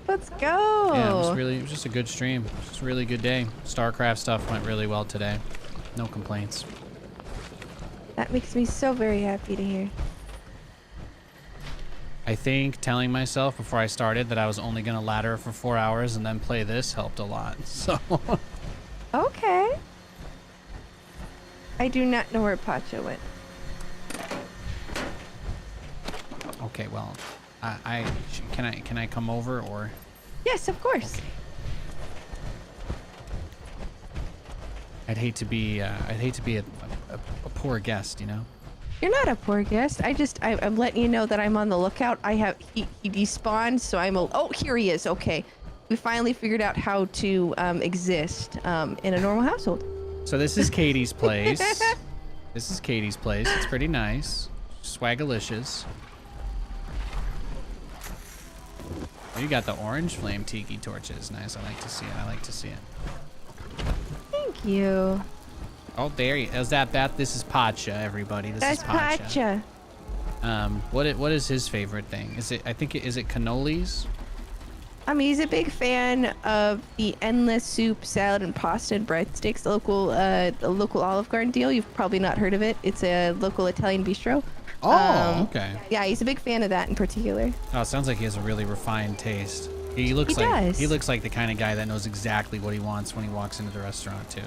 Let's go. Yeah, it was just a good stream. Just a really good day. StarCraft stuff went really well today. No complaints. That makes me so very happy to hear. I think telling myself before I started that I was only gonna ladder for 4 hours and then play this helped a lot. So. Okay. I do not know where Pacha went. Okay, well, can I come over or? Yes, of course. Okay. I'd hate to be a poor guest, you know. You're not a poor guest. I'm letting you know that I'm on the lookout. He despawned, so oh, here he is. Okay. We finally figured out how to exist in a normal household. So this is Katie's place. This is Katie's place. It's pretty nice. Swagalicious. Oh, you got the orange flame tiki torches. Nice. I like to see it. Thank you. Oh, there he is. This is Pacha, everybody. That's Pacha. What is his favorite thing? Is it cannolis? He's a big fan of the endless soup, salad, and pasta and breadsticks. The local Olive Garden deal. You've probably not heard of it. It's a local Italian bistro. Oh, okay. Yeah, he's a big fan of that in particular. Oh, it sounds like he has a really refined taste. He looks like the kind of guy that knows exactly what he wants when he walks into the restaurant too.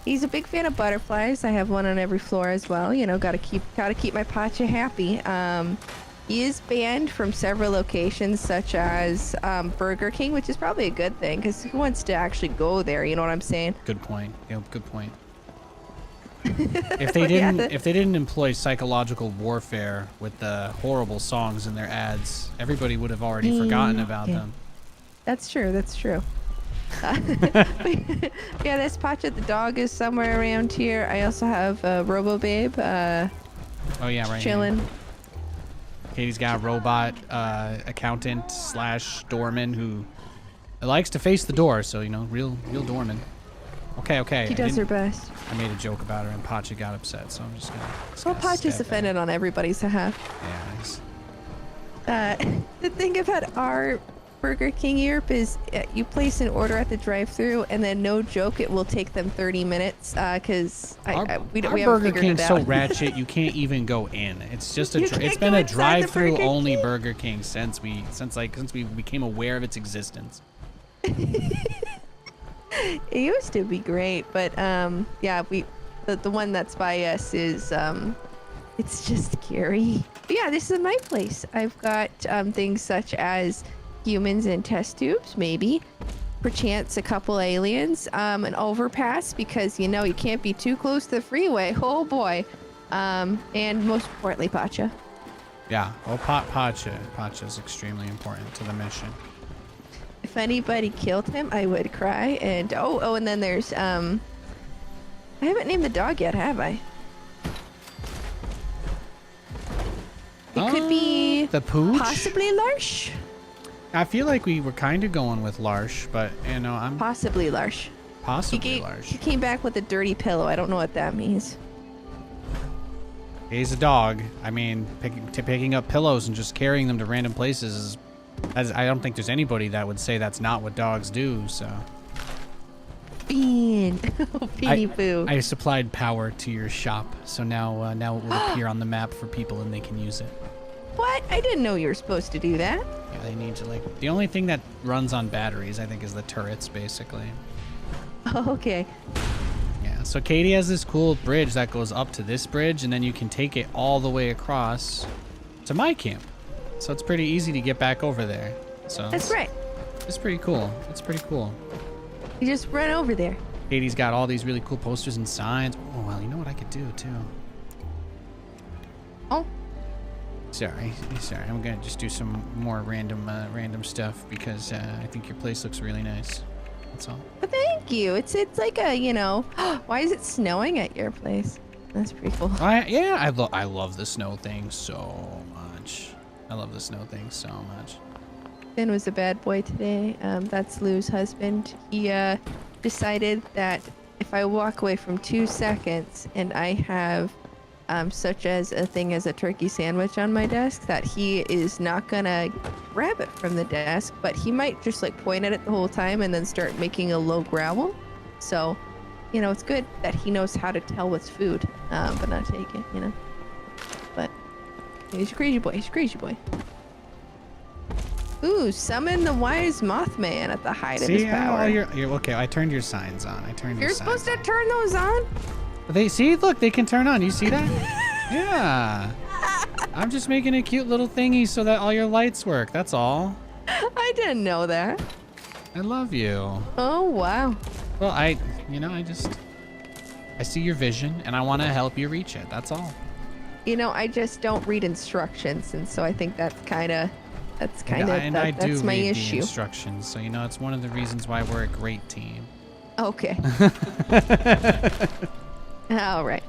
He's a big fan of butterflies. I have one on every floor as well. You know, gotta keep my Pacha happy. He is banned from several locations, such as Burger King, which is probably a good thing, because who wants to actually go there? You know what I'm saying? Good point. Yeah, good point. If they didn't employ psychological warfare with the horrible songs in their ads, everybody would have already forgotten about them. That's true. That's true. Yeah, this Pacha the dog is somewhere around here. I also have Robo Babe. Oh yeah, right. Chilling. Here. Katie's got a robot accountant / doorman who likes to face the door, so you know, real doorman. Okay. She does her best. I made a joke about her and Pacha got upset, so I'm just gonna. Well, Pacha's offended on everybody's behalf. Yeah. The thing about our Burger King Europe is you place an order at the drive-thru, and then no joke, it will take them 30 minutes because we haven't Burger figured King's it so out. ratchet you can't even go in. It's just You it's can't been go a inside the drive-through Burger only King? Burger King since we became aware of its existence. It used to be great, but yeah, the one that's by us is it's just scary. But yeah, this is my place. I've got things such as humans in test tubes, maybe, perchance a couple aliens, an overpass because you know you can't be too close to the freeway. Oh boy, and most importantly, Pacha. Yeah, well, Pacha is extremely important to the mission. If anybody killed him, I would cry. And and then there's I haven't named the dog yet, have I? It could be the Pooch. Possibly Larsh. I feel like we were kind of going with Larsh, but you know, I'm Possibly Larsh. possibly He Larsh. came back with a dirty pillow. I don't know what that means. He's a dog. I mean, picking up pillows and just carrying them to random places is. I don't think there's anybody that would say that's not what dogs do. So. Bean. Beanie Boo. I supplied power to your shop, so now it will appear on the map for people and they can use it. What? I didn't know you were supposed to do that. Yeah, they need to the only thing that runs on batteries, I think, is the turrets, basically. Oh, okay. Yeah. So Katie has this cool bridge that goes up to this bridge, and then you can take it all the way across to my camp. So it's pretty easy to get back over there. So That's right. It's pretty cool. It's pretty cool. You just run over there. Katie's got all these really cool posters and signs. Oh, well, you know what I could do, too? Oh. Sorry. I'm going to just do some more random stuff because I think your place looks really nice. That's all. Well, thank you. It's like a, you know, why is it snowing at your place? That's pretty cool. I love the snow thing so much. I love the snow thing so much. Finn was a bad boy today. That's Lou's husband. He decided that if I walk away from 2 seconds and I have such as a thing as a turkey sandwich on my desk, that he is not gonna grab it from the desk, but he might just like point at it the whole time and then start making a low growl. So, you know, it's good that he knows how to tell what's food, but not take it, you know. But he's a crazy boy. He's a crazy boy. Ooh, summon the wise Mothman at the height of his power. You're okay. I turned your signs on. You're supposed to turn those on? Look, they can turn on. You see that? Yeah. I'm just making a cute little thingy so that all your lights work. That's all. I didn't know that. I love you. Oh, wow. Well, I see your vision and I want to help you reach it. That's all. You know, I just don't read instructions, and so I think that's kind of I do my read issue. the instructions, so you know it's one of the reasons why we're a great team. Okay. All right.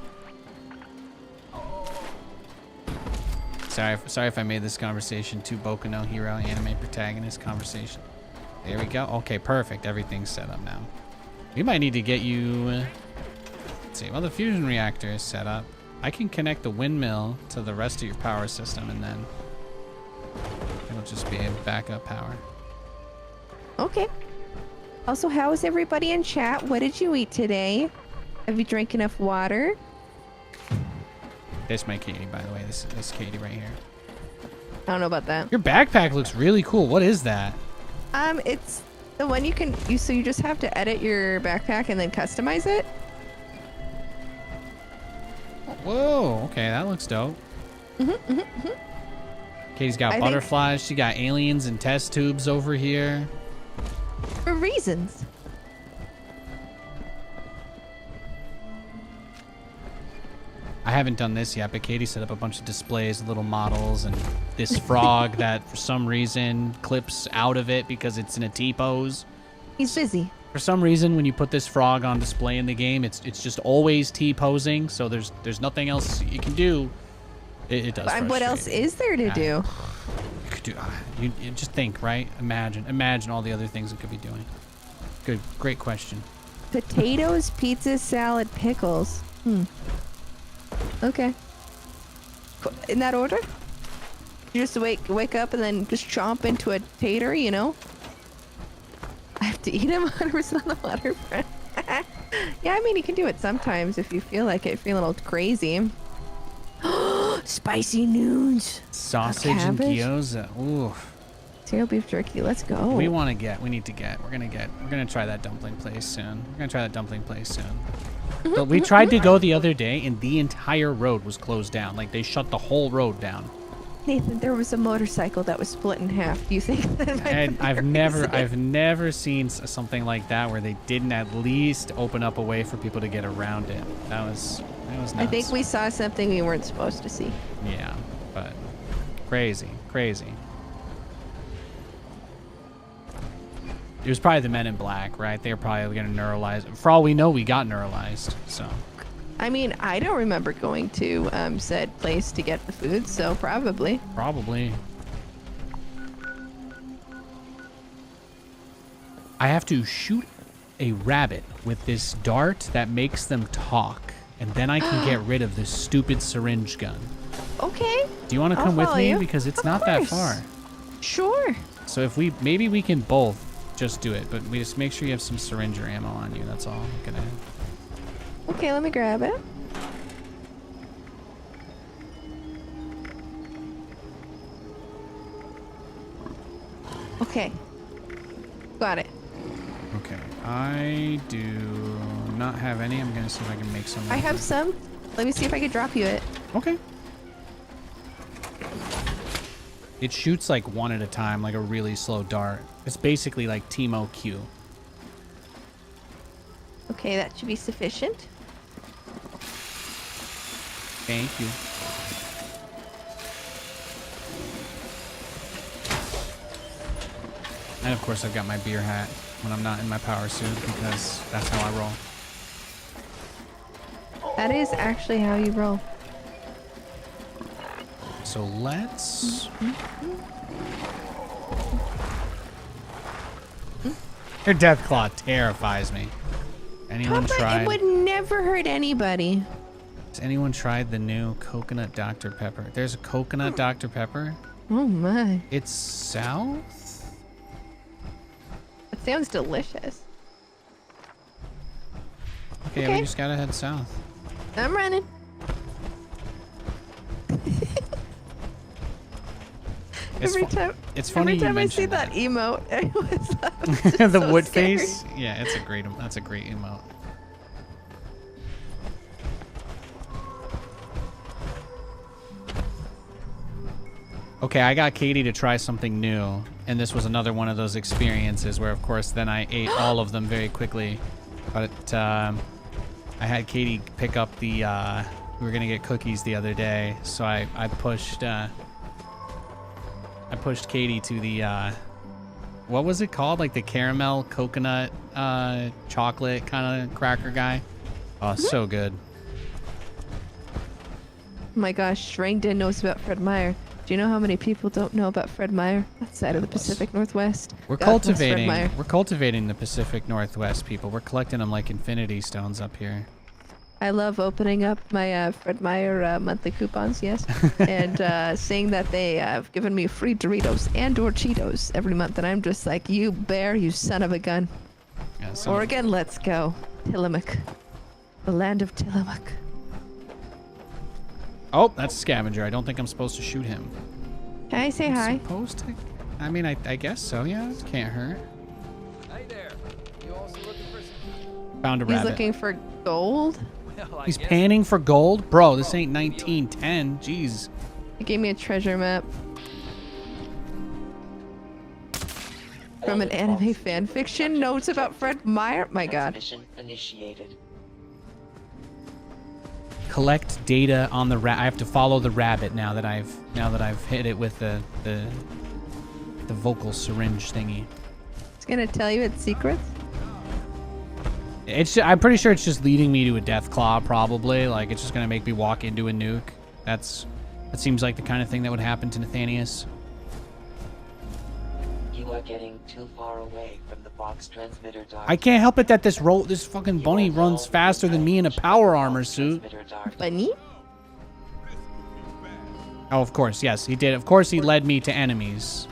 Sorry if I made this conversation too Boku no Hero anime protagonist conversation. There we go. Okay, perfect. Everything's set up now. We might need to get you. Let's see. Well, the fusion reactor is set up. I can connect the windmill to the rest of your power system, and then it'll just be a backup power. Okay. Also, how is everybody in chat? What did you eat today? Have you drank enough water? This is my Katie, by the way. This is Katie right here. I don't know about that. Your backpack looks really cool. What is that? It's the one so you just have to edit your backpack and then customize it. Whoa, okay, that looks dope. Katie's got I think- butterflies. She got aliens and test tubes over here. For reasons. I haven't done this yet, but Katie set up a bunch of displays, little models, and this frog that for some reason clips out of it because it's in a T-pose. He's busy. For some reason, when you put this frog on display in the game, it's just always T-posing, so there's nothing else you can do. It does. But what else frustrate. is there to do? You could do. You just think, right? Imagine all the other things it could be doing. Great question. Potatoes, pizza, salad, pickles. Okay. In that order? You just wake up and then just chomp into a tater, you know? I have to eat him 100% on the waterfront. Yeah, I mean, you can do it sometimes if you feel like it. If you're a little crazy. Spicy noons. Sausage and cabbage? gyoza. Ooh. Cereal beef jerky. Let's go. We need to get. We're gonna try that dumpling place soon. But we tried to go the other day, and the entire road was closed down. Like they shut the whole road down. Nathan, there was a motorcycle that was split in half. Do you think that might And be I've the never reason? seen something like that where they didn't at least open up a way for people to get around it. That was nuts. I think we saw something we weren't supposed to see. Yeah, but crazy. It was probably the Men in Black, right? They were probably gonna neuralize. For all we know, we got neuralized. So. I mean, I don't remember going to said place to get the food, so probably. Probably. I have to shoot a rabbit with this dart that makes them talk, and then I can get rid of this stupid syringe gun. Okay. Do you want to I'll come with follow me? you. Because it's Of not that course. far. Sure. So if maybe we can both just do it, but we just make sure you have some syringer ammo on you. That's all I'm gonna. Okay, let me grab it. Okay. Got it. Okay. I do not have any. I'm gonna see if I can make some. I have some. Let me see if I can drop you it. Okay. It shoots like one at a time, like a really slow dart. It's basically like Teemo Q. Okay, that should be sufficient. Thank you. And of course I've got my beer hat when I'm not in my power suit because that's how I roll. That is actually how you roll. So let's... Your death claw terrifies me. Anyone Papa, tried? it would never hurt anybody. Has anyone tried the new coconut Dr. Pepper? There's a coconut Dr. Pepper. Oh my. It's south? It sounds delicious. Okay, Okay. we just gotta head south. I'm running. It's Every fu- time, It's funny every you time I see mentioned that emote, I was the so wood scared. face. Yeah, that's a great emote. Okay, I got Katie to try something new, and this was another one of those experiences where, of course, then I ate all of them very quickly. But I had Katie pick up the. We were gonna get cookies the other day, so I pushed Katie to the. What was it called? Like the caramel coconut chocolate kind of cracker guy. Oh, so good. Oh my gosh, Strangden knows about Fred Meyer. Do you know how many people don't know about Fred Meyer? That side of the Pacific Northwest. We're God bless Fred cultivating. Meyer. We're cultivating the Pacific Northwest people. We're collecting them like infinity stones up here. I love opening up my Fred Meyer monthly coupons, yes, and seeing that they have given me free Doritos and or Cheetos every month, and I'm just like, you bear, you son of a gun. Yeah, so Oregon, let's go. Tillamook. The land of Tillamook. oh, that's a scavenger. I don't think I'm supposed to shoot him. Can I say hi? Supposed to? I mean, I guess so. Yeah, it can't hurt. Hey there. You also looking for some... Found a He's rabbit. looking for gold. Well, I He's guess panning for gold? Bro, this ain't 1910. Jeez. It gave me a treasure map from an anime fan fiction. Notes about Fred Meyer. My God. Mission initiated. Collect data on the rat. I have to follow the rabbit now that I've hit it with the vocal syringe thingy. It's gonna tell you its secrets. I'm pretty sure it's just leading me to a death claw, probably. Like, it's just gonna make me walk into a nuke. That seems like the kind of thing that would happen to Nathanius. You are getting too far away from the box transmitter, Dark. I can't help it that this fucking bunny runs faster than me in a power armor suit. Bunny? Oh, of course, yes, he did. Of course, he led me to enemies.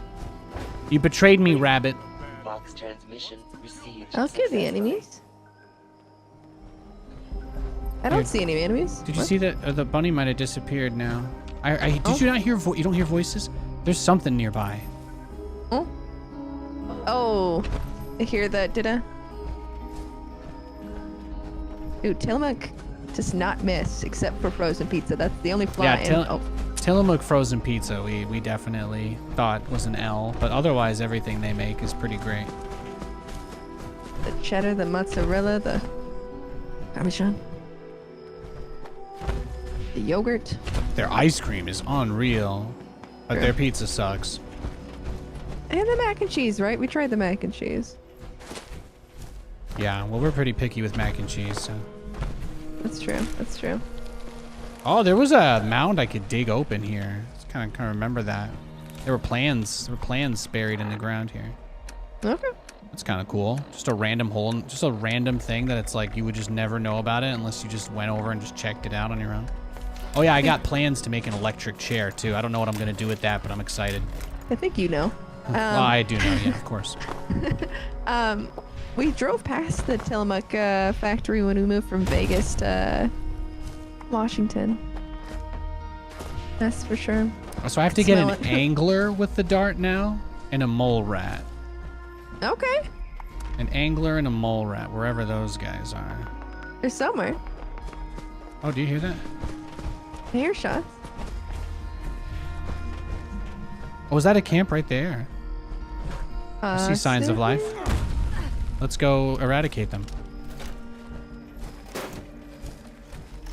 You betrayed me, rabbit. Box transmission received. I'll kill the enemies. I don't see any enemies. Did you What? see that the bunny might have disappeared now? Did you not hear? You don't hear voices? There's something nearby. Oh. Oh. I hear that, did I? Dude, Tillamook does not miss except for frozen pizza. That's the only flaw. Yeah, Tillamook frozen pizza we definitely thought was an L, but otherwise everything they make is pretty great. The cheddar, the mozzarella, the parmesan, the yogurt. Their ice cream is unreal, but their pizza sucks. And the mac and cheese, right? We tried the mac and cheese. Yeah, well, we're pretty picky with mac and cheese, so. That's true. That's true. Oh, there was a mound I could dig open here. I kind of remember that. There were plans buried in the ground here. Okay. That's kind of cool. Just a random hole, just a random thing that it's like you would just never know about it unless you just went over and just checked it out on your own. Oh yeah, I got plans to make an electric chair too. I don't know what I'm gonna do with that, but I'm excited. I think you know. Well, I do know, yeah, of course. We drove past the Tillamook factory when we moved from Vegas to Washington. That's for sure. So I have to get Smell an it. angler with the dart now and a mole rat. Okay. An angler and a mole rat, wherever those guys are. They're somewhere. Oh, do you hear that? I hear shots. Oh, is that a camp right there? I see signs of life. Let's go eradicate them.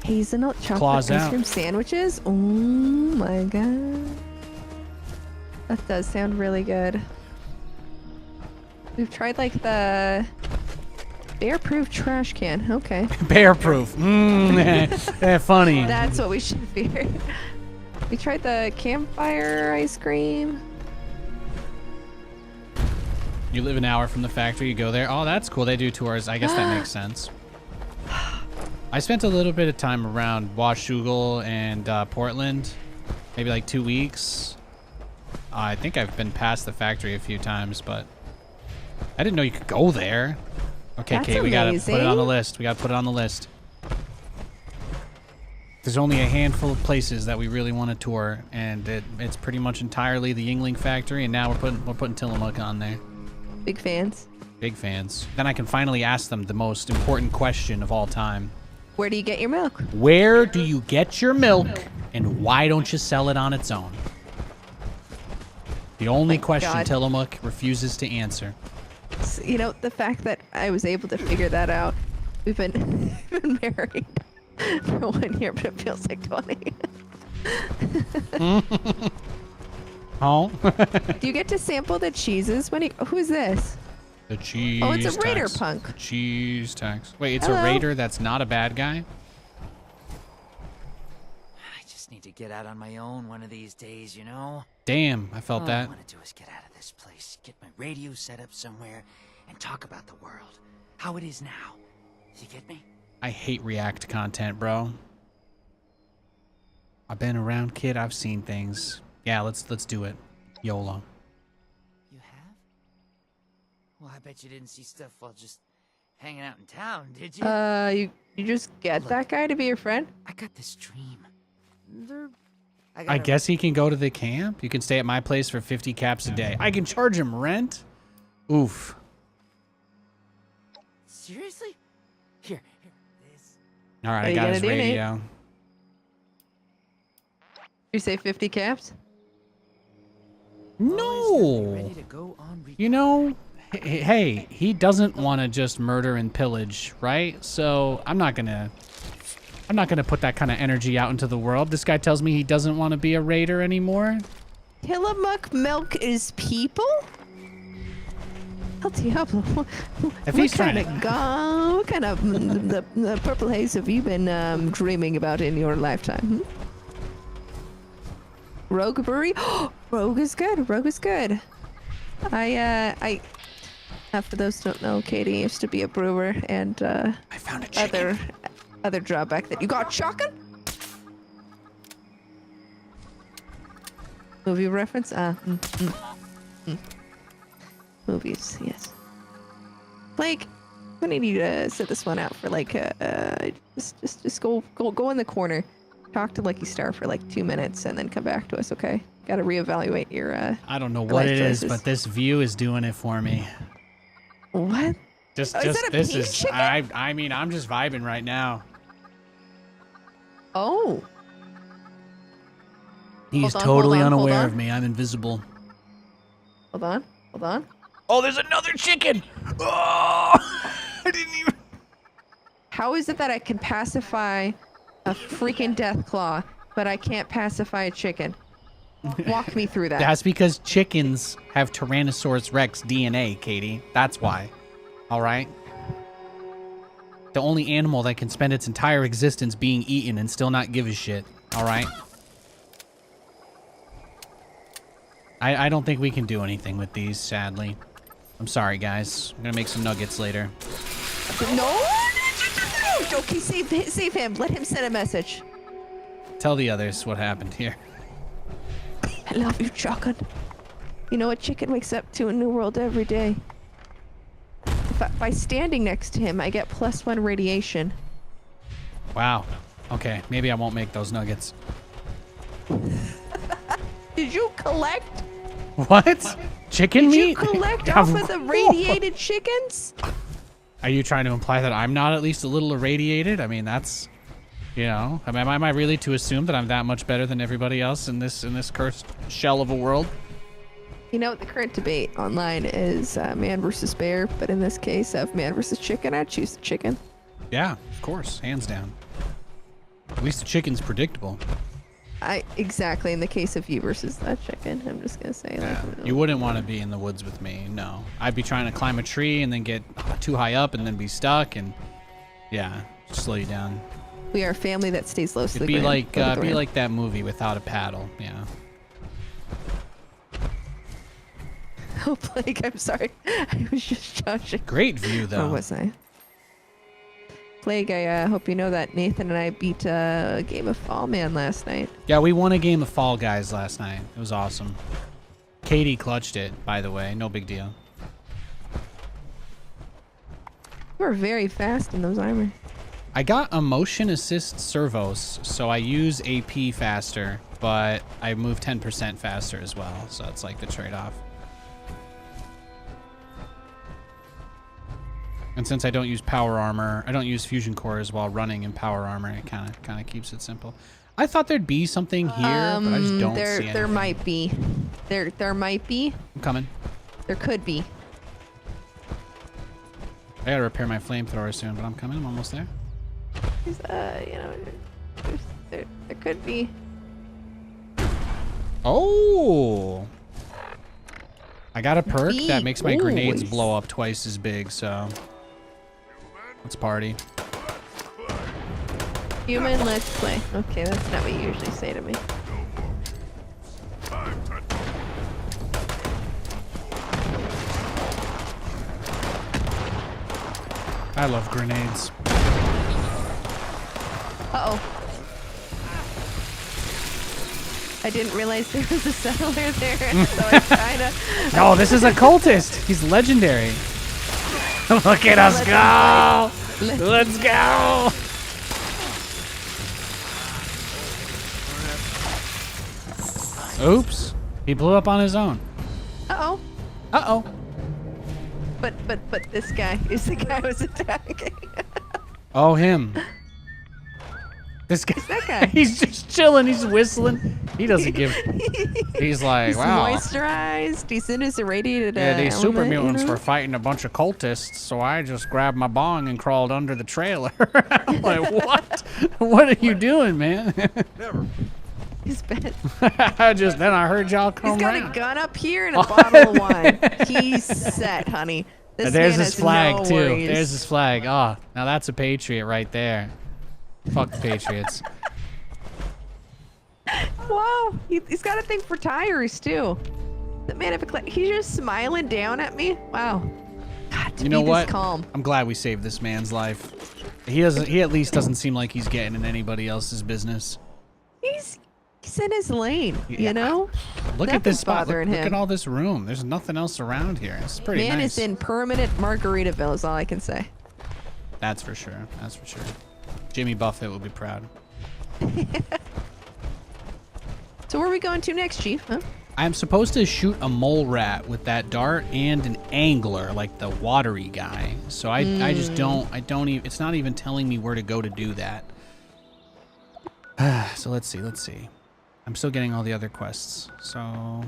Hazelnut chocolate Claws ice out. cream sandwiches. Oh my god. That does sound really good. We've tried like the bear-proof trash can. Okay. Bear-proof. Funny. That's what we should fear. We tried the campfire ice cream. You live an hour from the factory, you go there. Oh, that's cool. They do tours. I guess that makes sense. I spent a little bit of time around Washougal and Portland, maybe like 2 weeks. I think I've been past the factory a few times, but I didn't know you could go there. Okay, That's Kate, we gotta put it on the amazing. list. We gotta put it on the list. There's only a handful of places that we really want to tour, and it's pretty much entirely the Yingling factory, and now we're putting Tillamook on there. Big fans. Big fans. Then I can finally ask them the most important question of all time. Where do you get your milk? Where do you get your milk, and why don't you sell it on its own? The only question God. Tillamook refuses to answer. You know, the fact that I was able to figure that out. We've been, been married for 1 year, but it feels like 20. Oh? Do you get to sample the cheeses when you... Who's this? The cheese Oh, it's a raider tax. punk. Cheese tax. Wait, it's Hello. a raider that's not a bad guy? I just need to get out on my own one of these days, you know? Damn, I felt All I that. want to do is get out of this place, get my radio set up somewhere, and talk about the world. How it is now. You get me? I hate React content, bro. I've been around, kid. I've seen things. Yeah, let's do it. YOLO. You have? Well, I bet you didn't see stuff while just hanging out in town, did you? You just get that guy to be your friend? I got this dream. I guess he can go to the camp. You can stay at my place for 50 caps a day. I can charge him rent? Oof. Seriously? Here, this. All right, What I you got gonna his do, Nate? radio. You say 50 caps? No. Ready to go on You know, hey, he doesn't want to just murder and pillage, right? So I'm not gonna put that kind of energy out into the world. This guy tells me he doesn't want to be a raider anymore. Tillamook milk is people? El Diablo. If he's trying to- What kind of the purple haze have you been dreaming about in your lifetime? Rogueberry? Rogue is good. Rogue is good. I for those who don't know, Katie used to be a brewer, and I found a chicken. other drawback that you got shotgun. Movie reference? Movies, yes. Like, I'm gonna need to set this one out for like just go in the corner, talk to Lucky Star for like 2 minutes, and then come back to us. Okay? Got to reevaluate your. I don't know your what life it is, choices. but this view is doing it for me. What? Just Oh, is that a this pink is. chicken? I mean, I'm just vibing right now. Oh. He's Hold on, totally hold on, hold unaware on. of me. I'm invisible. Hold on. Hold on. Oh, there's another chicken. Oh, I didn't even. How is it that I can pacify a freaking deathclaw, but I can't pacify a chicken? Walk me through that. That's because chickens have Tyrannosaurus Rex DNA, Katie. That's why. All right? The only animal that can spend its entire existence being eaten and still not give a shit. All right? I don't think we can do anything with these, sadly. I'm sorry, guys. I'm going to make some nuggets later. No! Okay, save him. Let him send a message. Tell the others what happened here. I love you, Chocolate. You know what chicken wakes up to a new world every day? By standing next to him, I get +1 radiation. Wow. Okay, maybe I won't make those nuggets. Did you collect? What? Chicken Did you meat? collect off of the radiated chickens? Are you trying to imply that I'm not at least a little irradiated? I mean, that's, you know, am I really to assume that I'm that much better than everybody else in this cursed shell of a world? You know, the current debate online is man versus bear, but in this case of man versus chicken, I'd choose the chicken. Yeah, of course, hands down. At least the chicken's predictable. Exactly, in the case of you versus that chicken, I'm just gonna say Yeah. like You wouldn't want to be in the woods with me, no. I'd be trying to climb a tree and then get too high up and then be stuck and yeah, slow you down. we are a family that stays low to It'd the be ground. like Go with the wind. that movie Without a Paddle, yeah. Oh, Blake, I'm sorry. I was just joshing. Great view though. Or was I? Plague, I hope you know that Nathan and I beat a game of Fall Man last night. Yeah, we won a game of Fall Guys last night. It was awesome. Katie clutched it, by the way. No big deal. You were very fast in those armor. I got a motion assist servos, so I use AP faster, but I move 10% faster as well. So it's like the trade-off. And since I don't use power armor, I don't use fusion cores while running in power armor. It kind of keeps it simple. I thought there'd be something here, but I just don't see anything. There might be. There might be. I'm coming. There could be. I gotta repair my flamethrower soon, but I'm coming. I'm almost there. You know, there could be. Oh! I got a perk that makes my grenades boys. blow up twice as big, so let's party. Human, let's play. Okay, that's not what you usually say to me. I love grenades. Uh-oh. I didn't realize there was a settler there, so I kinda... No, this is a cultist. He's legendary. Look at us go! Let's go! Oops. He blew up on his own. Uh-oh. Uh-oh. But this guy is the guy who's attacking. Oh, him. This guy, that guy? he's just chilling. He's whistling. He doesn't give. He's like, He's wow. moisturized. He's in his irradiated. Yeah, these super element, mutants you know? were fighting a bunch of cultists, so I just grabbed my bong and crawled under the trailer. I'm like, what? What are you doing, man? Never. He's bad. Then I heard y'all come He's got around. a gun up here and a bottle of wine. He's set, honey. This There's man his has flag no too. worries. There's his flag. Oh, now that's a patriot right there. Fuck the Patriots. Wow, he's got a thing for tires too. The man of a he's just smiling down at me. Wow. God, to You know be what? This calm. I'm glad we saved this man's life. He doesn't. He at least doesn't seem like he's getting in anybody else's business. He's in his lane. Yeah. You know. Look at this Nothing's spot. Look, bothering look him. at all this room. There's nothing else around here. It's pretty Man nice. is in permanent Margaritaville. Is all I can say. That's for sure. That's for sure. Jimmy Buffett will be proud. So where are we going to next, Chief? Huh? I'm supposed to shoot a mole rat with that dart and an angler, like the watery guy. So I just don't even, it's not even telling me where to go to do that. So let's see. I'm still getting all the other quests. So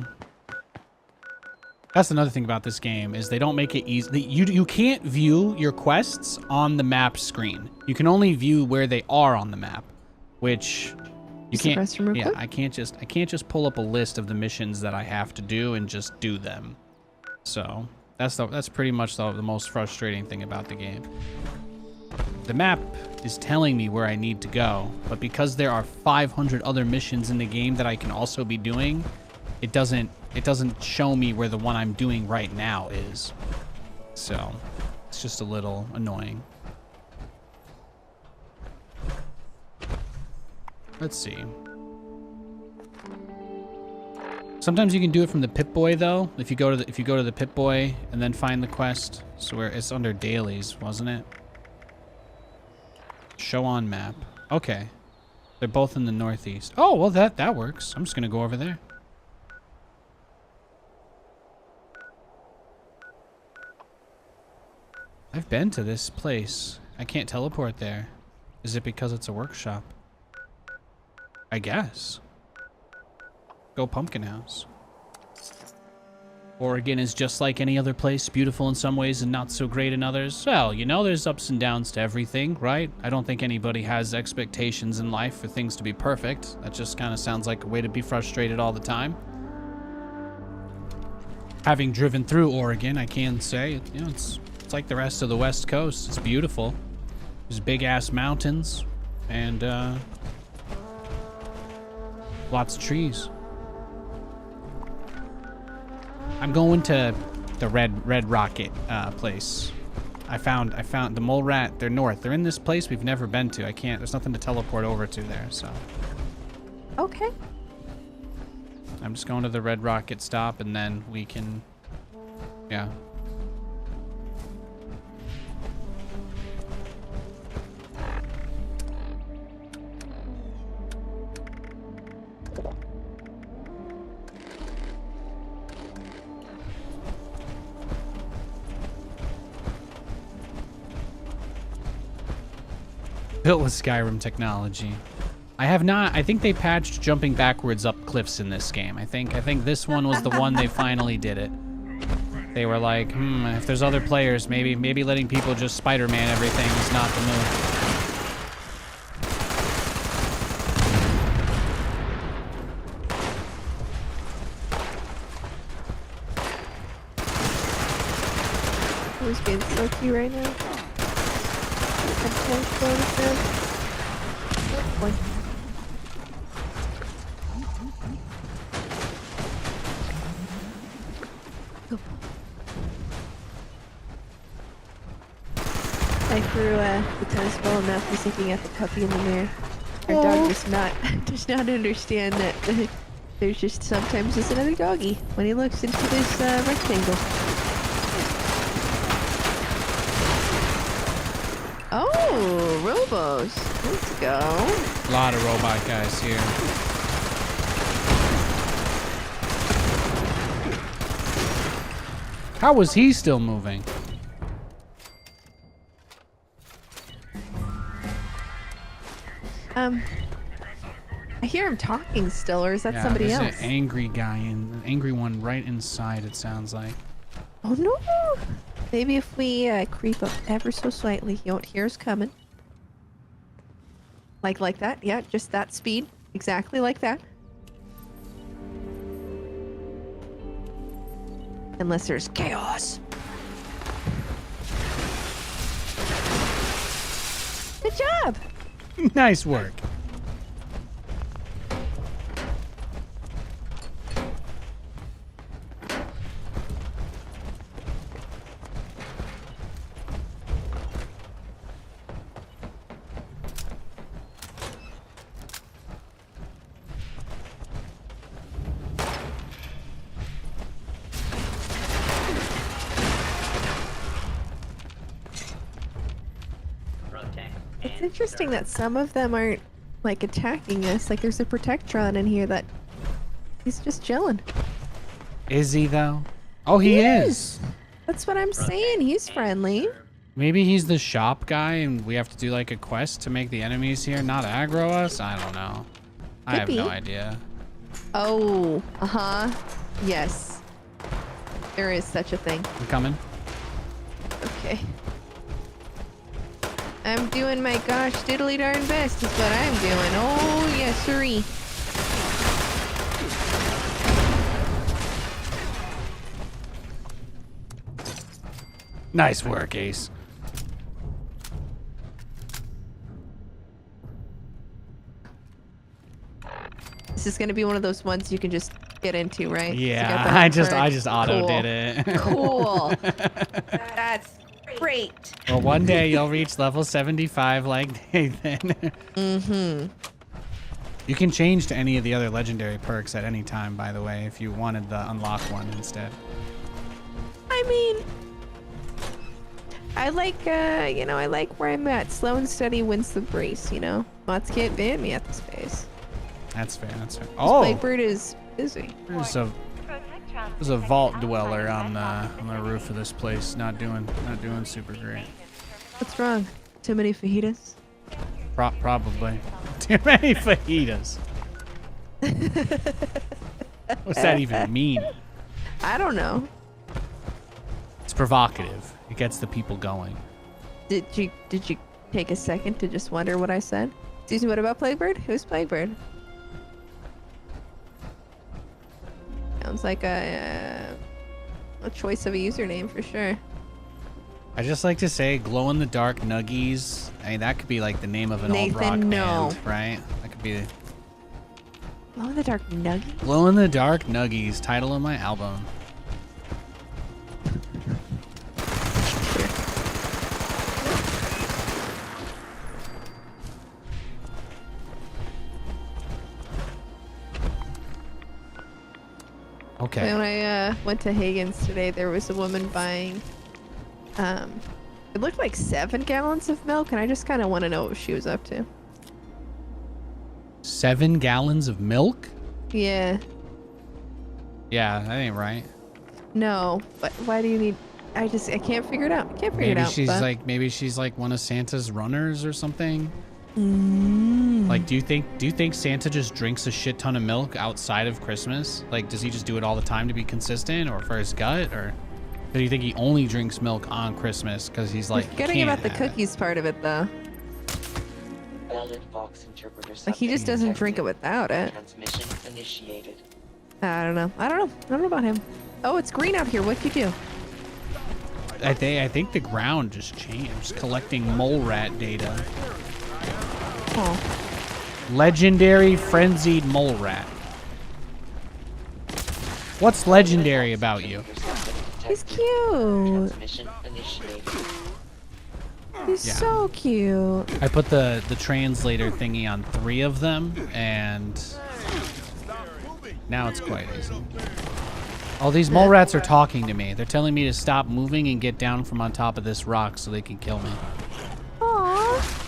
that's another thing about this game is they don't make it easy. You can't view your quests on the map screen. You can only view where they are on the map, which you Just the can't. rest real Yeah, quick? I can't just pull up a list of the missions that I have to do and just do them. So that's pretty much the most frustrating thing about the game. The map is telling me where I need to go, but because there are 500 other missions in the game that I can also be doing, it doesn't show me where the one I'm doing right now is. So it's just a little annoying. Let's see. Sometimes you can do it from the Pip-Boy though. If you go to the Pip-Boy and then find the quest. So where it's under dailies, wasn't it? Show on map. Okay. They're both in the northeast. Oh, well that works. I'm just gonna go over there. I've been to this place. I can't teleport there. Is it because it's a workshop? I guess. Go Pumpkin House. Oregon is just like any other place, beautiful in some ways and not so great in others. Well, you know, there's ups and downs to everything, right? I don't think anybody has expectations in life for things to be perfect. That just kind of sounds like a way to be frustrated all the time. Having driven through Oregon, I can say, you know, it's like the rest of the West Coast. It's beautiful. There's big-ass mountains and lots of trees. I'm going to the Red Rocket place. I found the mole rat. They're north. They're in this place we've never been to. There's nothing to teleport over to there, so. Okay. I'm just going to the Red Rocket stop and then we can, yeah. Built with Skyrim technology. I have not. I think they patched jumping backwards up cliffs in this game. I think this one was the one they finally did it. They were like, if there's other players, maybe letting people just Spider-Man everything is not the move. Who's being silky right now? Boy. I threw the tennis ball and now he's looking at the puppy in the mirror. Our dog does not understand that there's just sometimes just another doggy when he looks into this rectangle. Oh, Robos. Let's go. A lot of robot guys here. How was he still moving? I hear him talking still, or is that Yeah, somebody there's else? an angry guy, an angry one right inside, it sounds like. Oh no! Maybe if we creep up ever so slightly, he won't hear us coming. Like that? Yeah, just that speed. Exactly like that. Unless there's chaos. Good job! Nice work. It's interesting that some of them aren't, like, attacking us. Like, there's a Protectron in here that... He's just chilling. Is he, though? Oh, he is! That's what I'm saying. He's friendly. Maybe he's the shop guy and we have to do, like, a quest to make the enemies here not aggro us? I don't know. I have no idea. Oh, uh-huh. Yes. There is such a thing. I'm coming. Okay. I'm doing my gosh diddly darn best is what I'm doing. Oh, yes, sirree. Nice work, Ace. This is gonna be one of those ones you can just get into, right? Yeah, I just auto did it. Cool. That's great. Well, one day you'll reach level 75 like Nathan. Mm-hmm. You can change to any of the other legendary perks at any time, by the way, if you wanted the unlock one instead. I mean, I like, you know, I like where I'm at. Slow and steady wins the race, you know? Mods can't ban me at this pace. That's fair, that's fair. This Oh! Blackbird is busy. There's a vault dweller on the roof of this place. Not doing super great. What's wrong? Too many fajitas? Probably. Too many fajitas. What's that even mean? I don't know. It's provocative. It gets the people going. Did you take a second to just wonder what I said? Excuse me, what about Plaguebird? Who's Plaguebird? Sounds like a choice of a username for sure. I just like to say glow-in-the-dark nuggies. I mean, that could be like the name of an old rock Nathan, no. band, right? That could be Glow in the dark nugget? Glow-in-the-dark nuggies, title of my album. Okay. When I went to Hagen's today, there was a woman buying, it looked like 7 gallons of milk, and I just kind of want to know what she was up to. 7 gallons of milk? Yeah. Yeah, that ain't right. No, but why do you need... I can't figure it out. I can't figure it out. Maybe she's like one of Santa's runners or something. Mm. Like, do you think Santa just drinks a shit ton of milk outside of Christmas? Like, does he just do it all the time to be consistent, or for his gut, or do you think he only drinks milk on Christmas because he's like forgetting about the cookies part of it though? Like, he just doesn't drink it without it. Transmission initiated. I don't know. I don't know about him. Oh, it's green out here. What'd you do? I think the ground just changed, collecting mole rat data. Oh. Legendary frenzied mole rat. What's legendary about you? He's cute. He's so cute. I put the translator thingy on 3 of them, and now it's quite easy. All these mole rats are talking to me. They're telling me to stop moving and get down from on top of this rock so they can kill me. Aww.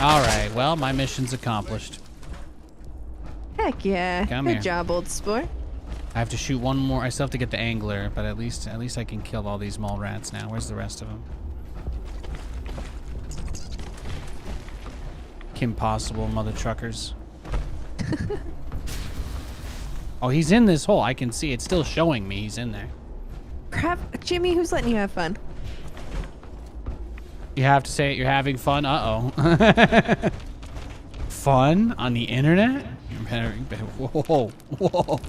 Alright, well, my mission's accomplished. Heck yeah. Come Good here. job, old sport. I have to shoot one more. I still have to get the angler, but at least I can kill all these mole rats now. Where's the rest of them? impossible, mother truckers. Oh, he's in this hole. I can see it's still showing me he's in there. Crap, Jimmy, who's letting you have fun? You have to say it, you're having fun. Uh-oh. Fun on the internet? You better, whoa, whoa.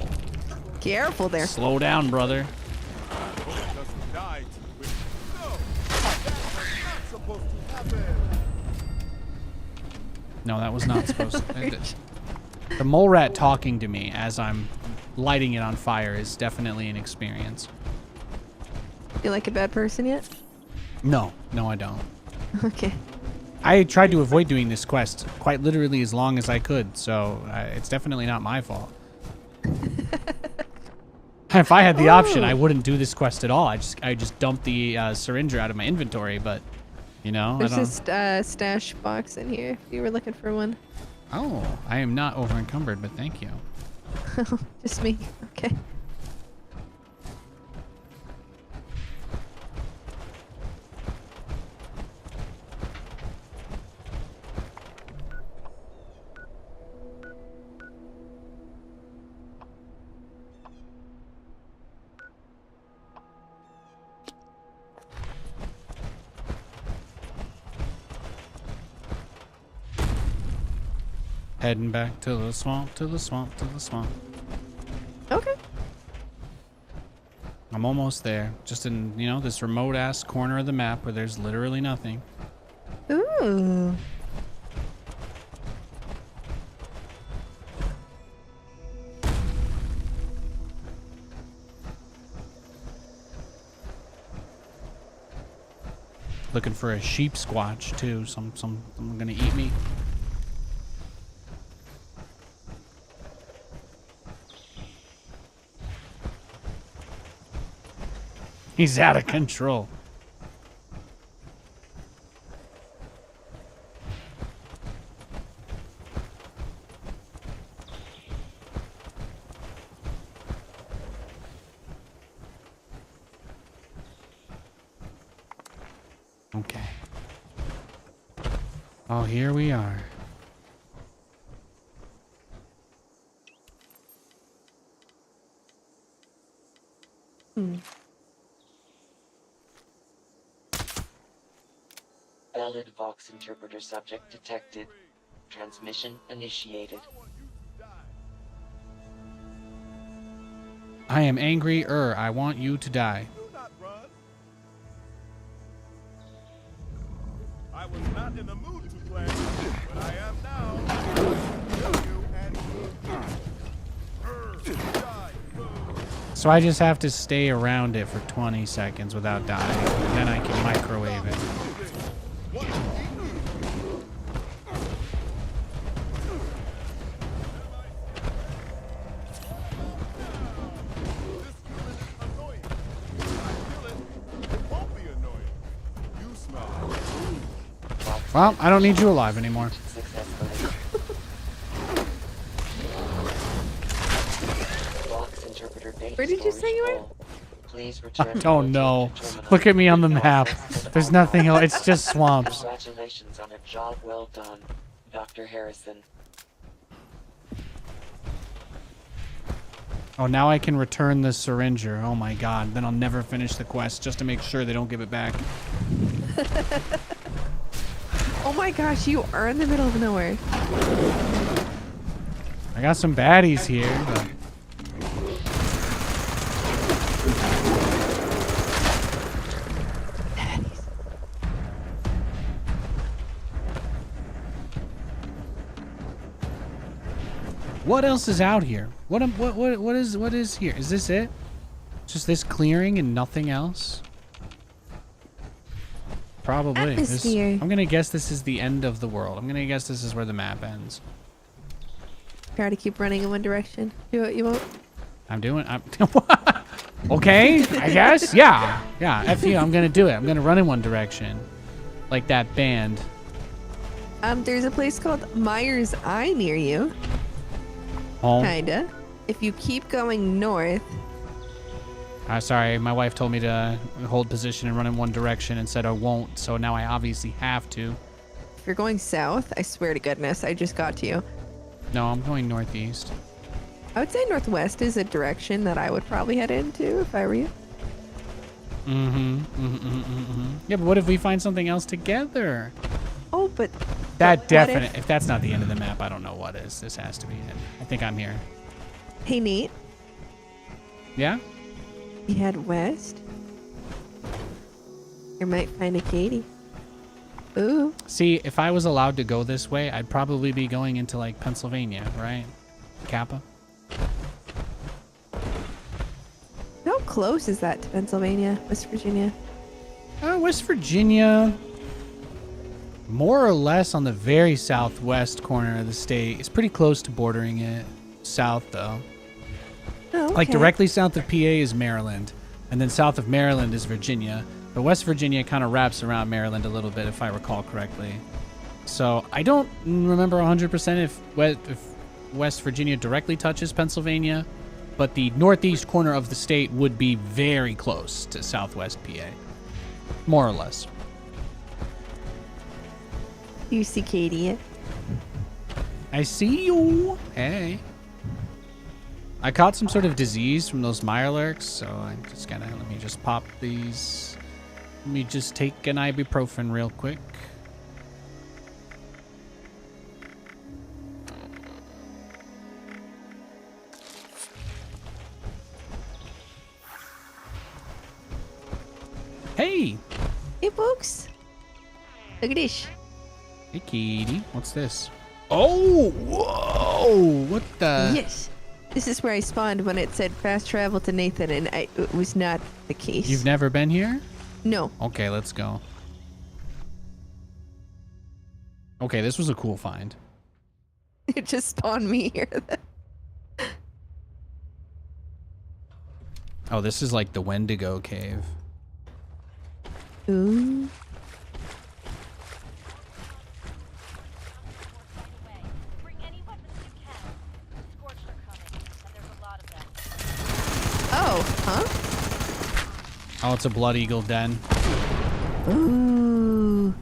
Careful there. Slow down, brother. Just died. No, that was not supposed to happen. No, that was not supposed to. The mole rat talking to me as I'm lighting it on fire is definitely an experience. You like a bad person yet? No, I don't. Okay. I tried to avoid doing this quest quite literally as long as I could, so it's definitely not my fault. If I had the option, I wouldn't do this quest at all. I just dumped the syringer out of my inventory, but you know, There's a stash box in here if you were looking for one. Oh, I am not over encumbered, but thank you. Just me. Okay. Heading back to the swamp, to the swamp, to the swamp. Okay. I'm almost there. Just in, you know, this remote ass corner of the map where there's literally nothing. Ooh. Looking for a sheep squatch too. Some gonna eat me. He's out of control. Okay. Oh, here we are. Valid Vox interpreter subject detected. Transmission initiated. I am angry. I want you to die. Do not run. I was not in the mood to play, but I am now. Kill you and die. So I just have to stay around it for 20 seconds without dying. Then I can microwave it. Well, I don't need you alive anymore. Where did you say you were? Please return. Oh no. Look at me on the map. There's nothing else. It's just swamps. Congratulations on a job well done, Dr. Harrison. Oh, now I can return the syringer. Oh my god. Then I'll never finish the quest just to make sure they don't give it back. Oh my gosh, you are in the middle of nowhere. I got some baddies here, but... What else is out here? What is here? Is this it? Just this clearing and nothing else? Probably. I'm gonna guess this is the end of the world. I'm gonna guess this is where the map ends. Try to keep running in one direction. Do what you want. I'm okay, I guess. Yeah. F you, I'm gonna do it. I'm gonna run in one direction. Like that band. There's a place called Myers Eye near you. Oh. Kinda. If you keep going north. Sorry, my wife told me to hold position and run in one direction and said I won't, so now I obviously have to. If you're going south, I swear to goodness, I just got to you. No, I'm going northeast. I would say northwest is a direction that I would probably head into if I were you. Yeah, but what if we find something else together? Oh, but That definite. If that's not the end of the map, I don't know what is. This has to be it. I think I'm here. Hey, Nate. Yeah? You head west. You might find a Katie. Ooh. See, if I was allowed to go this way, I'd probably be going into like Pennsylvania, right? Kappa. How close is that to Pennsylvania, West Virginia? West Virginia, more or less on the very southwest corner of the state. It's pretty close to bordering it. South, though. Oh, okay. Like directly south of PA is Maryland, and then south of Maryland is Virginia. But West Virginia kind of wraps around Maryland a little bit, if I recall correctly. So I don't remember 100% if West Virginia directly touches Pennsylvania, but the northeast corner of the state would be very close to southwest PA, more or less. You see Katie yet? I see you. Hey. I caught some sort of disease from those mirelurks, so I just gotta, let me just pop these. Let me just take an ibuprofen real quick. Hey! Hey, folks. Look at this. Hey, Katie. What's this? Oh! Whoa! What the? Yes. This is where I spawned when it said fast travel to Nathan, and it was not the case. You've never been here? No. Okay, let's go. Okay, this was a cool find. It just spawned me here. Oh, this is like the Wendigo cave. Ooh. Oh, huh? Oh, it's a Blood Eagle den. Ooh.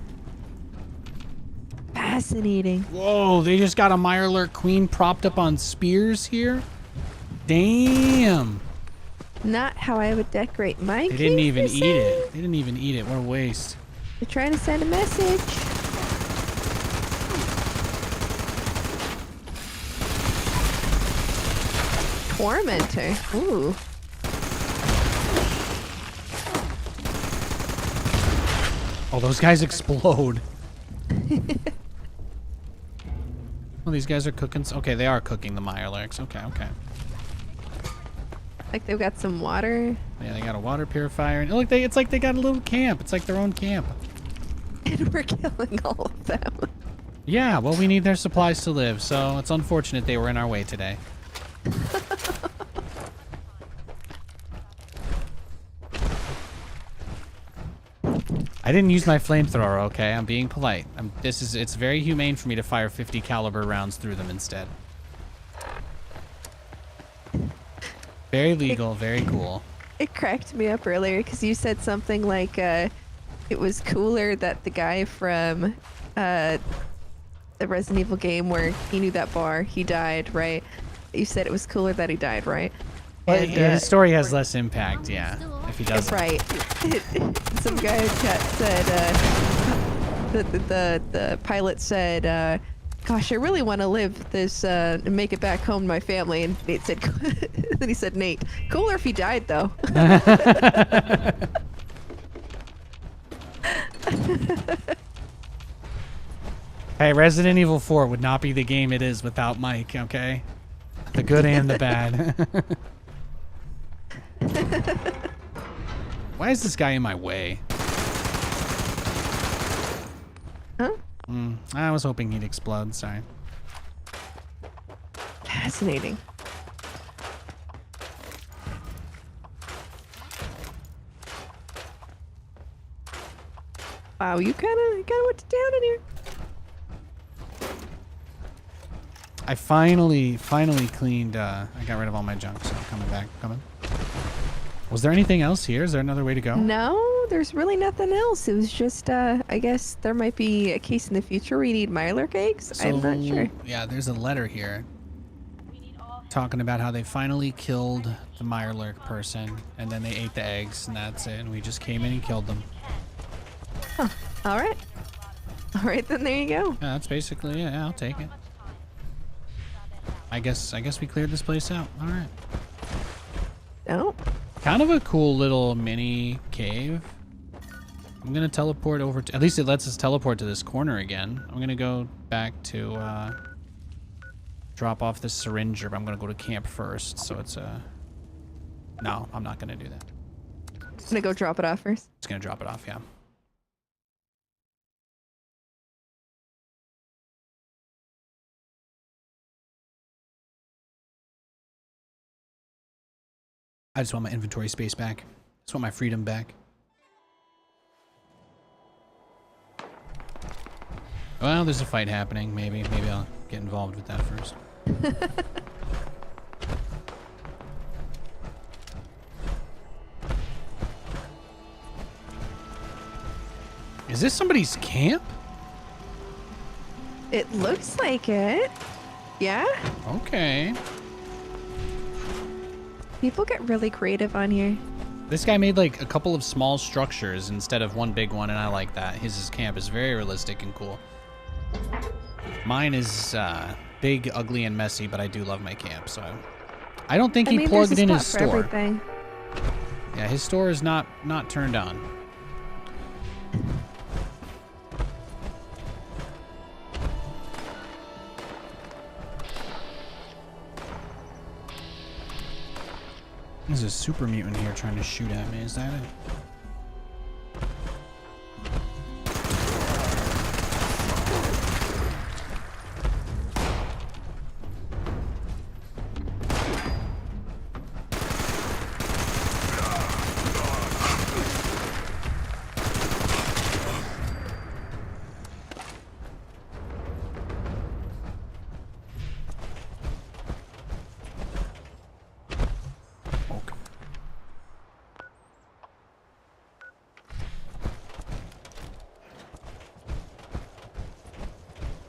Fascinating. Whoa, they just got a Mirelurk Queen propped up on spears here? Damn. Not how I would decorate my They didn't cave, even they eat say. it. They didn't even eat it. What a waste. They're trying to send a message. Tormentor. Ooh. Oh, those guys explode. Oh, these guys are cooking. Okay, they are cooking the Mirelurks. Okay, okay. Like they've got some water. Yeah, they got a water purifier. And look, it's like they got a little camp. It's like their own camp. And we're killing all of them. Yeah, well, we need their supplies to live, so it's unfortunate they were in our way today. I didn't use my flamethrower, okay? I'm being polite. It's very humane for me to fire 50 caliber rounds through them instead. Very legal, very cool. It cracked me up earlier because you said something like it was cooler that the guy from the Resident Evil game where he knew that bar, he died, right? You said it was cooler that he died, right? But his story has less impact, yeah, if he doesn't. Right. Some guy in chat said, the pilot said, gosh, I really want to live this, and make it back home to my family. And Nate said, then he said, Nate, cooler if he died, though. Hey, Resident Evil 4 would not be the game it is without Mike, okay? The good and the bad. Why is this guy in my way? Huh? I was hoping he'd explode, sorry. Fascinating. Wow, you kind of went to town in here. I finally cleaned, I got rid of all my junk, so I'm coming back, coming. Was there anything else here? Is there another way to go? No, there's really nothing else. It was just, I guess there might be a case in the future where you need Mirelurk eggs. So, I'm not sure. yeah, there's a letter here talking about how they finally killed the Mirelurk person, and then they ate the eggs, and that's it. And we just came in and killed them. Huh. All right. All right, then there you go. Yeah, that's basically it. Yeah, I'll take it. I guess we cleared this place out. All right. Oh. Kind of a cool little mini cave. I'm gonna teleport over to, at least it lets us teleport to this corner again. I'm gonna go back to drop off this syringe, but I'm gonna go to camp first. So it's no, I'm not gonna do that. I'm gonna go drop it off first. Just gonna drop it off, yeah. I just want my inventory space back. I just want my freedom back. Well, there's a fight happening. Maybe I'll get involved with that first. Is this somebody's camp? It looks like it. Yeah? Okay. People get really creative on here. This guy made like a couple of small structures instead of one big one, and I like that. His camp is very realistic and cool. Mine is big, ugly, and messy, but I do love my camp, so I don't think he plugged in his store. Everything. Yeah, his store is not turned on. There's a super mutant here trying to shoot at me. Is that it?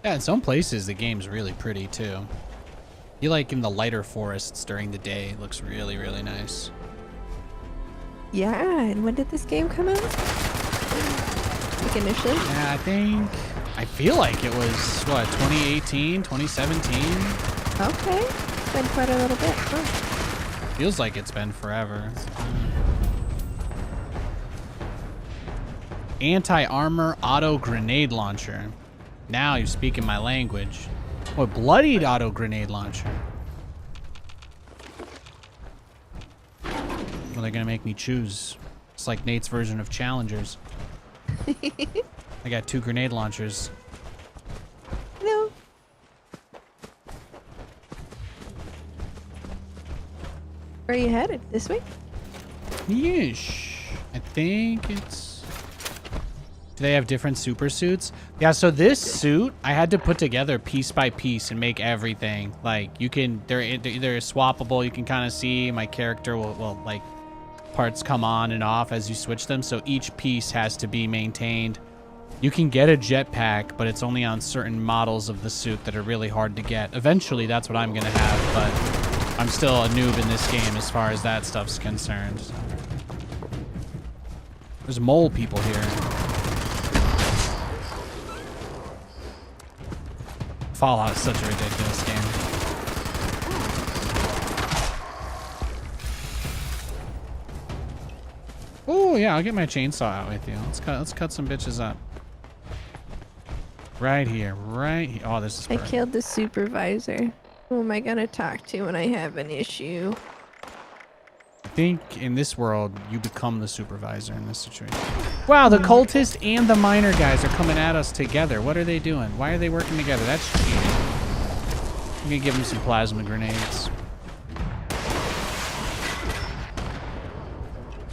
Yeah, in some places the game's really pretty too. You like in the lighter forests during the day, it looks really, really nice. Yeah, and when did this game come out? Like initially? Yeah, I feel like it was, what, 2018, 2017? Okay, it's been quite a little bit. Huh. Feels like it's been forever. Anti-armor auto grenade launcher. Now you're speaking my language. What, bloodied auto grenade launcher? Well, they're gonna make me choose. It's like Nate's version of challengers. I got 2 grenade launchers. No. Where are you headed? This way? Yeesh. I think it's... Do they have different super suits? Yeah, so this suit, I had to put together piece by piece and make everything. Like, you can... They're either swappable, you can kind of see my character will, like, parts come on and off as you switch them, so each piece has to be maintained. You can get a jetpack, but it's only on certain models of the suit that are really hard to get. Eventually, that's what I'm gonna have, but I'm still a noob in this game as far as that stuff's concerned. There's mole people here. Fallout is such a ridiculous game. Oh yeah, I'll get my chainsaw out with you. Let's cut some bitches up. Right here, right here. Oh, this is perfect. I killed the supervisor. Who am I gonna talk to when I have an issue? I think in this world, you become the supervisor in this situation. Wow, the cultist and the miner guys are coming at us together. What are they doing? Why are they working together? That's cheating. I'm gonna give them some plasma grenades.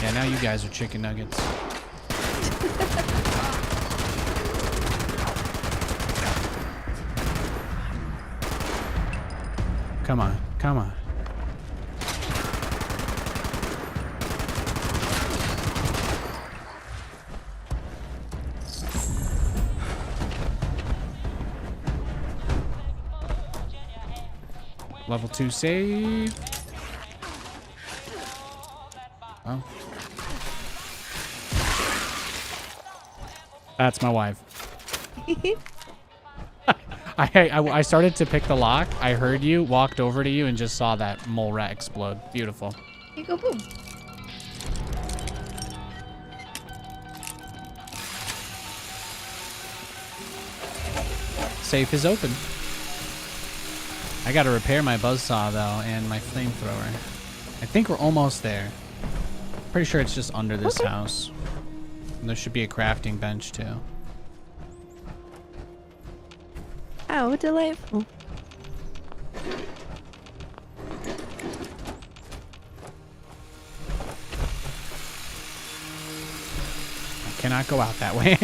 Yeah, now you guys are chicken nuggets. Come on, come on. Level 2 save. Oh. That's my wife. I started to pick the lock. I heard you, walked over to you, and just saw that mole rat explode. Beautiful. Here you go, boom. Safe is open. I gotta repair my buzzsaw though, and my flamethrower. I think we're almost there. Pretty sure it's just under this house. And there should be a crafting bench too. How delightful. I cannot go out that way.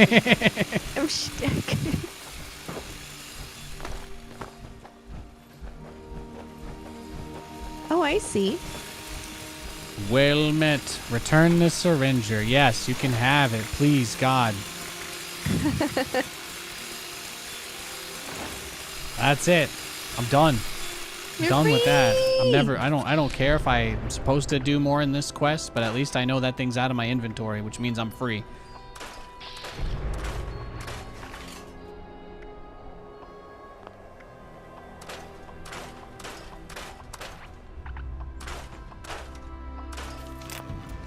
I'm stuck. Oh, I see. Well met. Return the syringer. Yes, you can have it. Please, God. That's it. I'm done. You're Done with that. free! I don't care if I'm supposed to do more in this quest, but at least I know that thing's out of my inventory, which means I'm free.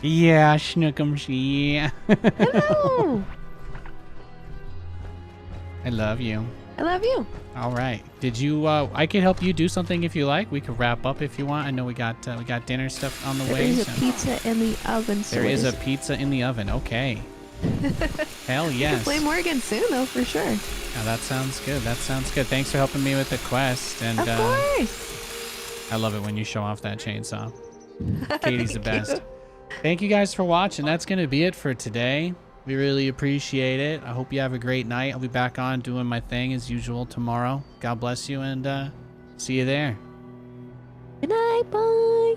Yeah, Schnookums, yeah. Hello. I love you. I love you. All right. Did you? I could help you do something if you like. We could wrap up if you want. I know we got dinner stuff on the way. There is a pizza in the oven. So there is a pizza in the oven. Okay. Hell yes. We can play more again soon, though, for sure. Yeah, that sounds good. That sounds good. Thanks for helping me with the quest. And Of course. I love it when you show off that chainsaw. Katie's the best. Thank you guys for watching. That's gonna be it for today. We really appreciate it. I hope you have a great night. I'll be back on doing my thing as usual tomorrow. God bless you, and see you there. Good night. Bye.